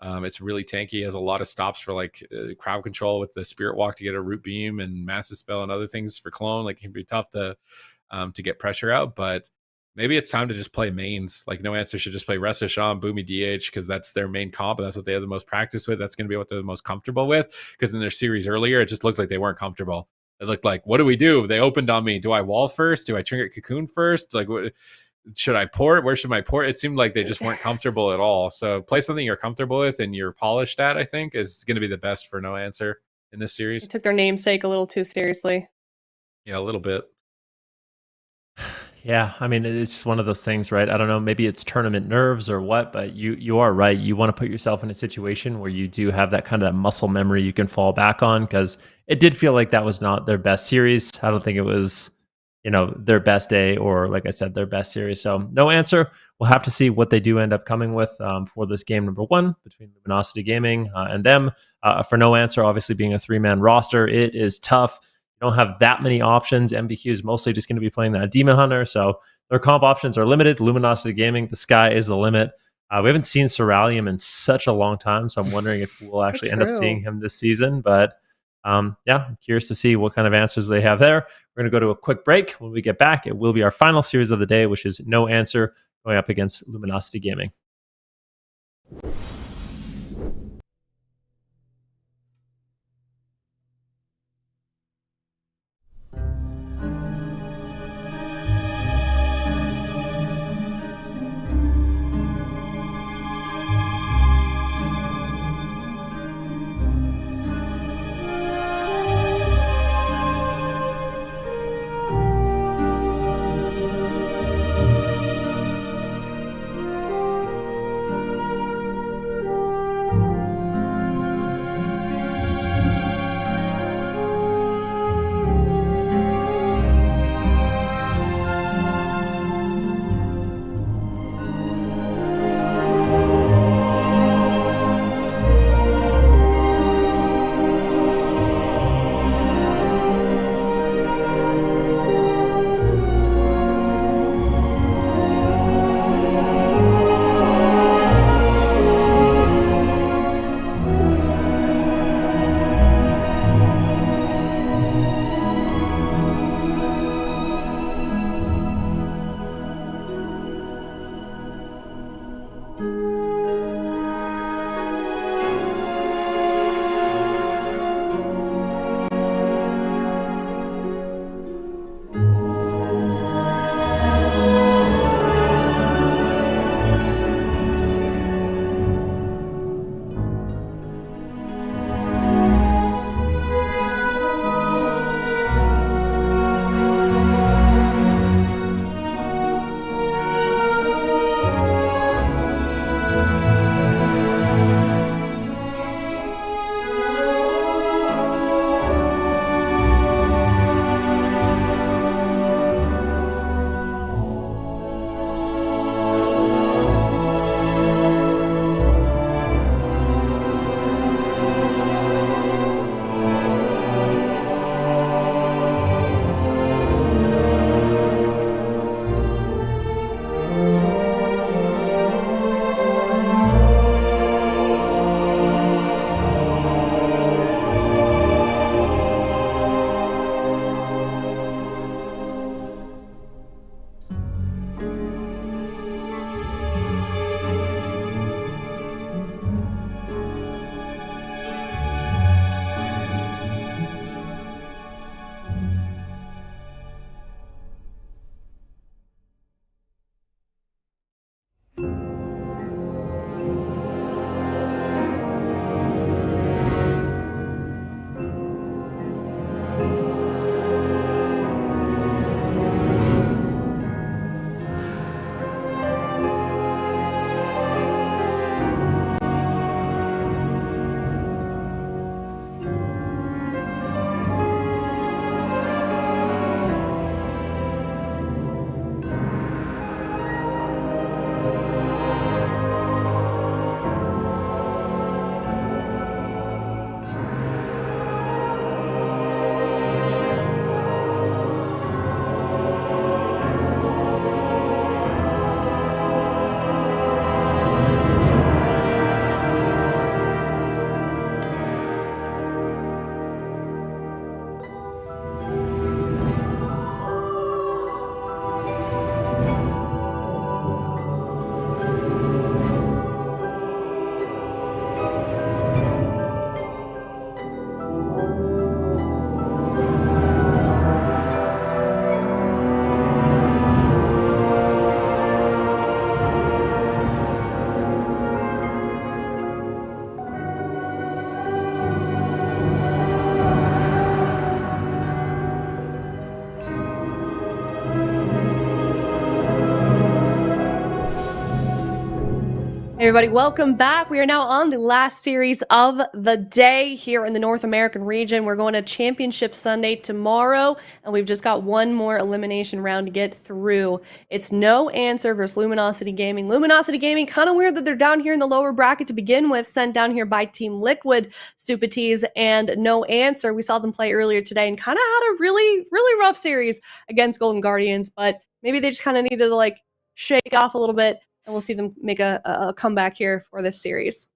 It's really tanky. It has a lot of stops for like crowd control with the Spirit Walk to get a Root Beam and Massive Spell and other things for clone. Like, it can be tough to get pressure out. But maybe it's time to just play mains. Like, No Answer should just play Rest of Shaw and Boomy DH because that's their main comp and that's what they have the most practice with. That's going to be what they're the most comfortable with. Because in their series earlier, it just looked like they weren't comfortable. It looked like, what do we do? They opened on me. Do I wall first? Do I Trinket Cocoon first? Like, what? Should I port? Where should my port? It seemed like they just weren't comfortable at all. So play something you're comfortable with and you're polished at, I think, is going to be the best for No Answer in this series. They took their namesake a little too seriously. Yeah, a little bit. Yeah, I mean, it's just one of those things, right? I don't know, maybe it's tournament nerves or what, but you are right. You want to put yourself in a situation where you do have that kind of muscle memory you can fall back on, because it did feel like that was not their best series. I don't think it was, their best day or, like I said, their best series. So No Answer. We'll have to see what they do end up coming with for this game number 1 between Luminosity Gaming and them. For No Answer, obviously being a 3-man roster, it is tough. You don't have that many options. MBQ is mostly just going to be playing that Demon Hunter, so their comp options are limited. Luminosity Gaming, the sky is the limit. We haven't seen Ceralium in such a long time, so I'm wondering if we'll actually end up seeing him this season. But I'm curious to see what kind of answers they have there. We're going to go to a quick break. When we get back, it will be our final series of the day, which is No Answer going up against Luminosity Gaming. Hey everybody, welcome back. We are now on the last series of the day here in the North American region. We're going to Championship Sunday tomorrow, and we've just got one more elimination round to get through. It's No Answer versus Luminosity Gaming. Luminosity Gaming, kind of weird that they're down here in the lower bracket to begin with, sent down here by Team Liquid, Supatees, and No Answer. We saw them play earlier today and kind of had a really, really rough series against Golden Guardians, but maybe they just kind of needed to like shake off a little bit. And we'll see them make a comeback here for this series.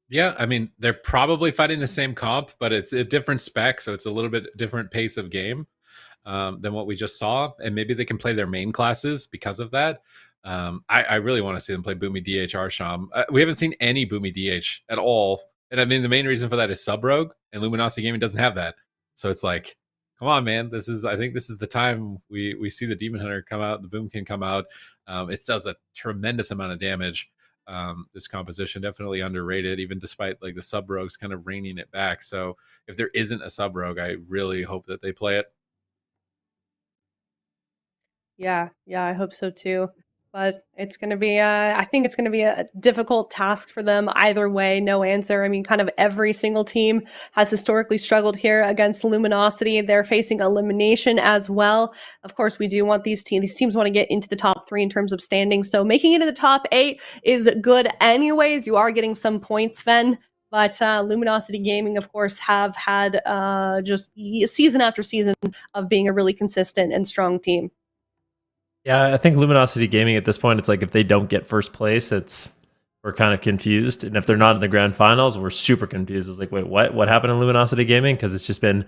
Yeah, I mean, they're probably fighting the same comp, but it's a different spec, so it's a little bit different pace of game than what we just saw. And maybe they can play their main classes because of that. I really want to see them play Boomy DH Arsham. We haven't seen any Boomy DH at all. And I mean, the main reason for that is Sub Rogue, and Luminosity Gaming doesn't have that. So it's like, come on, man. I think this is the time we see the Demon Hunter come out, the Boomkin come out. It does a tremendous amount of damage. This composition definitely underrated, even despite like the Sub Rogues kind of reining it back. So if there isn't a Sub Rogue, I really hope that they play it. Yeah, I hope so too. But it's going to be, I think it's going to be a difficult task for them either way. No Answer. I mean, kind of every single team has historically struggled here against Luminosity. They're facing elimination as well. Of course, we do want these teams want to get into the top 3 in terms of standings. So making it to the top 8 is good anyways. You are getting some points, Fen. But Luminosity Gaming, of course, have had just season after season of being a really consistent and strong team. Yeah, I think Luminosity Gaming at this point, it's like if they don't get first place, we're kind of confused. And if they're not in the grand finals, we're super confused. It's like, wait, what? What happened in Luminosity Gaming? Because it's just been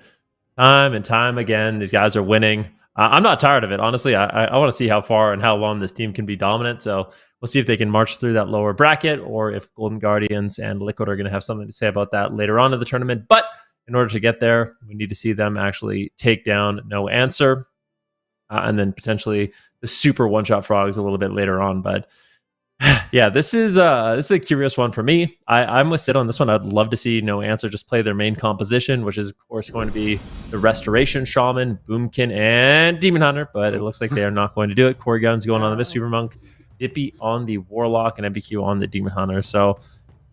time and time again. These guys are winning. I'm not tired of it, honestly. I want to see how far and how long this team can be dominant. So we'll see if they can march through that lower bracket, or if Golden Guardians and Liquid are going to have something to say about that later on in the tournament. But in order to get there, we need to see them actually take down No Answer, and then potentially the super one-shot frogs a little bit later on. But yeah, this is a curious one for me. I'm with Sid on this one. I'd love to see No Answer just play their main composition, which is of course going to be the Restoration Shaman, Boomkin, and Demon Hunter. But it looks like they are not going to do it. Corey Gunn's going on the Mystery Monk, Dippy on the Warlock, and MBQ on the Demon Hunter. So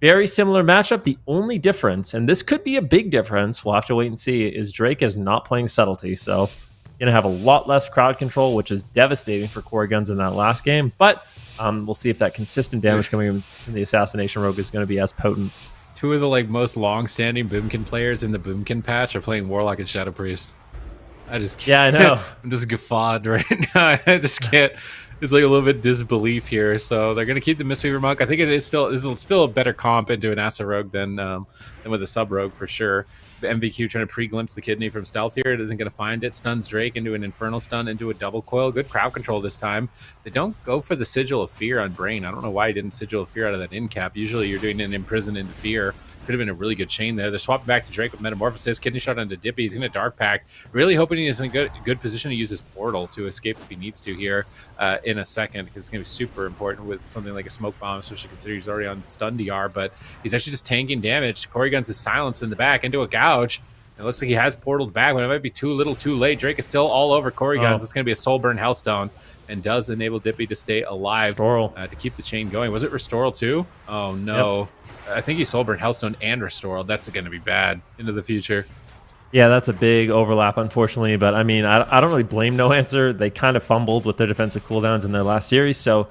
very similar matchup. The only difference, and this could be a big difference, we'll have to wait and see, is Drake is not playing Subtlety. So going to have a lot less crowd control, which is devastating for Corey Guns in that last game. But we'll see if that consistent damage coming from the Assassination Rogue is going to be as potent. 2 of the like most long-standing Boomkin players in the Boomkin patch are playing Warlock and Shadow Priest. I just can't. Yeah, I know. I'm just guffawed right now. I just can't. It's like a little bit disbelief here. So they're going to keep the Mistweaver Monk. I think it is still a better comp into an Assa Rogue than with a Sub Rogue for sure. The MVQ trying to pre-glimpse the kidney from stealth here. It isn't going to find it. Stuns Drake into an Infernal Stun, into a double coil. Good crowd control this time. They don't go for the Sigil of Fear on Brain. I don't know why he didn't Sigil of Fear out of that in cap. Usually you're doing an Imprison into Fear. Could have been a really good chain there. They're swapping back to Drake with Metamorphosis. Kidney shot onto Dippy. He's going to Dark Pact. Really hoping he's in a good position to use his portal to escape if he needs to here in a second, because it's going to be super important with something like a Smoke Bomb, especially considering he's already on Stun DR. But he's actually just tanking damage. Corey Guns is silenced in the back into a Gouge. It looks like he has portaled back, but it might be too little too late. Drake is still all over Corey Guns. It's going to be a Soulburn Hellstone, and does enable Dippy to stay alive to keep the chain going. Was it Restoral too? Oh, no. Yep. I think he Soulburn Hellstone and Restoral. That's going to be bad into the future. Yeah, that's a big overlap, unfortunately. But, I mean, I don't really blame No Answer. They kind of fumbled with their defensive cooldowns in their last series, so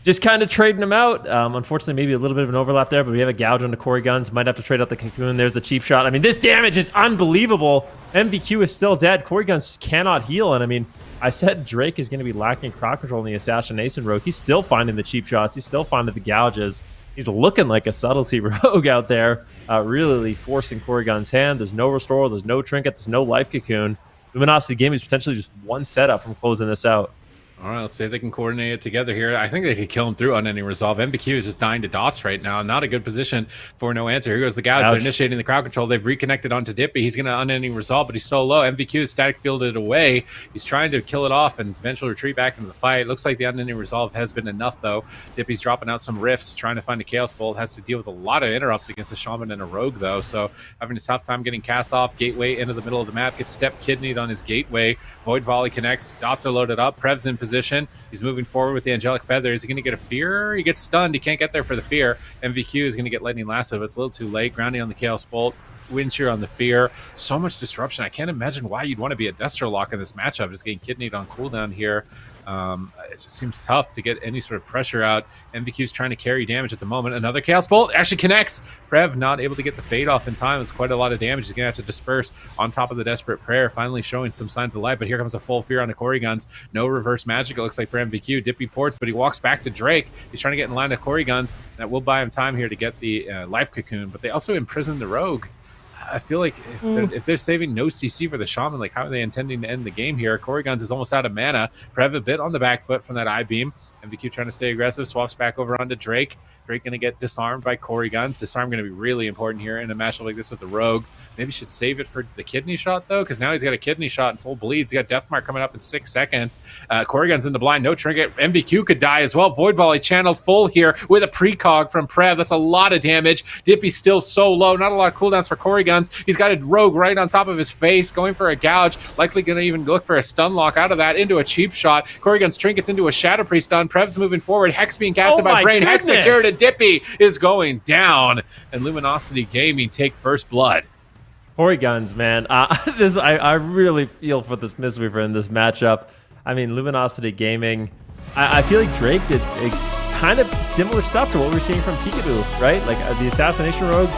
just kind of trading them out. Unfortunately, maybe a little bit of an overlap there, but we have a Gouge on the Corey Guns. Might have to trade out the Cocoon. There's the cheap shot. I mean, this damage is unbelievable. MVQ is still dead. Corey Guns just cannot heal. And I mean, I said Drake is going to be lacking crowd control in the Assassination Rogue. He's still finding the cheap shots. He's still finding the gouges. He's looking like a Subtlety Rogue out there, really forcing Corey Guns' hand. There's no Restore. There's no Trinket. There's no Life Cocoon. Luminosity Gaming is potentially just one setup from closing this out. All right, let's see if they can coordinate it together here. I think they could kill him through Unending Resolve. MBQ is just dying to dots right now. Not a good position for No Answer. Here goes the Gouge. They're initiating the crowd control. They've reconnected onto Dippy. He's going to Unending Resolve, but he's so low. MVQ is static fielded away. He's trying to kill it off and eventually retreat back into the fight. Looks like the Unending Resolve has been enough, though. Dippy's dropping out some rifts, trying to find a Chaos Bolt. Has to deal with a lot of interrupts against a Shaman and a Rogue, though. So having a tough time getting cast off. Gateway into the middle of the map. Gets step kidneyed on his Gateway. Void Volley connects. Dots are loaded up. Prev's in position. position. He's moving forward with the Angelic Feather. Is he going to get a fear? He gets stunned. He can't get there for the fear. MVQ is going to get Lightning Lasso, but it's a little too late. Grounding on the Chaos Bolt. Wind Shear on the fear. So much disruption. I can't imagine why you'd want to be a Destro Lock in this matchup. Just getting kidneyed on cooldown here. It just seems tough to get any sort of pressure out. MVQ's trying to carry damage at the moment. Another Chaos Bolt actually connects. Prev not able to get the fade off in time. It's quite a lot of damage. He's going to have to disperse on top of the Desperate Prayer, finally showing some signs of life. But here comes a full fear on the Korrigans. No reverse magic, it looks like, for MVQ. Dippy ports, but he walks back to Drake. He's trying to get in line of Korrigans. That will buy him time here to get the life cocoon, but they also imprison the Rogue. I feel like if they're saving no CC for the Shaman, like how are they intending to end the game here? Korrigans is almost out of mana. Prev a bit on the back foot from that I-beam. MVQ trying to stay aggressive, swaps back over onto Drake. Drake going to get disarmed by Korrigans. Disarm going to be really important here in a matchup like this with the Rogue. Maybe should save it for the kidney shot, though, because now he's got a kidney shot and full bleeds. He's got Deathmark coming up in 6 seconds. Korrigan's in the blind, no trinket. MVQ could die as well. Void Volley channeled full here with a precog from Prev. That's a lot of damage. Dippy's still so low. Not a lot of cooldowns for Korrigans. He's got a Rogue right on top of his face, going for a gouge. Likely going to even look for a stun lock out of that into a cheap shot. Korrigan's trinkets into a Shadow Priest stun. Prev's moving forward. Hex being casted by Brain. Goodness. Hex secured, and Dippy is going down. And Luminosity Gaming take first blood. Korrigans, man. I really feel for this Mistweaver in this matchup. I mean, Luminosity Gaming, I feel like Drake did kind of similar stuff to what we're seeing from Peekaboo, right? Like the Assassination Rogue,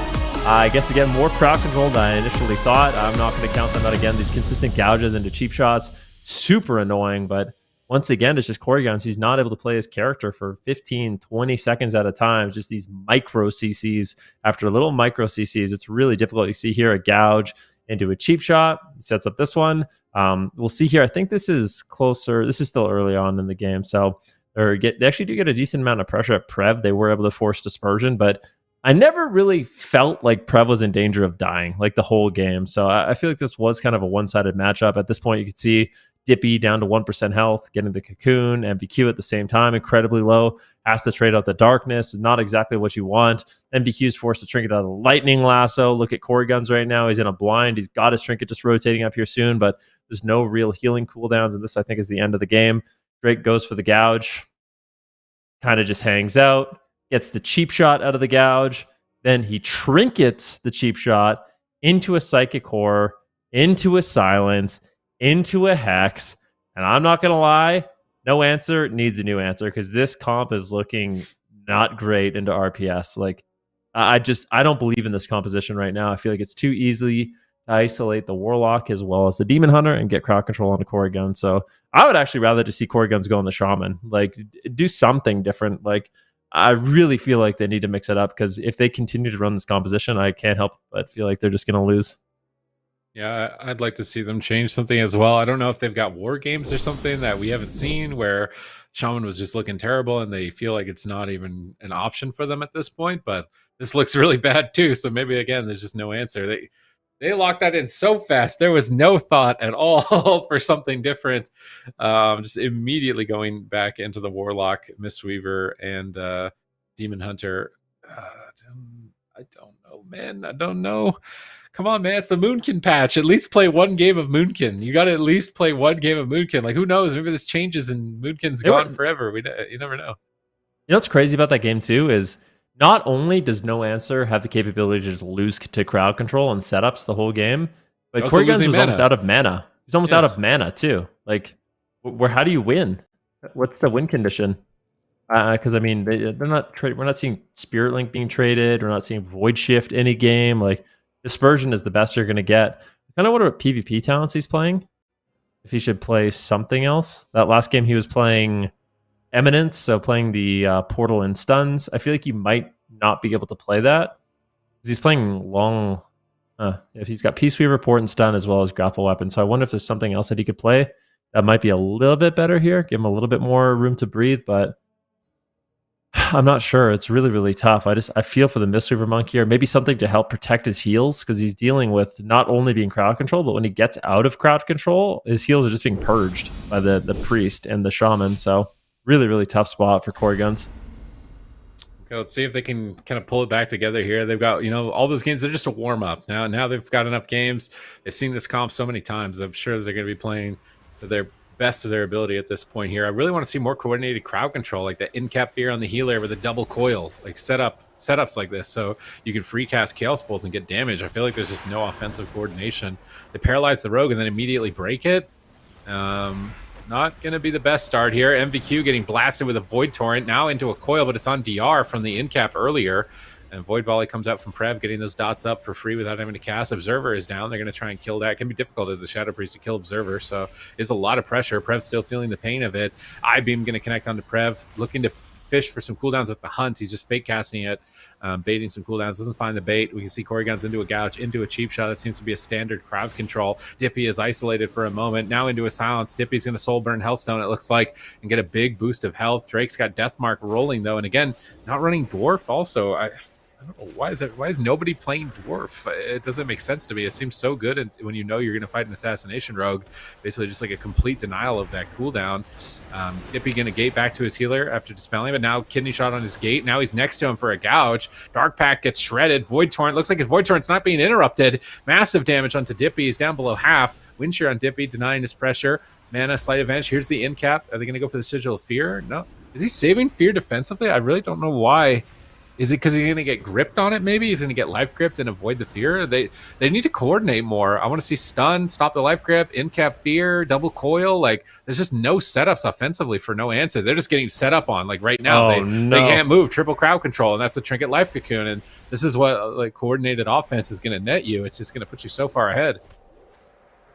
I guess, again, more crowd control than I initially thought. I'm not going to count them out again. These consistent gouges into cheap shots, super annoying, but once again, it's just Korrigans. He's not able to play his character for 15, 20 seconds at a time. Just these micro CCs after little micro CCs. It's really difficult. You see here a gouge into a cheap shot. He sets up this one. We'll see here. I think this is closer. This is still early on in the game. So they actually do get a decent amount of pressure at Prev. They were able to force dispersion, but I never really felt like Prev was in danger of dying like the whole game. So I feel like this was kind of a one-sided matchup. At this point, you can see Dippy down to 1% health, getting the cocoon, MVQ at the same time, incredibly low. Has to trade out the darkness, not exactly what you want. MVQ is forced to trinket out of the Lightning Lasso. Look at Korrigans right now. He's in a blind. He's got his trinket just rotating up here soon, but there's no real healing cooldowns, and this, I think, is the end of the game. Drake goes for the gouge, kind of just hangs out, gets the cheap shot out of the gouge, then he trinkets the cheap shot into a Psychic Core, into a Silence, into a Hex, and I'm not gonna lie, no answer needs a new answer because this comp is looking not great into RPS. Like, I don't believe in this composition right now. I feel like it's too easy to isolate the Warlock as well as the Demon Hunter and get crowd control on the Korrigan. So I would actually rather just see Korrigans go on the Shaman. Like, do something different. Like, I really feel like they need to mix it up because if they continue to run this composition, I can't help but feel like they're just gonna lose. Yeah, I'd like to see them change something as well. I don't know if they've got war games or something that we haven't seen where Shaman was just looking terrible and they feel like it's not even an option for them at this point, but this looks really bad too. So maybe, again, there's just no answer. They locked that in so fast. There was no thought at all for something different. Just immediately going back into the Warlock, Mistweaver, and Demon Hunter. I don't know, man. I don't know. Come on, man. It's the Moonkin patch. At least play one game of Moonkin. You got to at least play one game of Moonkin. Like, who knows? Maybe this changes and Moonkin's gone forever. You never know. You know what's crazy about that game, too, is not only does No Answer have the capability to just lose to crowd control and setups the whole game, but Korrigans was almost out of mana. He's almost out of mana, too. Like, how do you win? What's the win condition? Because, I mean, they're not we're not seeing Spirit Link being traded. We're not seeing Void Shift any game. Like, Dispersion is the best you're going to get. I kind of wonder what PvP talents he's playing. If he should play something else. That last game he was playing Eminence, so playing the Portal and Stuns. I feel like he might not be able to play that. Because he's playing long... if he's got Peace Weaver, Port, and Stun, as well as Grapple Weapon. So I wonder if there's something else that he could play that might be a little bit better here. Give him a little bit more room to breathe, but... I'm not sure. It's really, really tough. I feel for the Mistweaver Monk here. Maybe something to help protect his heals because he's dealing with not only being crowd control, but when he gets out of crowd control, his heals are just being purged by the priest and the shaman. So really, really tough spot for Korrigans. Okay, let's see if they can kind of pull it back together here. They've got, all those games, they're just a warm-up. Now they've got enough games. They've seen this comp so many times. I'm sure they're going to be playing their best of their ability at this point here. I really want to see more coordinated crowd control, like the in-cap fear on the healer with a double coil, like setups like this, so you can free cast Chaos Bolt and get damage. I feel like there's just no offensive coordination. They paralyze the rogue and then immediately break it. Not going to be the best start here. MVQ getting blasted with a Void Torrent, now into a coil, but it's on DR from the in-cap earlier. And Void Volley comes out from Prev, getting those dots up for free without having to cast. Observer is down. They're going to try and kill that. It can be difficult as a Shadow Priest to kill Observer, so it's a lot of pressure. Prev's still feeling the pain of it. I-Beam going to connect onto Prev, looking to fish for some cooldowns with the Hunt. He's just fake casting it, baiting some cooldowns. Doesn't find the bait. We can see Corey Guns into a gouge, into a cheap shot. That seems to be a standard crowd control. Dippy is isolated for a moment. Now into a silence. Dippy's going to soul burn Hellstone, it looks like, and get a big boost of health. Drake's got Deathmark rolling, though. And again, not running Dwarf also. I don't know, why is nobody playing Dwarf? It doesn't make sense to me. It seems so good when you know you're going to fight an Assassination Rogue. Basically just like a complete denial of that cooldown. Dippy going to gate back to his healer after dispelling, but now Kidney Shot on his gate. Now he's next to him for a gouge. Dark Pact gets shredded. Void Torrent, looks like his Void Torrent's not being interrupted. Massive damage onto Dippy. He's down below half. Wind Shear on Dippy, denying his pressure. Mana, slight advantage. Here's the in cap. Are they going to go for the Sigil of Fear? No. Is he saving Fear defensively? I really don't know why. Is it because he's going to get gripped on it, maybe? He's going to get life gripped and avoid the fear? They need to coordinate more. I want to see stun, stop the life grip, in-cap fear, double coil. Like, there's just no setups offensively for no answer. They're just getting set up on. Like, right now, they can't move. Triple crowd control, and that's the Trinket Life Cocoon. And this is what, like, coordinated offense is going to net you. It's just going to put you so far ahead.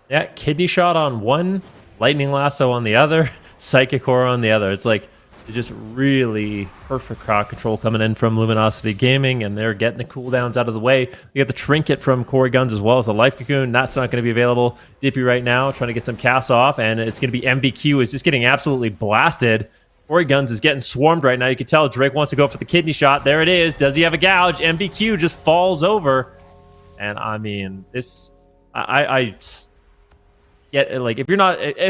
Yeah, Kidney Shot on one, Lightning Lasso on the other, Psychic Aura on the other. It's like, just really perfect crowd control coming in from Luminosity Gaming, and they're getting the cooldowns out of the way. We got the Trinket from Corey Guns as well as the Life Cocoon. That's not going to be available. Dippy right now trying to get some casts off, and it's going to be MVQ is just getting absolutely blasted. Corey Guns is getting swarmed right now. You can tell Drake wants to go for the Kidney Shot. There it is. Does he have a gouge? MVQ just falls over. And I mean, this... I like, if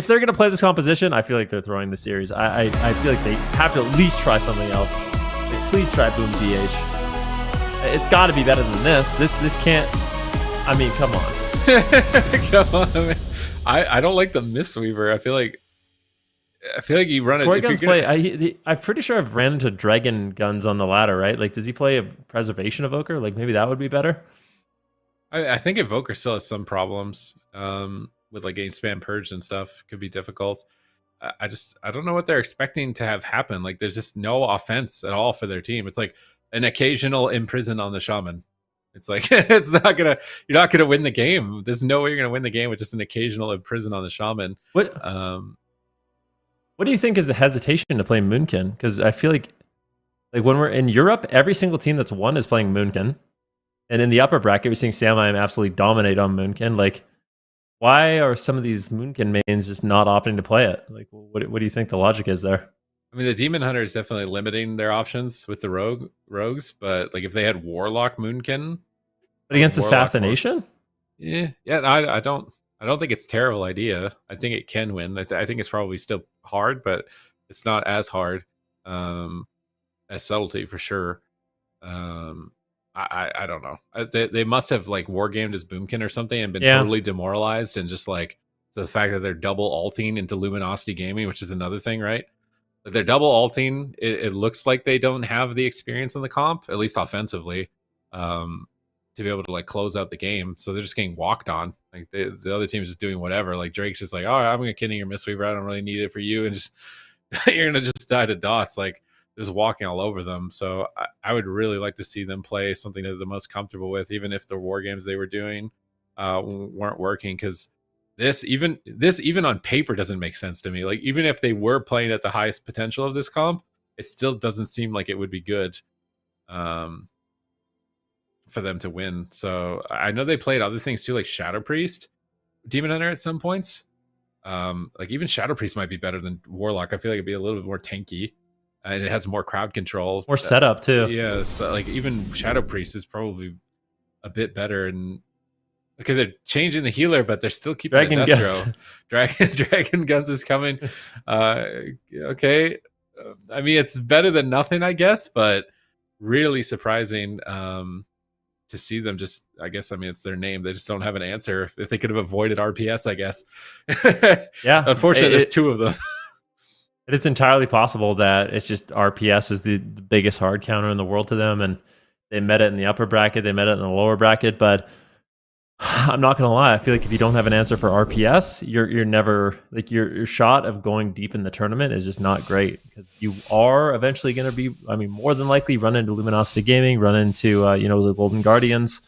they're going to play this composition, I feel like they're throwing the series. I feel like they have to at least try something else. Like, please try Boom BH. It's got to be better than this. This can't. I mean, come on. Come on, man. I don't like the Mistweaver. I feel like you run it. Guns I'm pretty sure I've ran into Dragon Guns on the ladder, right? Like, does he play a Preservation Evoker? Like, maybe that would be better. I think Evoker still has some problems. With like getting spam purged and stuff could be difficult. I don't know what they're expecting to have happen. Like, there's just no offense at all for their team. It's like an occasional imprison on the shaman. It's like you're not gonna win the game. There's no way you're gonna win the game with just an occasional imprison on the shaman. What do you think is the hesitation to play Moonkin? Because I feel like when we're in Europe, every single team that's won is playing Moonkin, and in the upper bracket, we're seeing Samheim absolutely dominate on Moonkin. Like, why are some of these Moonkin mains just not opting to play it? Like, what do you think the logic is there? I mean, the Demon Hunter is definitely limiting their options with the rogues, but like if they had Warlock Moonkin, but against Assassination, I don't think it's a terrible idea. I think it can win. I think it's probably still hard, but it's not as hard as Subtlety for sure. I don't know. They must have like wargamed as Boomkin or something and been totally demoralized, and just like the fact that they're double alting into Luminosity Gaming, which is another thing, right? That they're double alting. It looks like they don't have the experience in the comp, at least offensively, to be able to like close out the game. So they're just getting walked on. Like the other team is just doing whatever. Like Drake's just like, oh, I'm gonna kidding your Mistweaver. I don't really need it for you, and just you're gonna just die to dots. Like, just walking all over them. So I would really like to see them play something that they're the most comfortable with, even if the war games they were doing weren't working. Because this even on paper doesn't make sense to me. Like, even if they were playing at the highest potential of this comp, it still doesn't seem like it would be good for them to win. So I know they played other things too, like Shadow Priest, Demon Hunter at some points. Like, even Shadow Priest might be better than Warlock. I feel like it'd be a little bit more tanky. And it has more crowd control, more setup too. Yeah, so like even Shadow Priest is probably a bit better. And okay, they're changing the healer, but they're still keeping Dragon Destro. Dragon Guns is coming. Okay, I mean, it's better than nothing, I guess, but really surprising. to see them just, I guess, I mean, it's their name. They just don't have an answer. If they could have avoided RPS, I guess. Yeah. Unfortunately, there's two of them. It's entirely possible that it's just RPS is the biggest hard counter in the world to them, and they met it in the upper bracket, they met it in the lower bracket. But I'm not gonna lie, I feel like if you don't have an answer for RPS, you're never like your shot of going deep in the tournament is just not great, because you are eventually gonna be, I mean, more than likely run into Luminosity Gaming, run into the Golden Guardians.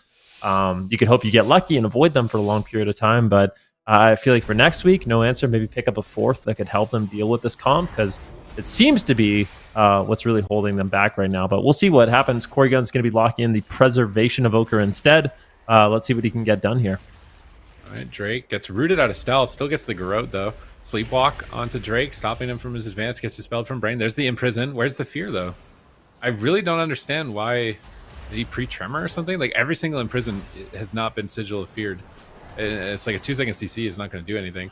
You could hope you get lucky and avoid them for a long period of time, but I feel like for next week, no answer, maybe pick up a fourth that could help them deal with this comp, because it seems to be what's really holding them back right now. But we'll see what happens. Corrigan's going to be locking in the Preservation Evoker instead. Let's see what he can get done here. All right, Drake gets rooted out of stealth, still gets the Garrote though. Sleepwalk onto Drake, stopping him from his advance, gets dispelled from Brain. There's the Imprison. Where's the Fear though? I really don't understand why. Did he pre-tremor or something? Like every single Imprison has not been Sigil of Feared. It's like a 2-second CC is not going to do anything.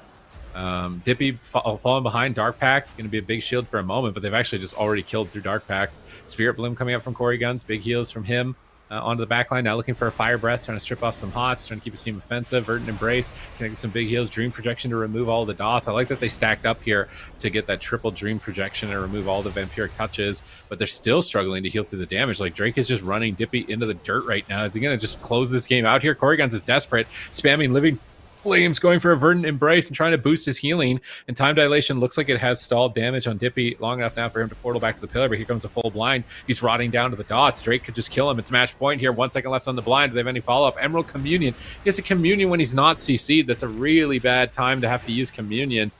Dippy falling behind. Dark Pact going to be a big shield for a moment, but they've actually just already killed through Dark Pact. Spirit Bloom coming up from Corey Guns. Big heals from him. Onto the backline, now looking for a Fire Breath, trying to strip off some hots, trying to keep his team offensive. Verdant Embrace, connecting some big heals. Dream Projection to remove all the dots. I like that they stacked up here to get that triple Dream Projection and remove all the Vampiric touches, but they're still struggling to heal through the damage. Like, Drake is just running Dippy into the dirt right now. Is he going to just close this game out here? Corrigan's is desperate, spamming Living Flames, going for a Verdant Embrace and trying to boost his healing, and Time Dilation looks like it has stalled damage on Dippy long enough now for him to portal back to the pillar, but here comes a full blind. He's rotting down to the dots. Drake could just kill him. It's match point here. 1 second left on the blind. Do they have any follow-up? Emerald Communion. He gets a Communion when he's not CC'd. That's a really bad time to have to use Communion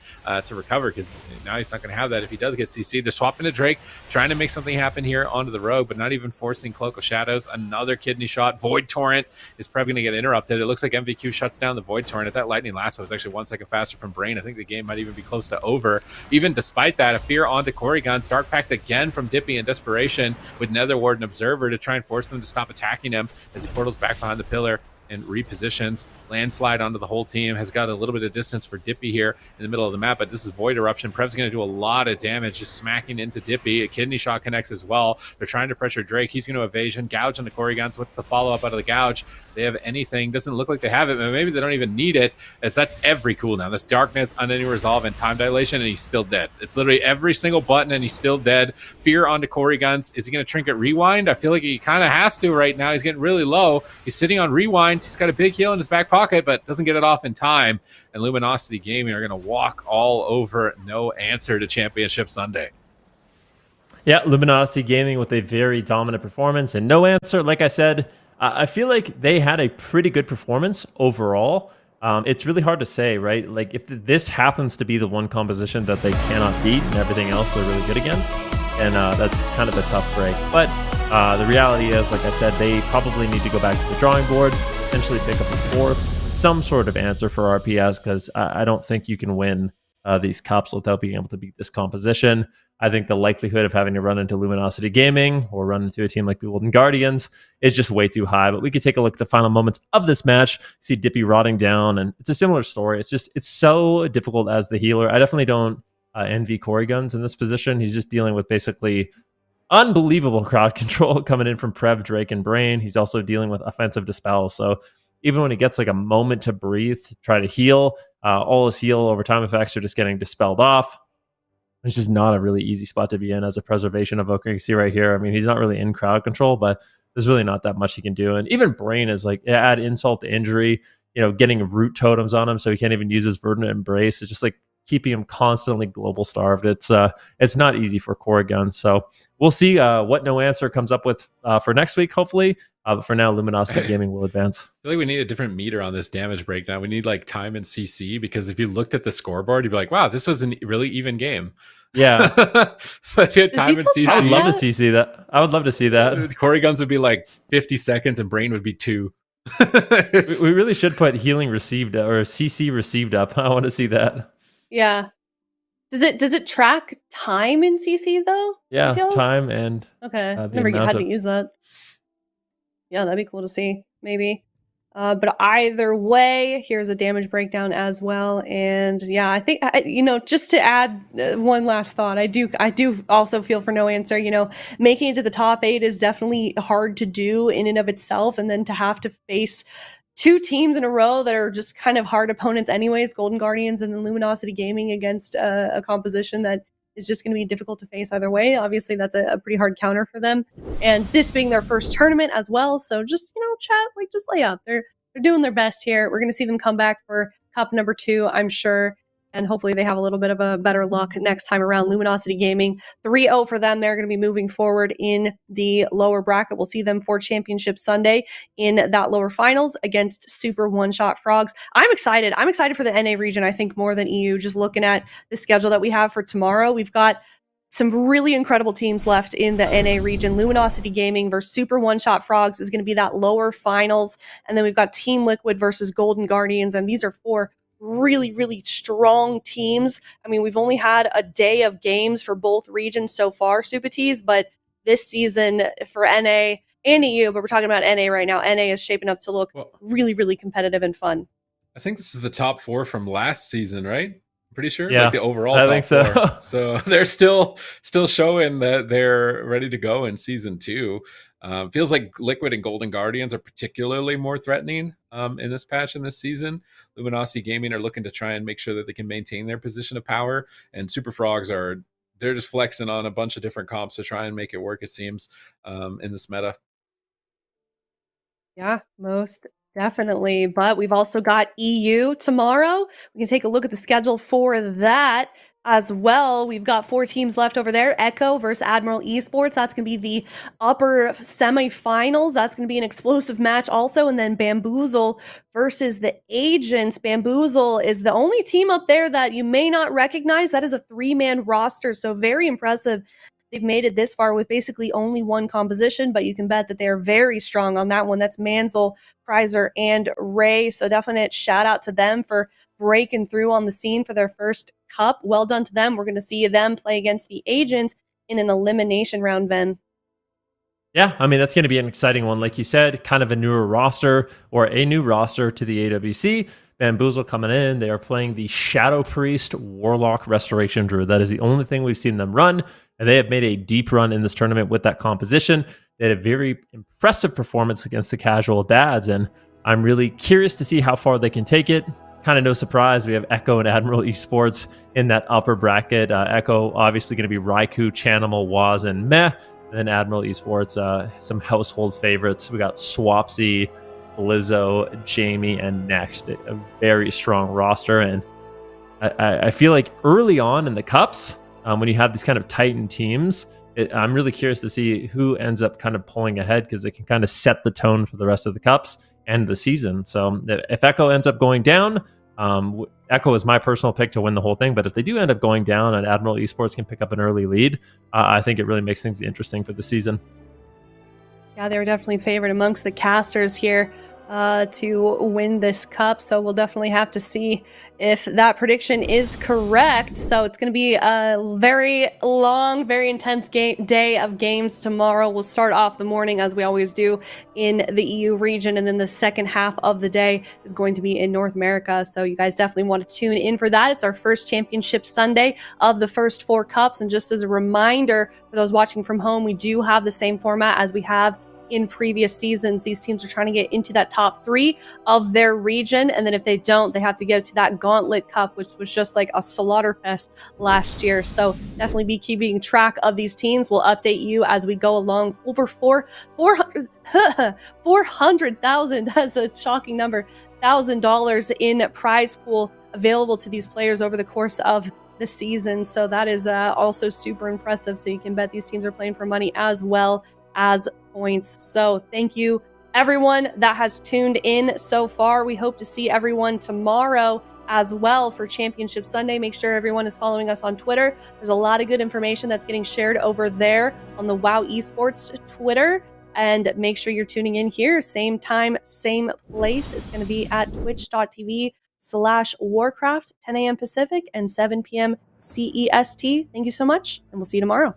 to recover, because now he's not going to have that if he does get CC'd. They're swapping to Drake, trying to make something happen here onto the Rogue, but not even forcing Cloak of Shadows. Another Kidney Shot. Void Torrent is probably going to get interrupted. It looks like MVQ shuts down the Void Torrent. If that Lightning Lasso is actually 1 second faster from Brain, I think the game might even be close to over. Even despite that, a Fear onto Corrigan. Dark Pact again from Dippy in desperation with Netherward and Observer to try and force them to stop attacking him as he portals back behind the pillar and repositions. Landslide onto the whole team, has got a little bit of distance for Dippy here in the middle of the map, but this is Void Eruption. Prev's going to do a lot of damage, just smacking into Dippy. A Kidney Shot connects as well. They're trying to pressure Drake. He's going to evasion. Gouge on the Corrigans. What's the follow-up out of the Gouge? They have anything? Doesn't look like they have it, but maybe they don't even need it, as that's every cooldown. That's Darkness, Unending Resolve, and Time Dilation, and he's still dead. It's literally every single button, and he's still dead. Fear onto Corrigans. Is he going to Trinket Rewind? I feel like he kind of has to right now. He's getting really low. He's sitting on Rewind. He's got a big heal in his back pocket, but doesn't get it off in time. And Luminosity Gaming are going to walk all over no answer to Championship Sunday. Yeah, Luminosity Gaming with a very dominant performance and no answer. Like I said, I feel like they had a pretty good performance overall. It's really hard to say, right? Like, if this happens to be the one composition that they cannot beat and everything else they're really good against, and that's kind of a tough break. But the reality is, like I said, they probably need to go back to the drawing board, potentially pick up a fourth, some sort of answer for RPS, because I don't think you can win these cups without being able to beat this composition. I think the likelihood of having to run into Luminosity Gaming or run into a team like the Golden Guardians is just way too high. But we could take a look at the final moments of this match, see Dippy rotting down, and it's a similar story. It's so difficult as the healer. I definitely don't envy Corey Guns in this position. He's just dealing with basically unbelievable crowd control coming in from Prev, Drake, and Brain. He's also dealing with offensive dispel. So even when he gets like a moment to breathe, try to heal, all his heal over time effects are just getting dispelled off. It's just not a really easy spot to be in as a preservation evoker. You see right here, I mean, he's not really in crowd control, but there's really not that much he can do. And even Brain is like, add insult to injury, getting root totems on him so he can't even use his Verdant Embrace. It's just like keeping him constantly global starved. It's not easy for Corrigan. So we'll see what No Answer comes up with for next week, hopefully. But for now, Luminosity Gaming will advance. I feel like we need a different meter on this damage breakdown. We need like time and CC, because if you looked at the scoreboard, you'd be like, wow, this was a really even game. Yeah. So if you had time and CC, I would love to see that. I would love to see that. Corey Guns would be like 50 seconds and Brain would be 2. We really should put healing received or CC received up. I want to see that. Yeah. Does it track time in CC though? Yeah, Details? time and okay. Never had to use that. Yeah, that'd be cool to see. Maybe. But either way, here's a damage breakdown as well. And yeah, I think, just to add one last thought, I do also feel for No Answer. Making it to the top 8 is definitely hard to do in and of itself. And then to have to face 2 teams in a row that are just kind of hard opponents anyways, Golden Guardians and then Luminosity Gaming against a composition that is just going to be difficult to face either way. Obviously, that's a pretty hard counter for them. And this being their first tournament as well. So just, chat, just lay up. They're doing their best here. We're going to see them come back for cup number 2, I'm sure. And hopefully they have a little bit of a better luck next time around. Luminosity Gaming, 3-0 for them. They're going to be moving forward in the lower bracket. We'll see them for Championship Sunday in that lower finals against Super One-Shot Frogs. I'm excited. I'm excited for the NA region, I think, more than EU. Just looking at the schedule that we have for tomorrow, we've got some really incredible teams left in the NA region. Luminosity Gaming versus Super One-Shot Frogs is going to be that lower finals. And then we've got Team Liquid versus Golden Guardians. And these are 4 really, really strong teams. I mean, we've only had a day of games for both regions so far, Supatees, but this season for NA and EU, but we're talking about NA right now, NA is shaping up to look really, really competitive and fun. I think this is the top 4 from last season, right? I'm pretty sure. Yeah, like the overall I top think so. 4. So they're still showing that they're ready to go in season 2. Feels like Liquid and Golden Guardians are particularly more threatening in this patch in this season. Luminosity Gaming are looking to try and make sure that they can maintain their position of power, and Super Frogs they're just flexing on a bunch of different comps to try and make it work, it seems, in this meta. Yeah, most definitely. But we've also got EU tomorrow. We can take a look at the schedule for that as well. We've got 4 teams left over there. Echo versus Admiral Esports. That's going to be the upper semifinals. That's going to be an explosive match also. And then Bamboozle versus the Agents. Bamboozle is the only team up there that you may not recognize. That is a 3-man roster. So very impressive. They've made it this far with basically only one composition, but you can bet that they're very strong on that one. That's Mansell, Kreiser, and Ray. So definite shout out to them for breaking through on the scene for their first cup. Well done to them. We're going to see them play against the Agents in an elimination round, Ben. Yeah, I mean, that's going to be an exciting one. Like you said, kind of a newer roster or a new roster to the AWC. Bamboozle coming in. They are playing the Shadow Priest Warlock Restoration Druid. That is the only thing we've seen them run. And they have made a deep run in this tournament with that composition. They had a very impressive performance against the casual dads. And I'm really curious to see how far they can take it. Kind of no surprise, we have Echo and Admiral Esports in that upper bracket. Echo obviously going to be Raikou, Chanimal, Waz, and Meh. And then Admiral Esports, some household favorites. We got Swapsy, Blizzo, Jamie, and Next. A very strong roster. And I feel like early on in the cups, when you have these kind of Titan teams, I'm really curious to see who ends up kind of pulling ahead, because it can kind of set the tone for the rest of the cups and the season. So if Echo ends up going down, Echo is my personal pick to win the whole thing. But if they do end up going down and Admiral Esports can pick up an early lead, I think it really makes things interesting for the season. Yeah, they were definitely favored amongst the casters here to win this cup. So we'll definitely have to see if that prediction is correct. So it's going to be a very long, very intense day of games tomorrow. We'll start off the morning as we always do in the EU region, and then the second half of the day is going to be in North America. So you guys definitely want to tune in for that. It's our first Championship Sunday of the first 4 cups. And just as a reminder for those watching from home, we do have the same format as we have in previous seasons. These teams are trying to get into that top 3 of their region, and then if they don't, they have to go to that Gauntlet Cup, which was just like a slaughter fest last year. So definitely be keeping track of these teams. We'll update you as we go along. Over 400,000, that's a shocking number, $1,000 in prize pool available to these players over the course of the season. So that is also super impressive. So you can bet these teams are playing for money as well as points. So thank you everyone that has tuned in so far. We hope to see everyone tomorrow as well for Championship Sunday. Make sure everyone is following us on Twitter. There's a lot of good information that's getting shared over there on the WoW Esports Twitter. And make sure you're tuning in here, same time, same place. It's going to be at twitch.tv/Warcraft, 10 a.m. Pacific and 7 p.m. CEST. Thank you so much, and we'll see you tomorrow.